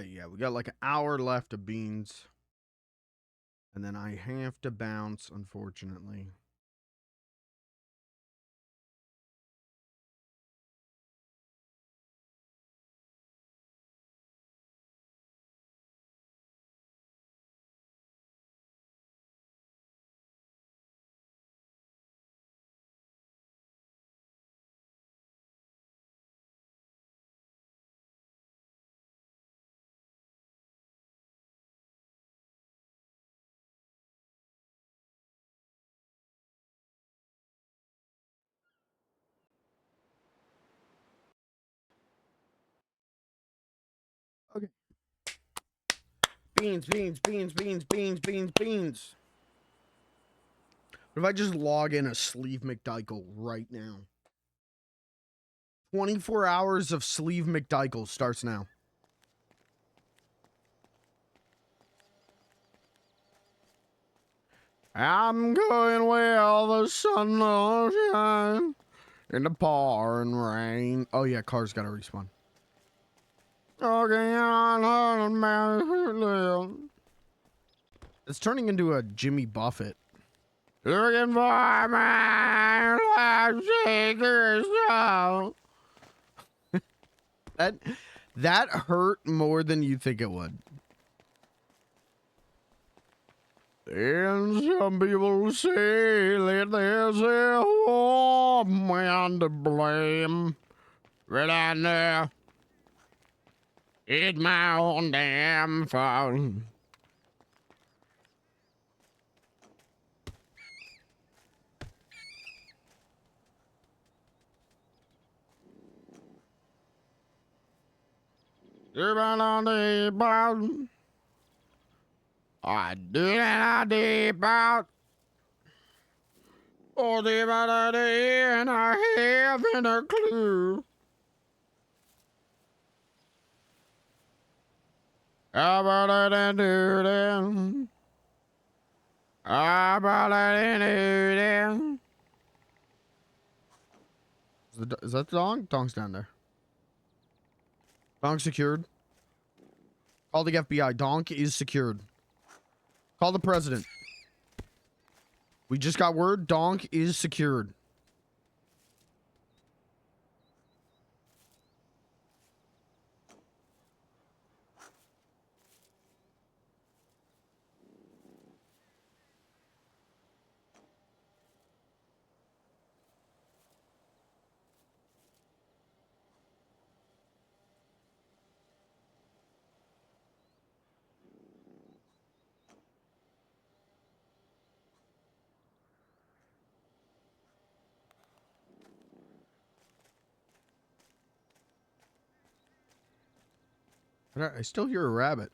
Yeah, we got like an hour left of beans. And then I have to bounce, unfortunately. Okay. Beans, beans, beans, beans, beans, beans, beans. What if I just log in a Sleeve McDykel right now? 24 hours of Sleeve McDykel starts now. I'm going where the sun will shine in the pouring rain. Oh yeah, car's gotta respawn. It's turning into a Jimmy Buffett. Looking for my that hurt more than you think it would. And some people say that there's a woman to blame. But I know it's my own damn fault. I do not deep out. Oh, the melody, and I haven't a clue. How about I do them? How about I do them? Is that the dong? Dong's down there. Dong secured. Call the FBI. Donk is secured. Call the president. We just got word. Donk is secured. But I still hear a rabbit.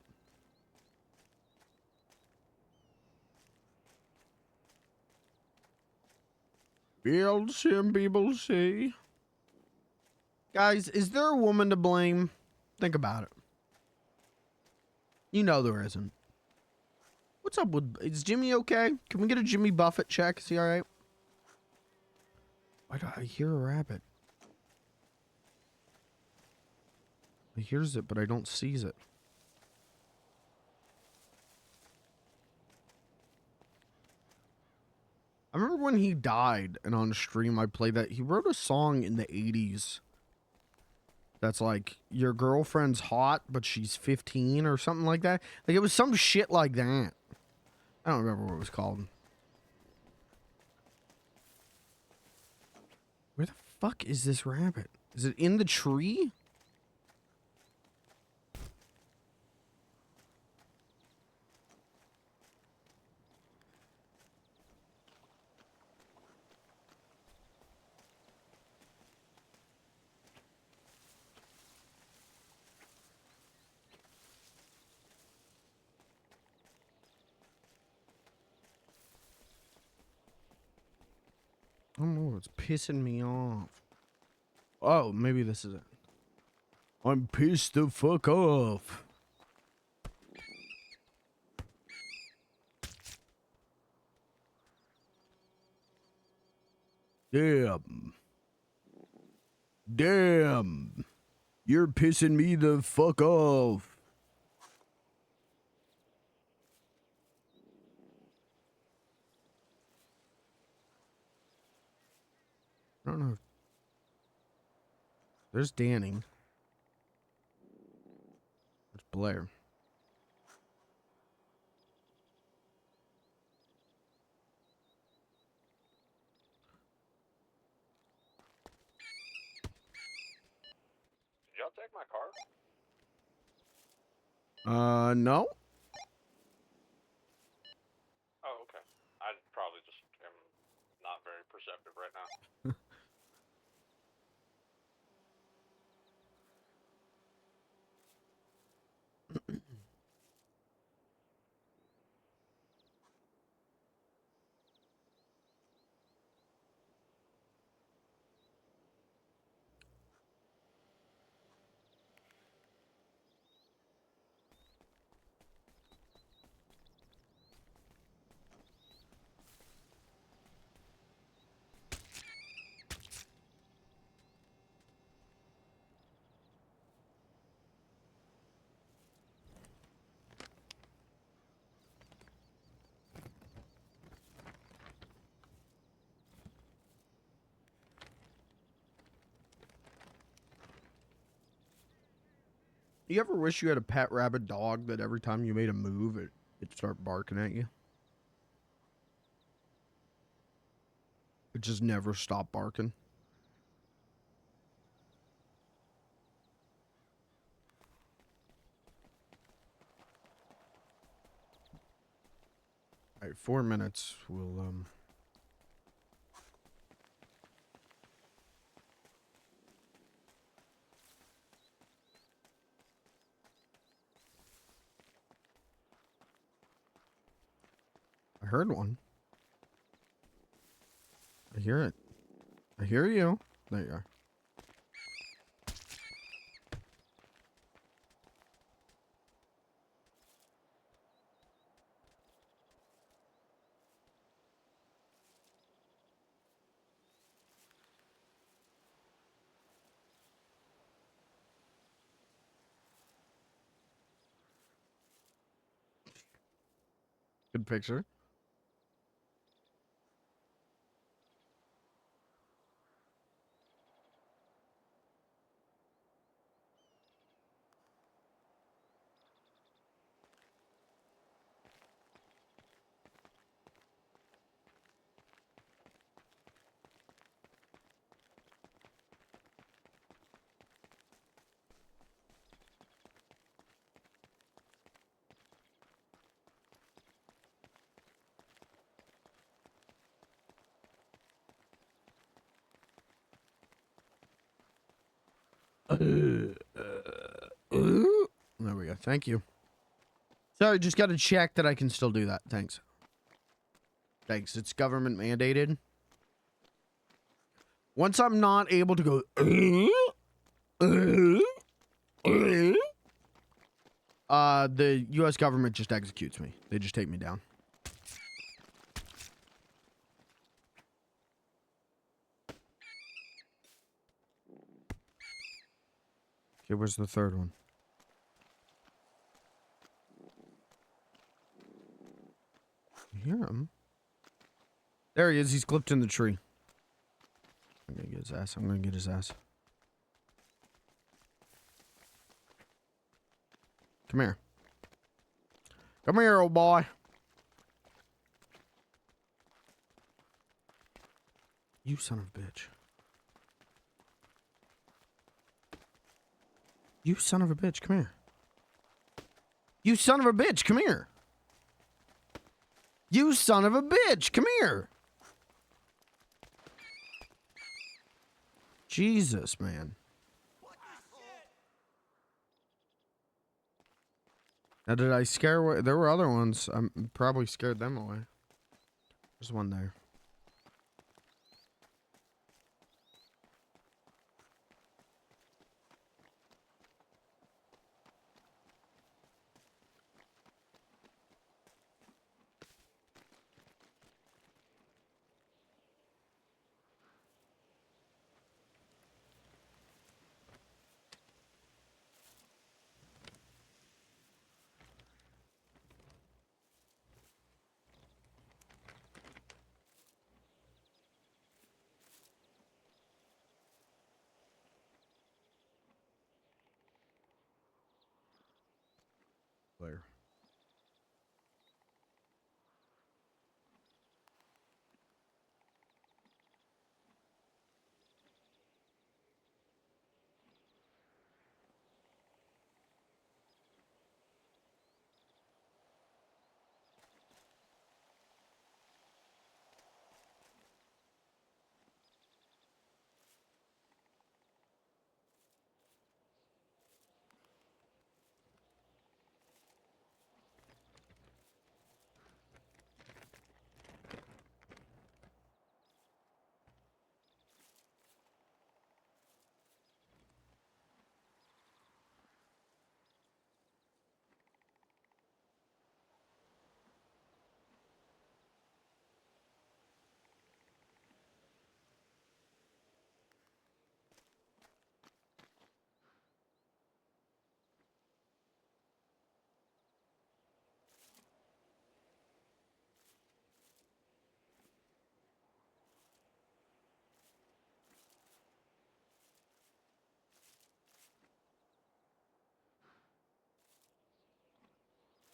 Build some people see. Guys, is there a woman to blame? Think about it. You know there isn't. What's up with... Is Jimmy okay? Can we get a Jimmy Buffett check? Is he alright? Why do I hear a rabbit? I hears it, but I don't sees it. I remember when he died, and on stream I played that. He wrote a song in the 80s that's like, your girlfriend's hot, but she's 15 or something like that. Like, it was some shit like that. I don't remember what it was called. Where the fuck is this rabbit? Is it in the tree? I don't know, it's pissing me off. Oh, maybe this is it. I'm pissed the fuck off. Damn. Damn. You're pissing me the fuck off. I don't know. There's Danny. There's Blair. Did y'all take my car? No. Oh, okay. I probably just am not very perceptive right now. You ever wish you had a pet rabid dog that every time you made a move, it'd start barking at you? It just never stopped barking. All right, 4 minutes. We'll I heard one. I hear it. I hear you. There you are. Good picture. There we thank you. Sorry, just got to check that I can still do that. Thanks. Thanks. It's government mandated. Once I'm not able to go, the U.S. government just executes me. They just take me down. Okay, where's the third one? You hear him? There he is. He's clipped in the tree. I'm gonna get his ass. I'm gonna get his ass. Come here. Come here, old boy. You son of a bitch. You son of a bitch, come here. You son of a bitch, come here. You son of a bitch, come here. Jesus, man. Now, did I scare away? There were other ones. I probably scared them away. There's one there. Where?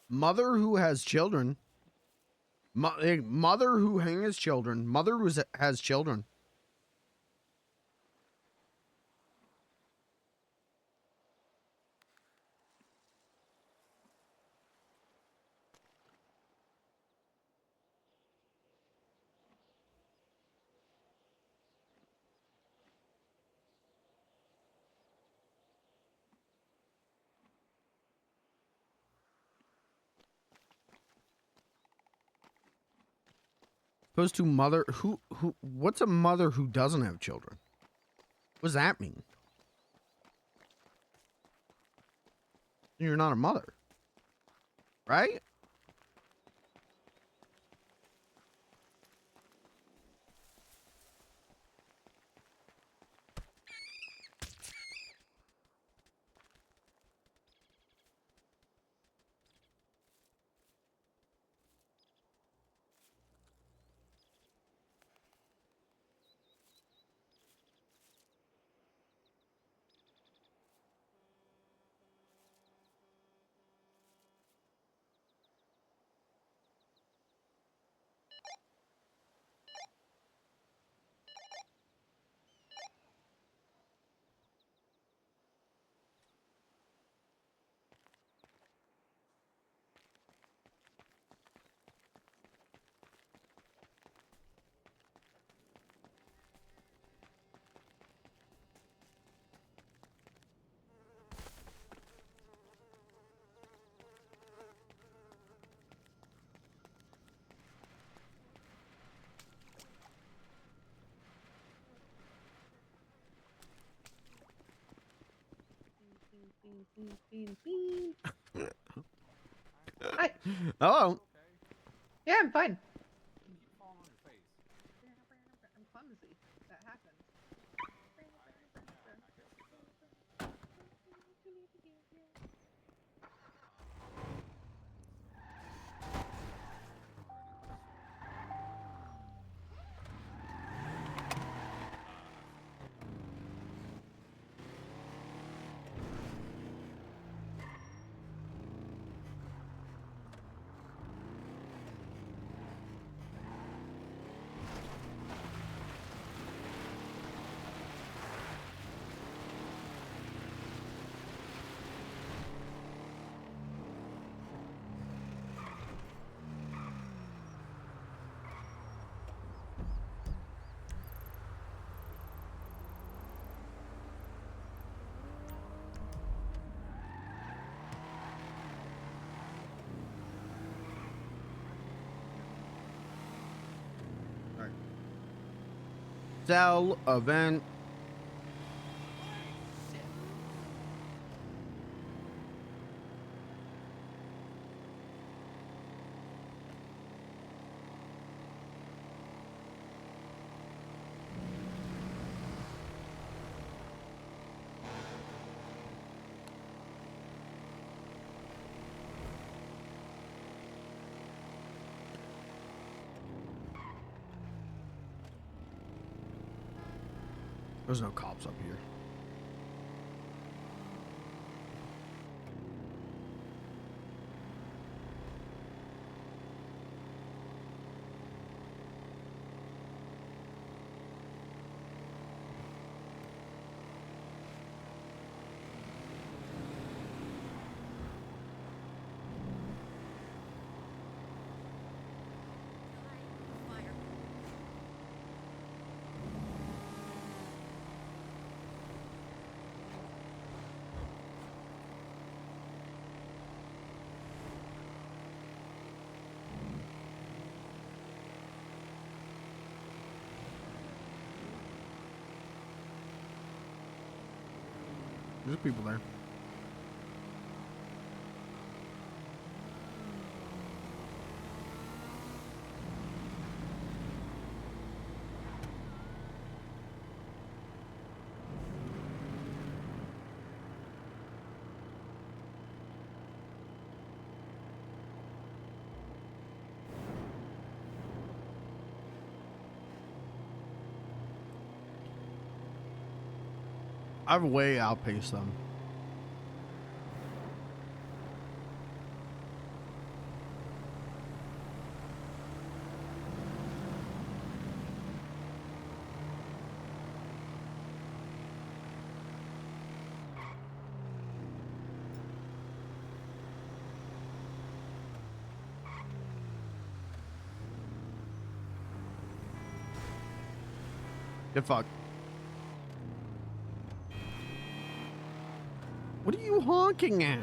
Mother who has children. Mother who has children. Mother who has children. Opposed to mother who what's a mother who doesn't have children? What does that mean? You're not a mother. Right? Bean, bean. Hi. Hello. Yeah, I'm fine. Falling on your face. I'm clumsy. That happens. Cell event. There's no cops up here. There's people there. I've way outpaced them. Get fucked. What are you honking at?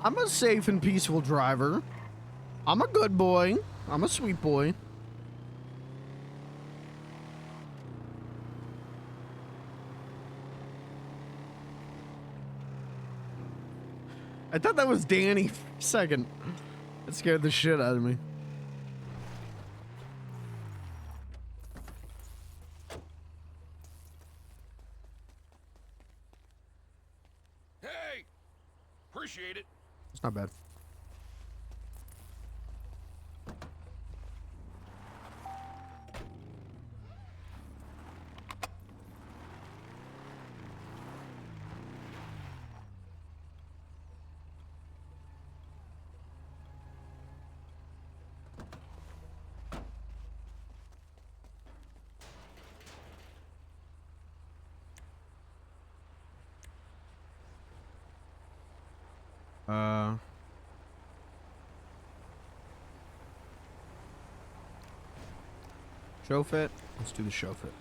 I'm a safe and peaceful driver. I'm a good boy. I'm a sweet boy. I thought that was Danny for a second. It scared the shit out of me. Hey! Appreciate it. It's not bad. Show fit. Let's do the show fit.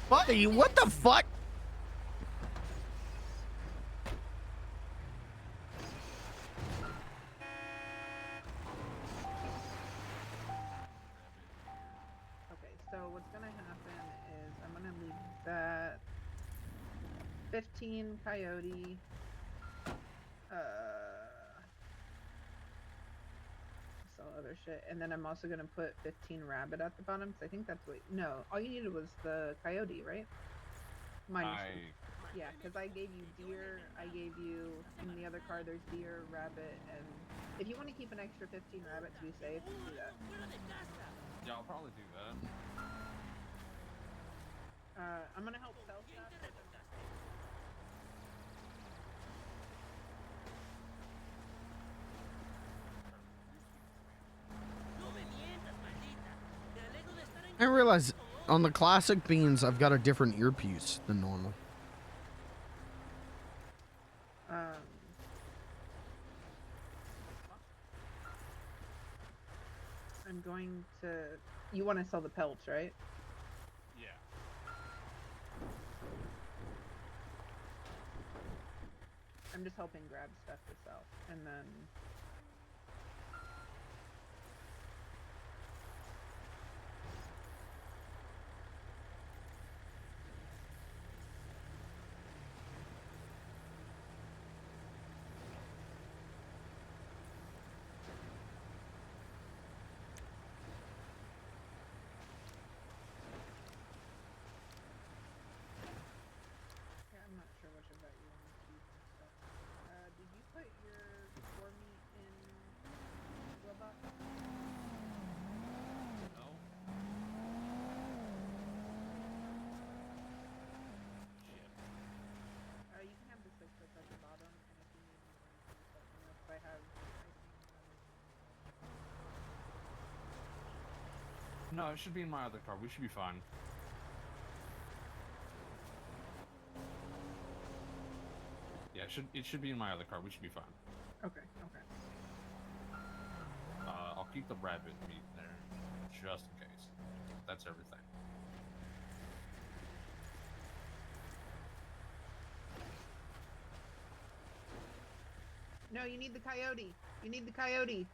Buddy, what the fuck? Okay, so what's gonna happen is I'm gonna leave that 15 coyote. Sell other shit, and then I'm also gonna put 15 rabbit at the bottom because I think that's what. No, all you needed was the coyote, right? Yeah, because I gave you deer. I gave you in the other card. There's deer, rabbit, and if you want to keep an extra 15 rabbit to be safe, do that. Yeah, I'll probably do that. I'm gonna help sell stuff. I realize on the classic beans, I've got a different earpiece than normal. I'm going to. You want to sell the pelts, right? Yeah. I'm just helping grab stuff to sell, and then. Yeah, I'm not sure which of that you want to keep and stuff. Did you put your boar meat in Glowbot? No. Shit. You can have the 6 that's at the bottom, and if you need more increase, let me know, 'cause I have, I think, No, it should be in my other car. We should be fine. Yeah, it should be in my other car. We should be fine. Okay. I'll keep the rabbit meat there, just in case. That's everything. No, you need the coyote. You need the coyote.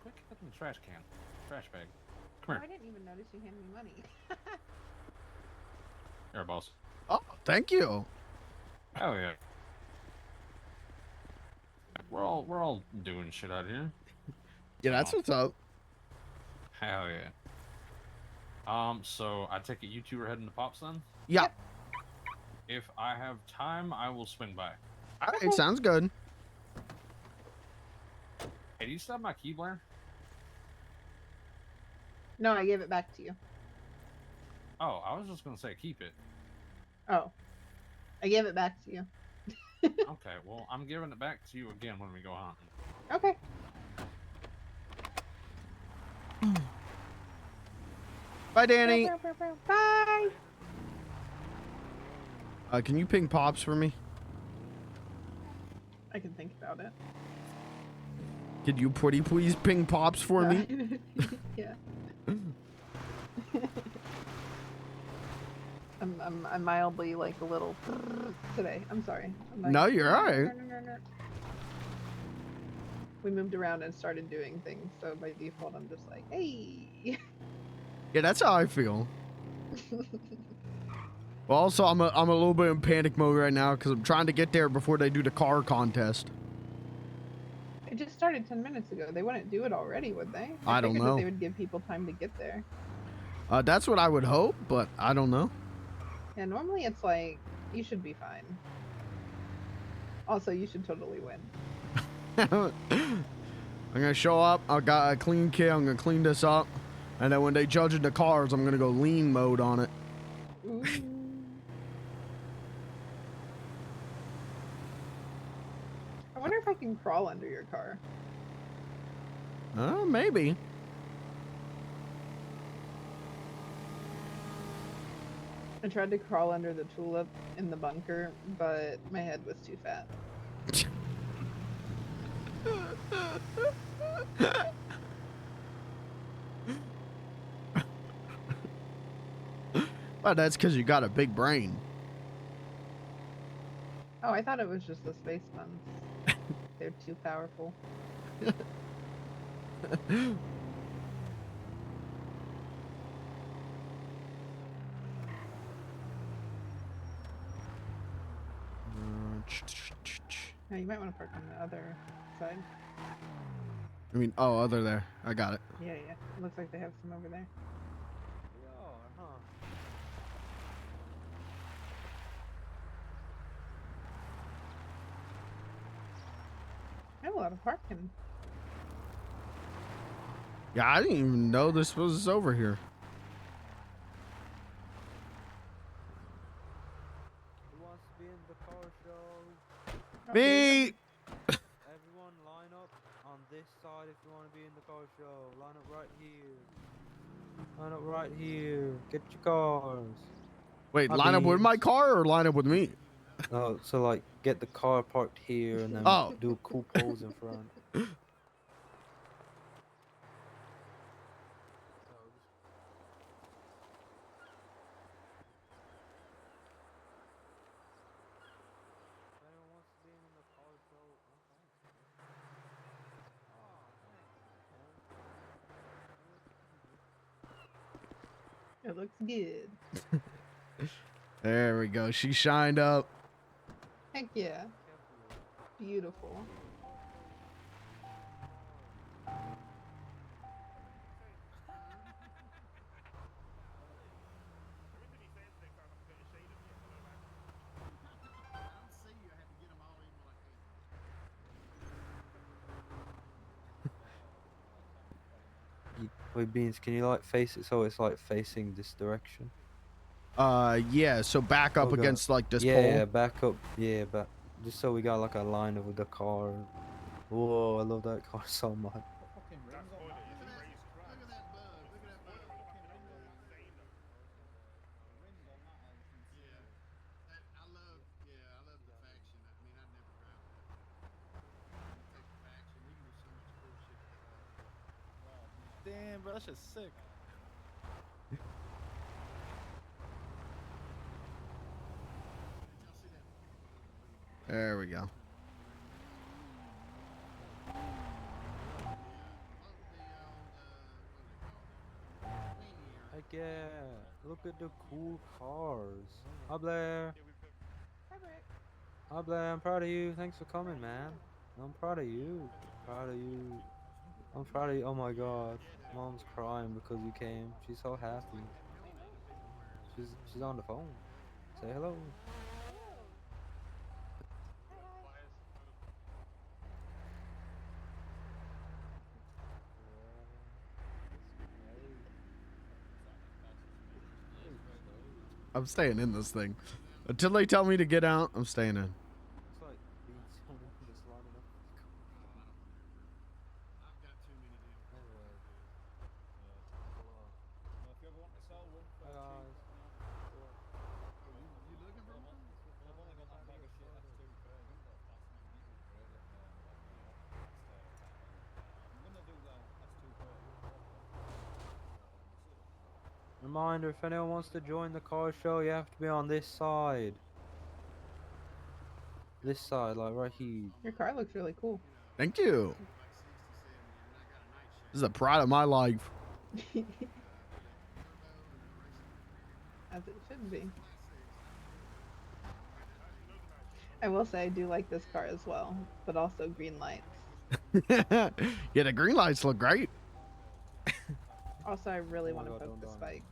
Quick, get in the trash can. Trash bag. Oh, Come I here. didn't even notice you handed me money. Here, boss. Oh, thank you. Hell yeah. We're all doing shit out here. Yeah, that's So, what's up. hell yeah. So I take it you two are heading to Pops then? Yeah. If I have time, I will swing by. All right, sounds good. Hey, do you still have my key, Blair? No, I gave it back to you. Oh, I was just gonna say keep it. Oh, I gave it back to you. Okay, well, I'm giving it back to you again when we go hunting. Okay. Bye, Danny. Bye. Can you ping Pops for me? I can think about it. Could you pretty please ping Pops for me? Yeah. I'm mildly like a little today. I'm sorry. I'm like, No, you're all right. We moved around and started doing things, so by default I'm just like, hey. Yeah, that's how I feel. Well, also, I'm a little bit in panic mode right now because I'm trying to get there before they do the car contest. It just started 10 minutes ago. They wouldn't do it already, would they? I don't figured know. That they would give people time to get there. That's what I would hope, but I don't know. Yeah, normally it's like, you should be fine. Also, you should totally win. I'm gonna show up. I got a clean kit. I'm gonna clean this up, and then when they judge the cars, I'm gonna go lean mode on it. Ooh. I wonder if I can crawl under your car. Maybe. I tried to crawl under the tulip in the bunker, but my head was too fat. Well, that's because you got a big brain. Oh, I thought it was just the space puns. They're too powerful. Yeah, you might want to park on the other side. I mean, oh, other there. I got it. Yeah, yeah. It looks like they have some over there. I have a lot of parking. Yeah, I didn't even know this was over here. Who wants to be in the car show? Me! Everyone line up on this side if you want to be in the car show. Line up right here. Line up right here. Get your cars. Wait, My line up with beans. my car or line up with me? Oh, so like get the car parked here and then Oh. do a cool pose in front. It looks good. There we go. She shined up. Heck yeah. Beautiful. Wait, Beans, can you like face it so it's like facing this direction? Yeah, so back up Oh, God. against like this yeah, pole. Yeah, back up. Yeah, but just so we got like a line of the car. Whoa, I love that car so much. Damn, bro, that shit's sick. There we go. Hey yeah. Look at the cool cars. Hi Blair. Hi, Brick. Hi Blair, I'm proud of you. Thanks for coming, man. I'm proud of you. Proud of you. I'm proud of you. Oh my god. Mom's crying because you came. She's so happy. She's on the phone. Say hello. I'm staying in this thing. Until they tell me to get out, I'm staying in. It's like being someone just lining up. Hi guys. Reminder, if anyone wants to join the car show, you have to be on this side. This side, like right here. Your car looks really cool. Thank you. This is a pride of my life. As it should be. I will say I do like this car as well, but also green lights. Yeah, the green lights look great. Also, I really want to God, poke the don't spikes.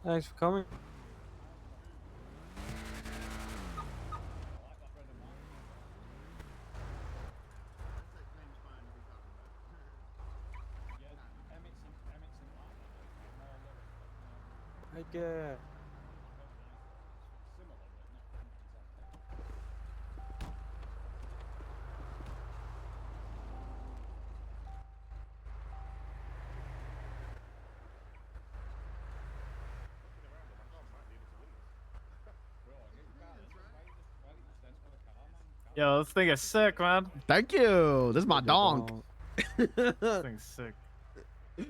Thanks for coming. Heck yeah. Yo, this thing is sick, man. Thank you. This is my donk. This thing's sick. The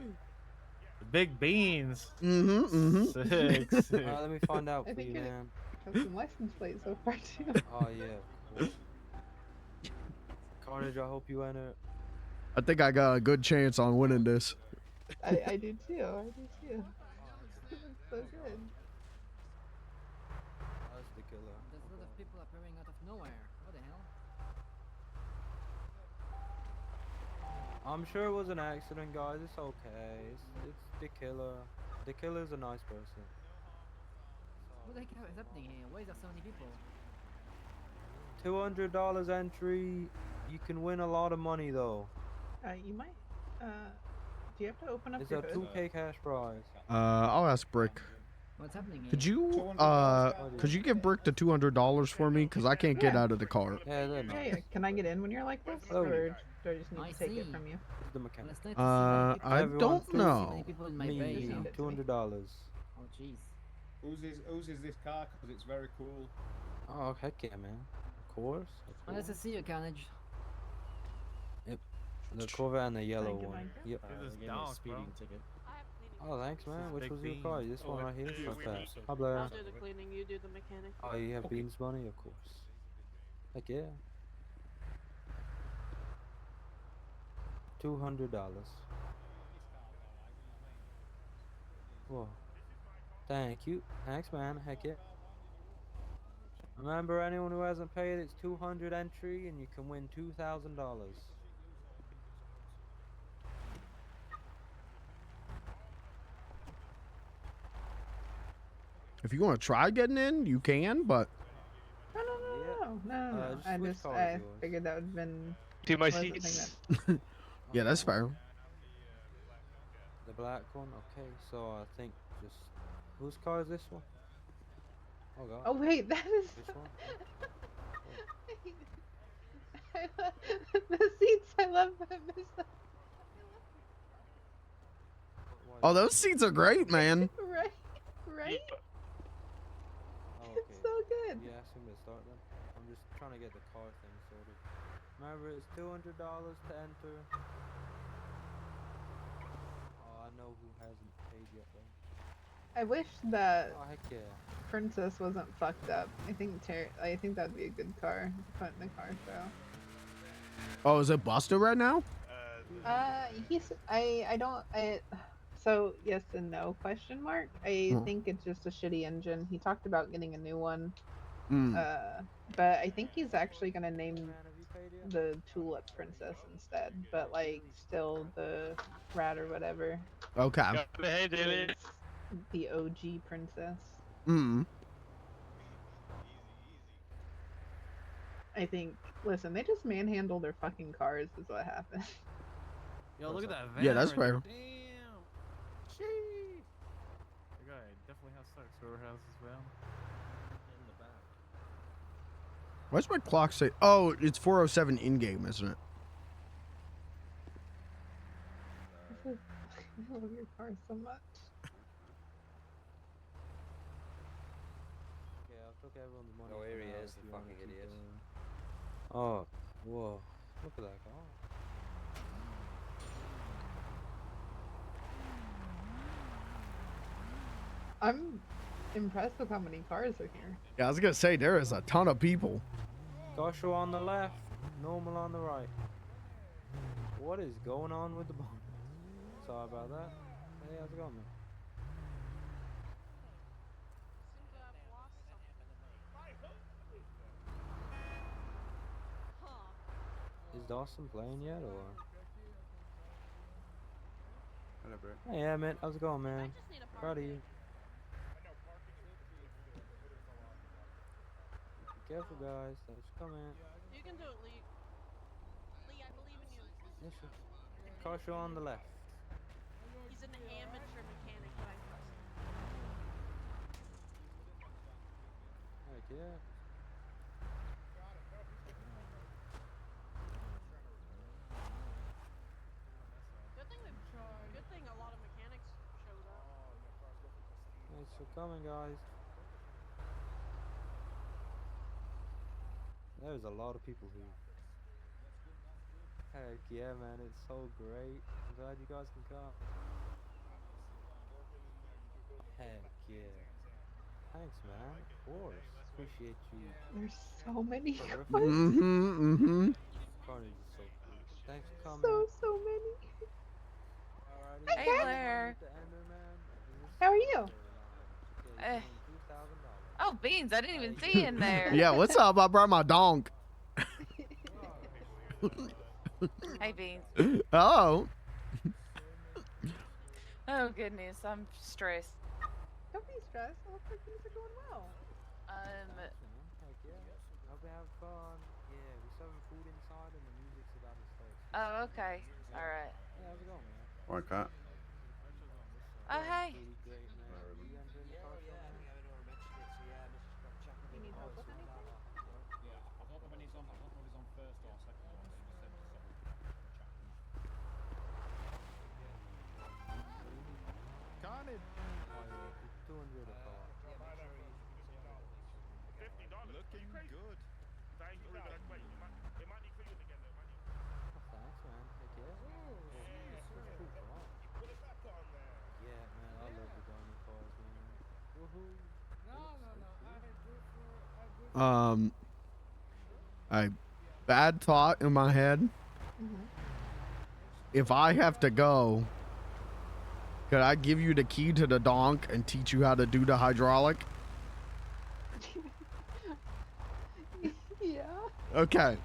big beans. Sick, sick. Let me find out I for think you, it man. has some license plates so far too. Oh yeah, of course. Carnage, I hope you enter. I think I got a good chance on winning this. I do too. I do too. It looks so good. That's the killer. There's a lot of people appearing out of nowhere. What the hell? I'm sure it was an accident, guys. It's okay. It's the killer. The killer's a nice person. What the heck is happening here? Why is there so many people? $200 entry. You can win a lot of money though. You might. Do you have to open up It's your a hood? 2K cash prize. I'll ask Brick. What's happening here? Could you give Brick the $200 for me? Cause I can't get Yeah. out of the car. Yeah, they're Yeah, nice. yeah. Can I get in when you're like this, Oh. or do I just need I to take it see. from you? It's the mechanic. Let's not see many people. I Everyone don't thinks know. Many people in my Me, base. Just hand it to me. $200. Oh jeez. Whose is this car? Because it's very cool. Oh heck yeah, man. Of course. Well, let's see you, Carnage. The Corvette and the yellow Thank you, one. Mike. Yep. This is donk, bro. Oh, thanks, man. Which big was your beans. car? This one right here? yeah, What's we that? need some. Hi, Blair. I'll do the cleaning, you do the mechanic. Oh, you have beans money? Of course. Heck yeah. $200. Whoa. Thank you. Thanks, man. Heck yeah. Remember, anyone who hasn't paid, it's 200 entry, and you can win $2,000. If you want to try getting in, you can, but No. just I switch just cars, I yours. figured that would have been. Do my wasn't seats. thinking yeah, that's fair. The black one? Okay, so I think just... Whose car is this one? Oh god. Oh wait, that is. Which one? The seats. I love them. They're so... Oh, those seats are great, man. Right. Right. Oh, It's okay. so good. You asked him to start them? I'm just trying to get the car thing sorted. Remember, it's $200 to enter. Oh, I know who hasn't paid yet, though. I wish that Oh, heck yeah. Princess wasn't fucked up. I think that'd be a good car to put in the car show. Oh, is it busted right now? I don't so yes and no question mark. I think it's just a shitty engine. He talked about getting a new one. But I think he's actually gonna name the Tulip Princess instead, but like still the rat or whatever. Okay. Hey, David. Is the OG princess. I think. Listen, they just manhandle their fucking cars. Is what happened. Yo, look at that van. Yeah, that's right there. fair. Damn. Sheesh. The guy definitely has sex. Whoever has this van. In the back. Why's my clock say? Oh, it's 4:07 in game, isn't it? I love your car so much. Okay, I took everyone's money. Oh, here he for now is, if the you wanna fucking keep idiot. going. Oh, whoa. Look at that car. I'm impressed with how many cars are here. Yeah, I was gonna say there is a ton of people. Gosho on the left, normal on the right. What is going on with the bomb? Sorry about that. Hey, how's it going, man? Is Dawson playing yet, or? Hello, bro. Hey, yeah, man. How's it going, man? Proud of you. Be careful, guys. Thanks for coming. You can do it, Lee. Lee, I believe in you. Yes, sir. Car show on the left. He's an amateur mechanic, but I trust him. Heck yeah. Good thing a lot of mechanics showed up. Thanks for coming, guys. There's a lot of people here. Heck yeah, man. It's so great. I'm glad you guys can come. Heck yeah. Thanks, man. Of course. Appreciate you. There's so many cars. Carnage is so cool. Thanks for coming. So many. Alrighty. Hey, Blair. The Ender, man. How are you? Okay, Oh, Beans, I didn't even see you in there. Yeah, what's up? I brought my donk. Hey, Beans. Oh. Oh, goodness, I'm stressed. Don't be stressed. It looks like things are going well. Heck yeah. Hope you have fun. Yeah, we're serving food inside and the music's about to start. Oh, okay. All right. Yeah, how's it going, man? Alright, cat. Oh, hey. Pretty great, man. You entering the car show, man? You need help with anything? Yeah, I don't know when he's on. I don't know if he's on first or second one. So just send us Carnage. Oh, yeah, it's 200 a car. $50. Looking good. Thank you. It might need for you to get there. Oh, thanks, man. Heck yeah. It's a cool car. Put it back on there. Yeah, man, I love the diamond cars, man. Woohoo. A bad thought in my head. If I have to go, could I give you the key to the donk and teach you how to do the hydraulic? Yeah. Okay.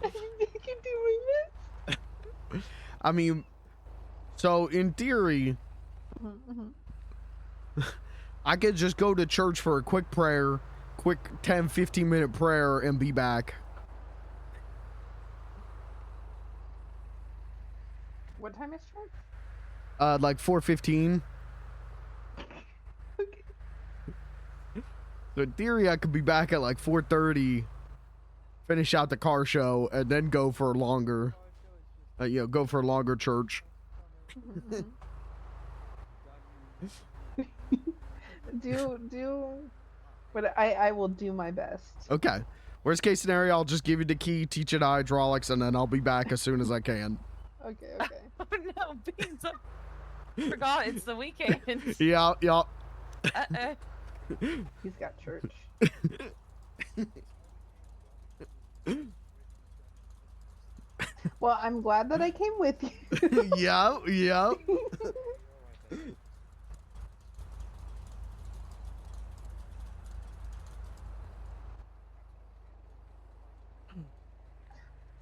I think you're doing this. I mean, so in theory, I could just go to church for a quick prayer, quick 10-15 minute prayer and be back. What time is church? Like 4:15. Okay. So in theory, I could be back at like 4:30, finish out the car show, and then go for longer. Go for a longer church. But I will do my best. Okay. Worst case scenario, I'll just give you the key, teach you the hydraulics, and then I'll be back as soon as I can. Okay. Oh, no, Beans, I forgot it's the weekend. Yeah. Uh-oh. He's got church. Well, I'm glad that I came with you. Yep, yep.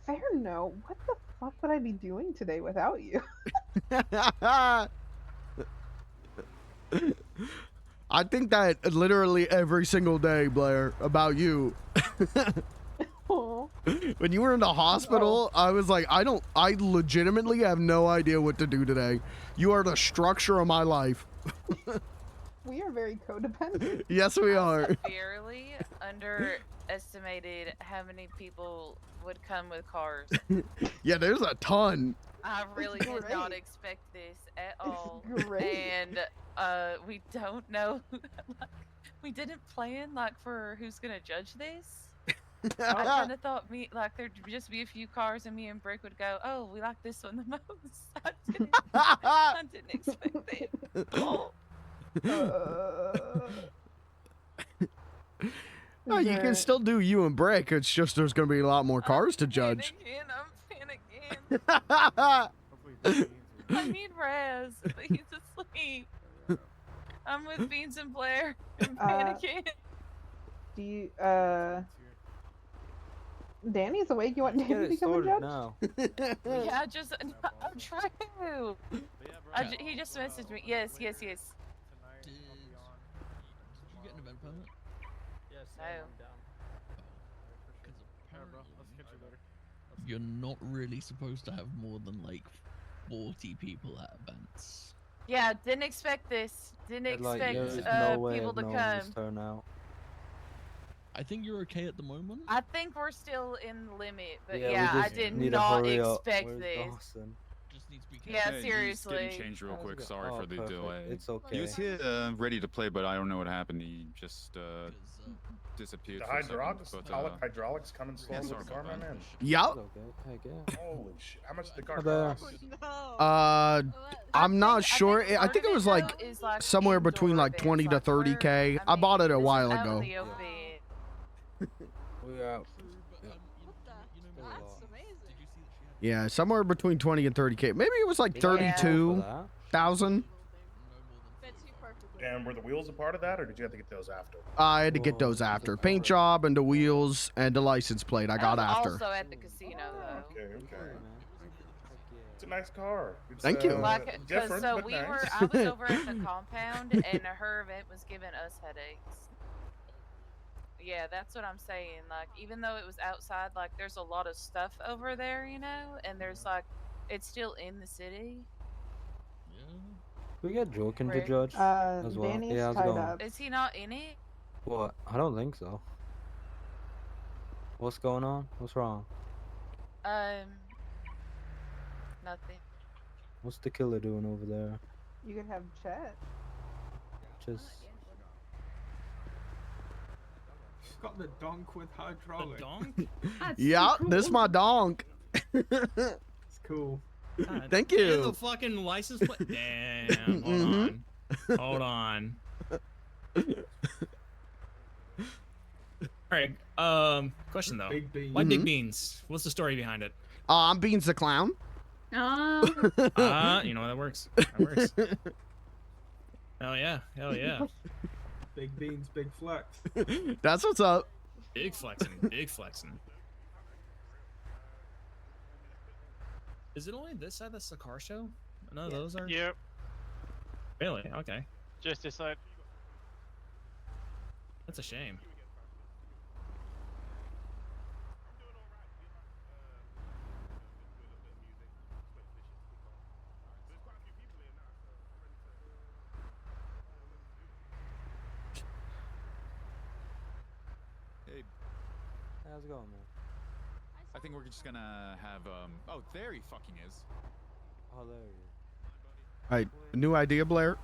Fair no. What the fuck would I be doing today without you? I think that literally every single day, Blair, about you. When you were in the hospital, I was like, I legitimately have no idea what to do today. You are the structure of my life. We are very codependent. Yes, we are. Severely underestimated how many people would come with cars. Yeah, there's a ton. I really did not Great. expect this at all. Great. And we don't know. Like, we didn't plan like for who's gonna judge this. I kind of thought there'd just be a few cars and me and Brick would go, oh, we like this one the most. I didn't expect it. Oh. Oh, you can still do you and Brick. It's just there's going to be a lot more cars to judge. I'm panicking. I need Raz, but he's asleep. I'm with Beans and Blair. I'm panicking. Do you, Danny's awake. You want Danny to become a judge? now. Yeah, I'm trying to. He just messaged me. Yes. Did you get an event permit? Yes, No. I'm down. You're not really supposed to have more than like 40 people at events. Yeah, didn't expect this. Didn't expect there's no way people of to knowing come. this turnout. I think you're okay at the moment. I think we're still in the limit, but Yeah, we yeah, I just did need to not hurry up. expect Where's this. Dawson? Just needs to be Yeah, Hey, seriously. He's getting changed real quick. Sorry for the perfect. delay. It's okay. He was here ready to play, but I don't know what happened. He just disappeared. The for a second, hydraulics, but, hydraulics coming slow yeah, with sorry the car, about man. Yep. Holy shit! How much did the car Hi there. cost? I'm not sure. I think it was like somewhere between like 20 to 30K. I bought it a while ago. We out. Yeah, somewhere between 20 and 30K. Maybe it was like 32,000. And were the wheels a part of that, or did you have to get those after? I had to get those after. Paint job and the wheels and the license plate I got after. Also at the casino though. Okay. It's a nice car. It's, Thank you. Like, different, so but we nice. I was over at the compound, and her event was giving us headaches. Yeah, that's what I'm saying. Like, even though it was outside, like, there's a lot of stuff over there, you know, and there's like, it's still in the city. We get Joking to Rick? judge as well. Danny's Yeah, how's it tied going? up. Is he not in it? What? I don't think so. What's going on? What's wrong? Nothing. What's the killer doing over there? You could have Chet. Just Got the donk with hydraulic. The donk? Yeah, this is my donk. It's cool. Thank And you. the fucking license plate. Damn. Hold on. Hold on. All right. Question though. Big beans. Why big beans? What's the story behind it? I'm Beans the Clown. You know that works. That works. Hell yeah. Hell yeah. Big beans, big flex. That's what's up. Big flexing. Big flexing. Is it only this side that's the car show? None of those are? Yep. Really? Okay. Just this side. That's a shame. Hey, how's it going, man? I think we're just gonna have Oh, there he fucking is. Oh, there you All right, new idea, Blair.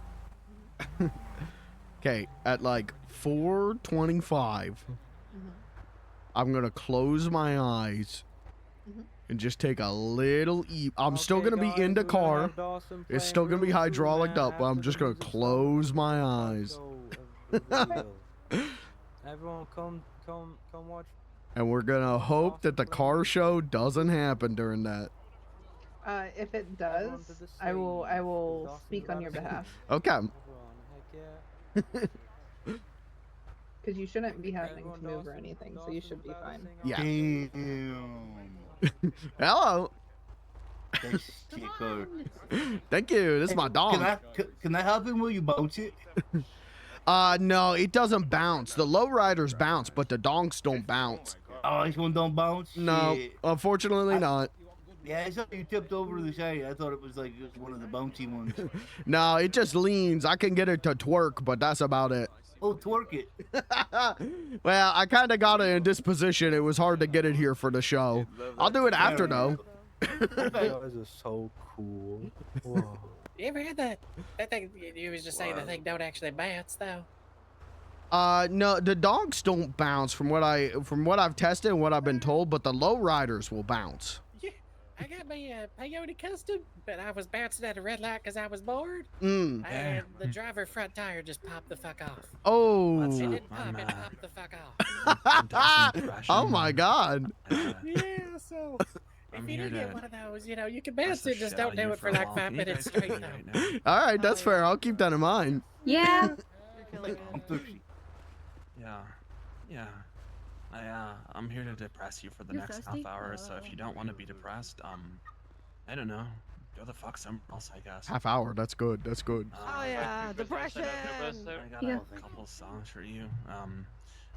Okay, at like 4:25, I'm gonna close my eyes and just take a little I'm still gonna be in the car. It's still gonna be hydraulic up, but I'm just gonna close my eyes. Everyone, come watch. And we're gonna hope that the car show doesn't happen during that. If it does, I will speak on your behalf. Okay. Because you shouldn't be having to move or anything, so you should be fine. Yeah. Damn. Hello. Thanks, Chico. Thank you. This is my dog. Can I help him? Will you bounce it? No, it doesn't bounce. The lowriders bounce, but the donks don't bounce. Oh, this one don't bounce? No, Shit. unfortunately not. Yeah, I saw you tipped over the side. I thought it was like just one of the bouncy ones. No, it just leans. I can get it to twerk, but that's about it. Oh, twerk it. Well, I kind of got it in this position. It was hard to get it here for the show. I'll do it after, though. You guys are so cool. Whoa. You ever had that thing you was just saying the thing don't actually bounce though? No, the dogs don't bounce from what I've tested and what I've been told, but the lowriders will bounce. Yeah, I got me a Toyota Custom, but I was bouncing at a red light because I was bored. And the driver front tire just popped the fuck off. Oh. It didn't pop, it popped the fuck off. Oh my God. Yeah, so if you do get one of those, you know, you can bounce it, just don't do it for like 5 minutes straight though. All right, that's fair. I'll keep that in mind. Yeah. Yeah. I'm here to depress you for the You're next thirsty? half hour, so if you don't want to be depressed, I don't know. Go the fuck somewhere else, I guess. Half hour. That's good. That's good. Oh yeah, depression. I got a couple songs for you,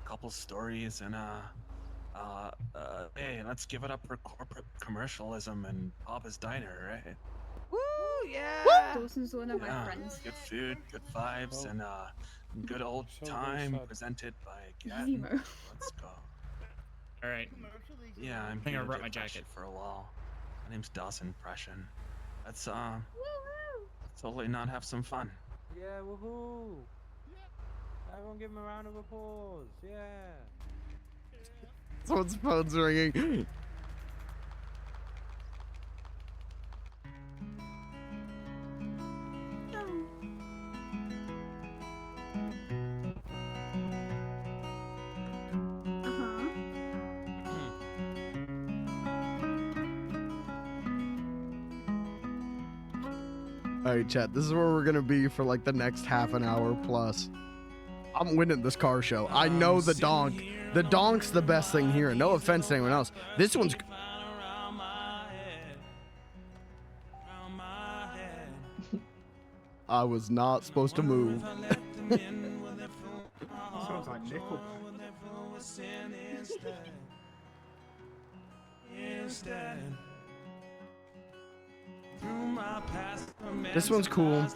couple stories, and hey, let's give it up for corporate commercialism and Papa's Diner, right? Woo, yeah. Dawson's one of my friends. Good food, good vibes, and good old time presented by Gatton. Zemo. Let's go. All right. Yeah, I'm I think here I to brought my depress jacket. you for a while. My name's Dawson Pression. Let's totally not have some fun. Yeah, woohoo! Everyone give him a round of applause. Yeah. Someone's phone's ringing. All right, chat. This is where we're gonna be for like the next half an hour plus. I'm winning this car show. I know the donk. The donk's the best thing here. No offense to anyone else. This one's. I was not supposed to move. Sounds like nickel. This one's cool.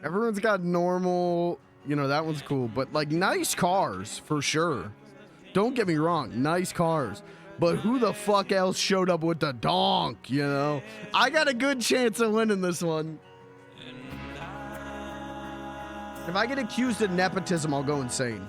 Everyone's got normal, you know, that one's cool, but like nice cars for sure. Don't get me wrong, nice cars. But who the fuck else showed up with the donk, you know? I got a good chance of winning this one. If I get accused of nepotism, I'll go insane.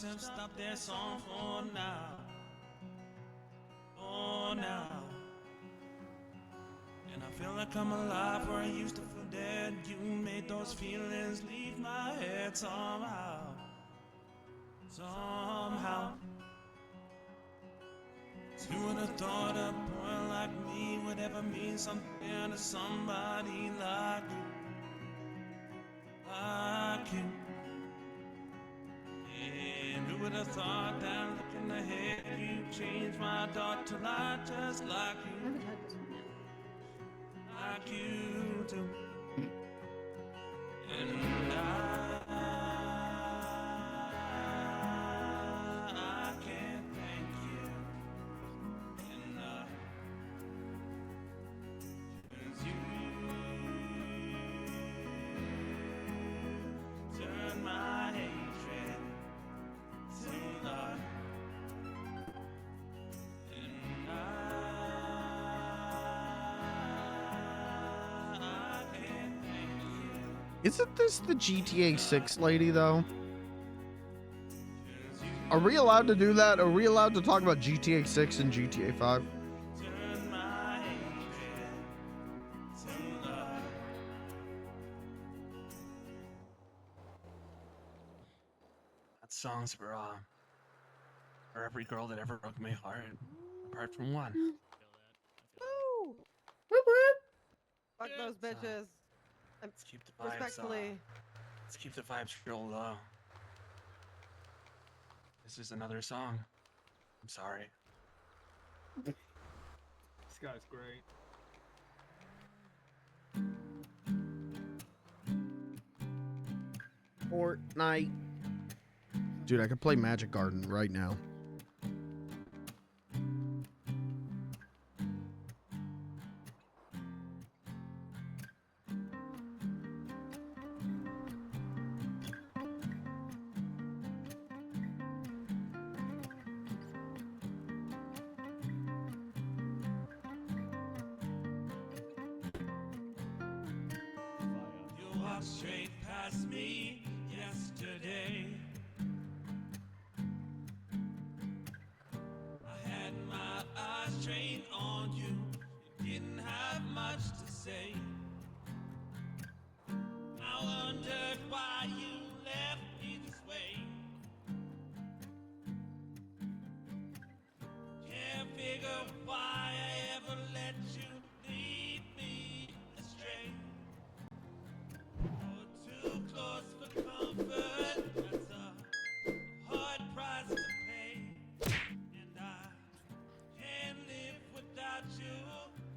Have stopped their song for now. For now. And I feel like I'm alive where I used to feel dead. You made those feelings leave my head somehow. Somehow. Who would have thought a boy like me would ever mean something to somebody like you? Like you. And who would have thought that looking ahead you changed my thought to lie just like you, like you do. And I can't thank you enough. 'Cause you turn my hatred to love. And I can't thank you Isn't this the GTA 6 lady, though? Are we allowed to do that? Are we allowed to talk about GTA 6 and GTA 5? That song's for every girl that ever broke my heart, apart from one. Woo! Whoop whoop! Fuck those bitches. Let's keep the vibes. Respectfully. Let's keep the vibes real low. This is another song. I'm sorry. This guy's great. Fortnite. Dude, I could play Magic Garden right now. You walked straight past me yesterday. I had my eyes trained on you. You didn't have much to say. I wondered why you left me this way. Can't figure why I ever let you lead me astray. You're too close for comfort. That's a hard price to pay. And I can't live without you,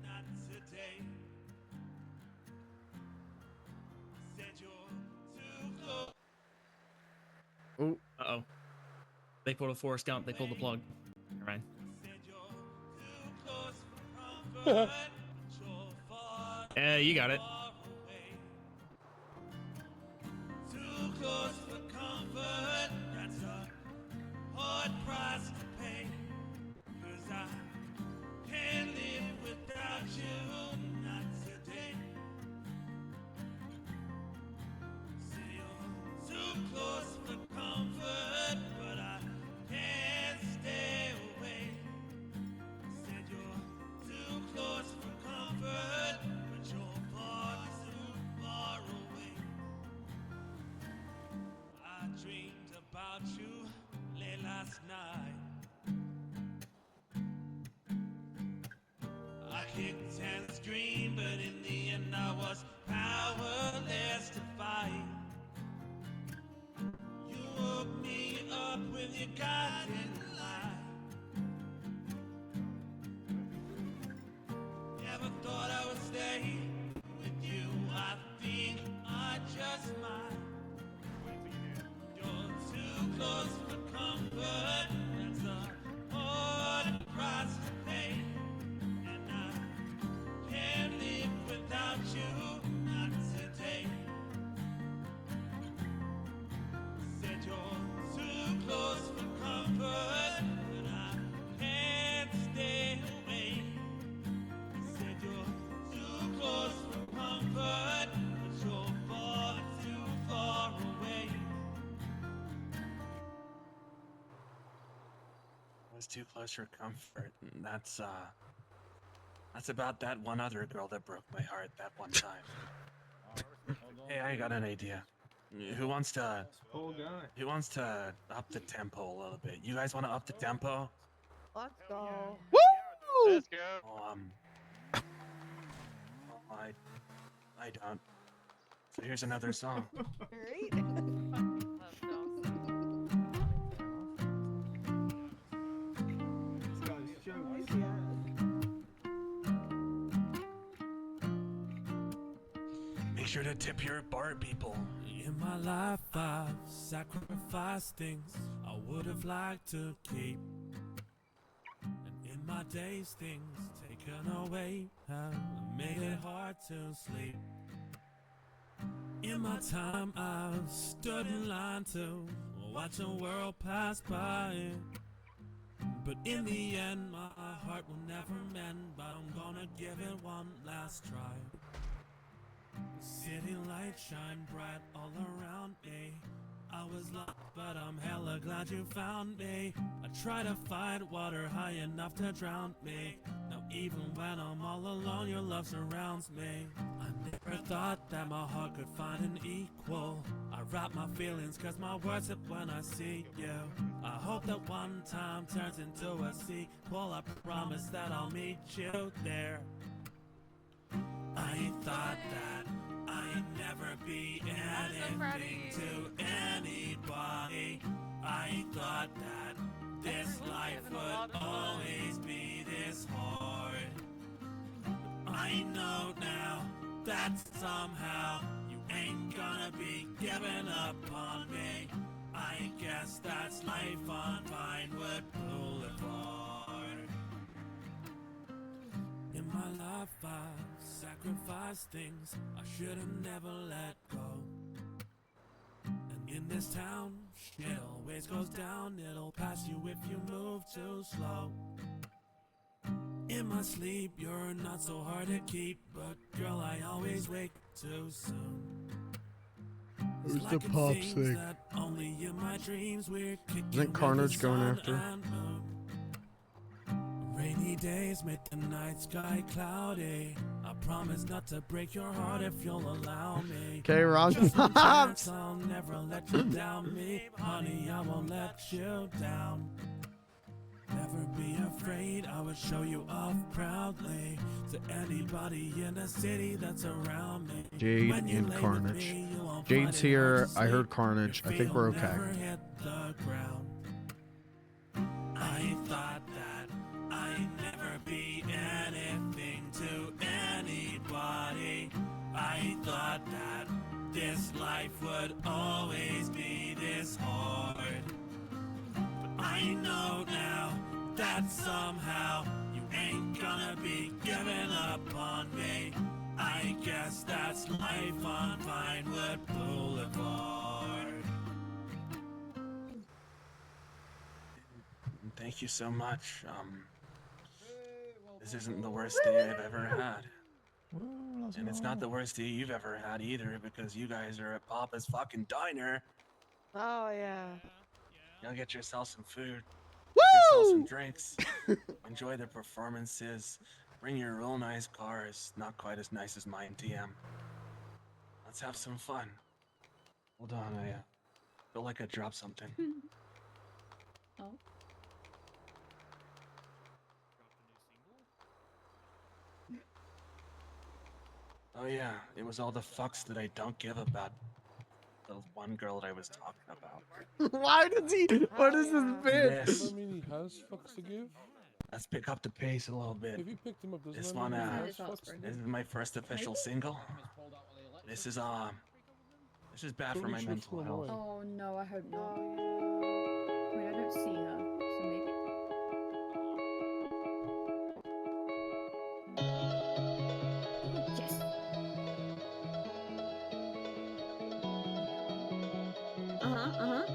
not today. I said you're too close. Oh. Uh-oh. They pulled a Forrest Gump. They pulled the plug. Never mind. You got it. Too close for comfort. That's a hard price to pay. 'Cause I can't live without you, not today. Say you're too close for comfort, but I can't stay away. Said you're too close for comfort, but you're far too far away. I dreamed about you late last night. I kicked and screamed, but in the end I was powerless to fight. You woke me up with your goddamn lie. Never thought I would stay with you. I think I just might. You're too close for comfort. That's a hard price to pay. And I can't live without you, not today. Said you're too close for comfort, but I can't stay away. Said you're too close for comfort, but you're far too far away. I was too close for comfort. And that's about that one other girl that broke my heart that one time. Hey, I got an idea. Who wants to up the tempo a little bit? You guys want to up the tempo? Let's go. Woo! Let's go. I don't. So here's another song. Great. Make sure to tip your bar people. In my life, I've sacrificed things I would have liked to keep. And in my days, things taken away have made it hard to sleep. In my time, I've stood in line to watch the world pass by. But in the end, my heart will never mend. But I'm gonna give it one last try. The city lights shine bright all around me. I was lost, but I'm hella glad you found me. I try to find water high enough to drown me. Now even when I'm all alone, your love surrounds me. I never thought that my heart could find an equal. I wrap my feelings cause my words slip when I see you. I hope that one time turns into a sequel. I promise that I'll meet you there. I thought that I'd never be anything to anybody. I thought that this life would always be this hard. I know now that somehow you ain't gonna be giving up on me. I guess that's life on Pinewood Boulevard. In my life I've sacrificed things I should've never let go. And in this town, shit always goes down. It'll pass you if you move too slow. In my sleep, you're not so hard to keep, but girl, I always wake too soon. Who's It's the like it pop seems thing? that only in my dreams we're kicking Isn't with Carnage the going sun after? and moon. Rainy days make the night sky cloudy. I promise not to break your heart if you'll allow me. Okay, Rock Just one Pops. chance, I'll never let you down me. Honey, I won't let you down. Never be afraid, I would show you off proudly to anybody in the city that's around me. Jade When you and lay with Carnage. me, you won't Jade's find it hard here. to I heard sleep. Carnage. I Your think feet we're will okay. never hit the ground. I thought that I'd never be anything to anybody. I thought that this life would always be this hard. But I know now that somehow you ain't gonna be giving up on me. I guess that's life on Pinewood Boulevard. Thank you so much. This isn't the worst day I've ever had. And it's not the worst day you've ever had either, because you guys are at Papa's fucking diner. Oh yeah. You'll get yourself some food, get yourself some drinks, enjoy the performances, bring your real nice cars, not quite as nice as mine, TM. Let's have some fun. Hold on, I feel like I dropped something. Oh. Oh yeah, it was all the fucks that I don't give about the one girl that I was talking about. Why does he? What is this bit? This. I mean, he has fucks to give. Let's pick up the pace a little bit. If you picked him up, doesn't This that one, mean he has fucks to this give? is my first official single. This is bad for Totally my should mental throw him health. away. Oh no, I hope not. Wait, I don't see her, so maybe. Yes. Uh-huh.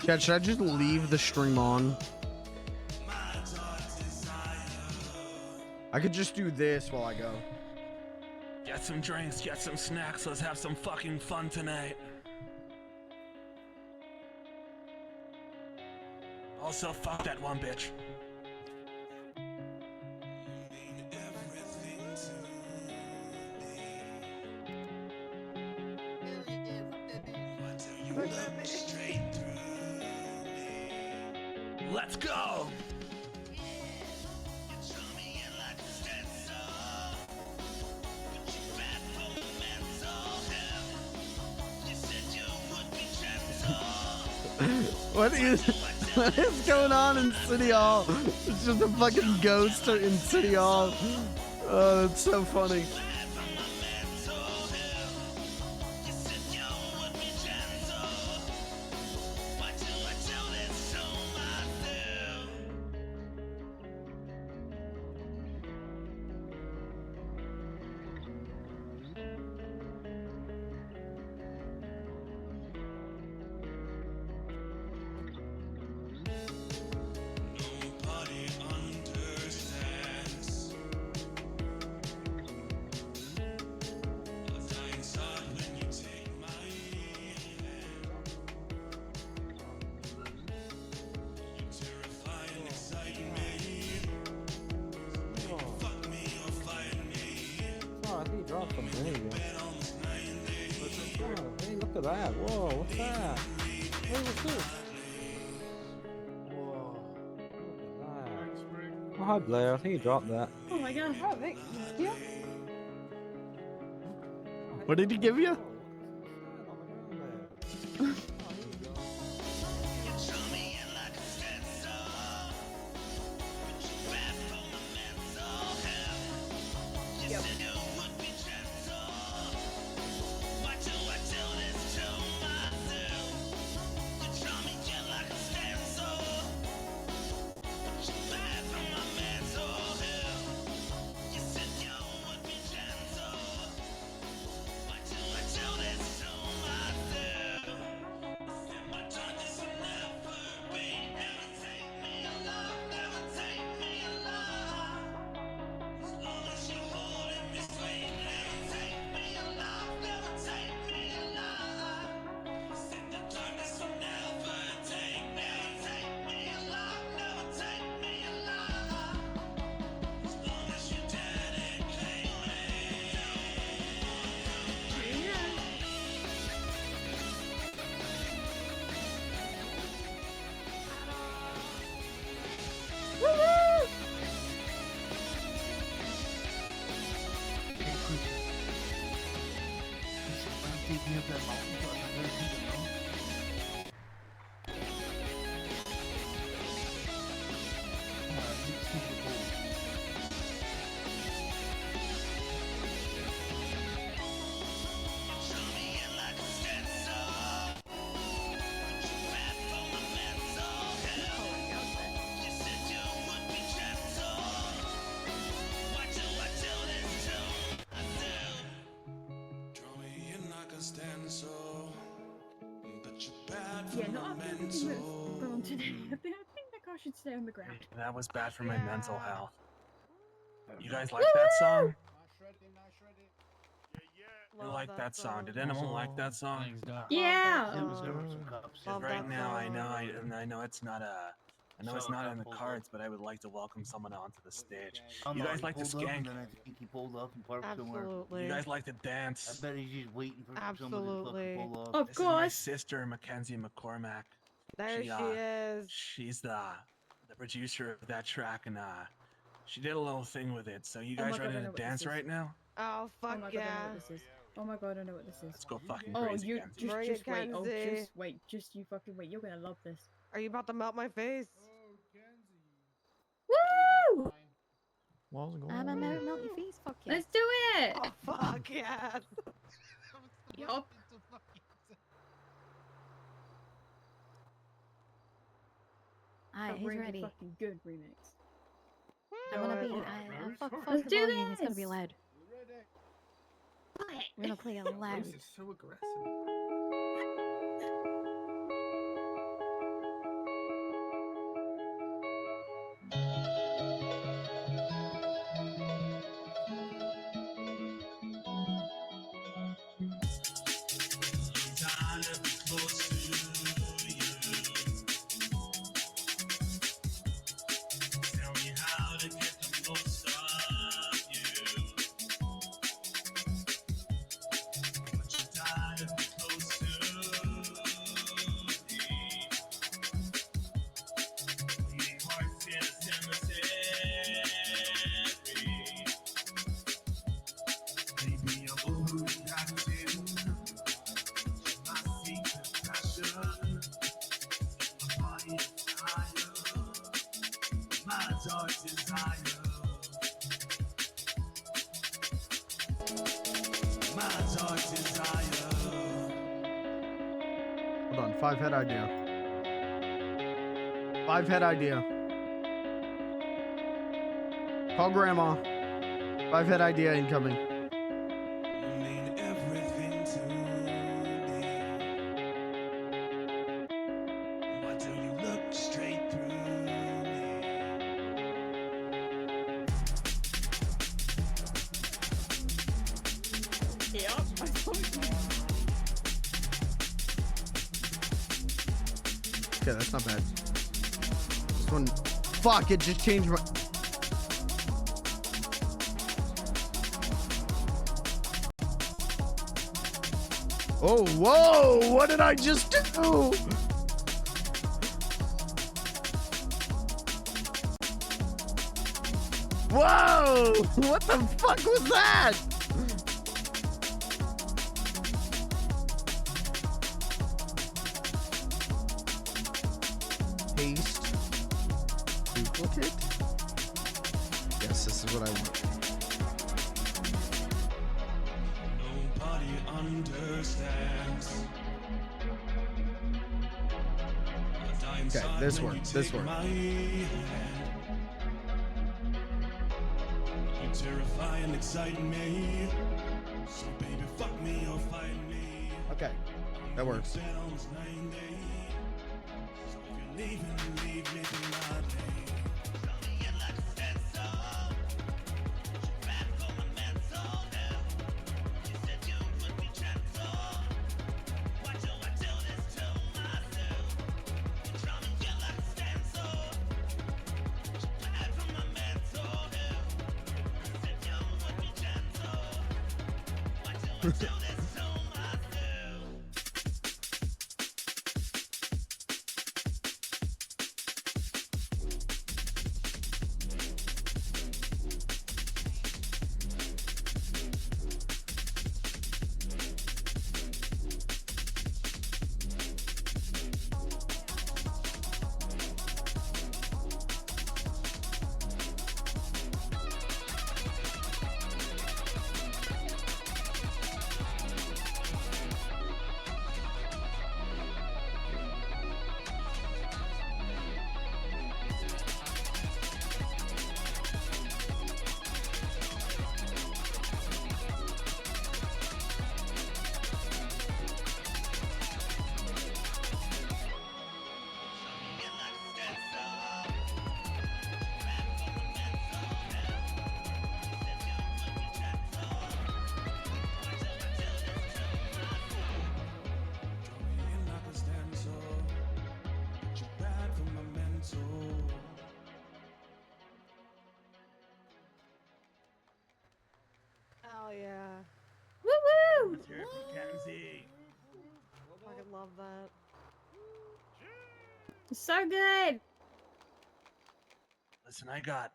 Yeah, should I just leave the stream on? I could just do this while I go. Get some drinks, get some snacks, let's have some fucking fun tonight. Also, fuck that one bitch. Let's go! What is going on in City Hall? It's just a fucking ghost in City Hall. Oh, that's so funny. Oh, I think he dropped something. There you go. Oh, hey, look at that. Whoa, what's that? Hey, what's this? Whoa. Look at that. Oh, hi, Blair. I think he dropped that. Oh my god. Oh, thank you. What did he give you? Yeah, not after everything that's gone on today. I think that car should stay on the ground. That was bad for my mental health. You guys like that song? You like that song? Did anyone like that song? Yeah. Because right now I know it's not in the cards, but I would like to welcome someone onto the stage. You guys like to skank? I think he pulled up and parked somewhere. Absolutely. You guys like to dance? I bet he's just waiting for Absolutely. somebody to fucking pull off. Of This is my course. sister, Mackenzie McCormack. There she is. She's the producer of that track, and she did a little thing with it. So you Oh my guys God, I ready know to what this dance is. right now? Oh, fuck Oh my god, I know yeah. what this is. Oh my god, I know what this is. Let's go fucking Oh, crazy, you Kenzie. Bring just it, wait. Oh, Kenzie. just wait. Just you fucking wait. You're gonna love this. Are you about to melt my face? Woo! What's going I'm a on? melt your face. Fuck yeah. Let's do it. Oh, fuck yes. Yup. Alright, A he's really ready. fucking good remix. I'm gonna be. Fuck Let's the do volume. It's gonna be this. loud. We're gonna play it loud. This is so aggressive. Hold on, 5-head idea. 5-head idea. Call grandma. 5-head idea incoming. Okay, that's not bad. This one, fuck, it just changed my... Oh, whoa, what did I just do? Whoa, what the fuck was that? Paste. Duplicate. Yes, this is what I want. Nobody understands. Okay, this works. This works. You terrify and excite me. So baby, fuck me or fight me. Okay, that works. So if you're leaving, leave me gladly. Hell yeah. Woo woo! Fucking love that. So good. Listen, I got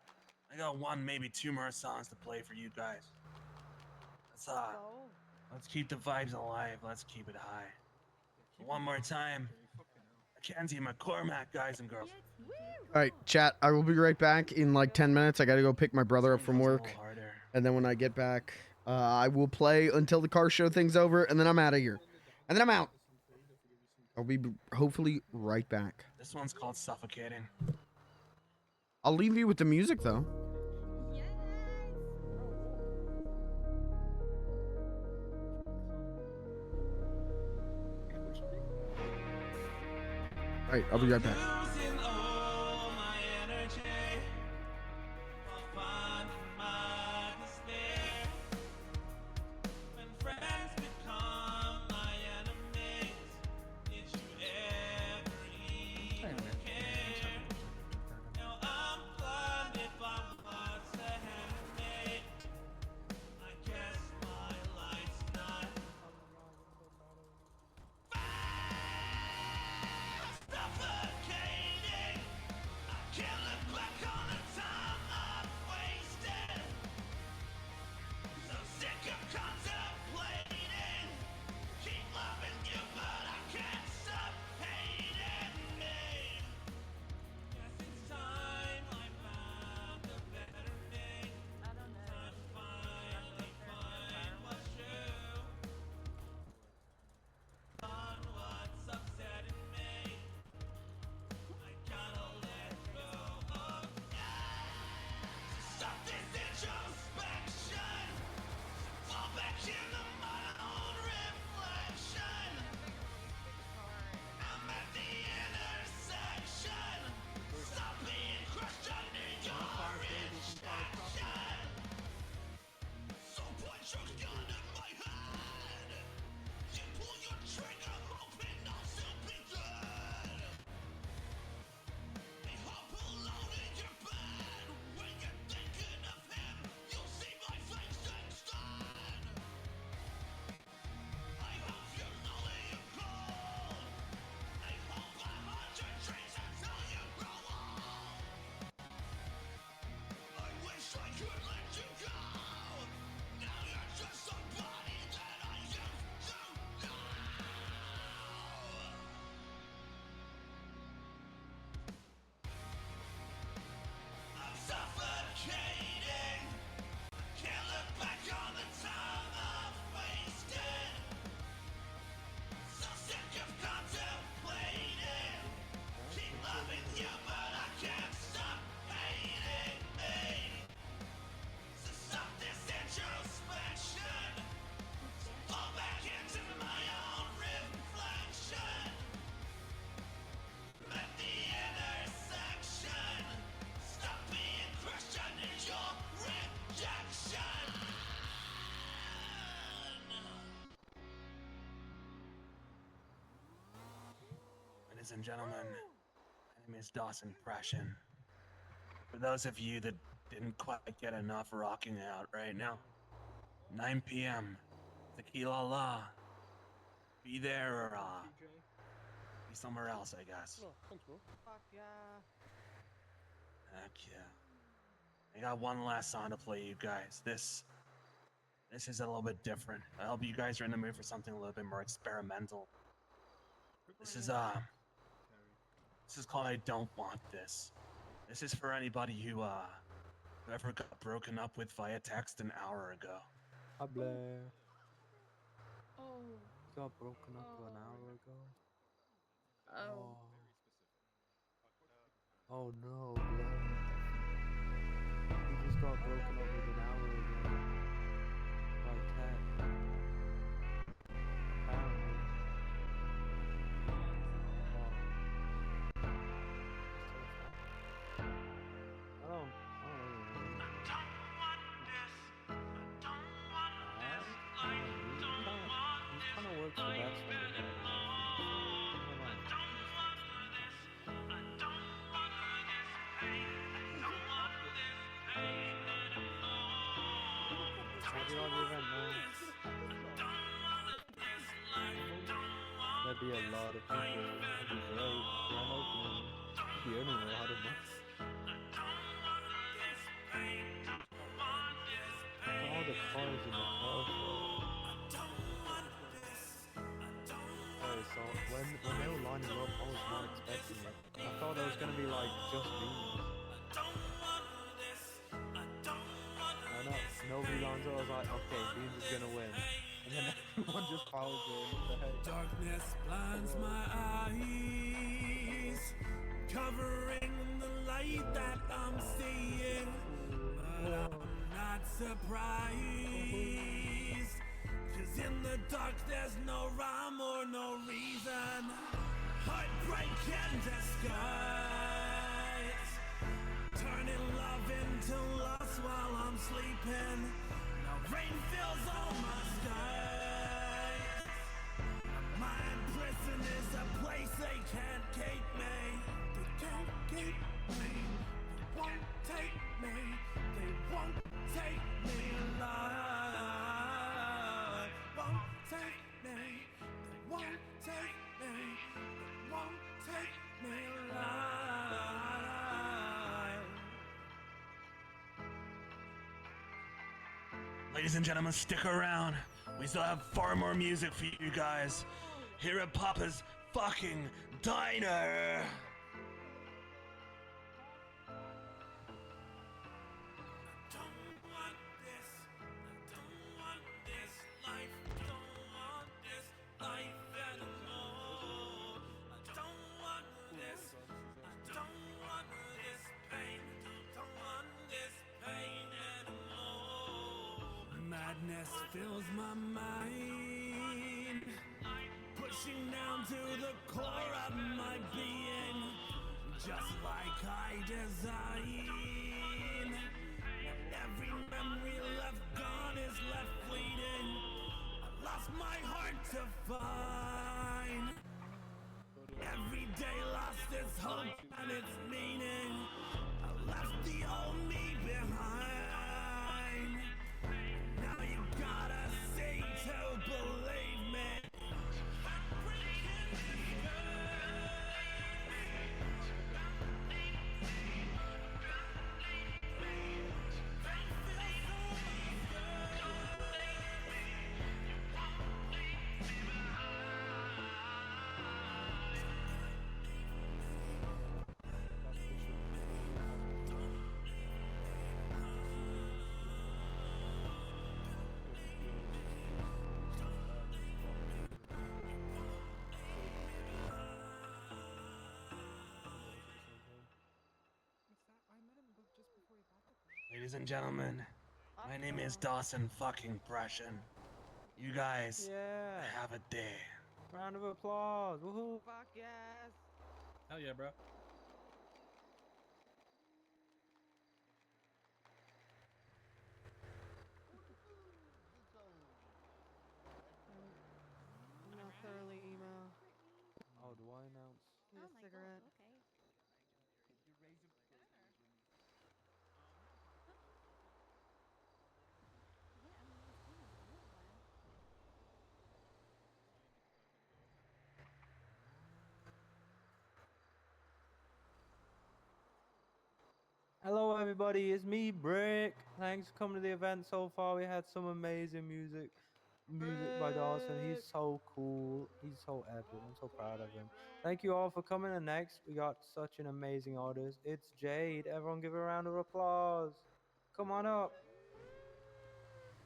one, maybe two more songs to play for you guys. Let's keep the vibes alive. Let's keep it high. One more time. Mackenzie and McCormack, guys and girls. All right, chat, I will be right back in like 10 minutes. I got to go pick my brother up from work. And then when I get back, I will play until the car show thing's over, and then I'm out of here. And then I'm out. I'll be hopefully right back. This one's called Suffocating. I'll leave you with the music, though. All right, I'll be right back. Suffocating. ladies and gentlemen, my name is Dawson Pression. For those of you that didn't quite get enough rocking out right now, 9 p.m. Tequila La. Be there or be somewhere else, I guess. Oh, thanks, bro. Fuck yeah. Heck yeah. I got one last song to play you guys. This is a little bit different. I hope you guys are in the mood for something a little bit more experimental. This is called I Don't Want This. This is for anybody who ever got broken up with via text an hour ago. Hi Blair. Oh. Got broken up an hour ago. Oh. Oh no, Blair. You just got broken up with an hour ago. By text. Apparently. I don't really know. He kind of works for that sort of guy. How do you like the event, man? There'd be a lot of people. It'd be great. Grand opening. You'd be earning a lot of money. All the cars in the car show. Hey, so when they were lining up, I was not expecting it. I thought it was gonna be like just beans. I know, nobody lines up. I was like, okay, Beans is gonna win. And then everyone just piles in. What the heck? Darkness blinds my eyes, covering the light that I'm seeing. But I'm not surprised, 'cause in the dark there's no rhyme or no reason. Heartbreak in disguise, turning love into lust while I'm sleeping. Now rain fills all my skies. My prison is a place they can't keep me. They can't keep me. They won't take me. They won't take me alive. Won't take me. They won't take me. They won't take me alive. Ladies and gentlemen, stick around. We still have far more music for you guys. Here at Papa's fucking Diner. Madness fills my mind, pushing down to the core of my being, just like I design. Every memory left gone is left fleeting. I lost my heart to find. Every day lost its hope and its meaning. I left the old me behind. Now you gotta see to believe me. Ladies and gentlemen, my name is Dawson fucking Pression. You guys have a day. Round of applause. Woohoo. Fuck yes. Hell yeah, bro. I'm not thoroughly emo. Oh, do I announce? Oh my cigarette. God, okay. Yeah, I mean, it's been a little while. Hello, everybody. It's me, Brick. Thanks for coming to the event so far. We had some amazing music by Dawson. He's so cool. He's so epic. I'm so proud of him. Thank you all for coming. And next, we got such an amazing artist. It's Jade. Everyone give her a round of applause. Come on up.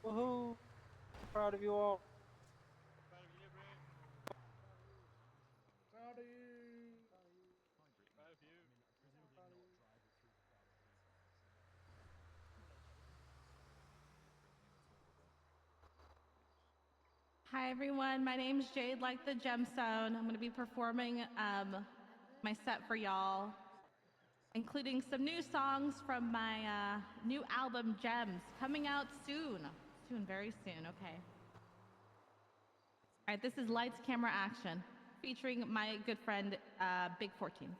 Woohoo. I'm proud of you all. Proud of you, Brick. Proud of you. Proud of you. Hi everyone, my name's Jade like the Gemstone. I'm going to be performing my set for y'all, including some new songs from my new album Gems, coming out soon. Soon, very soon, okay. All right, this is Lights, Camera, Action, featuring my good friend Big 14.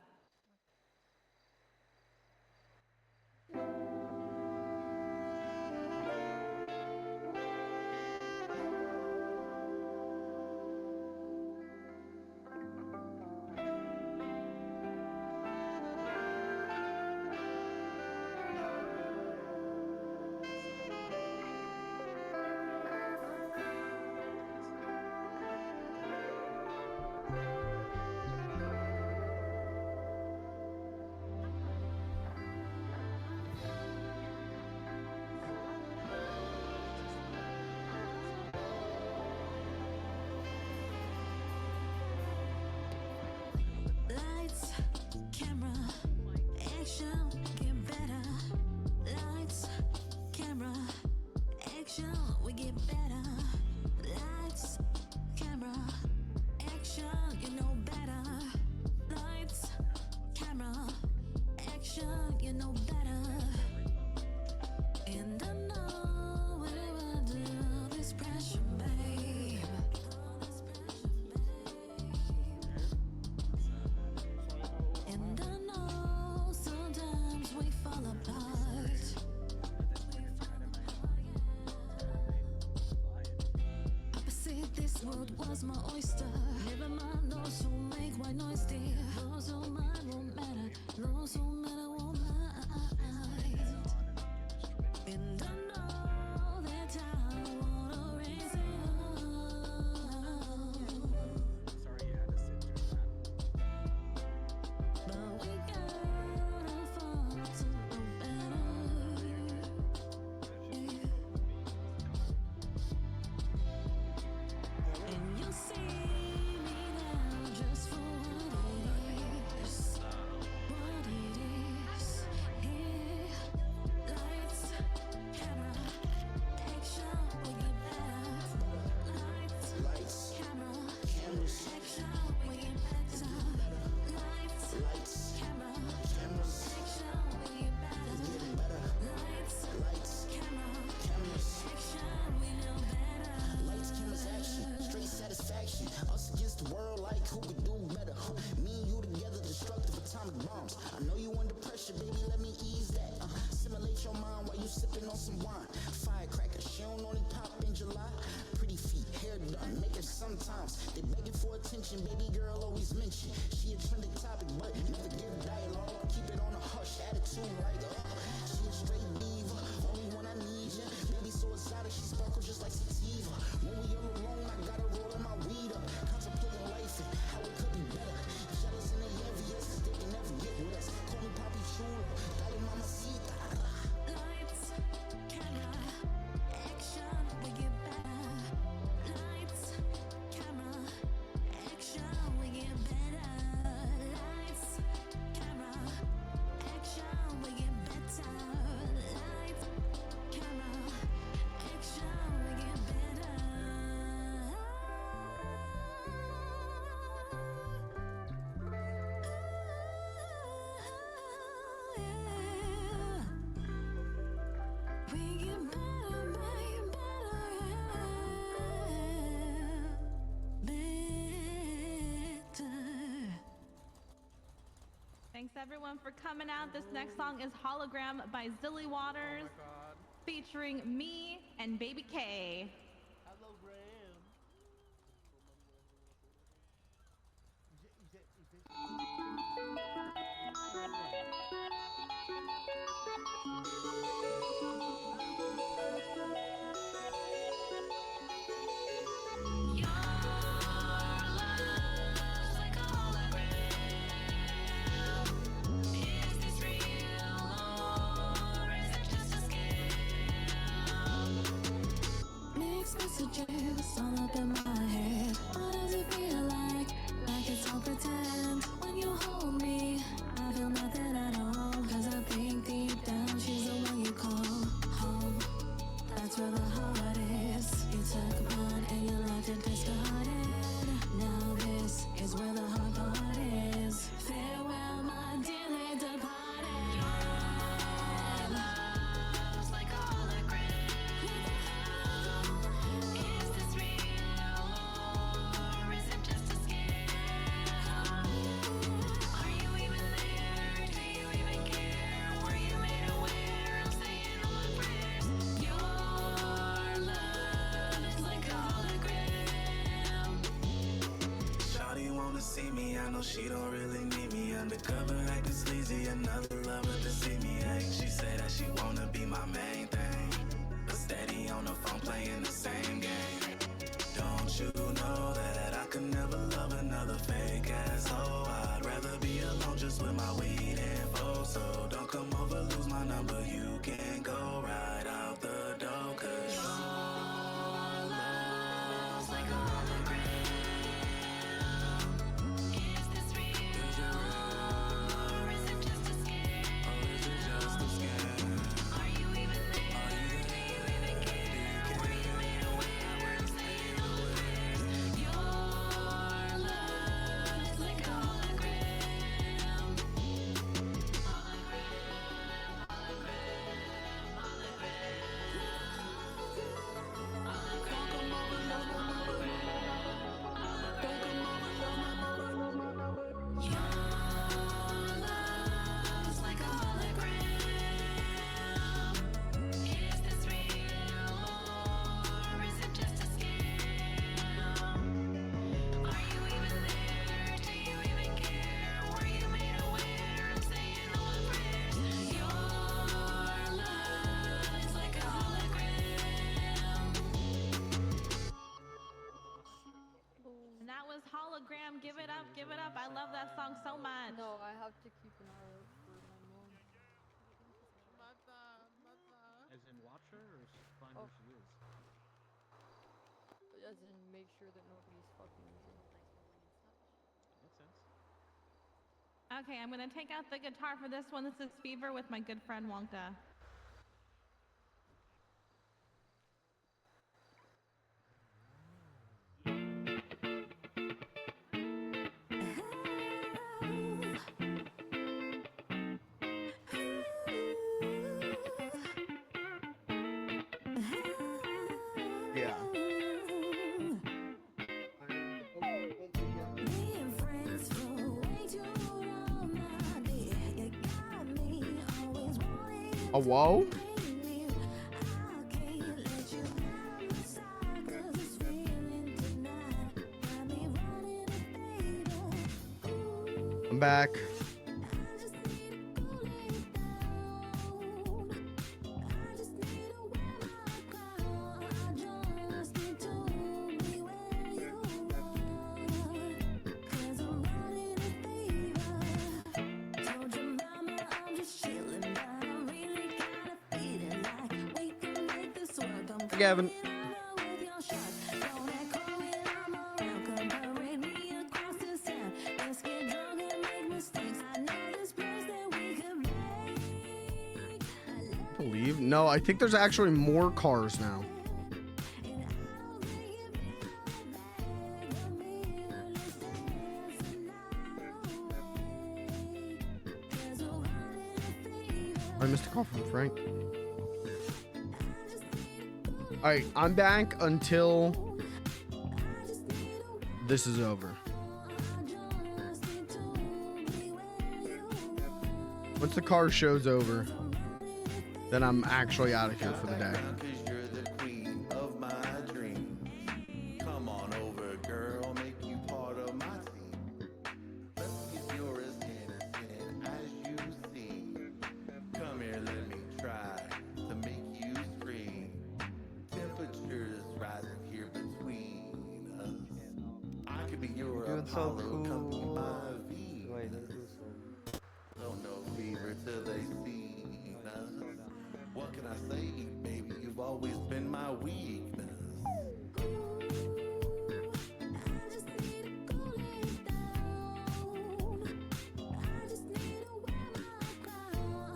Lights, camera, action, get better. Lights, camera, action, we get better. Lights, camera, action, you know better. Lights, camera, action, you know better. And I know what I will do, this pressure, babe. And I know sometimes we fall apart. Opposite this world was my oyster. Never mind those who make white noise, dear. Those who mind won't matter. Those who matter won't mind. And I know that I wanna raise you. But we gotta fall to know better. And you'll see me now just for what it is. What it is. Yeah. Lights, camera, action, we get better. Lights, camera, action, we get better. Lights, camera, action, we get better. Lights, camera, action, we know better. Lights, cameras, action, straight satisfaction. Us against the world, like who could do better? Me and you together, destructive atomic bombs. I know you under pressure, baby, let me ease that. Simulate your mind while you sipping on some wine. Firecracker, she don't only pop in July. Pretty feet, hair done, make her sometimes. They begging for attention, baby girl always mention. She a trending topic, but never give dialogue. Keep it on a hush, attitude like she a straight diva, only when I need ya. Baby so exotic, she sparkle just like sativa. When we all alone, I gotta roll in my weed up. Contemplating life and how it could be better. Jealous and they envious, cause they can never get with us. Call me Papi Chulo, dale mamacita. Lights, camera, action, we get better. Lights, camera, action, we get better. Lights, camera, action, we get better. everyone for coming out. This next song is Hologram by Zilly Waters, featuring me and Baby K. Hello, Graham. Mixed messages all up in my head. What does it feel like? Like it's all pretend. When you hold me, I feel nothing at all. Cause I think deep down she's the one you call home. That's where the heart is. You took mine and you left it discarded. Now this is where the hard part is. Farewell, my dearly departed. Your love's like a hologram. Is this real or is it just a scam? Are you even there? Do you even care? Were you made aware? I'm saying all my prayers. Your love is like a hologram. Shawty wanna see me, I know she don't really need me. Undercover acting sleazy, another lover to see me hate. She said that she wanna be my main thing, but steady on the phone playing the same game. Don't you know that I could never love another fake asshole? I'd rather be alone just with my weed info. So don't come over, lose my number, you can go right out the door. Cause your love's like a hologram. Is this real or is it just a scam? Or is it just a scam? Are you even there? Do you even care? Were you made aware? I'm saying all my prayers. Your love is like a hologram. Love's like a hologram. Is this real or is it just a scam? Are you even there? Do you even care? Were you made aware? I'm saying all my prayers. Your love is like a hologram. And that was Hologram. Give it up, give it up. I love that song so much. No, I have to keep an eye out for my mom. As in watch her or find Oh. where she is? As in make sure that nobody's fucking with her. Makes sense. Okay, I'm gonna take out the guitar for this one. This is Fever with my good friend Wonka. Yeah. Being friends for way too long, my dear. You got me always wanting A whoa? to be you. I can't let you out of my sight, 'cause this feeling tonight got me running a favor. I'm back. I just need to cool it down. I just need to wear my crown. I just need to be where you are, 'cause I'm running a favor. Told your mama I'm just chilling, but I'm really kinda feeling like we can make this work. I'm Gavin. coming over with your shot. Don't act cold when I'm around. Come parade me across this town. Let's get drunk and make mistakes. I know this place that we could make. Believe? No, I think there's actually more cars now. I missed a call from Frank. Alright, I'm back until this is over. Once the car show's over, then I'm actually out of here for the day. Cause you're the queen of my dreams. Come on over, girl, make you part of my team. Let's get yours innocent as you see. Come here, let me try to make you scream. Temperatures rising here between us. I could be your You're doing so Apollo, come be cool. my Venus. Wait, let's do some. Don't know fever till they see us. What can I say, baby? You've always been my weakness.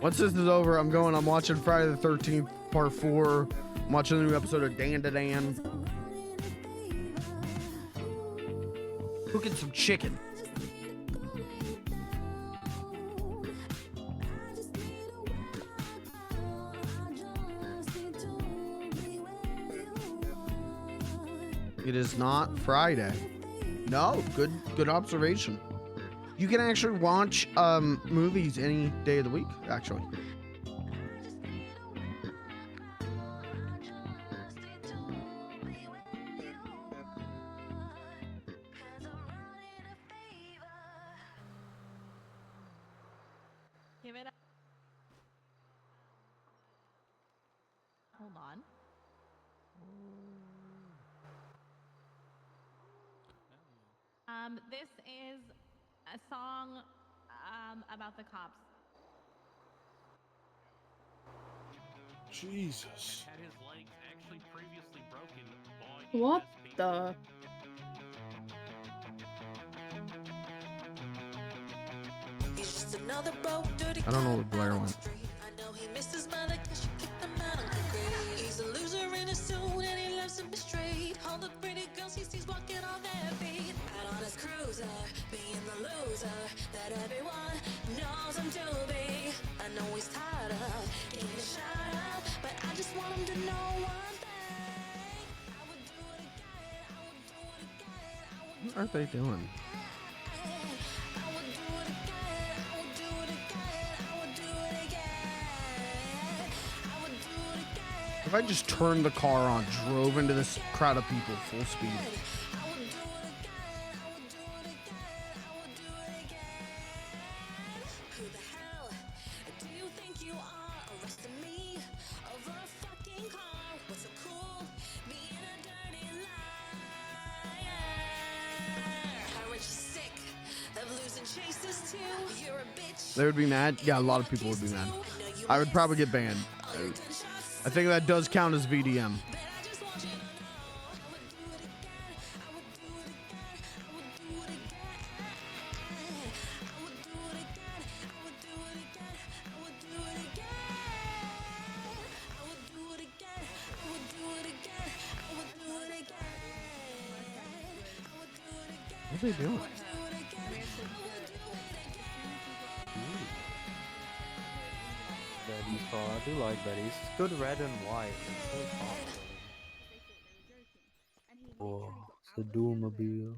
Once this is over, I'm watching Friday the 13th, part 4. I'm watching the new episode of Dan to Dan. Cooking some chicken. It is not Friday. No, good observation. You can actually watch movies any day of the week, actually. Give it up. Hold on. This is a song about the cops. Jesus. Had his legs actually previously broken by What the? I don't know what Blair went. He's a loser in a suit and he loves to be straight. All the pretty girls he sees walking on their feet. Out on his cruiser, being the loser that everyone knows him to be. I know he's tired of getting shot up, but I just want him to know one thing. I would do it again, I would do it again, I would What are they doing? If I just turned the car on, drove into this crowd of people full speed. Who the hell do you think you are arresting me over a fucking car? What's so cool being a dirty liar? Aren't you sick of losing chases too? You're a bitch. They would be mad? Yeah, a lot of people would be mad. I would probably get banned. I think that does count as VDM. What are they doing? Betty's car. I do like Betty's. It's good red and white. It's so popular. Whoa, it's a Doomobile.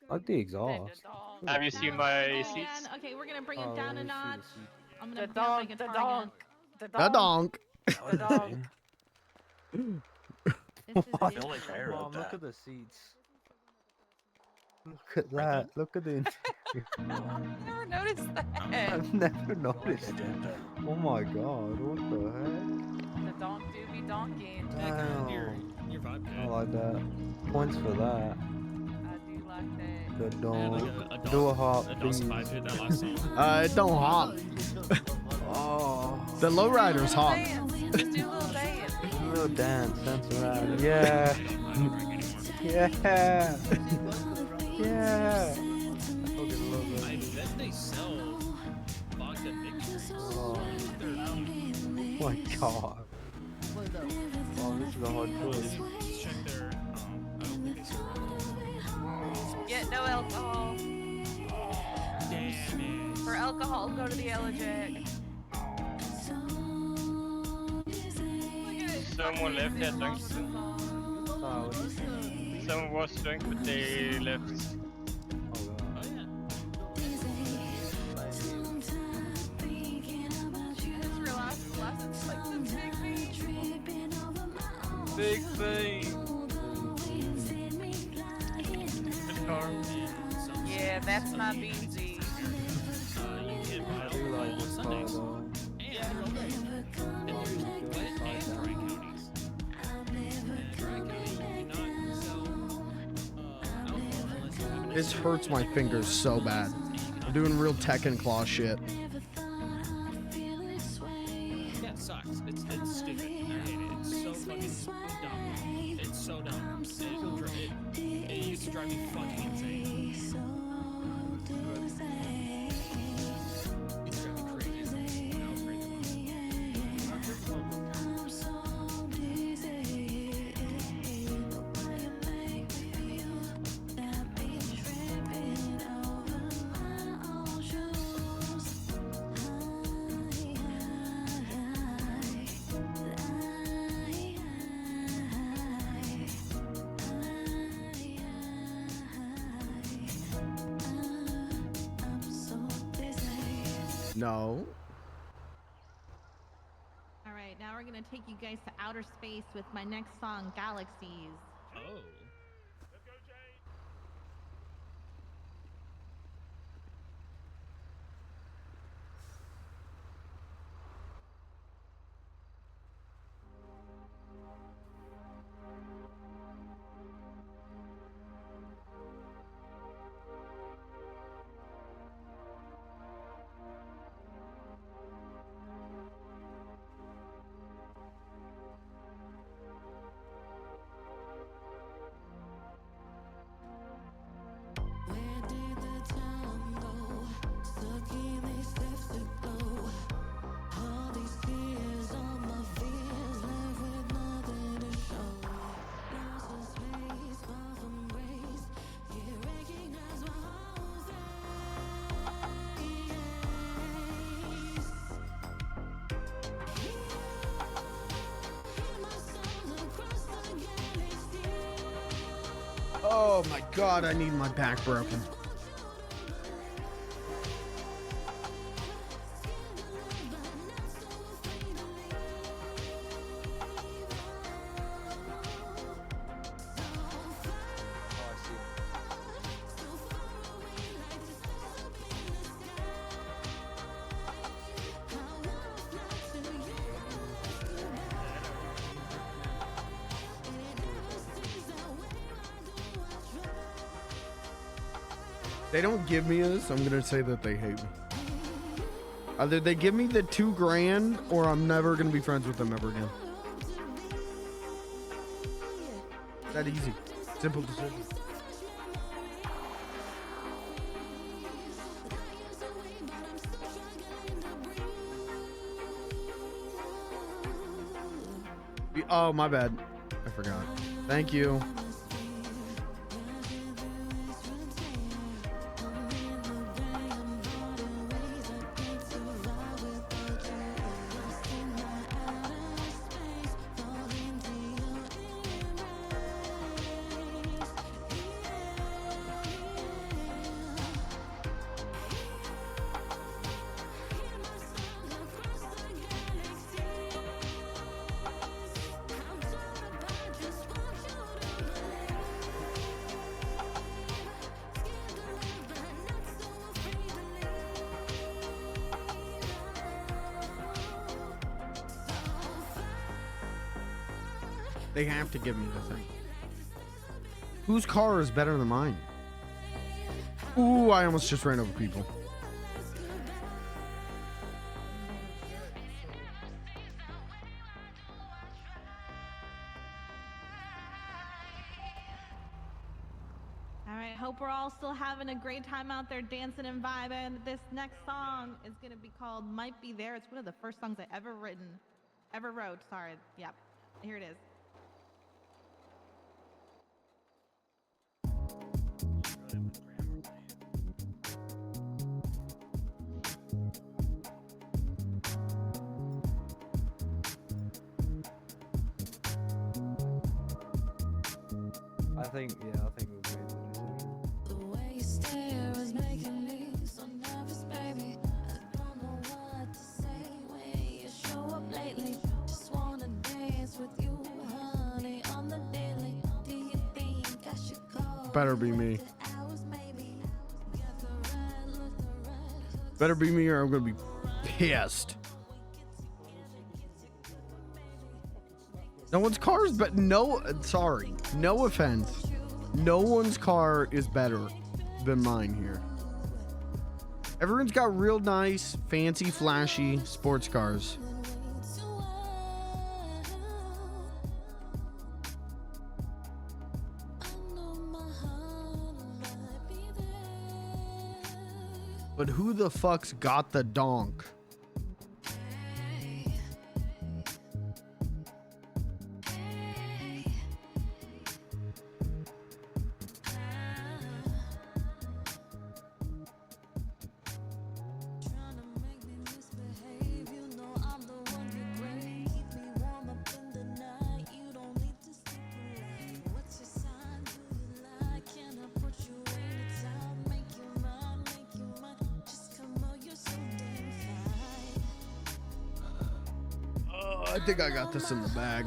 I like the exhaust. Have you seen my Oh, seats? man. Okay, we're gonna bring it Oh, down let a me see notch. the seat. I'm The gonna donk, make it the far donk, the The donk. The donk. What? The only fair Mom, of look that. at the seats. Look at that. Look at the interior. I never noticed that. I've never noticed it. Oh my god, what the heck? The donk do be donkeying. Damn. Your vibe, I like that. Points for that. I do like that. The like donk. Do a hop, DOS please. vibe hit that last song. It don't hop. Oh. The lowriders hop. Just do a little dance. A little dance, dance around. Yeah. Yeah. Yeah. I fucking love it. I bet they sell vodka mixtures. Oh my god. Oh, this is a hard choice. Check their, I don't think they sell Get no alcohol. Damn it. For alcohol, go to the Yellow Jack. Someone left that drunk. Someone was drunk, but they left. car and Sunday. Yeah, that's my beansy. You can buy I do like this car Sundays. though. And they're all day. And there's wet and dry counties. And dry county, you cannot sell alcohol unless you have an This hurts my fingers so bad. I'm doing real Tekken claw shit. Yeah, it sucks. It's stupid. I hate it. It's so fucking dumb. It's so dumb. It used to drive me fucking insane. It used to drive me crazy. When I was No. All right, now we're gonna take you guys to outer space with my next song, Galaxies. Oh. Oh my god, I need my back broken. They don't give me this, I'm gonna say that they hate me. Either they give me the $2 grand or I'm never gonna be friends with them ever again. That easy. Simple decision. Oh, my bad. I forgot. Thank you. They have to give me the thing. Whose car is better than mine? Ooh, I almost just ran over people. All right, hope we're all still having a great time out there dancing and vibing. This next song is gonna be called Might Be There. It's one of the first songs I ever wrote, sorry. Yep, here it is. I think we made the decision. The way you stare is making me so nervous, baby. I don't know what to say when you show up lately. Just wanna dance with you, honey, on the daily. Do you think I should call? Better be me. Hours Better be me or I'm gonna be pissed. No one's car is but no sorry. No offense. No one's car is better than mine here. Everyone's got real nice, fancy, flashy sports cars. But who the fuck's got the donk? I think I got this in the bag.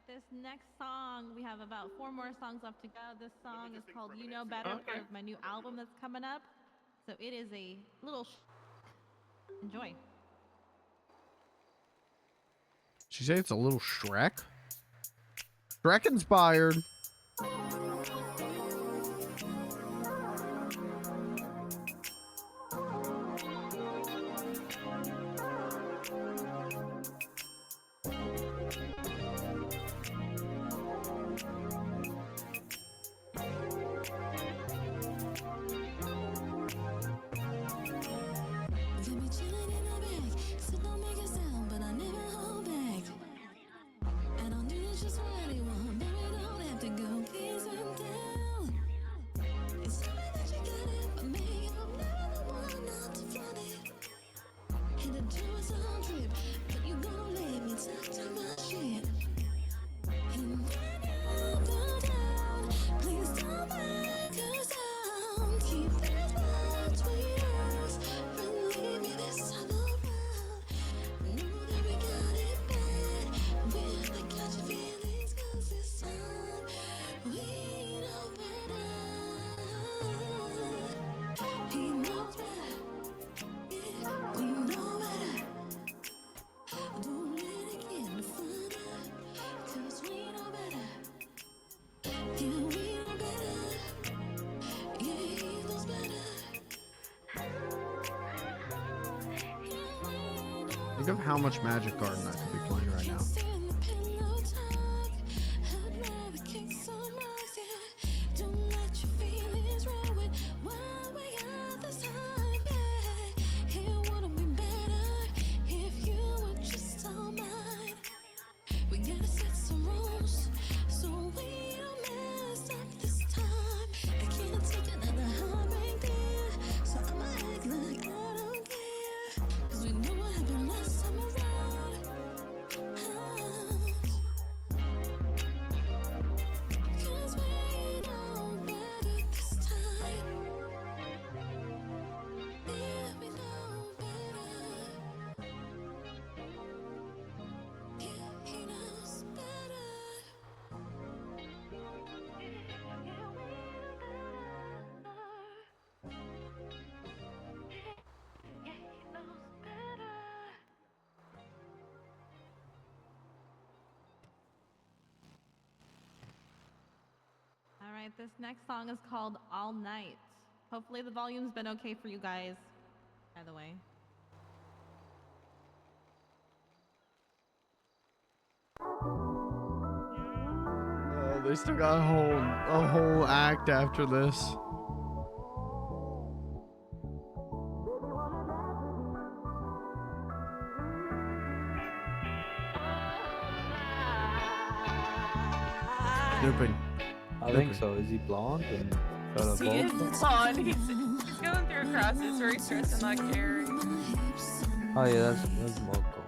This next song, we have about 4 more songs left to go. This song is called You Know Better, part of my new album that's coming up. So it is a little enjoy. She say it's a little Shrek? Shrek inspired. Think of how much Magic Garden I could be playing right now. right, this next song is called All Night. Hopefully the volume's been okay for you guys, by the way. They still got a whole act after this. Snooping. I think so. Is he blonde and got a He is bowl cut? blonde. He's going through a crisis where he's dressing like Carrie. Oh yeah, that's Moco.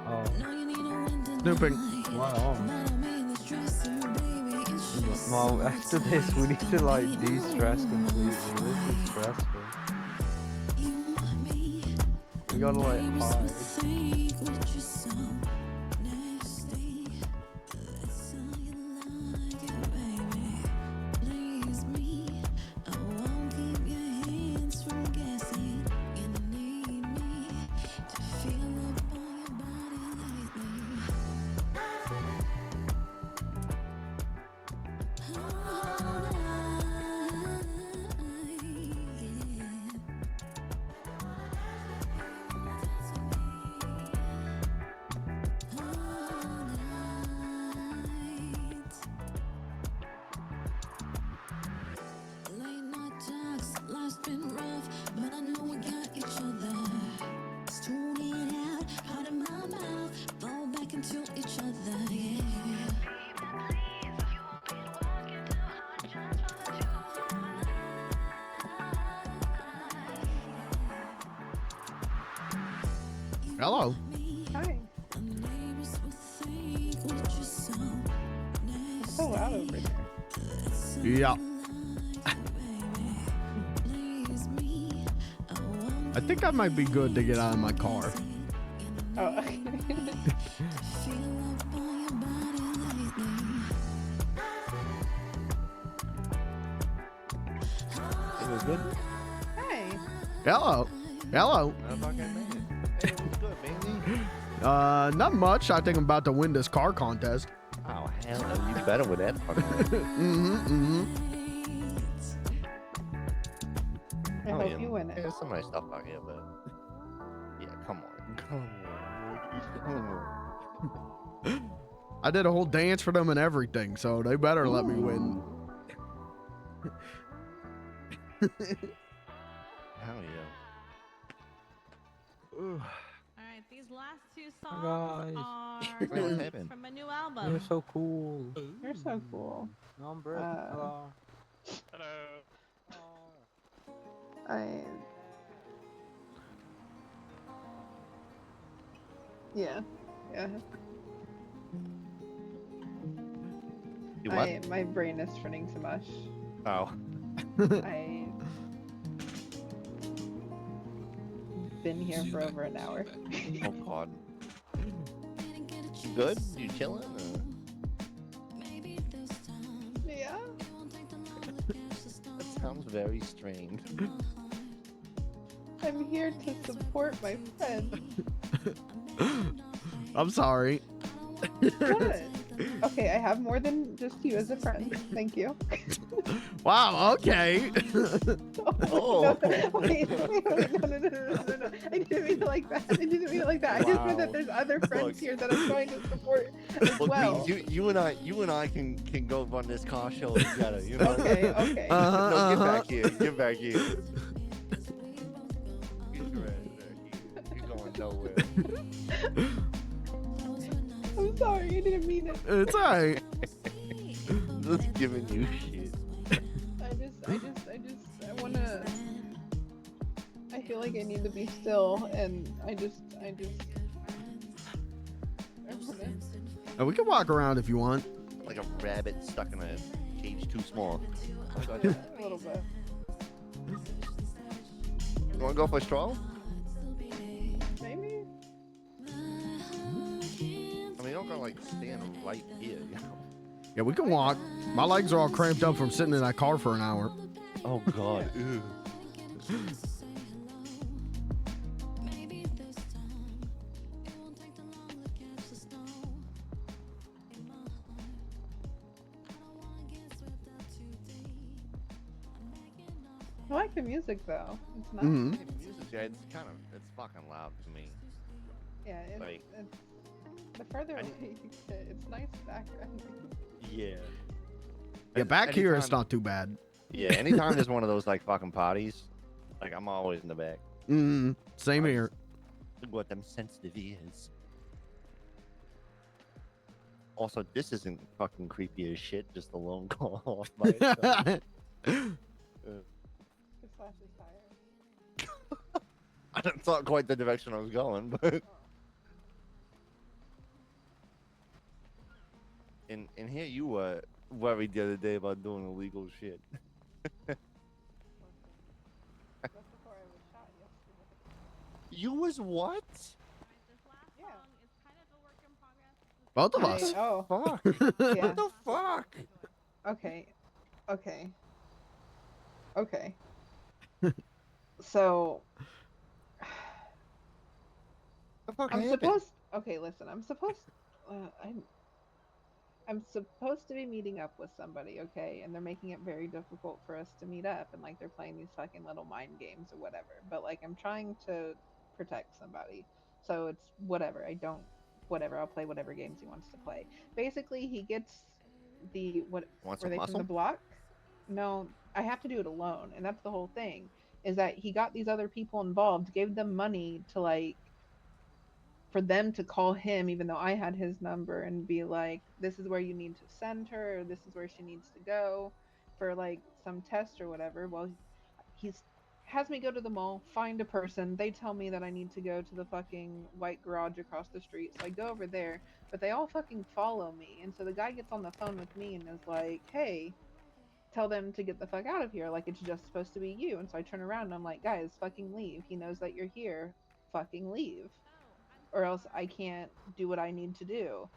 Oh. Snooping. Wow. Mom, after this, we need to like de-stress completely. This is stressful. We gotta like hide. Hello. Hi. It's so loud over there. Yeah. I think I might be good to get out of my car. Oh, okay. It was good. Hey. Hello. Hello. Hey, it was good, baby. Not much. I think I'm about to win this car contest. Oh, hell no. You better with that fucking I hope you win it. There's some nice stuff out here, but yeah, come on. Come on. I did a whole dance for them and everything, so they better let me win. Hell yeah. All right, these last two songs Guys. are from a new album. You're so cool. You're so cool. No, I'm Brett. Hello. Yeah. You what? My brain is turning to mush. Oh. I been here for over an hour. Oh god. You good? You chilling? Or? Yeah. That sounds very strange. I'm here to support my friend. I'm sorry. What? Okay, I have more than just you as a friend. Thank you. Wow, okay. Oh. No, wait, no. I didn't mean it like that. I just meant that there's other friends here that I'm trying to support as Look, well. you and I can go run this car show together, you know? Okay. No, get back here. Get back here. You're going nowhere. I'm sorry, I didn't mean it. It's alright. Just giving you shit. I wanna. I feel like I need to be still, and I wanna. We can walk around if you want. Like a rabbit stuck in a cage too small. A little bit. You wanna go for a stroll? Maybe. I mean, you don't gotta like stand right here, you know? Yeah, we can walk. My legs are all cramped up from sitting in that car for an hour. Oh god. Ew. I like the music though. It's nice. Mhm. Yeah, it's kind of, it's fucking loud to me. Yeah, Like- it's the further away you get, it's nice background. Yeah. Yeah, back here it's anytime- not too bad. Yeah, anytime there's one of those like fucking parties, like I'm always in the back. Same here. What them sensitive ears. Also, this isn't fucking creepy as shit. Just a lone call off by itself. Slash is tired. That's not quite the direction I was going, but in here you were worried the other day about doing illegal shit. That's before I was shot yesterday. You was what? Yeah. Both of us. Oh. Fuck. Yeah. What the fuck? Okay. Okay. Okay. So The fuck I'm happened? supposed. Okay, listen. I'm supposed. I'm supposed to be meeting up with somebody, okay? And they're making it very difficult for us to meet up, and like they're playing these fucking little mind games or whatever. But like I'm trying to protect somebody, so it's whatever. Whatever. I'll play whatever games he wants to play. Basically, he gets the what? Want Were some they from the muscle? block? No, I have to do it alone, and that's the whole thing. Is that he got these other people involved, gave them money to like for them to call him, even though I had his number, and be like, this is where you need to send her, or this is where she needs to go for like some test or whatever. Well, he's has me go to the mall, find a person. They tell me that I need to go to the fucking white garage across the street. So I go over there, but they all fucking follow me. And so the guy gets on the phone with me and is like, hey, tell them to get the fuck out of here. Like, it's just supposed to be you. And so I turn around and I'm like, guys, fucking leave. He knows that you're here. Fucking leave. Or else I can't do what I need to do.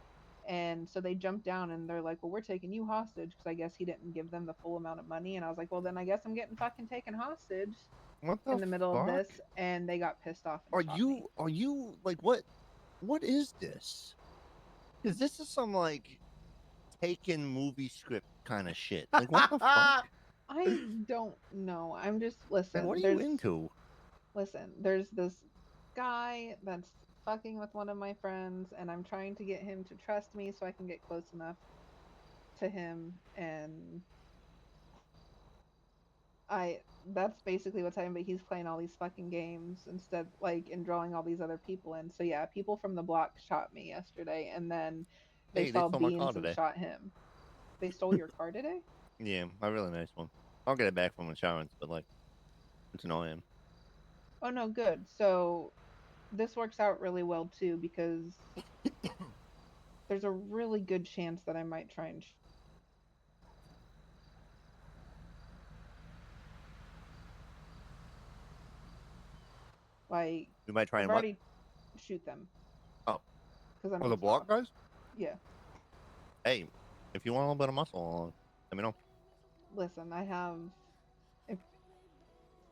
And so they jump down and they're like, well, we're taking you hostage, because I guess he didn't give them the full amount of money. And I was like, well, then I guess I'm getting fucking taken hostage What the in the middle of fuck? this. And they got pissed off. Are you like what? What is this? Because this is some like taken movie script kind of shit. Like what the fuck? I don't know. I'm just listen. Like, what are there's, you into? Listen, there's this guy that's fucking with one of my friends, and I'm trying to get him to trust me so I can get close enough to him, and that's basically what's happening. But he's playing all these fucking games instead, like, and drawing all these other people in. So yeah, people from the block shot me yesterday, and then they Hey, they saw stole my car Beans and today. shot him. They stole your car today? Yeah, a really nice one. I'll get it back from insurance, but like, it's annoying. Oh no, good. So this works out really well too, because there's a really good chance that I might try and like You might try I've and what? already shoot them. Oh. Because I'm Oh, the pissed block off. guys? Yeah. Hey, if you want a little bit of muscle, let me know. Listen, I have. If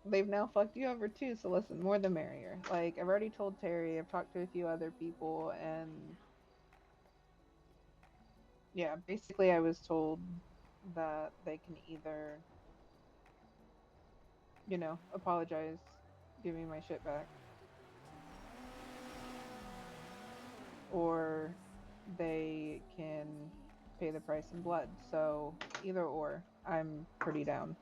they've now fucked you over too, so listen, more the merrier. Like, I've already told Terry, I've talked to a few other people, and yeah, basically I was told that they can either, apologize, give me my shit back, or they can pay the price in blood. So either or, I'm pretty down.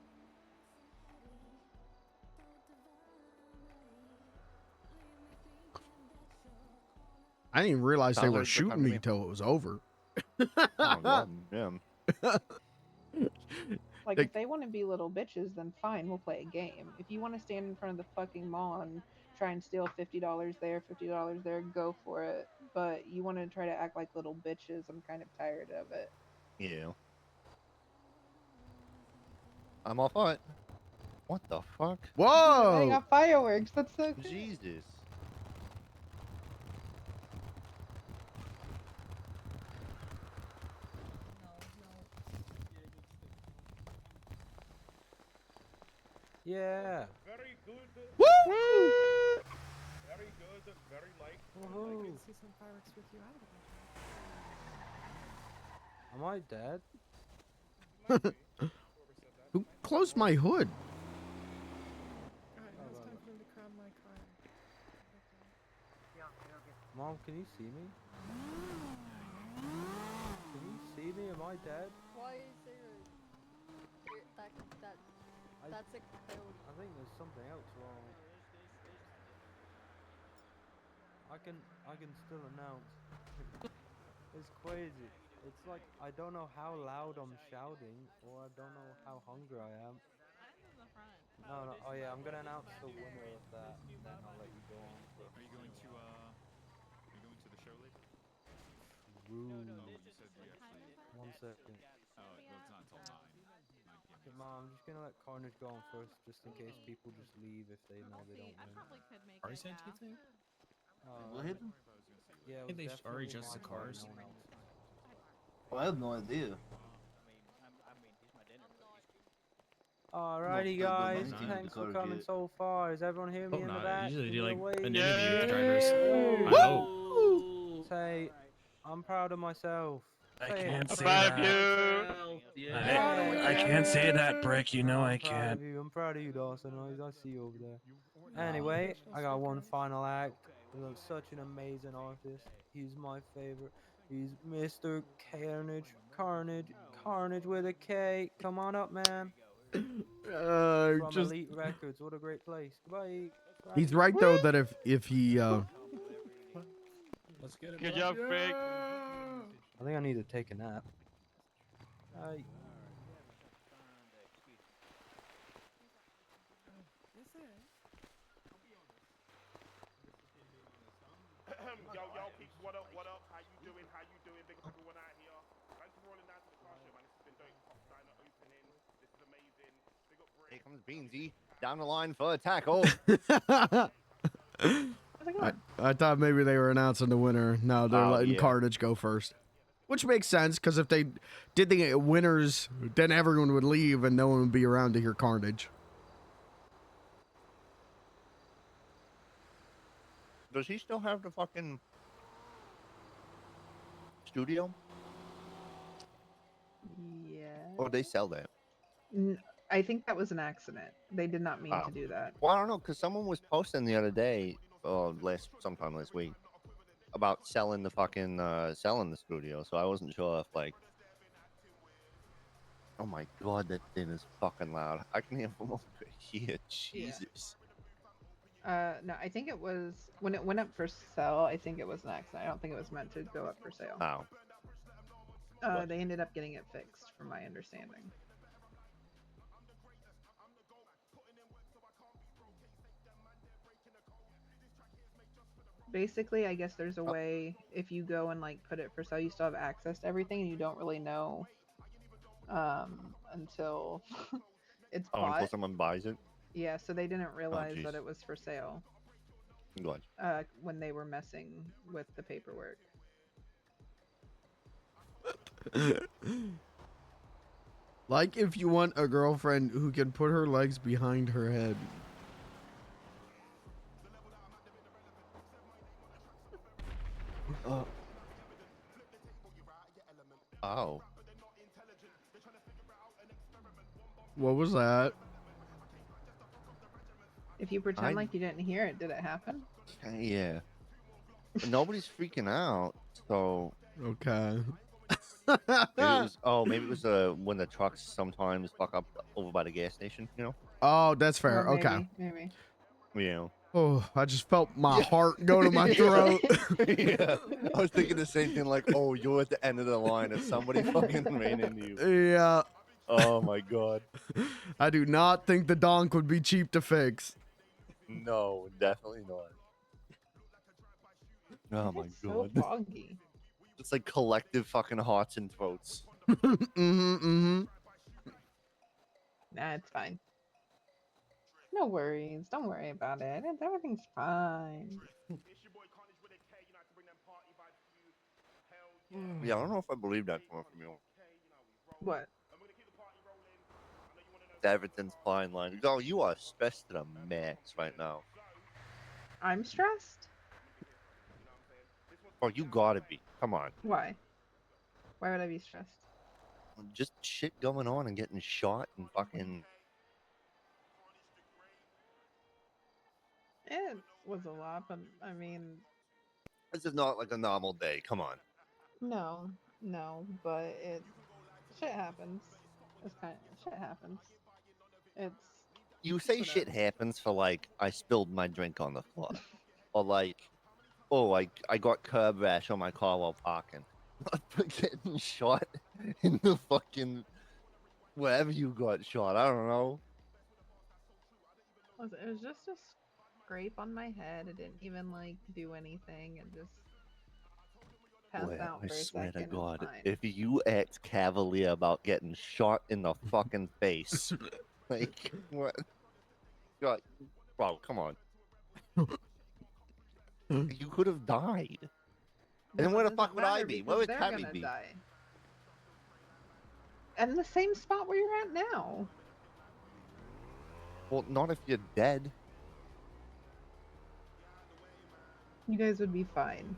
I didn't even realize they Sounds were like a good time shooting to me me. till it was over. Oh, God, damn. Like, Like- if they want to be little bitches, then fine, we'll play a game. If you want to stand in front of the fucking mall and try and steal $50 there, $50 there, go for it. But you want to try to act like little bitches, I'm kind of tired of it. Yeah. I'm all for it. What the fuck? They Whoa! got fireworks. That's so good. Jesus. Yeah. Very good. Woo! Very good. Very light. Woohoo. I can see some fireworks with you out. Am I dead? Who closed my hood? Mom, can you see me? Can you see me? Am I dead? Why is there that's a coyote? I think there's something else wrong. I can still announce. It's crazy. It's like I don't know how loud I'm shouting, or I don't know how hungry I am. Mine's in the front. No. Oh yeah, I'm gonna announce the winner of that, and then I'll let you go on. Are you going to the show later? Woo. Oh, you said you actually. 1 second. Oh, well, it's not until 9 p.m. Okay, Mom, I'm just gonna let Carnage go on first, just in case people just leave if they know they don't I win. probably could make Ari it, sent yeah. you think? What hit them? Yeah, it Think was they already definitely just my the card, cars? no one else's. Well, I have no idea. Alrighty, No, I guys, haven't seen thanks the for cars coming yet. so far. Does everyone hear me Hope in the not. back? Usually Give do me a like wave. an interview with the drivers. Woo! I hope. Say, I'm proud of myself. I Say it. can't say Five that. you. I can't say that, Brick. You know I I'm proud can't. of you. I'm proud of you, Dawson. I see you over there. Anyway, I got one final act. He's such an amazing artist. He's my favorite. He's Mr. Carnage with a K. Come on up, man. From Just Elite Records. What a great place. Goodbye. he's right though that if he Let's get it. Good job, Brick. I think I need to take a nap. Hi. Yo, peeps, what up? How you doing? Big up everyone out here. Thank you for rolling down to the car show, man. This has been dope. Top Diner opening. This is amazing. Big up Brick. Here comes Beansy down the line for a tackle. I thought maybe they were announcing the winner. No, they're letting yeah. Carnage go first. Which makes sense, because if they did the winners, then everyone would leave and no one would be around to hear Carnage. Does he still have the fucking studio? Yeah. Or they sell that? I think that was an accident. They did not mean Oh. to do that. Well, I don't know, because someone was posting the other day, sometime last week, about selling the fucking selling the studio. So I wasn't sure if like, oh my god, that thing is fucking loud. I can hear from over here. Jesus. No, I think it was when it went up for sale. I think it was an accident. I don't think it was meant to go up for sale. Oh. They ended up getting it fixed, from my understanding. Basically, I guess there's a way if you go and like put it for sale, you still have access to everything, and you don't really know until it's Oh, bought. until someone buys it. Yeah, so they didn't realize jeez. that it was for sale. Good. When they were messing with the paperwork. Like if you want a girlfriend who can put her legs behind her head. Oh. What was that? If you pretend like you didn't hear it, did it happen? Yeah. But nobody's freaking out, so. Okay. Maybe it was when the trucks sometimes fuck up over by the gas station, you know? Oh, that's fair. Okay. Maybe. Yeah. Oh, I just felt my heart go to my throat. Yeah. I was thinking the same thing, like, oh, you're at the end of the line if somebody fucking ran into you. Yeah. Oh my god. I do not think the donk would be cheap to fix. No, definitely not. Oh my It's god. so foggy. It's like collective fucking hearts and throats. Nah, it's fine. No worries. Don't worry about it. Everything's fine. Yeah, I don't know if I believe that from you. What? Everything's fine, line. Oh, you are stressed to the max right now. I'm stressed? Oh, you gotta be. Come on. Why? Why would I be stressed? Just shit going on and getting shot and fucking. It was a lot, but I mean, This is not like a normal day. Come on. No, no, but shit happens. It's kind of shit happens. It's You say shit happens for like I spilled my drink on the floor, or like, oh, I got curb rash on my car while parking. Not for getting shot in the fucking wherever you got shot. I don't know. Listen, it was just a scrape on my head. It didn't even like do anything. It just passed Well, out I for a swear second. to God, It's fine. if you act cavalier about getting shot in the fucking face, like what? God, bro, come on. You could have died. And then Well, where it the fuck doesn't would I matter be? because Where would they're Tammy gonna be? die. And the same spot where you're at now. Well, not if you're dead. You guys would be fine.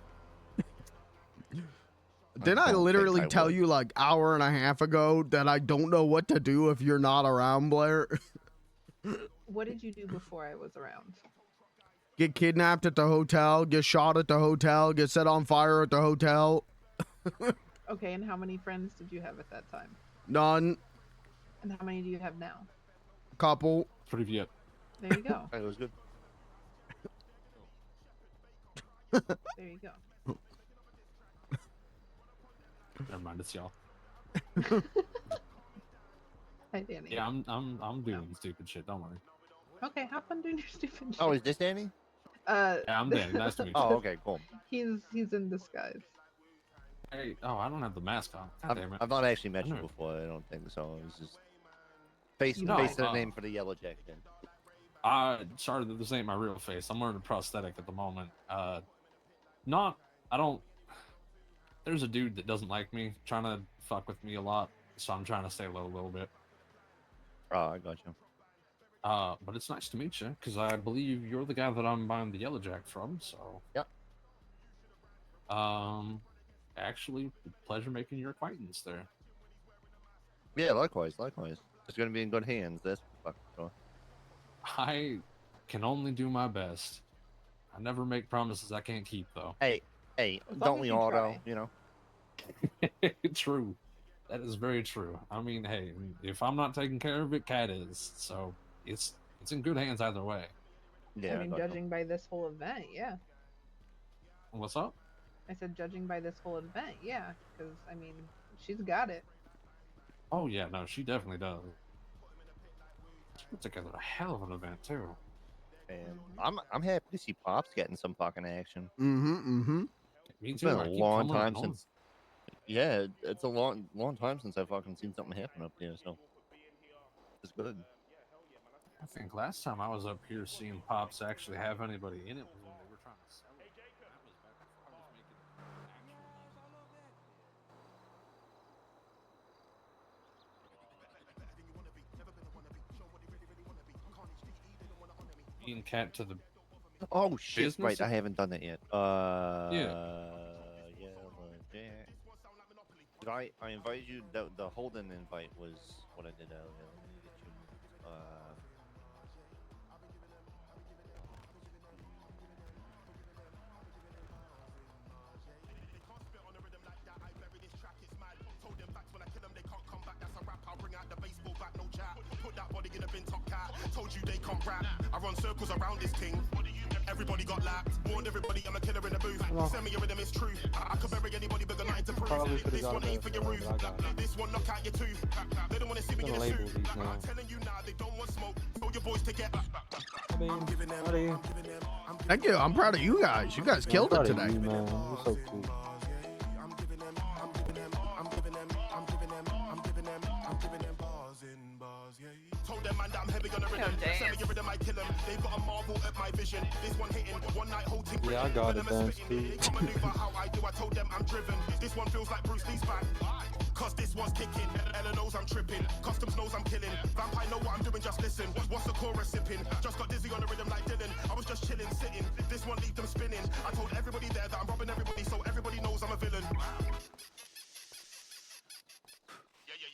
Didn't I don't think literally I tell would. you like hour and a half ago that I don't know what to do if you're not around, Blair? What did you do before I was around? Get kidnapped at the hotel, get shot at the hotel, get set on fire at the hotel. Okay, and how many friends did you have at that time? None. And how many do you have now? Couple. Привет. There you go. It was good. There you go. Never mind, it's y'all. Hi, Danny. Yeah, I'm doing stupid shit. Don't worry. Okay, have fun doing your stupid shit. Oh, is this Danny? Yeah, I'm Danny. Nice to meet you. Oh, okay, cool. He's in disguise. Hey, oh, I don't have the mask on. God damn it. I've not actually met you I know. before. I don't think so. It's just face No, face the name for the yellow jacket. Sorry that this ain't my real face. I'm wearing a prosthetic at the moment. I don't. There's a dude that doesn't like me, trying to fuck with me a lot, so I'm trying to stay low a little bit. Oh, I got you. But it's nice to meet you, because I believe you're the guy that I'm buying the Yellow Jack from, so. Yep. Actually, pleasure making your acquaintance there. Yeah, likewise. It's gonna be in good hands. That's for fucking sure. I can only do my best. I never make promises I can't keep, though. Hey, As long don't as we you all try. though? You know. True. That is very true. I mean, hey, if I'm not taking care of it, Cat is. So it's in good hands either way. Yeah. I mean, judging by this whole event, yeah. What's up? I said judging by this whole event, yeah. Because, I mean, she's got it. Oh yeah, no, she definitely does. She put together a hell of an event too. And I'm happy to see Pops getting some fucking action. Mm-hmm. Me It's too. been I a keep long coming up time north. since. Yeah, it's a long time since I've fucking seen something happen up here. So it's good. I think last time I was up here seeing Pops actually have anybody in it was when they were trying to sell it. That was back before I was making actual money. Me and Cat to the Oh shit! business. Right, I haven't done that yet. Yeah. Did I invited you? The Holden invite was what I did earlier. Let me get you. Put that body in a bin top cat. Told you they can't rap. I run circles around this king. Everybody got lapped. Warned everybody I'm a killer in the booth. Send me a rhythm, it's true. I could bury anybody bigger nothing to prove. This one ain't for your roof. This one knock out your tooth. They don't want to see me in a suit. I'm telling you now, they don't want smoke. Tell your boys to get. I'm giving them. Thank you. I'm proud of you guys. You guys killed it today. You, man. You're so cool. Told them man that I'm heavy on the rhythm. Send me a rhythm, I kill them. They've got a marvel at my vision. This one hitting, one night holding. Yeah, I got it, dance too. Come maneuver how I do. I told them I'm driven. This one feels like Bruce Lee's back. Cause this one's kicking. Ella knows I'm tripping. Customs knows I'm killing. Vampire know what I'm doing, just listen. What's the chorus sipping? Just got dizzy on the rhythm like Dylan. I was just chilling, sitting. This one leave them spinning. I told everybody there that I'm robbing everybody, so everybody knows I'm a villain.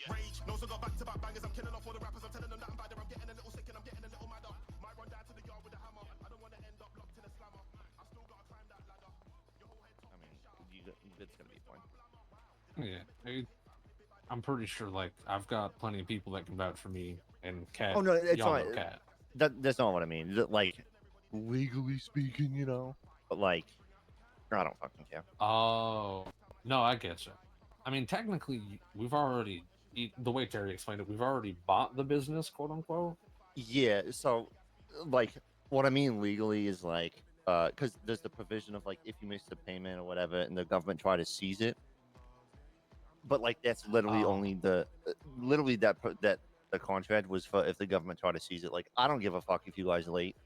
Rage knows I got back to back bangers. I'm killing off all the rappers. I'm telling them that I'm bad. I'm getting a little sick and I'm getting a little madder. Might run down to the yard with a hammer. I don't want to end up locked in a slammer. I still gotta climb that ladder. Your whole head Yeah, I'm pretty sure. Like, I've got plenty of people that can vouch for me, and Cat. Oh no, it's y'all not. know Cat. That's not what I mean. Like, legally speaking, you know. But like, I don't fucking care. Oh no, I get you. I mean, technically, we've already. The way Terry explained it, we've already bought the business, quote unquote. Yeah. So, like, what I mean legally is like, because there's the provision of like, if you miss the payment or whatever, and the government try to seize it. But like, that's literally only the, literally that the contract was for if the government try to seize it. Like, I don't give a fuck if you guys are late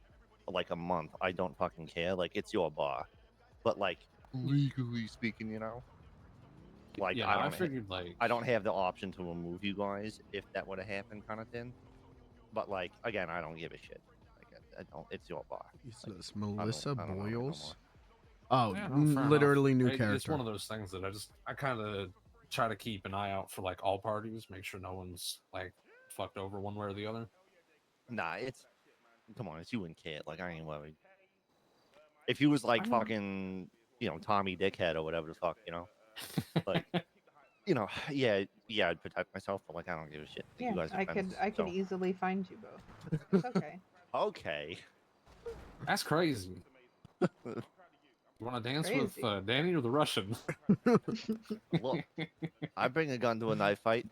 for like a month. I don't fucking care. Like, it's your bar. But like, legally speaking, you know. Like, Yeah, no, I figured like I don't have the option to remove you guys if that would have happened, kind of thing. But like, again, I don't give a shit. Like, I don't. It's your bar. Is Like, this Melissa I don't know no Boyles? more. Oh, yeah, no, fair literally enough. new It's character. one of those things that I kind of try to keep an eye out for like all parties, make sure no one's like fucked over one way or the other. Nah, it's come on, it's you and Kit. Like, I ain't worried. If you was like fucking, you know, Tommy Dickhead or whatever the fuck, you know, like, you know, yeah, I'd protect myself, but like, I don't give a shit. Like, Yeah, you guys are I friends, could so. easily find you both. It's okay. Okay. That's crazy. You want to dance Crazy. with Danny or the Russian? Look, I bring a gun to a knife fight.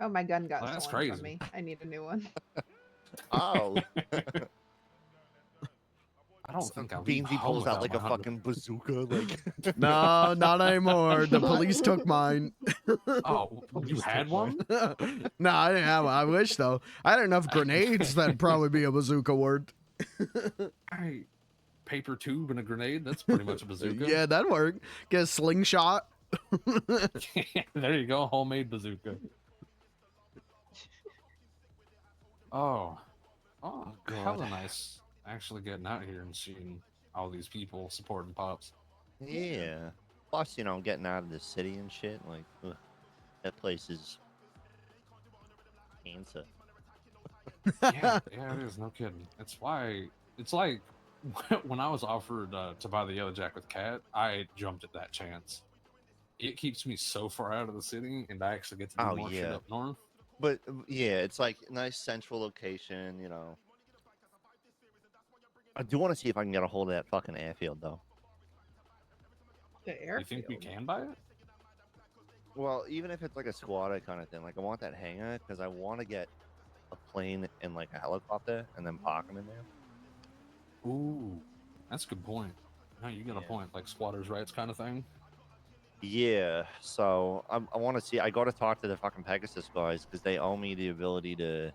Oh, my gun got Well, that's stolen from crazy. me. I need a new one. Oh. I don't think I'll leave Beansy home pulls out without like my a 100. fucking bazooka. Like, No, not anymore. The police took mine. Oh, you had one? No, I didn't have one. I wish though. I had enough grenades that'd probably be a bazooka worth. Paper tube and a grenade. That's pretty much a bazooka. Yeah, that'd work. Get a slingshot. There you go, homemade bazooka. Oh, hella nice. Actually getting out here and seeing all these people supporting Pops. yeah. Plus, you know, getting out of the city and shit. Like, ugh, that place is cancer. Yeah, it is. No kidding. It's why it's like when I was offered to buy the Yellow Jack with Cat, I jumped at that chance. It keeps me so far out of the city, and I actually get to do more shit up north. But yeah, it's like a nice central location, you know. I do want to see if I can get a hold of that fucking airfield, though. The airfield. You think we can buy it? Well, even if it's like a squatter kind of thing, like I want that hangar because I want to get a plane and like a helicopter and then park them in there. Ooh, that's a good point. No, you got a point, like squatters' rights kind of thing. Yeah, so I want to see. I got to talk to the fucking Pegasus guys because they owe me the ability to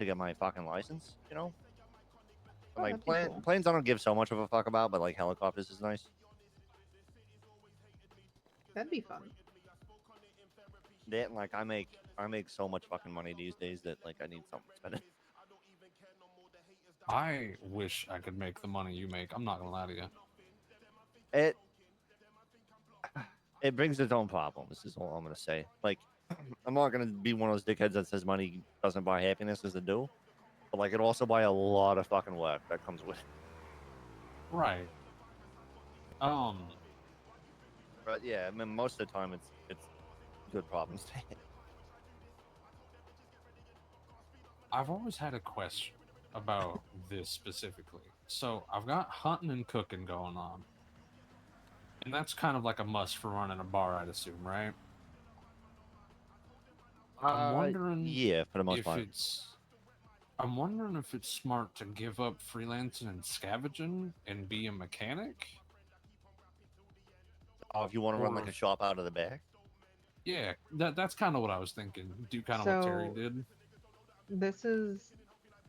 get my fucking license. You know, Oh, like that'd be cool. planes I don't give so much of a fuck about, but like helicopters is nice. That'd be fun. That like I make so much fucking money these days that like I need something to spend it. I wish I could make the money you make. I'm not gonna lie to you. It brings its own problems. Is all I'm gonna say. Like, I'm not gonna be one of those dickheads that says money doesn't buy happiness, as it do. But like, it also buy a lot of fucking work that comes with it. Right. But yeah, I mean, most of the time it's good problems to have. I've always had a question about this specifically. So I've got hunting and cooking going on. And that's kind of like a must for running a bar, I'd assume, right? I'm wondering yeah, for the most part. I'm wondering if it's smart to give up freelancing and scavenging and be a mechanic. Oh, if you want to run like a shop out of the back? Yeah, that's kind of what I was thinking. Do kind of what Terry did. This is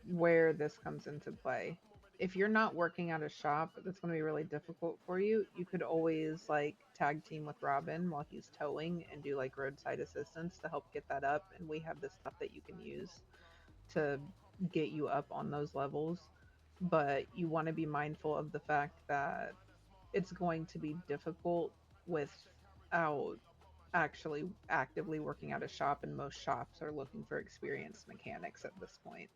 where this comes into play. If you're not working at a shop, that's going to be really difficult for you. You could always like tag team with Robin while he's towing and do like roadside assistance to help get that up. And we have this stuff that you can use to get you up on those levels. But you want to be mindful of the fact that it's going to be difficult without actually actively working at a shop, and most shops are looking for experienced mechanics at this point.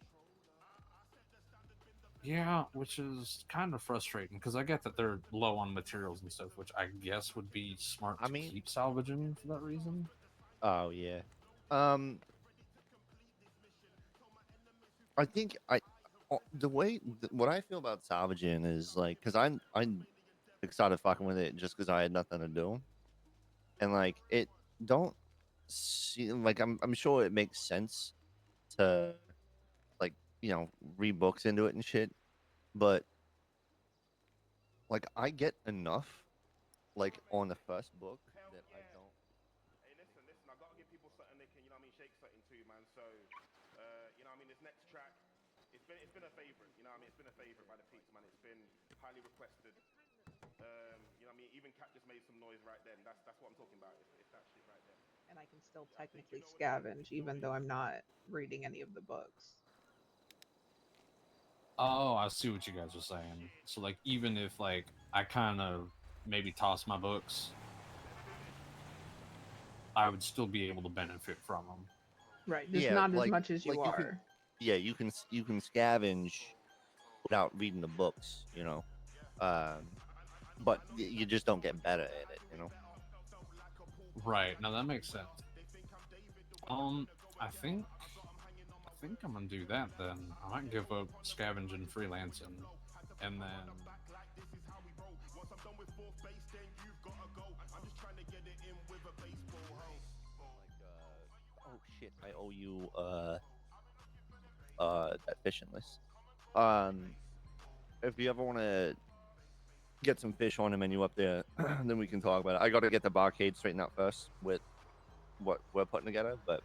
Yeah, which is kind of frustrating because I get that they're low on materials and stuff, which I guess would be smart to keep salvaging for that reason. Oh yeah. I think the way what I feel about salvaging is like because I'm started fucking with it just because I had nothing to do, and like it don't seem like I'm sure it makes sense to like read books into it and shit, but like I get enough like on the first book that I don't. Hey, listen, I gotta give people something they can, shake something to, man. So, this next track, it's been a favorite, it's been a favorite by the peeps, man. It's been highly requested. Even Cat just made some noise right then. That's what I'm talking about. It's that shit right there. And I can still technically scavenge, even though I'm not reading any of the books. Oh, I see what you guys are saying. So like even if like I kind of maybe toss my books, I would still be able to benefit from them. Right, just not as much as you are. You can scavenge without reading the books, but you just don't get better at it, Right. Now that makes sense. I think I'm gonna do that then. I might give up scavenging freelancing, and then oh shit, I owe you that fishing list. If you ever want to get some fish on the menu up there, then we can talk about it. I got to get the barcade straightened out first with what we're putting together, but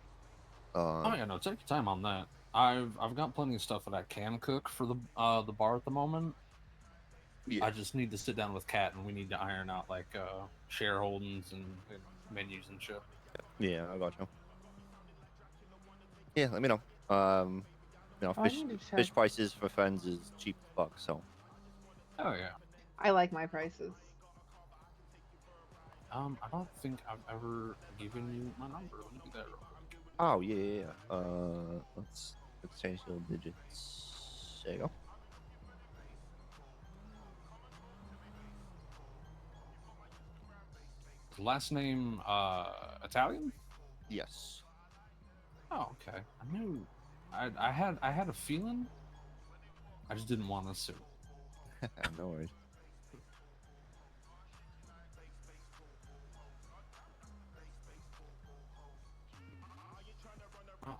oh yeah, no, take your time on that. I've got plenty of stuff that I can cook for the bar at the moment. Yeah. I just need to sit down with Kat and we need to iron out like shareholdings and menus and shit. Yeah, I got you. Yeah, let me know. Fish prices for friends is cheap as fuck, so. Oh yeah. I like my prices. I don't think I've ever given you my number. Let me do that real quick. Oh yeah. Let's change the digits. There you go. Last name Italian? Yes. Oh, okay. I knew. I had a feeling. I just didn't want to assume. No worries.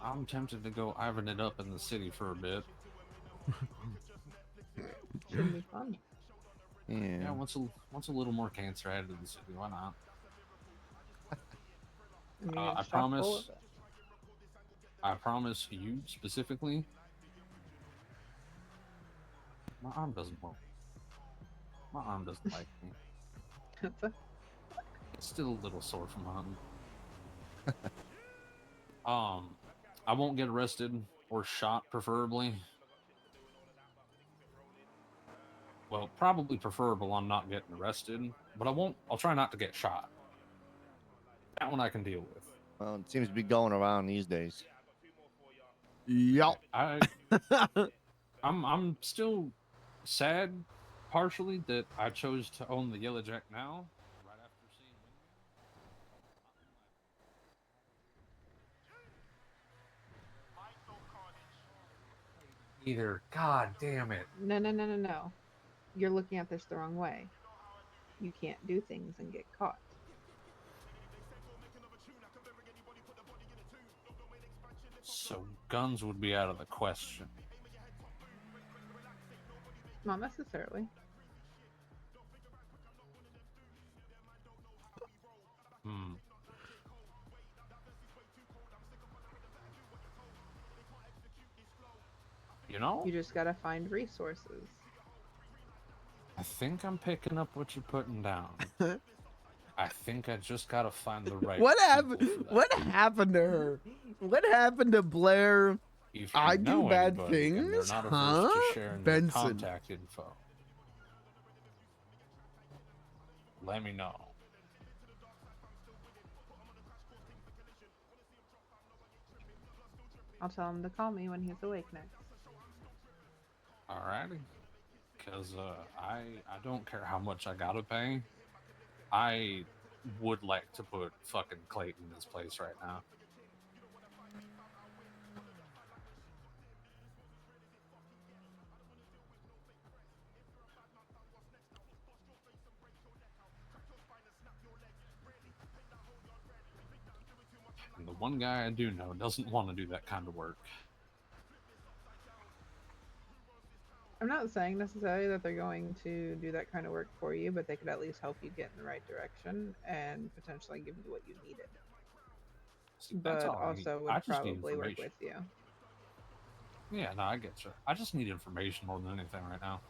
I'm tempted to go Ivan it up in the city for a bit. Should be fun. Yeah, once a little more cancer added to the city, why not? I promise you specifically. My arm doesn't work. My arm doesn't like me. It's still a little sore from hunting. I won't get arrested or shot, preferably. Well, probably preferable on not getting arrested, but I'll try not to get shot. That one I can deal with. Well, it seems to be going around these days. Yup. I'm still sad, partially, that I chose to own the Yellow Jack now. Right after seeing either. God damn it. No. You're looking at this the wrong way. You can't do things and get caught. So guns would be out of the question. Not necessarily. You know? You just gotta find resources. I think I'm picking up what you're putting down. I think I just gotta find the right. What happened? What happened to her? What happened to Blair? I do bad things, huh? Benson. Contact info. Let me know. I'll tell him to call me when he's awake next. All Alrighty. Because I don't care how much I gotta pay. I would like to put fucking Clayton in his place right now. And the one guy I do know doesn't want to do that kind of work. I'm not saying necessarily that they're going to do that kind of work for you, but they could at least help you get in the right direction and potentially give you what you needed. See, that's But all I need. also I would just need probably work information. with you. Yeah, no, I get you. I just need information more than anything right now.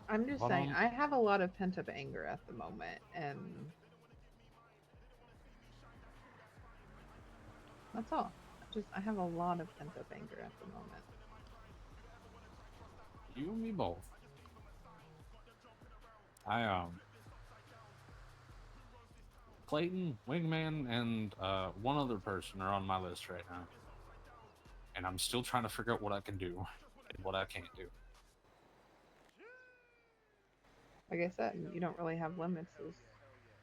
I'm just But, saying, I have a lot of pent-up anger at the moment, and that's all. I have a lot of pent-up anger at the moment. You and me both. Clayton, Wingman, and one other person are on my list right now. And I'm still trying to figure out what I can do and what I can't do. Like I said, you don't really have limits.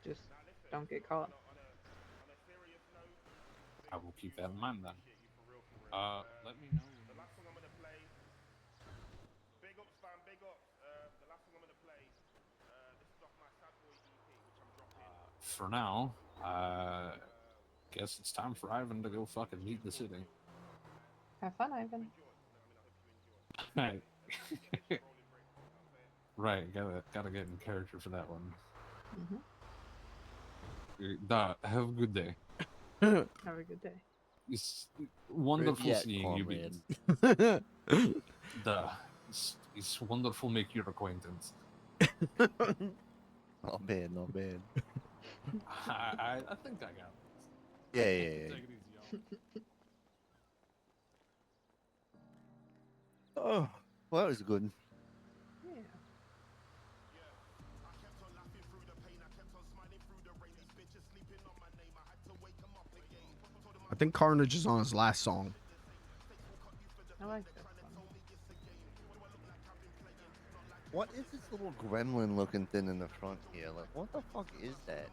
Just don't get caught. I will keep that in mind then. Let me know. Big ups, fam, big ups. The last song I'm gonna play, this is off my Sad Boy EP, which I'm dropping. For now, guess it's time for Ivan to go fucking meet the city. Have fun, Ivan. Right. Right, gotta get in character for that one. Have a good day. Have a good day. It's wonderful Yet, seeing you, comrade. Beans. It's wonderful make your acquaintance. Not bad, not bad. I think I got Yeah. Take it easy, y'all. Oh, well, that was good. Yeah. I think Carnage is on his last song. I like this one. What is this little gremlin looking thing in the front here? Like, what the fuck is that?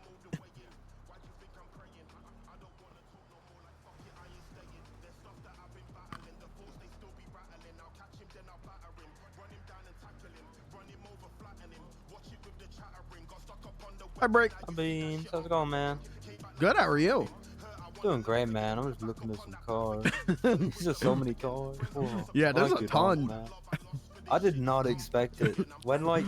Hi, Break. Hi, Beans. How's it going, man? Good, how are you? Doing great, man. I'm just looking at some cars. There's just so many cars. Whoa. Yeah, I there's like a it ton. all, man. I did not expect it. When, like,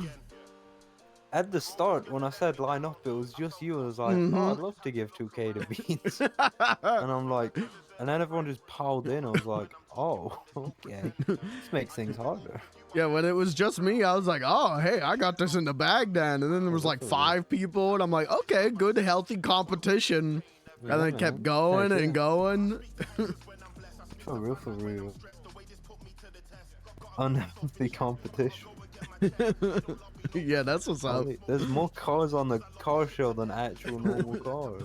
at the start, when I said line up, it was just you. I was like, oh, I'd love to give 2K to Beans. And I'm like, and then everyone just piled in. I was like, oh, okay. This makes things harder. Yeah, when it was just me, I was like, oh, hey, I got this in the bag then. And then there was like 5 people, and I'm like, okay, good, healthy competition. And then it kept going and going. For real. Unhealthy competition. Yeah, that's what's up. There's more cars on the car show than actual normal cars.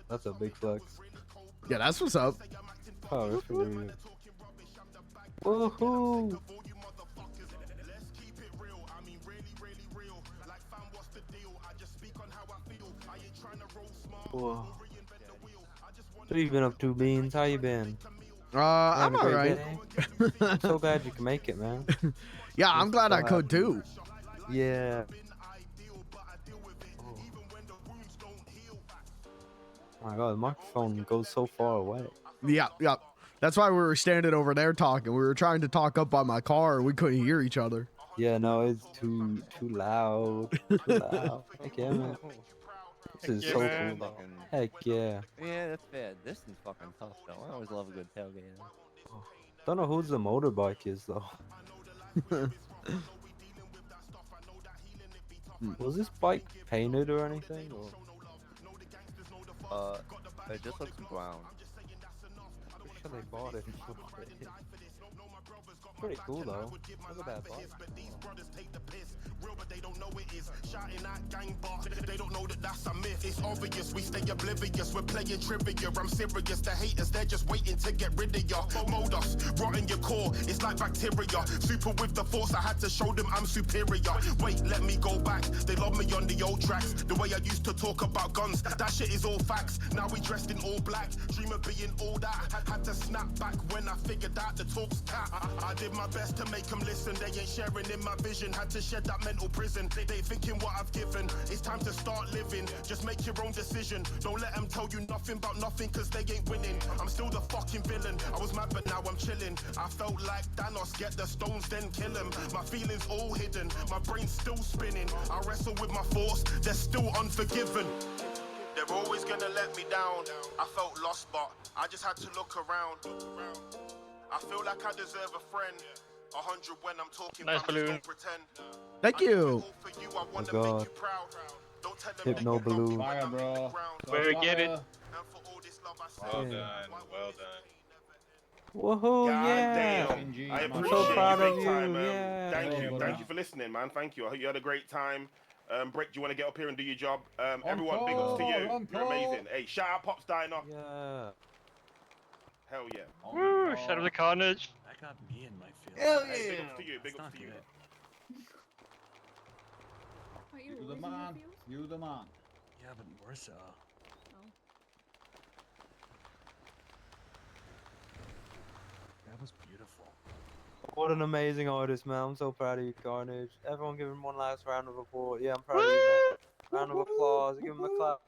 That's a big flex. Yeah, that's what's up. Oh, for real. Woohoo! Whoa. What have you been up to, Beans? How you been? I'm alright. I'm so glad you can make it, man. Yeah, I'm glad I could too. Yeah. Oh my god, the microphone goes so far away. Yeah. That's why we were standing over there talking. We were trying to talk up by my car. We couldn't hear each other. Yeah, no, it's too loud. Too loud. Heck yeah, man. This is so cool, though. Heck yeah. Yeah, that's fair. This is fucking tough, though. I always love a good tailgate. Don't know whose the motorbike is, though. Was this bike painted or anything? Or? It just looks brown. I'm sure they bought it. Pretty cool though. Look at that bike. shouting at gang, but they don't know that that's a myth. It's obvious, we stay oblivious, we're playing trivia. I'm serious, the haters, they're just waiting to get rid of ya. Mold us, rotting your core, it's like bacteria. Super with the force, I had to show them I'm superior. Wait, let me go back, they love me on the old tracks. The way I used to talk about guns, that shit is all facts. Now we dressed in all black, dream of being all that. Had to snap back when I figured out the talk's cat. I did my best to make them listen, they ain't sharing in my vision. Had to shed that mental prison, they thinking what I've given. It's time to start living, just make your own decision. Don't let them tell you nothing about nothing, cause they ain't winning. I'm still the fucking villain, I was mad but now I'm chilling. I felt like Thanos, get the stones then kill him. My feelings all hidden, my brain's still spinning. I wrestle with my thoughts, they're still unforgiven. They're always gonna let me down. I felt lost but I just had to look around. I feel like I deserve a friend. 100 when I'm talking, nice balloon. don't pretend. Thank you. Oh god. Hypno balloon. Fire, bro. Where we get it? Well done. Well done. Woohoo, yeah. Damn. I I'm appreciate so proud you of big you. time. Yeah. Thank you for listening, man. Thank you. I hope you had a great time. Brick, do you want to get up here and do your job? Everyone, big ups to you. You're amazing. Hey, shout out Pops Diner. Yeah. Hell yeah. Woo, Shadow of the Carnage. That got me in my feelings. Hell yeah. Hey, big ups to you. Big ups to you. You the man. You the man. Yeah, but more so. That was beautiful. What an amazing artist, man. I'm so proud of you, Carnage. Everyone give him one last round of applause. Yeah, I'm proud of you, man. Round of applause. Give him a clap.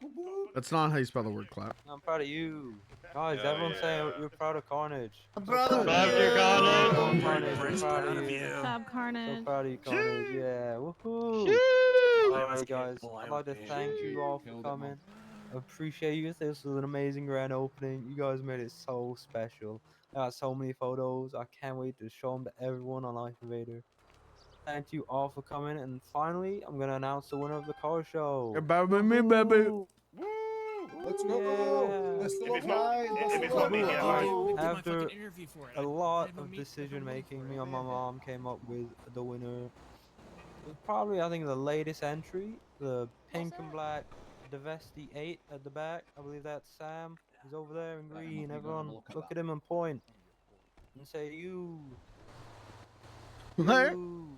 That's not how you spell the word clap. I'm proud of you. Guys, Hell everyone yeah. say you're proud of Carnage. I'm proud proud of you. Carnage. Carnage, I'm proud of you. Good job, Carnage. So proud of you, Carnage. Yeah, woohoo. Alright, guys. I'd like to thank you all for coming. Appreciate you. This was an amazing grand opening. You guys made it so special. I got so many photos. I can't wait to show them to everyone on Life Invader. Thank you all for coming. And finally, I'm going to announce the winner of the car show. About me, baby. Let's go. Let's If it's not me, yeah, man. After a lot of decision making, me and my mom came up with the winner. It was probably, I think, the latest entry, the pink and black Devesti 8 at the back. I believe that's Sam. He's over there in green. Everyone look at him and point and say, you. What? You.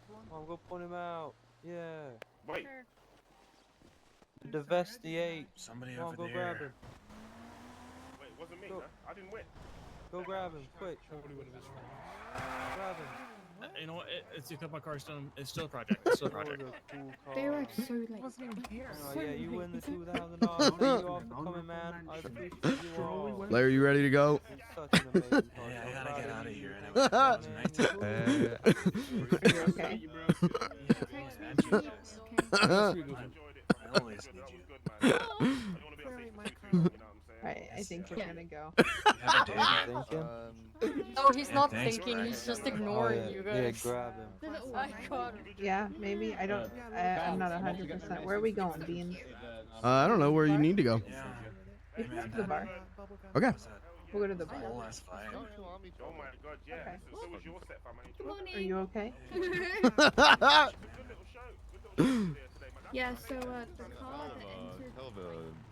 Come on, go point him out. Yeah. Wait. The Devesti 8. Somebody Come on, over go there. grab him. Wait, it wasn't me, Go. huh? I didn't win. Go grab him, quick. Grab him. You know what? It's a clip on Carstone. It's still a project. It's still a project. They were so like. Oh, yeah, you win the $2,000. Thank you all for coming, man. I appreciate you all. Larry, you ready to go? Such an amazing car. Yeah, I gotta get out of here. And You're okay. I always need you. Alright, I think we're gonna go. Have a day. Thinking? No, he's not thanks, thinking. Brian. He's just ignoring you Yeah, guys. grab him. I got him. Yeah, maybe. I don't. I'm not 100%. Where are we going, Beans? I don't know where you need to go. Yeah. We can go to the bar. Okay. We'll go to the bar. Oh, that's fine. Oh my god, yeah. Okay. So was your set, fam. Are you okay? Good little show. Good little show there today, man. Yeah, so the car that entered. Hell of a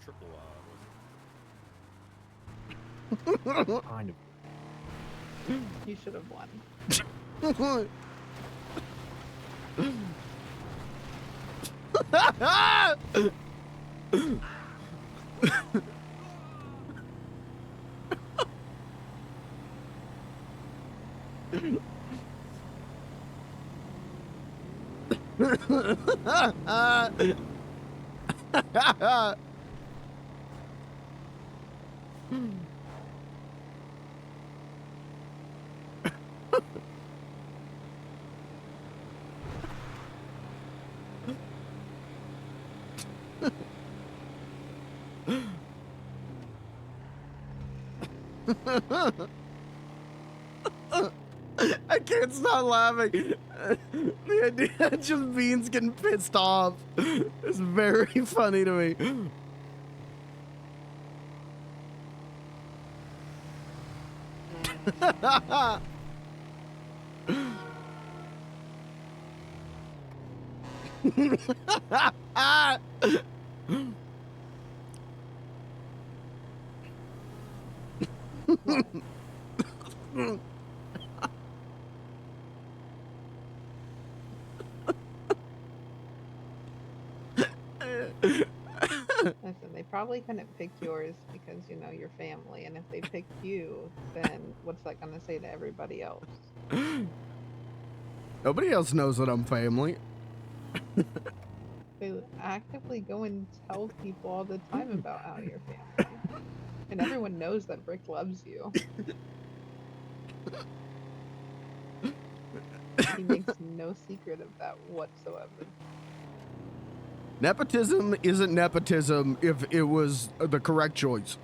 triple Kind of. You should have won. I can't stop laughing. The idea of just Beans getting pissed off is very funny to me. Listen, they probably couldn't pick yours because you know your family, and if they picked you, then what's that gonna say to everybody else? Nobody else knows that I'm family. They actively go and tell people all the time about how you're family, and everyone knows that Brick loves you. He makes no secret of that whatsoever. Nepotism isn't nepotism if it was the correct choice.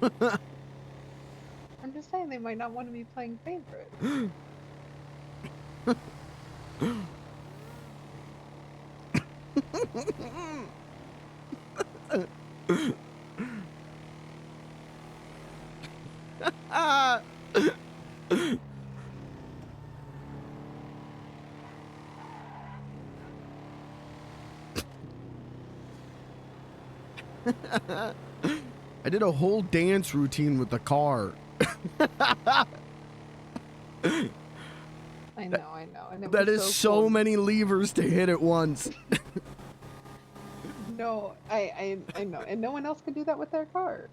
I'm just saying they might not want to be playing favorite. I did a whole dance routine with the car. I know. And it That was is so cool. many levers to hit at once. No, I know, and no one else could do that with their car.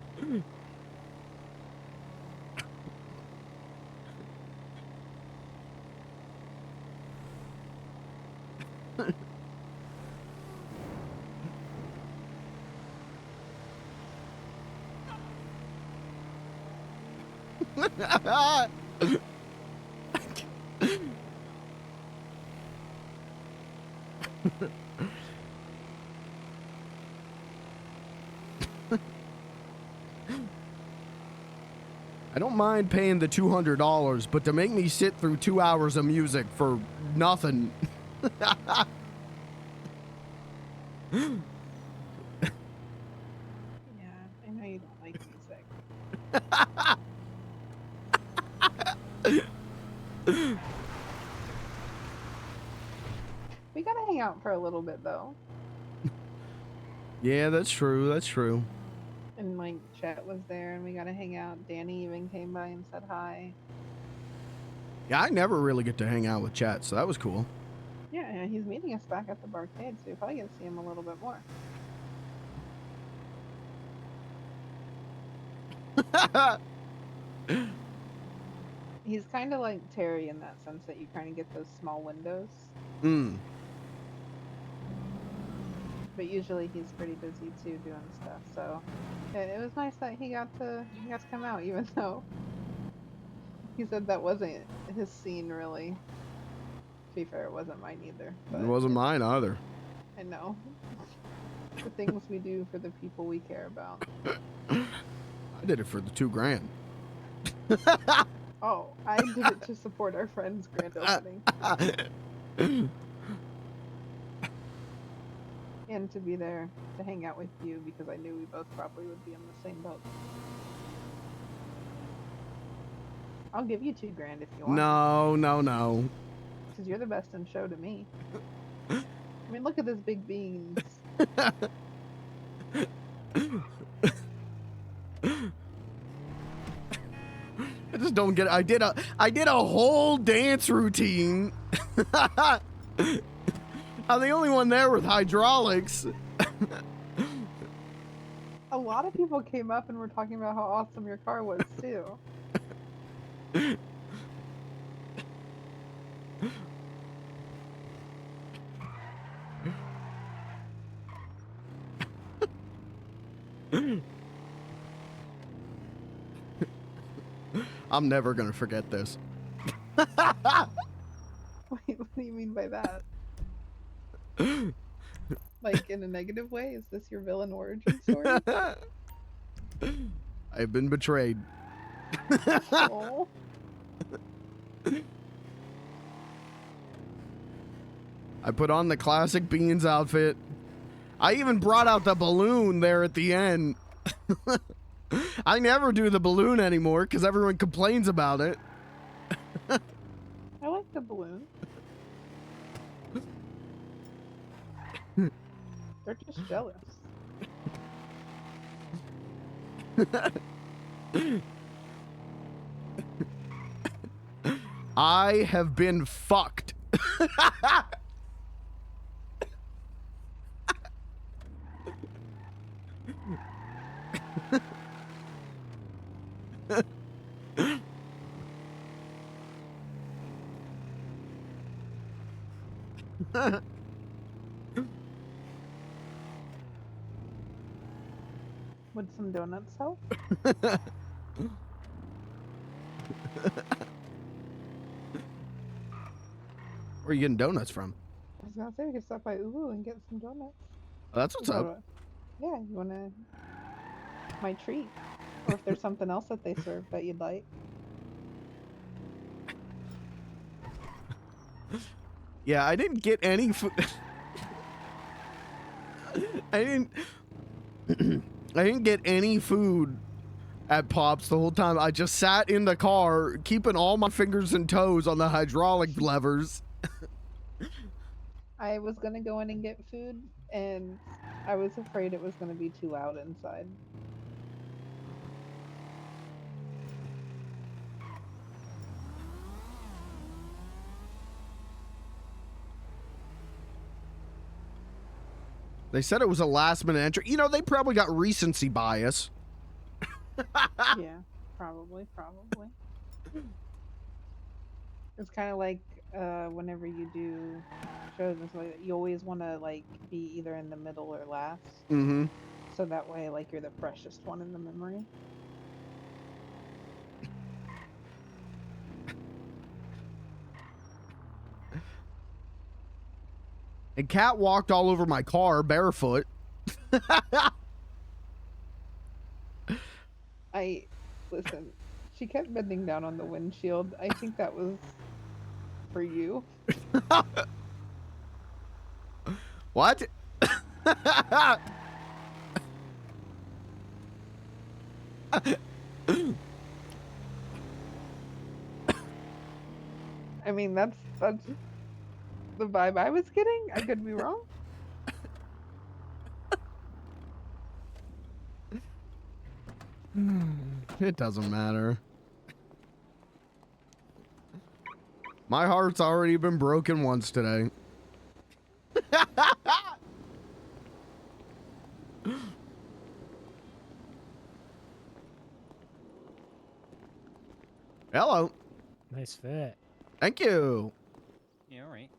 I don't mind paying the $200, but to make me sit through 2 hours of music for nothing. Yeah, I know you don't like music. We gotta hang out for a little bit though. Yeah, that's true. That's true. And like Chet was there and we gotta hang out. Danny even came by and said hi. Yeah, I never really get to hang out with chat, so that was cool. Yeah, he's meeting us back at the barcade, so you're probably gonna see him a little bit more. He's kind of like Terry in that sense that you kind of get those small windows. Mm. But usually he's pretty busy too doing stuff. So it was nice that he got to come out, even though he said that wasn't his scene really. To be fair, it wasn't mine either. It wasn't mine either. I know. The things we do for the people we care about. I did it for the $2,000. Oh, I did it to support our friend's grand opening. And to be there to hang out with you because I knew we both probably would be in the same boat. I'll give you $2,000 if you want. No. Because you're the best in show to me. I mean, look at this big beans. I just don't get it. I did a whole dance routine. I'm the only one there with hydraulics. A lot of people came up and were talking about how awesome your car was too. I'm never gonna forget this. Wait, what do you mean by that? Like in a negative way? Is this your villain origin story? I've been betrayed. Oh. I put on the classic Beans outfit. I even brought out the balloon there at the end. I never do the balloon anymore because everyone complains about it. I like the balloon. They're just jealous. I have been fucked. Would some donuts help? Where are you getting donuts from? I was gonna say we could stop by Uwu and get some donuts. That's what's up. Yeah, you wanna my treat, or if there's something else that they serve that you'd like. Yeah, I didn't get any food. I didn't. I didn't get any food at Pops the whole time. I just sat in the car, keeping all my fingers and toes on the hydraulic levers. I was gonna go in and get food, and I was afraid it was gonna be too loud inside. They said it was a last minute entry. You know, they probably got recency bias. Yeah, probably. It's kind of like whenever you do shows and stuff like that, you always want to like be either in the middle or last. Mm-hmm. So that way, like, you're the freshest one in the memory. And Kat walked all over my car barefoot. Listen, she kept bending down on the windshield. I think that was for you. What? I mean, that's the vibe I was getting. I could be wrong. It doesn't matter. My heart's already been broken once today. Hello. Nice fit. Thank you. Yeah, all right.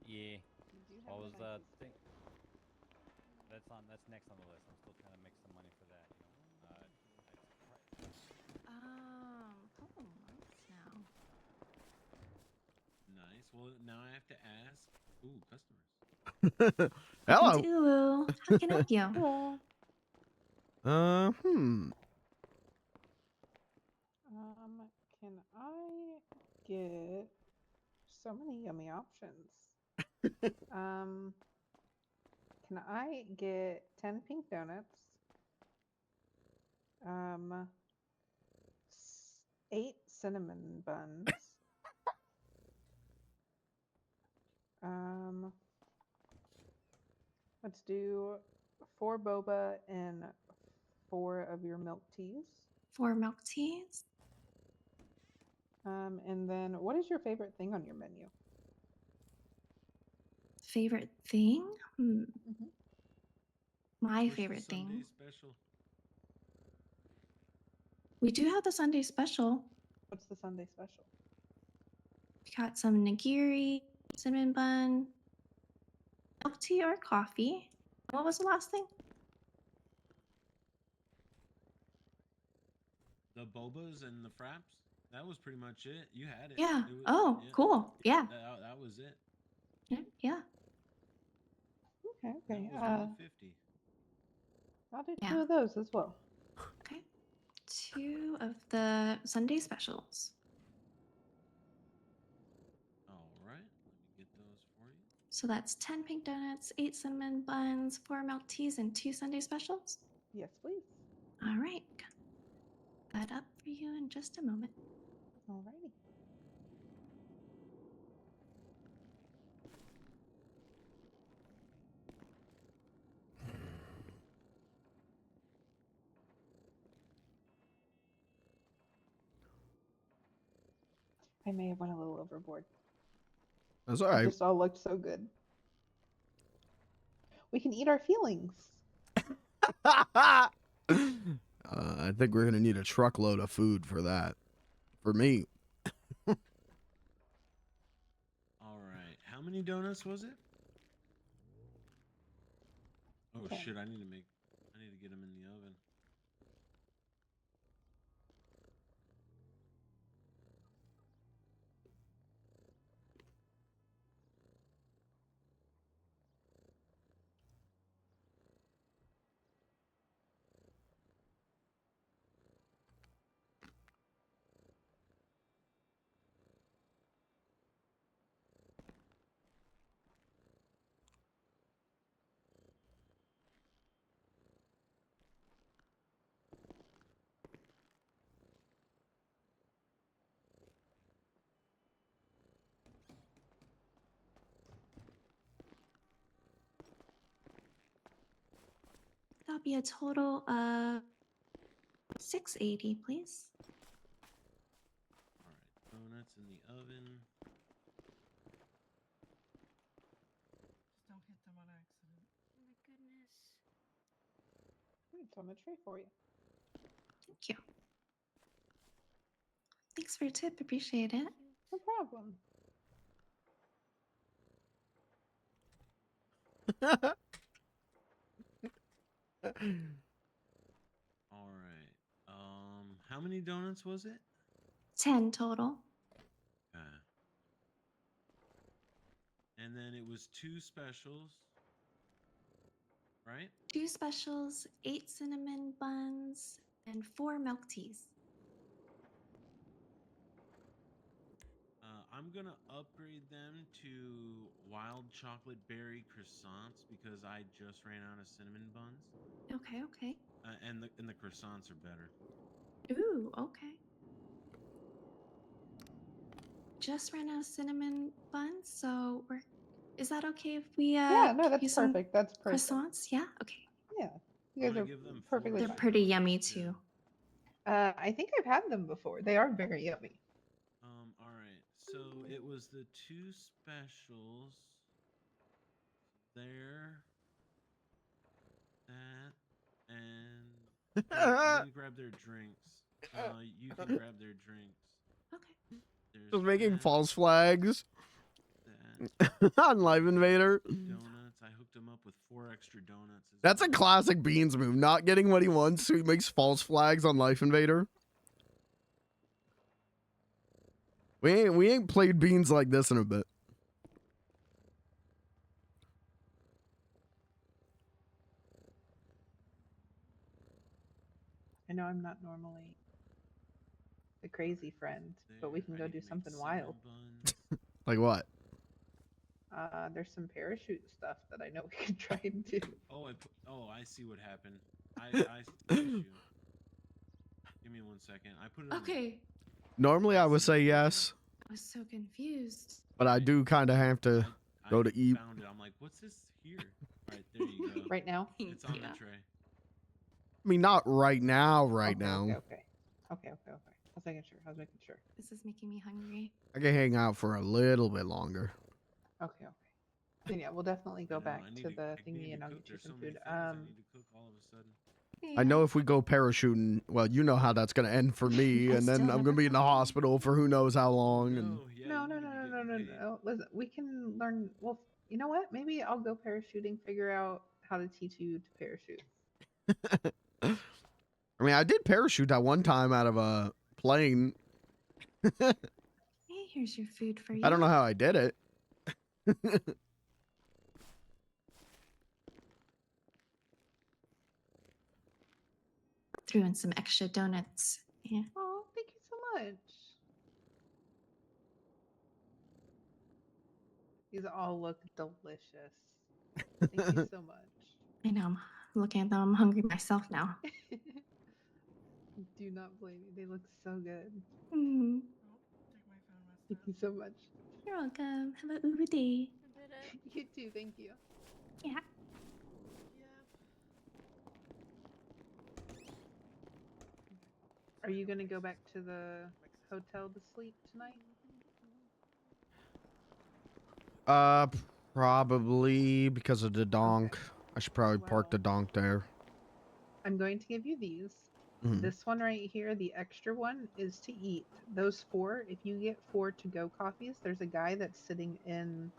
Yeah. What was that thing? That's next on the list. I'm still trying to make some money for that, Couple months now. Nice. Well, now I have to ask. Ooh, customers. Hello. Hello. How can I help you? Can I get so many yummy options? Can I get 10 pink donuts? 8 cinnamon buns. Let's do 4 boba and 4 of your milk teas. 4 milk teas. And then what is your favorite thing on your menu? Favorite thing? Mm-hmm. My What's favorite the Sunday thing. special? We do have the Sunday special. What's the Sunday special? We got some nigiri, cinnamon bun, milk tea or coffee. What was the last thing? The bobas and the fraps. That was pretty much it. You had it. Yeah. It was, Oh, cool. Yeah. That was it. Yeah. Okay. That was $1.50. I'll do 2 of those as well. Okay. 2 of the Sunday specials. All right. Let me get those for you. So that's 10 pink donuts, 8 cinnamon buns, 4 milk teas, and 2 Sunday specials? Yes, please. All right. Got that up for you in just a moment. Alrighty. I may have went a little overboard. That's all It right. just all looked so good. We can eat our feelings. I think we're gonna need a truckload of food for that. For me. All right. How many donuts was it? Oh 10. shit! I need to get them in the oven. That'll be a total of 680, please. Donuts in the oven. Just don't hit them on accident. Oh my goodness. It's on the tray for you. Thank you. Thanks for your tip. Appreciate it. No problem. All right. How many donuts was it? 10 total. And then it was 2 specials, right? 2 specials, 8 cinnamon buns, and 4 milk teas. I'm gonna upgrade them to wild chocolate berry croissants because I just ran out of cinnamon buns. Okay, okay. And the croissants are better. Ooh, okay. Just ran out of cinnamon buns, so is that okay if we Yeah, no, give that's you some perfect. That's perfect. croissants? Yeah, okay. Yeah, you guys are Give them perfectly They're fine. pretty yummy too. I think I've had them before. They are very yummy. All right. So it was the 2 specials. There. That. And I need to grab their drinks. You can grab their drinks. Okay. Just making false flags. On Live Invader. Donuts. I hooked him up with 4 extra donuts. That's a classic Beans move. Not getting what he wants, so he makes false flags on Life Invader. We ain't played Beans like this in a bit. I know I'm not normally the crazy friend, but we can go do something wild. Like what? There's some parachute stuff that I know we can try and do. I see what happened. I see the issue. Give me 1 second. I put it on. Okay. Normally I would say yes, I was so confused. but I do kind of have to go to eat. Found it. I'm like, what's this here? All right, there you go. Right now? It's on the tray. I mean, not right now, right now. Okay. I was making sure. This is making me hungry. I can hang out for a little bit longer. Okay. Then yeah, we'll definitely go back to the thingy and I'll get you some food. I need to cook all of a sudden. I know if we go parachuting, well, you know how that's gonna end for me, and then I'm gonna be in the hospital for who knows how long. And No. Listen, we can learn. Well, you know what? Maybe I'll go parachuting, figure out how to teach you to parachute. I mean, I did parachute that one time out of a plane. Hey, here's your food for you. I don't know how I did it. Threw in some extra donuts. Yeah. Oh, thank you so much. These all look delicious. Thank you so much. I know. I'm looking at them. I'm hungry myself now. Do not blame me. They look so good. Mm. Thank you so much. You're welcome. Have a Uber day. You too. Thank you. Yeah. Are you gonna go back to the hotel to sleep tonight? Uh, probably because of the donk. I should probably park the donk there. I'm going to give you these. Mhm. This one right here, the extra one, is to eat. Those 4, if you get 4 to-go coffees, there's a guy that's sitting in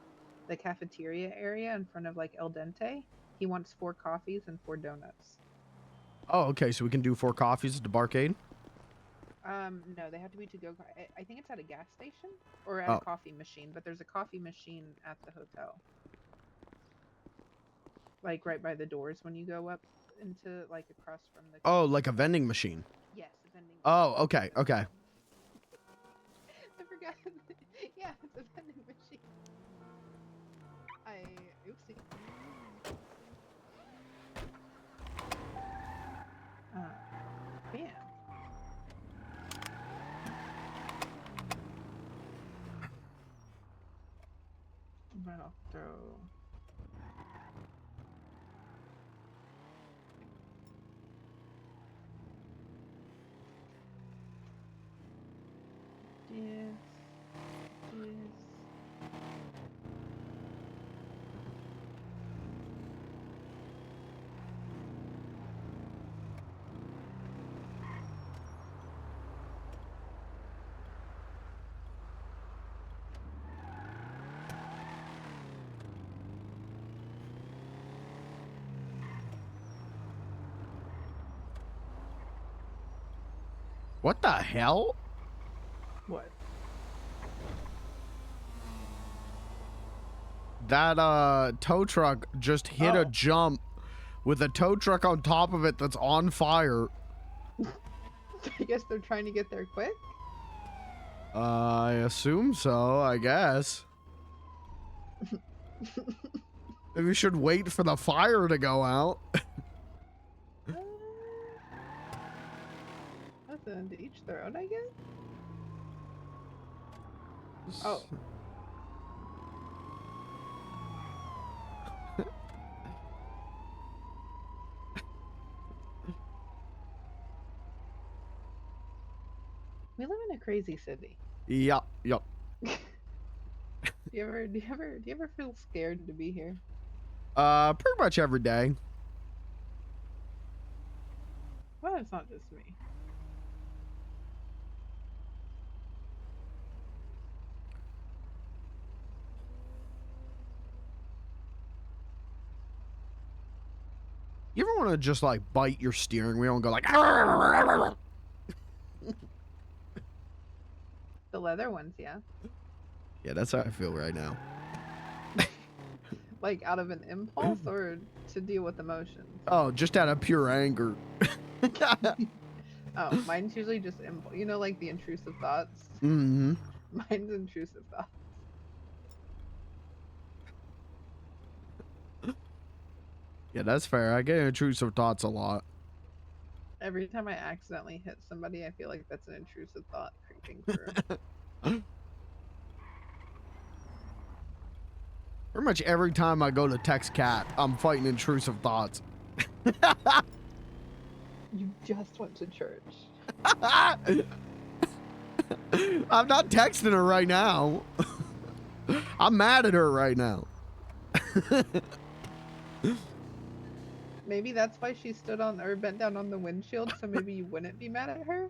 the cafeteria area in front of like El Dente. He wants 4 coffees and 4 donuts. Oh, okay. So we can do 4 coffees at the barcade. No, they have to be to-go. I think it's at a gas station or at Oh. a coffee machine, but there's a coffee machine at the hotel. Like right by the doors when you go up into like across from the. Oh, like a vending machine. Yes, a vending. Oh, okay, okay. I forgot. Yeah, it's a vending machine. Oopsie. Bam. But I'll throw. This. What the hell? What? That tow truck just hit a jump with a tow truck on top of it that's on fire. I guess they're trying to get there quick. I assume so, I guess. Maybe we should wait for the fire to go out. Nothing to each their own, I guess. Oh. We live in a crazy city. Yup, yup. Do you ever feel scared to be here? Pretty much every day. Well, it's not just me. You ever want to just like bite your steering wheel and go like, The leather ones, yeah. yeah, that's how I feel right now. Like out of an impulse or to deal with emotions? Oh, just out of pure anger. Oh, mine's usually just impulse. You know, like the intrusive thoughts. Mm-hmm. Mine's intrusive thoughts. Yeah, that's fair. I get intrusive thoughts a lot. Every time I accidentally hit somebody, I feel like that's an intrusive thought creeping through. Pretty much every time I go to text Cat, I'm fighting intrusive thoughts. You just went to church. I'm not texting her right now. I'm mad at her right now. Maybe that's why she stood on or bent down on the windshield, so maybe you wouldn't be mad at her?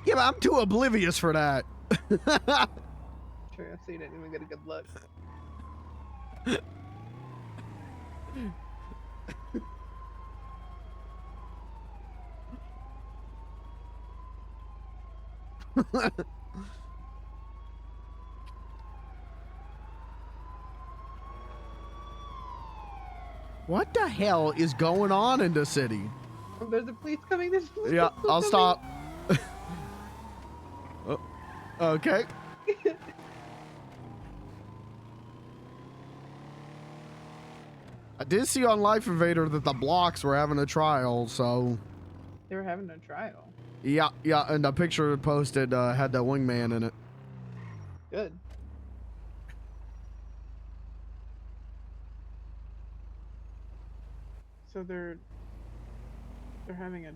Yeah, but I'm too oblivious for that. True, so you didn't even get a good look. What the hell is going on in the city? Oh, there's a police coming this way. Yeah, I'll stop. Oh, okay. I did see on Life Invader that the blocks were having a trial, so... They were having a trial. Yeah, and the picture posted had the wingman in it. Good. So they're having a...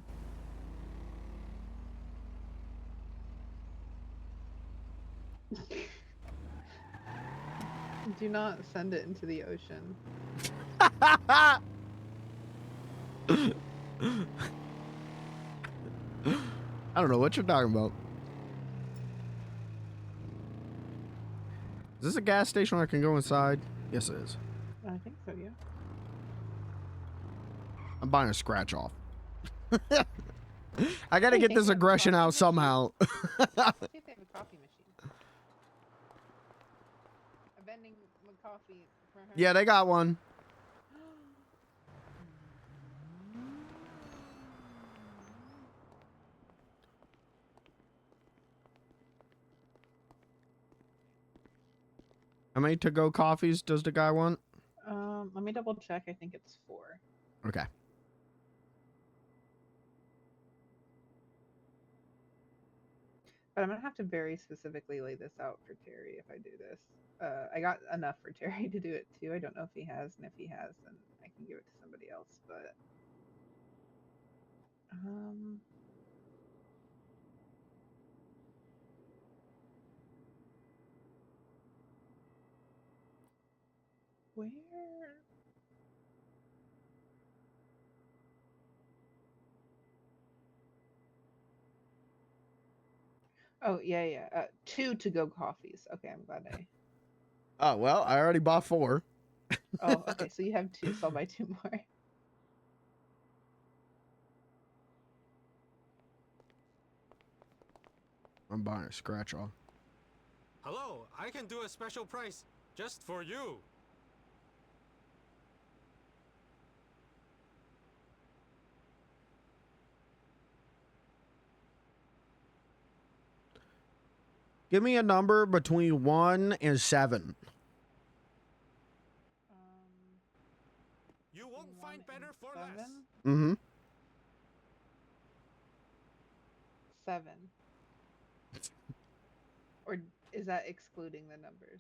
Do not send it into the ocean. I don't know what you're talking about. Is this a gas station where I can go inside? Yes, it is. I think so, yeah. I'm buying a scratch off. I gotta get this aggression out somehow. See if they have a coffee machine. A vending coffee for her. Yeah, they got one. How many to-go coffees does the guy want? Let me double check. I think it's 4. Okay. But I'm gonna have to very specifically lay this out for Terry if I do this. I got enough for Terry to do it too. I don't know if he has, and if he has, then I can give it to somebody else. But where? Oh yeah. 2 to-go coffees. Okay, I'm glad I. Oh, well, I already bought 4. Oh, okay. So you have 2, so I'll buy 2 more. I'm buying a scratch off. Hello, I can do a special price just for you. Give me a number between 1 and 7. You won't find better for less. Mm-hmm. 7. Or is that excluding the numbers?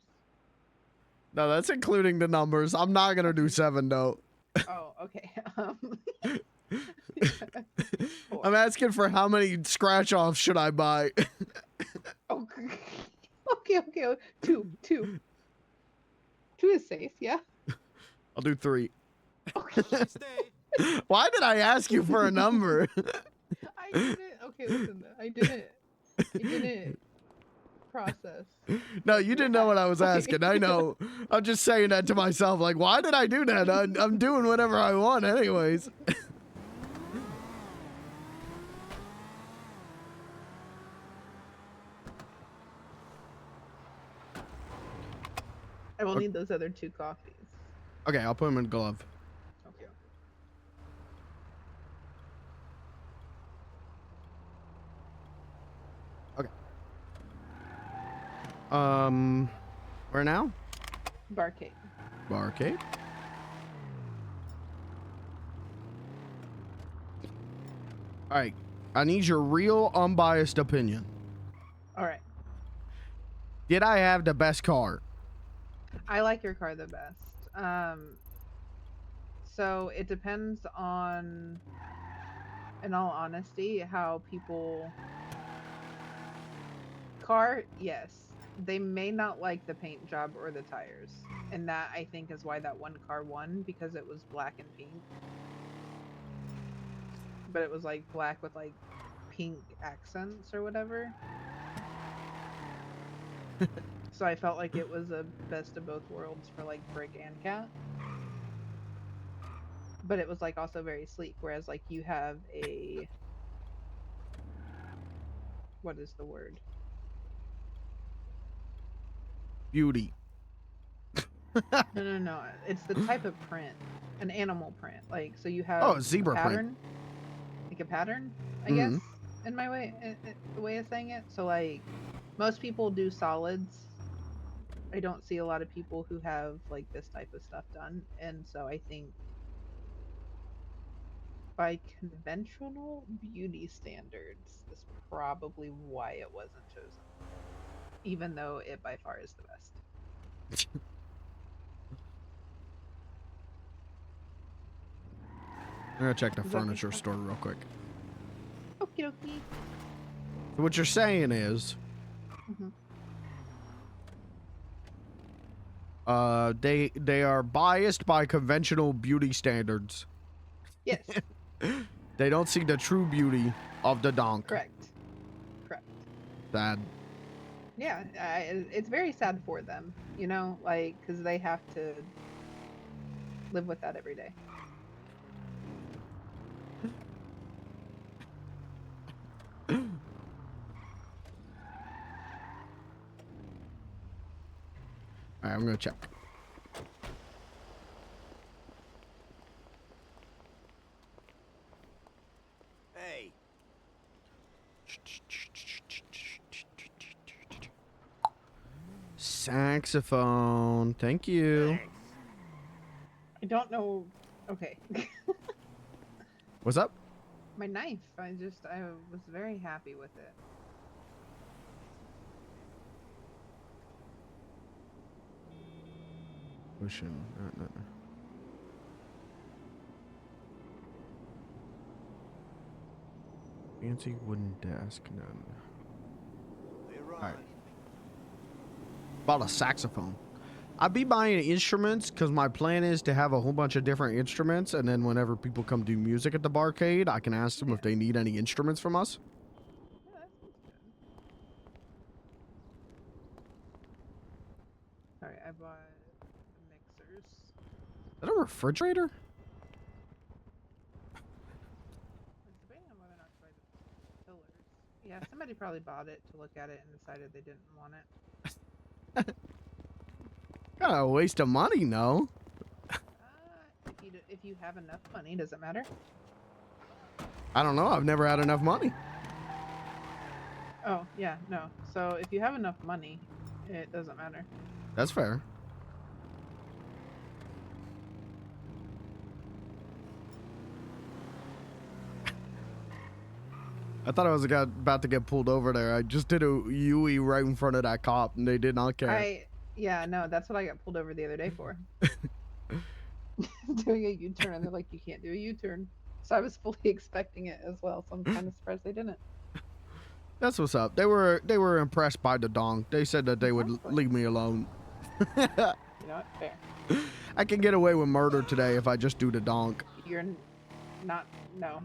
No, that's including the numbers. I'm not gonna do 7 though. Oh, okay. I'm asking for how many scratch offs should I buy? Okay. 2. 2 is safe, yeah. I'll do 3. Why did I ask you for a number? I didn't. Okay, listen. I didn't process. No, you didn't know what I was asking. I know. I'm just saying that to myself. Like, why did I do that? I'm doing whatever I want anyways. I will need those other 2 coffees. Okay, I'll put them in a glove. Okay. Okay. Where now? Barcade. Barcade. All right. I need your real unbiased opinion. All right. Did I have the best car? I like your car the best. So it depends on, in all honesty, how people. Car, yes. They may not like the paint job or the tires. And that, I think, is why that one car won, because it was black and pink. But it was like black with like pink accents or whatever. So I felt like it was a best of both worlds for like Brick and Cat. But it was like also very sleek, whereas like you have a, what is the word? Beauty. No. It's the type of print, an animal print. Like, so you have Oh, zebra print. pattern, like a pattern, I guess, in my way, the way of saying it. So like, most people do solids. I don't see a lot of people who have like this type of stuff done, and so I think by conventional beauty standards is probably why it wasn't chosen, even though it by far is the best. I'm gonna check the furniture store real quick. Okie dokie. So what you're saying is, They are biased by conventional beauty standards. Yes. They don't see the true beauty of the donk. Correct. Correct. Sad. Yeah, it's very sad for them, you know, like, because they have to live with that every day. All right, I'm gonna check. Hey. Saxophone. Thank you. I don't know. Okay. What's up? My knife. I was very happy with it. Pushing. No. Fancy wooden desk. None. All right. Bought a saxophone. I'd be buying instruments because my plan is to have a whole bunch of different instruments, and then whenever people come do music at the barcade, I can ask them if they need any instruments from us. Yeah, that sounds good. Alright, I bought the mixers. Is that a refrigerator? I was debating on whether or not to buy the pillars. Yeah, somebody probably bought it to look at it and decided they didn't want it. Kind of a waste of money, no? If you have enough money, does it matter? I don't know. I've never had enough money. Oh, yeah, no. So if you have enough money, it doesn't matter. That's fair. I thought I was about to get pulled over there. I just did a UE right in front of that cop, and they did not care. Yeah, no, that's what I got pulled over the other day for. Doing a U-turn, and they're like, you can't do a U-turn. So I was fully expecting it as well, so I'm kind of surprised they didn't. That's what's up. They were impressed by the donk. They said that they would leave me alone. You know what? Fair. I can get away with murder today if I just do the donk. You're not, no.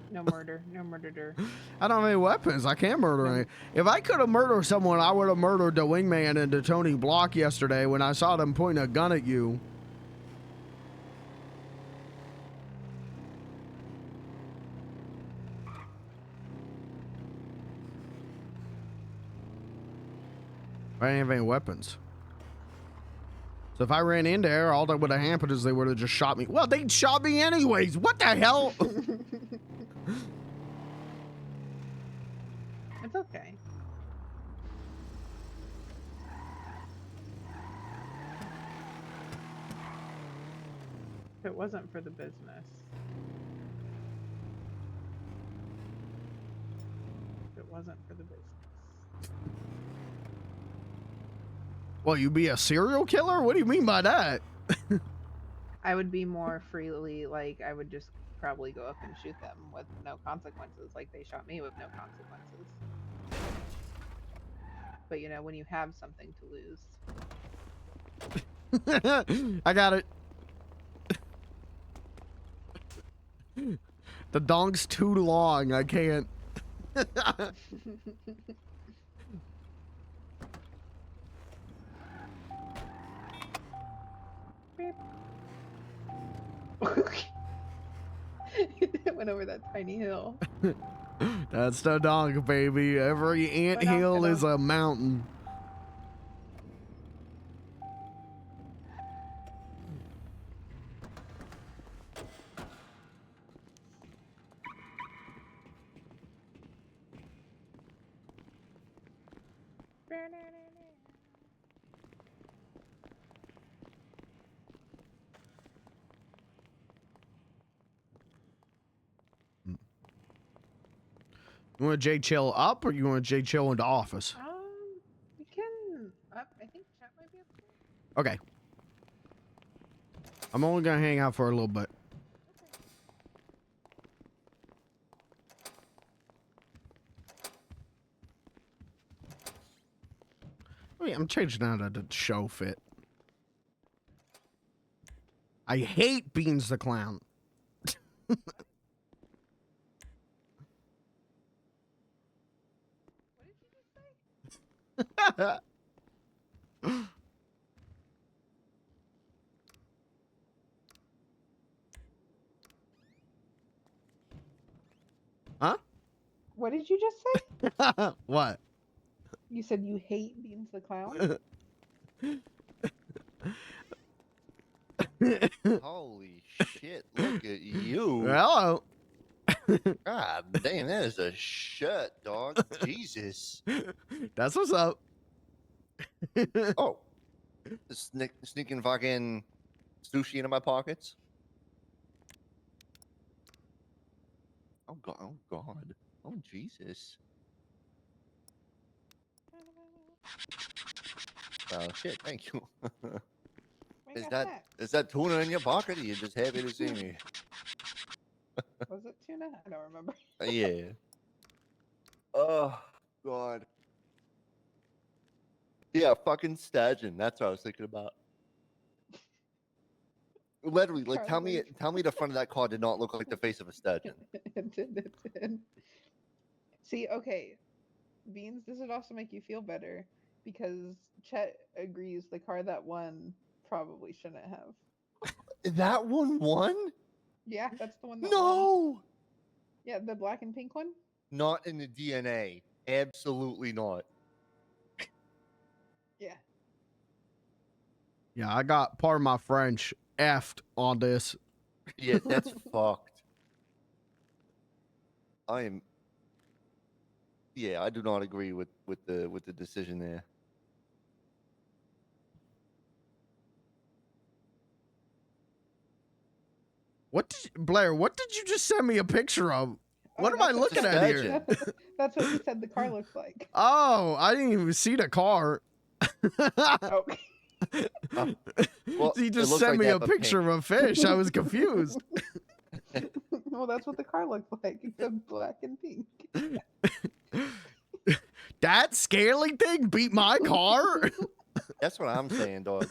No murder. No murderer. I don't have any weapons. I can't murder any. If I could have murdered someone, I would have murdered the wingman and the Tony Block yesterday when I saw them pointing a gun at you. I didn't have any weapons. So if I ran in there, all that would have happened is they would have just shot me. Well, they shot me anyways. What the hell? It's okay. If it wasn't for the business. If it wasn't for the business. Well, you be a serial killer? What do you mean by that? I would be more freely, like, I would just probably go up and shoot them with no consequences, like they shot me with no consequences. But, you know, when you have something to lose. I got it. The donk's too long. I can't. It went over that tiny hill. That's the donk, baby. Every anthill is a mountain. You want J Chill up or you want J Chill into office? We can. I think chat might be up there. Okay. I'm only gonna hang out for a little bit. Oh yeah, I'm changing out of the show fit. I hate Beans the Clown. Huh? What did you just say? What? You said you hate Beans the Clown? Holy shit! Look at you. Hello. God damn, that is a shirt, dog. Jesus. That's what's up. Oh, sneaking fucking sushi into my pockets. Oh god! Oh god! Oh Jesus! Oh shit! Thank you. Is that tuna in your pocket? Or you just happy to see me? Was it tuna? I don't remember. Yeah. Oh god. Yeah, fucking sturgeon. That's what I was thinking about. Literally, like, tell me the front of that car did not look like the face of a sturgeon. It did. See, okay, Beans, this would also make you feel better because Chet agrees the car that won probably shouldn't have. That one won? Yeah, that's the one that won. No! Yeah, the black and pink one? Not in the DNA. Absolutely not. Yeah. Yeah, I got part of my French effed on this. Yeah, that's fucked. Yeah, I do not agree with the decision there. Blair, what did you just send me a picture of? What am I that's looking what- at here? That's what he said the car looked like. Oh, I didn't even see the car. Oh. Well, He it just looks sent like me that, a but picture pink. of a fish. I was confused. Well, that's what the car looked like. Except black and pink. That scaly thing beat my car? That's what I'm saying, dog.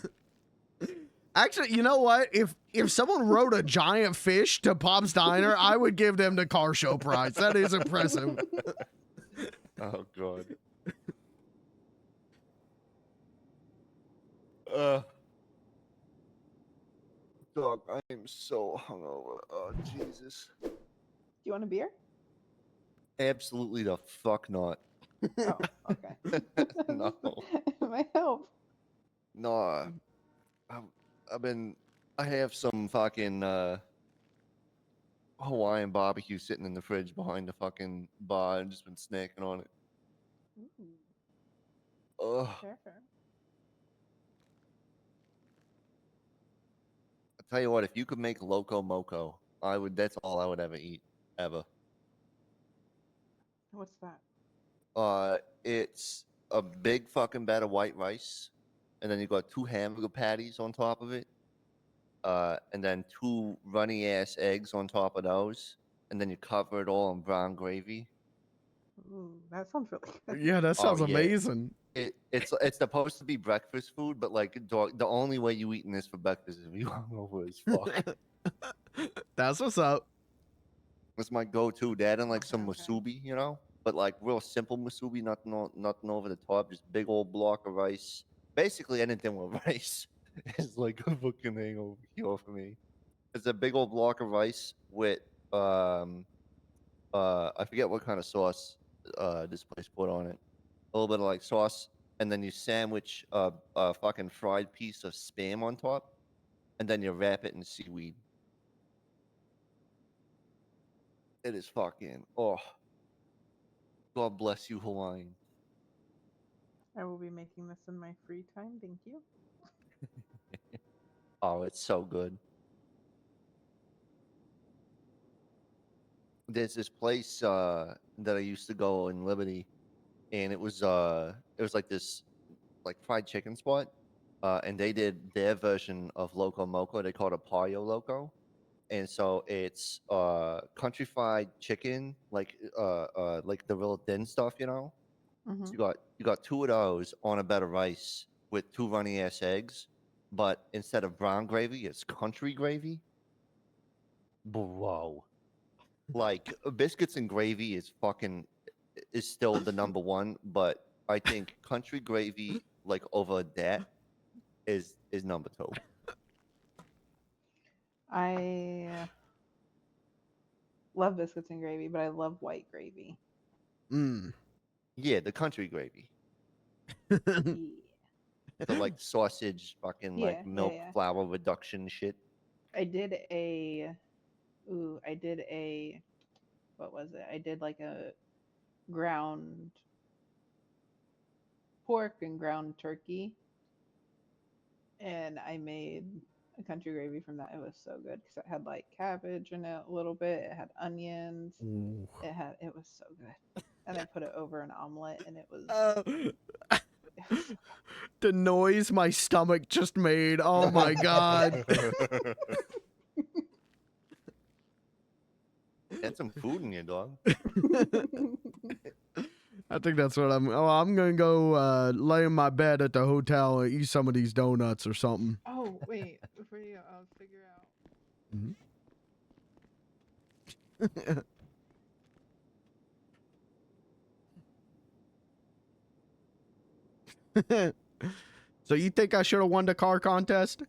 Actually, you know what? If someone rode a giant fish to Pop's Diner, I would give them the car show prize. That is impressive. Oh god. Dog, I am so hungover. Oh Jesus. Do you want a beer? Absolutely the fuck not. Oh, okay. No. It might help. No. I have some fucking Hawaiian barbecue sitting in the fridge behind the fucking bar and just been snacking on it. Ugh. Fair, fair. I tell you what, if you could make Loco Moco, that's all I would ever eat. Ever. What's that? It's a big fucking bed of white rice, and then you got 2 hamburger patties on top of it, and then 2 runny ass eggs on top of those, and then you cover it all in brown gravy. Ooh, that sounds really good. Yeah, that sounds Oh, yeah. amazing. It's supposed to be breakfast food, but like the only way you eating this for breakfast is if you hungover as fuck. That's what's up. It's my go-to. That and like some musubi, you know, but like real simple musubi, nothing over the top. Just big old block of rice. Basically anything with rice is like a fucking hangover cure for me. It's a big old block of rice with I forget what kind of sauce this place put on it. A little bit of like sauce, and then you sandwich a fucking fried piece of spam on top, and then you wrap it in seaweed. It is fucking God bless you, Hawaiian. I will be making this in my free time. Thank you. Oh, it's so good. There's this place that I used to go in Liberty, and it was like this like fried chicken spot, and they did their version of Loco Moco. They called it Pollo Loco, and so it's country fried chicken, like the real thin stuff, you know. So you got 2 of those on a bed of rice with 2 runny ass eggs, but instead of brown gravy, it's country gravy. Bro, like biscuits and gravy is still the number one, but I think country gravy, like over that, is number two. I love biscuits and gravy, but I love white gravy. Mm. Yeah, the country gravy. The like sausage, fucking Yeah, like milk yeah. flour reduction shit. I did a what was it? I did like a ground pork and ground turkey, and I made a country gravy from that. It was so good because it had like cabbage in it a little bit. It had onions. Ooh. It was so good. And I put it over an omelet, and it was. The noise my stomach just made. Oh my god. Get some food in you, dog. I think that's what I'm gonna go lay in my bed at the hotel and eat some of these donuts or something. Oh wait, before you, I'll figure out. So you think I should have won the car contest?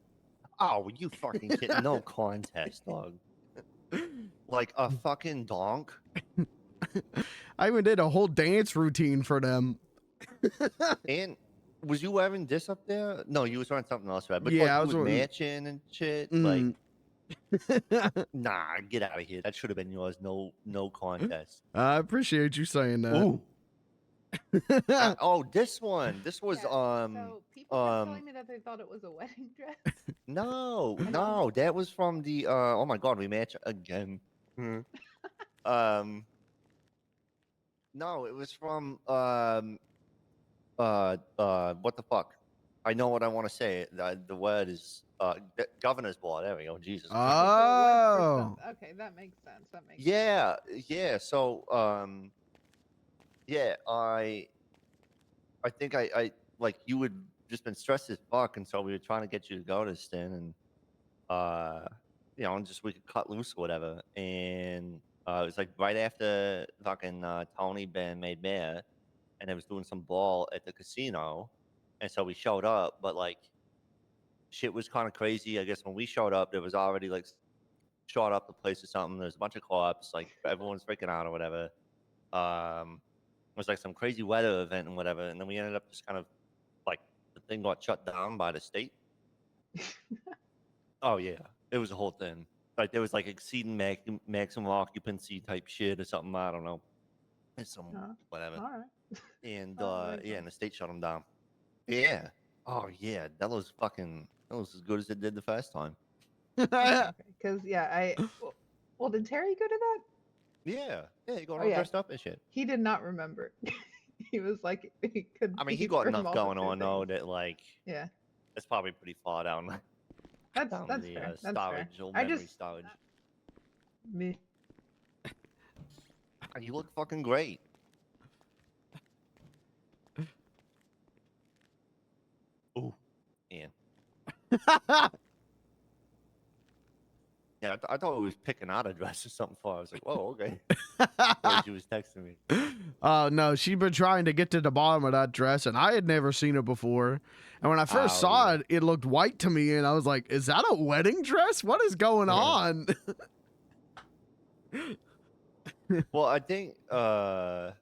Oh, you fucking kidding? No contest, dog. Like a fucking donk. I even did a whole dance routine for them. And was you wearing this up there? No, you was wearing something else, right? But Yeah, like, I you was was wearing- matching and shit. Mm. Like, nah, get out of here. That should have been yours. No contest. I appreciate you saying that. Ooh. Oh, this one. This was So people kept telling me that they thought it was a wedding dress. No, that was from the oh my god, we match again. No, it was from what the fuck? I know what I want to say. The word is governor's ball. There we go. Jesus. Oh. Okay, that makes sense. That makes Yeah. So yeah, I think I like you would just been stressed as fuck, and so we were trying to get you to go to this thing, and you know, just we could cut loose or whatever. And it was like right after fucking Tony Ben made mayor, and they was doing some ball at the casino, and so we showed up, but like shit was kind of crazy. I guess when we showed up, there was already like shot up the place or something. There's a bunch of cops, like everyone's freaking out or whatever. It was like some crazy weather event and whatever, and then we ended up just kind of like the thing got shut down by the state. Oh yeah, it was a whole thing. Like there was like exceeding maximum occupancy type shit or something. I don't know. It's some whatever. All right. And makes yeah, and the state shut them down. Yeah. Oh yeah, that was as good as it did the first time. Because well, did Terry go to that? Yeah, you got all dressed up and shit. He did not remember. He was like, he could. I mean, he got enough going on though that like, yeah, it's probably pretty far down. That's down that's the fair. That's storage, fair. old I memory just storage. me. You look fucking great. Ooh, yeah. Yeah, I thought it was picking out a dress or something for. I was like, whoa, okay. When she was texting me. Oh no, she'd been trying to get to the bottom of that dress, and I had never seen it before. And when I first saw it, it looked white to me, and I was like, "Is that a wedding dress? What is going on?" Well, I think when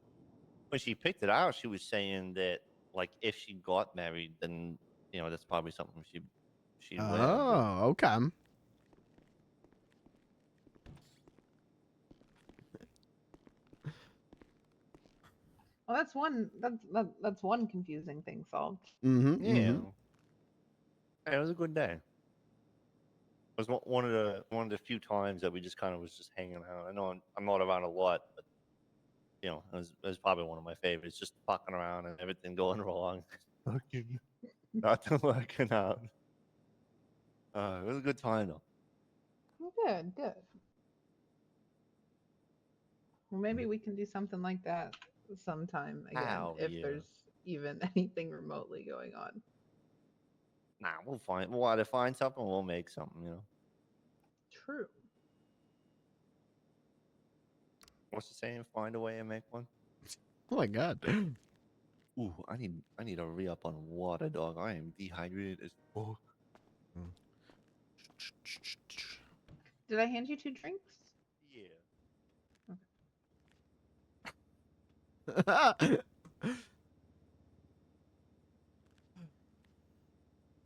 she picked it out, she was saying that like if she got married, then you know that's probably something she'd wear. Oh, okay. Well, that's one confusing thing solved. Mm-hmm. Yeah. It was a good day. It was one of the few times that we just kind of was just hanging out. I know I'm not around a lot, but you know, it was probably one of my favorites. Just fucking around and everything going wrong. Fucking nothing working out. It was a good time though. Good. Well, maybe we can do something like that sometime again if there's even anything remotely going on. Nah, we'll find. We'll either find something or we'll make something. You know. True. What's the saying? Find a way and make one. Oh my god. Ooh, I need to re up on water, dog. I am dehydrated as fuck. Did I hand you 2 drinks? Yeah.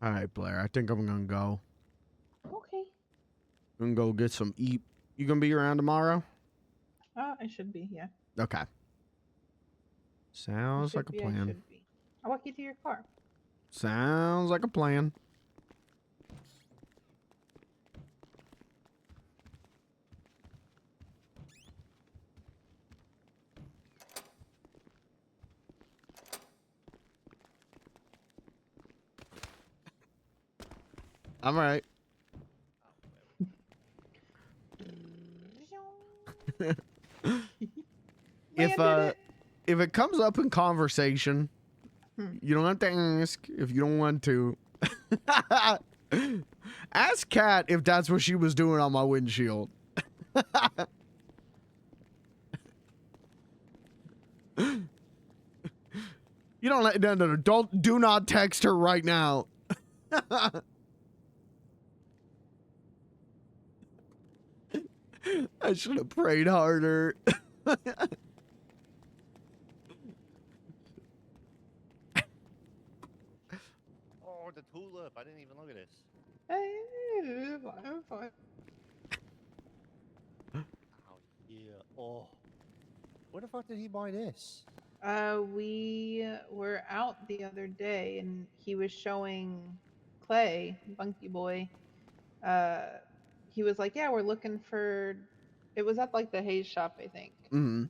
All right, Blair. I think I'm gonna go. Okay. I'm gonna go get some eat. You gonna be around tomorrow? I should be, yeah. Okay. Sounds like a I plan. should be. I'll walk you to your car. Sounds like a plan. I'm all right. If it comes up in conversation, you don't have to ask if you don't want to. Ask Kat if that's what she was doing on my windshield. You don't let no, do not text her right now. I should have prayed harder. Oh, the tulip! I didn't even look at this. I'm fine. Yeah. Oh. Where the fuck did he buy this? We were out the other day and he was showing Clay, Bunky Boy. He was like, yeah, we're looking for, it was at like the Hayes shop, I think. Mm-hmm.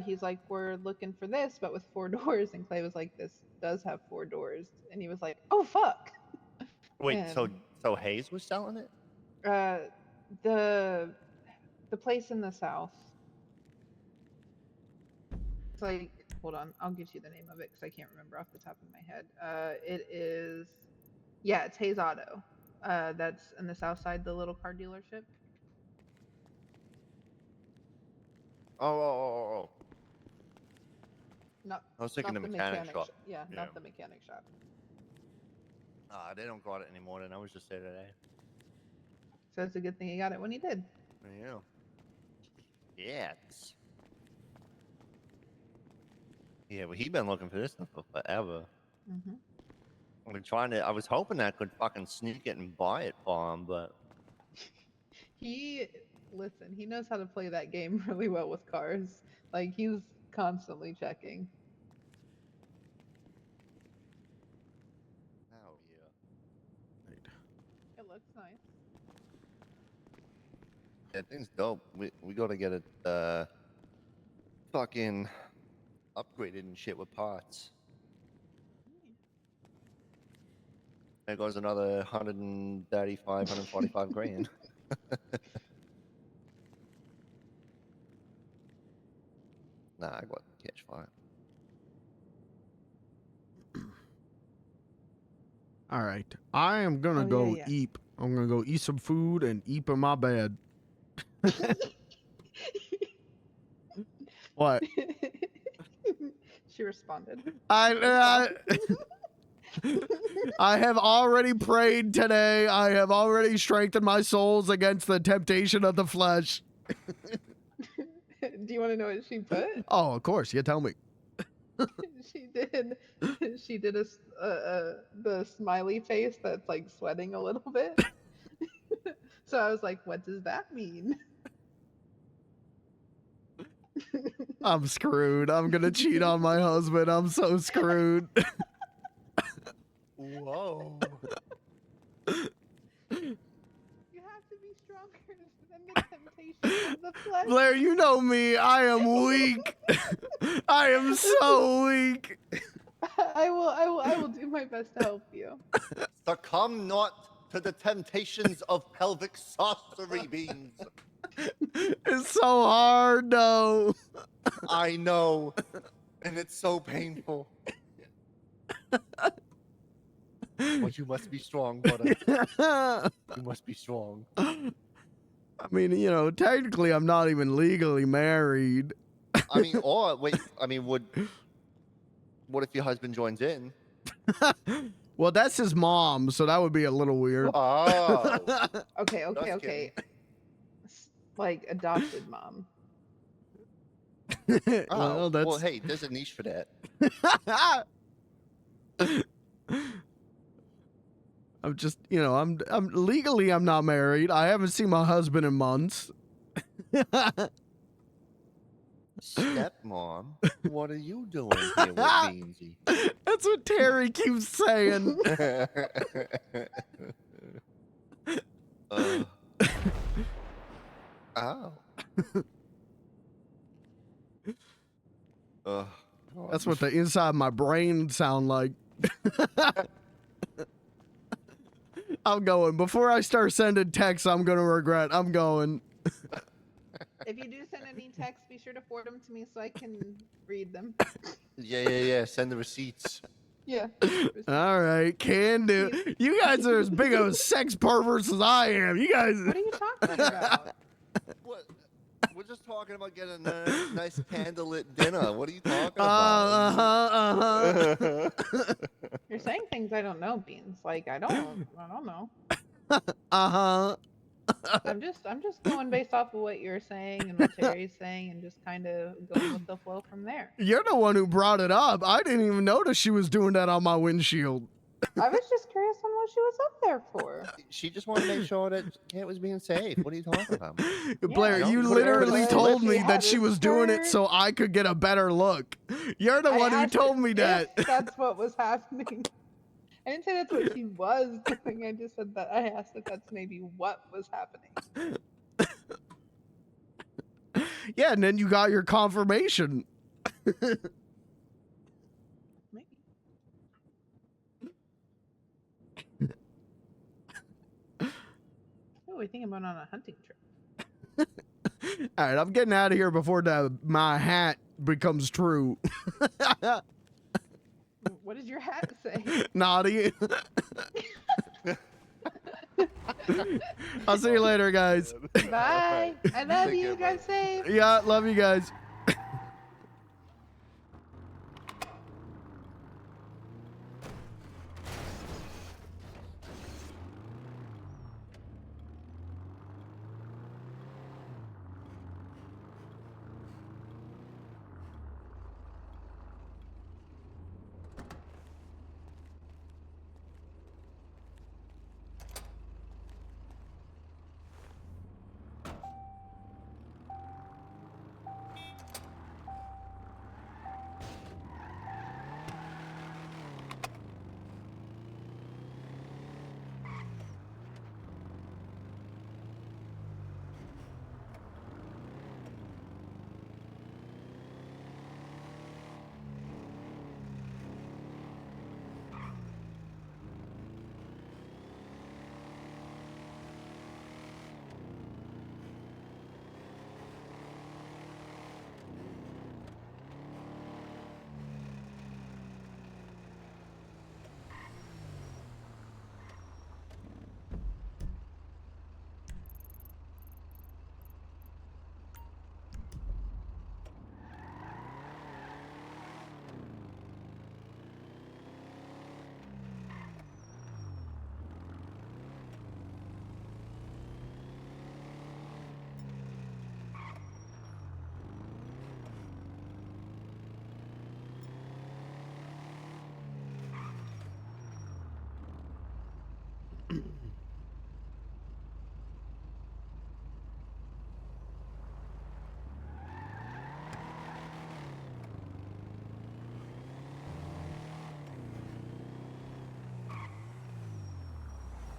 He's like, we're looking for this, but with 4 doors. And Clay was like, this does have 4 doors. And he was like, oh, fuck. Wait, And, so Hayes was selling it? the place in the south. It's like, hold on, I'll get you the name of it because I can't remember off the top of my head. It is, yeah, it's Hayes Auto. That's in the south side, the little car dealership. Oh. Not, I was thinking not the mechanic shop. Yeah, not the mechanic shop. They don't got it anymore. Then I was just there today. So it's a good thing he got it when he did. Yeah. Yes. Yeah, well, he been looking for this stuff for forever. Mm-hmm. I've been trying to. I was hoping I could fucking sneak it and buy it for him, but He knows how to play that game really well with cars. Like, he's constantly checking. oh yeah. It looks nice. Yeah, thing's dope. We gotta get it fucking upgraded and shit with parts. There goes another 135, 145 grand. Nah, I got cash for it. All right. I am gonna go eat. I'm gonna go eat some food and eat in my bed. What? She responded. I have already prayed today. I have already strengthened my souls against the temptation of the flesh. Do you want to know what she put? Oh, of course. You tell me. She did the smiley face that's like sweating a little bit. So I was like, what does that mean? I'm screwed. I'm gonna cheat on my husband. I'm so screwed. Whoa. You have to be stronger than the temptation of the flesh. Blair, you know me. I am weak. I am so weak. I will do my best to help you. Succumb not to the temptations of pelvic sorcery beans. It's so hard, though. I know, and it's so painful. Well, you must be strong, brother. You must be strong. I mean, you know, technically, I'm not even legally married. I mean, or wait, I mean, what if your husband joins in? Well, that's his mom, so that would be a little weird. Oh. Okay, okay, Just okay. Like adopted mom. Oh, that's... well, hey, there's a niche for that. I'm just, you know, I'm legally I'm not married. I haven't seen my husband in months. Stepmom, what are you doing here with Beansy? That's what Terry keeps saying. Oh. That's what the inside of my brain sound like. I'm going. Before I start sending texts, I'm going to regret. I'm going. If you do send any texts, be sure to forward them to me so I can read them. Yeah. Send the receipts. Yeah. All right, can do. You guys are as big of a sex perverts as I am. You guys. What are you talking about? What? We're just talking about getting a nice candlelit dinner. What are you talking about? You're saying things I don't know, Beans. Like I don't know. I'm just going based off of what you're saying and what Terry's saying, and just kind of going with the flow from there. You're the one who brought it up. I didn't even notice she was doing that on my windshield. I was just curious on what she was up there for. She just wanted to make sure that Kate was being safe. What are you talking about? Blair, you put her in literally a told slip. me that she was doing it so I could get a better look. You're the one who told me that. That's what was happening. I didn't say that's what she was doing. I just said that I asked if that's maybe what was happening. Yeah, and then you got your confirmation. Oh, we're thinking about on a hunting trip. All right, I'm getting out of here before my hat becomes true. What does your hat say? Naughty. I'll see you later, guys. Bye. I love you. Drive safe. Yeah, love you guys.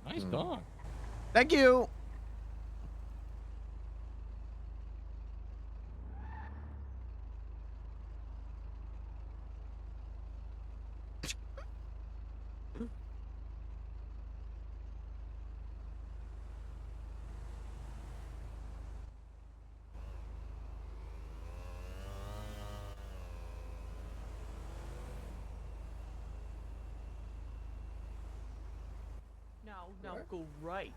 Nice dog. Thank you. No, go right.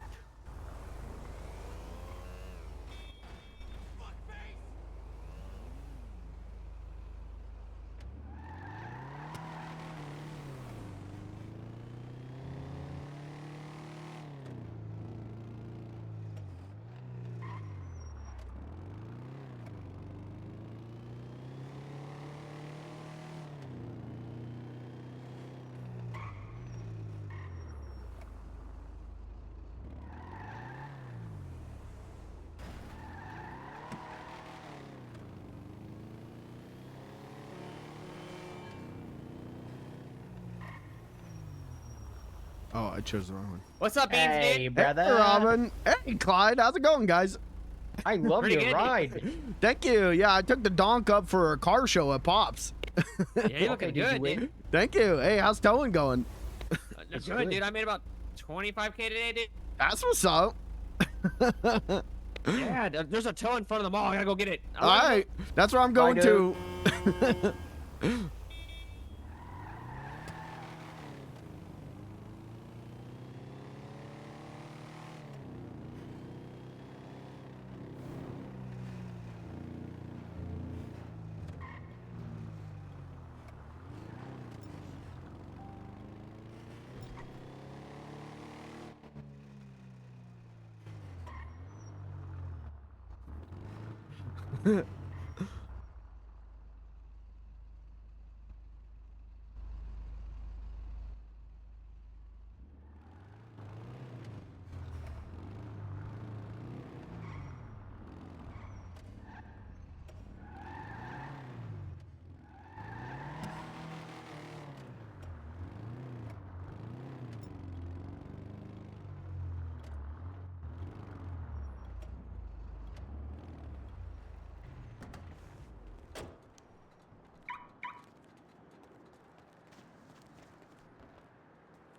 Oh, I chose the wrong one. What's up, Beans, Hey, dude? brother. Hey, Robin. Hey, Clyde. How's it going, guys? I love Pretty your good, dude. ride. Thank you. Yeah, I took the donk up for a car show at Pops. Yeah, you're looking Okay, did you good, win? dude. Thank you. Hey, how's towing going? That's good, dude. I made about 25K today, dude. That's what's up. Yeah, there's a tow in front of the mall. I gotta go get it. All right. That's where I'm going Bye, to.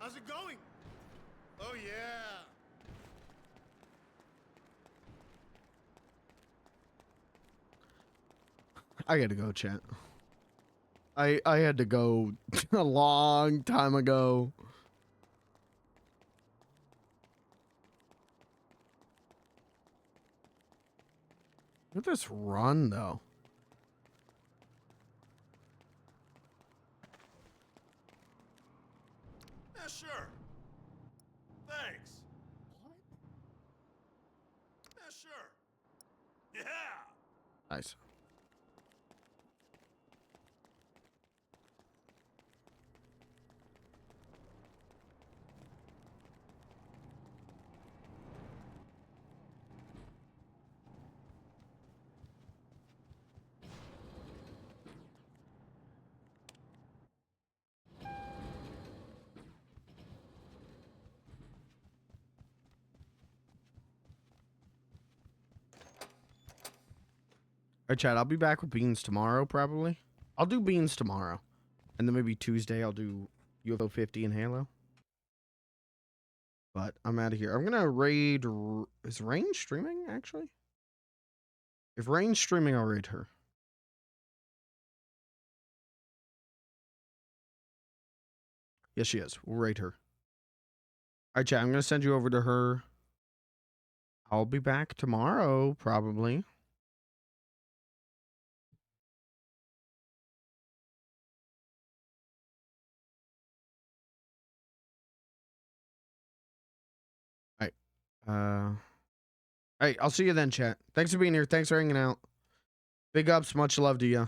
How's it going? Oh yeah. I gotta go, chat. I had to go a long time ago. Look at this run, though. Yeah, sure. Thanks. What? Yeah, sure. Yeah. Nice. All right, Chad, I'll be back with Beans tomorrow, probably. I'll do Beans tomorrow. And then maybe Tuesday I'll do UFO 50 and Halo. But I'm out of here. I'm going to raid... Is Rain streaming, actually? If Rain's streaming, I'll raid her. Yes, she is. We'll raid her. All right, Chad, I'm going to send you over to her. I'll be back tomorrow, probably. All right. All right, I'll see you then, chat. Thanks for being here. Thanks for hanging out. Big ups. Much love to you.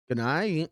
Good night.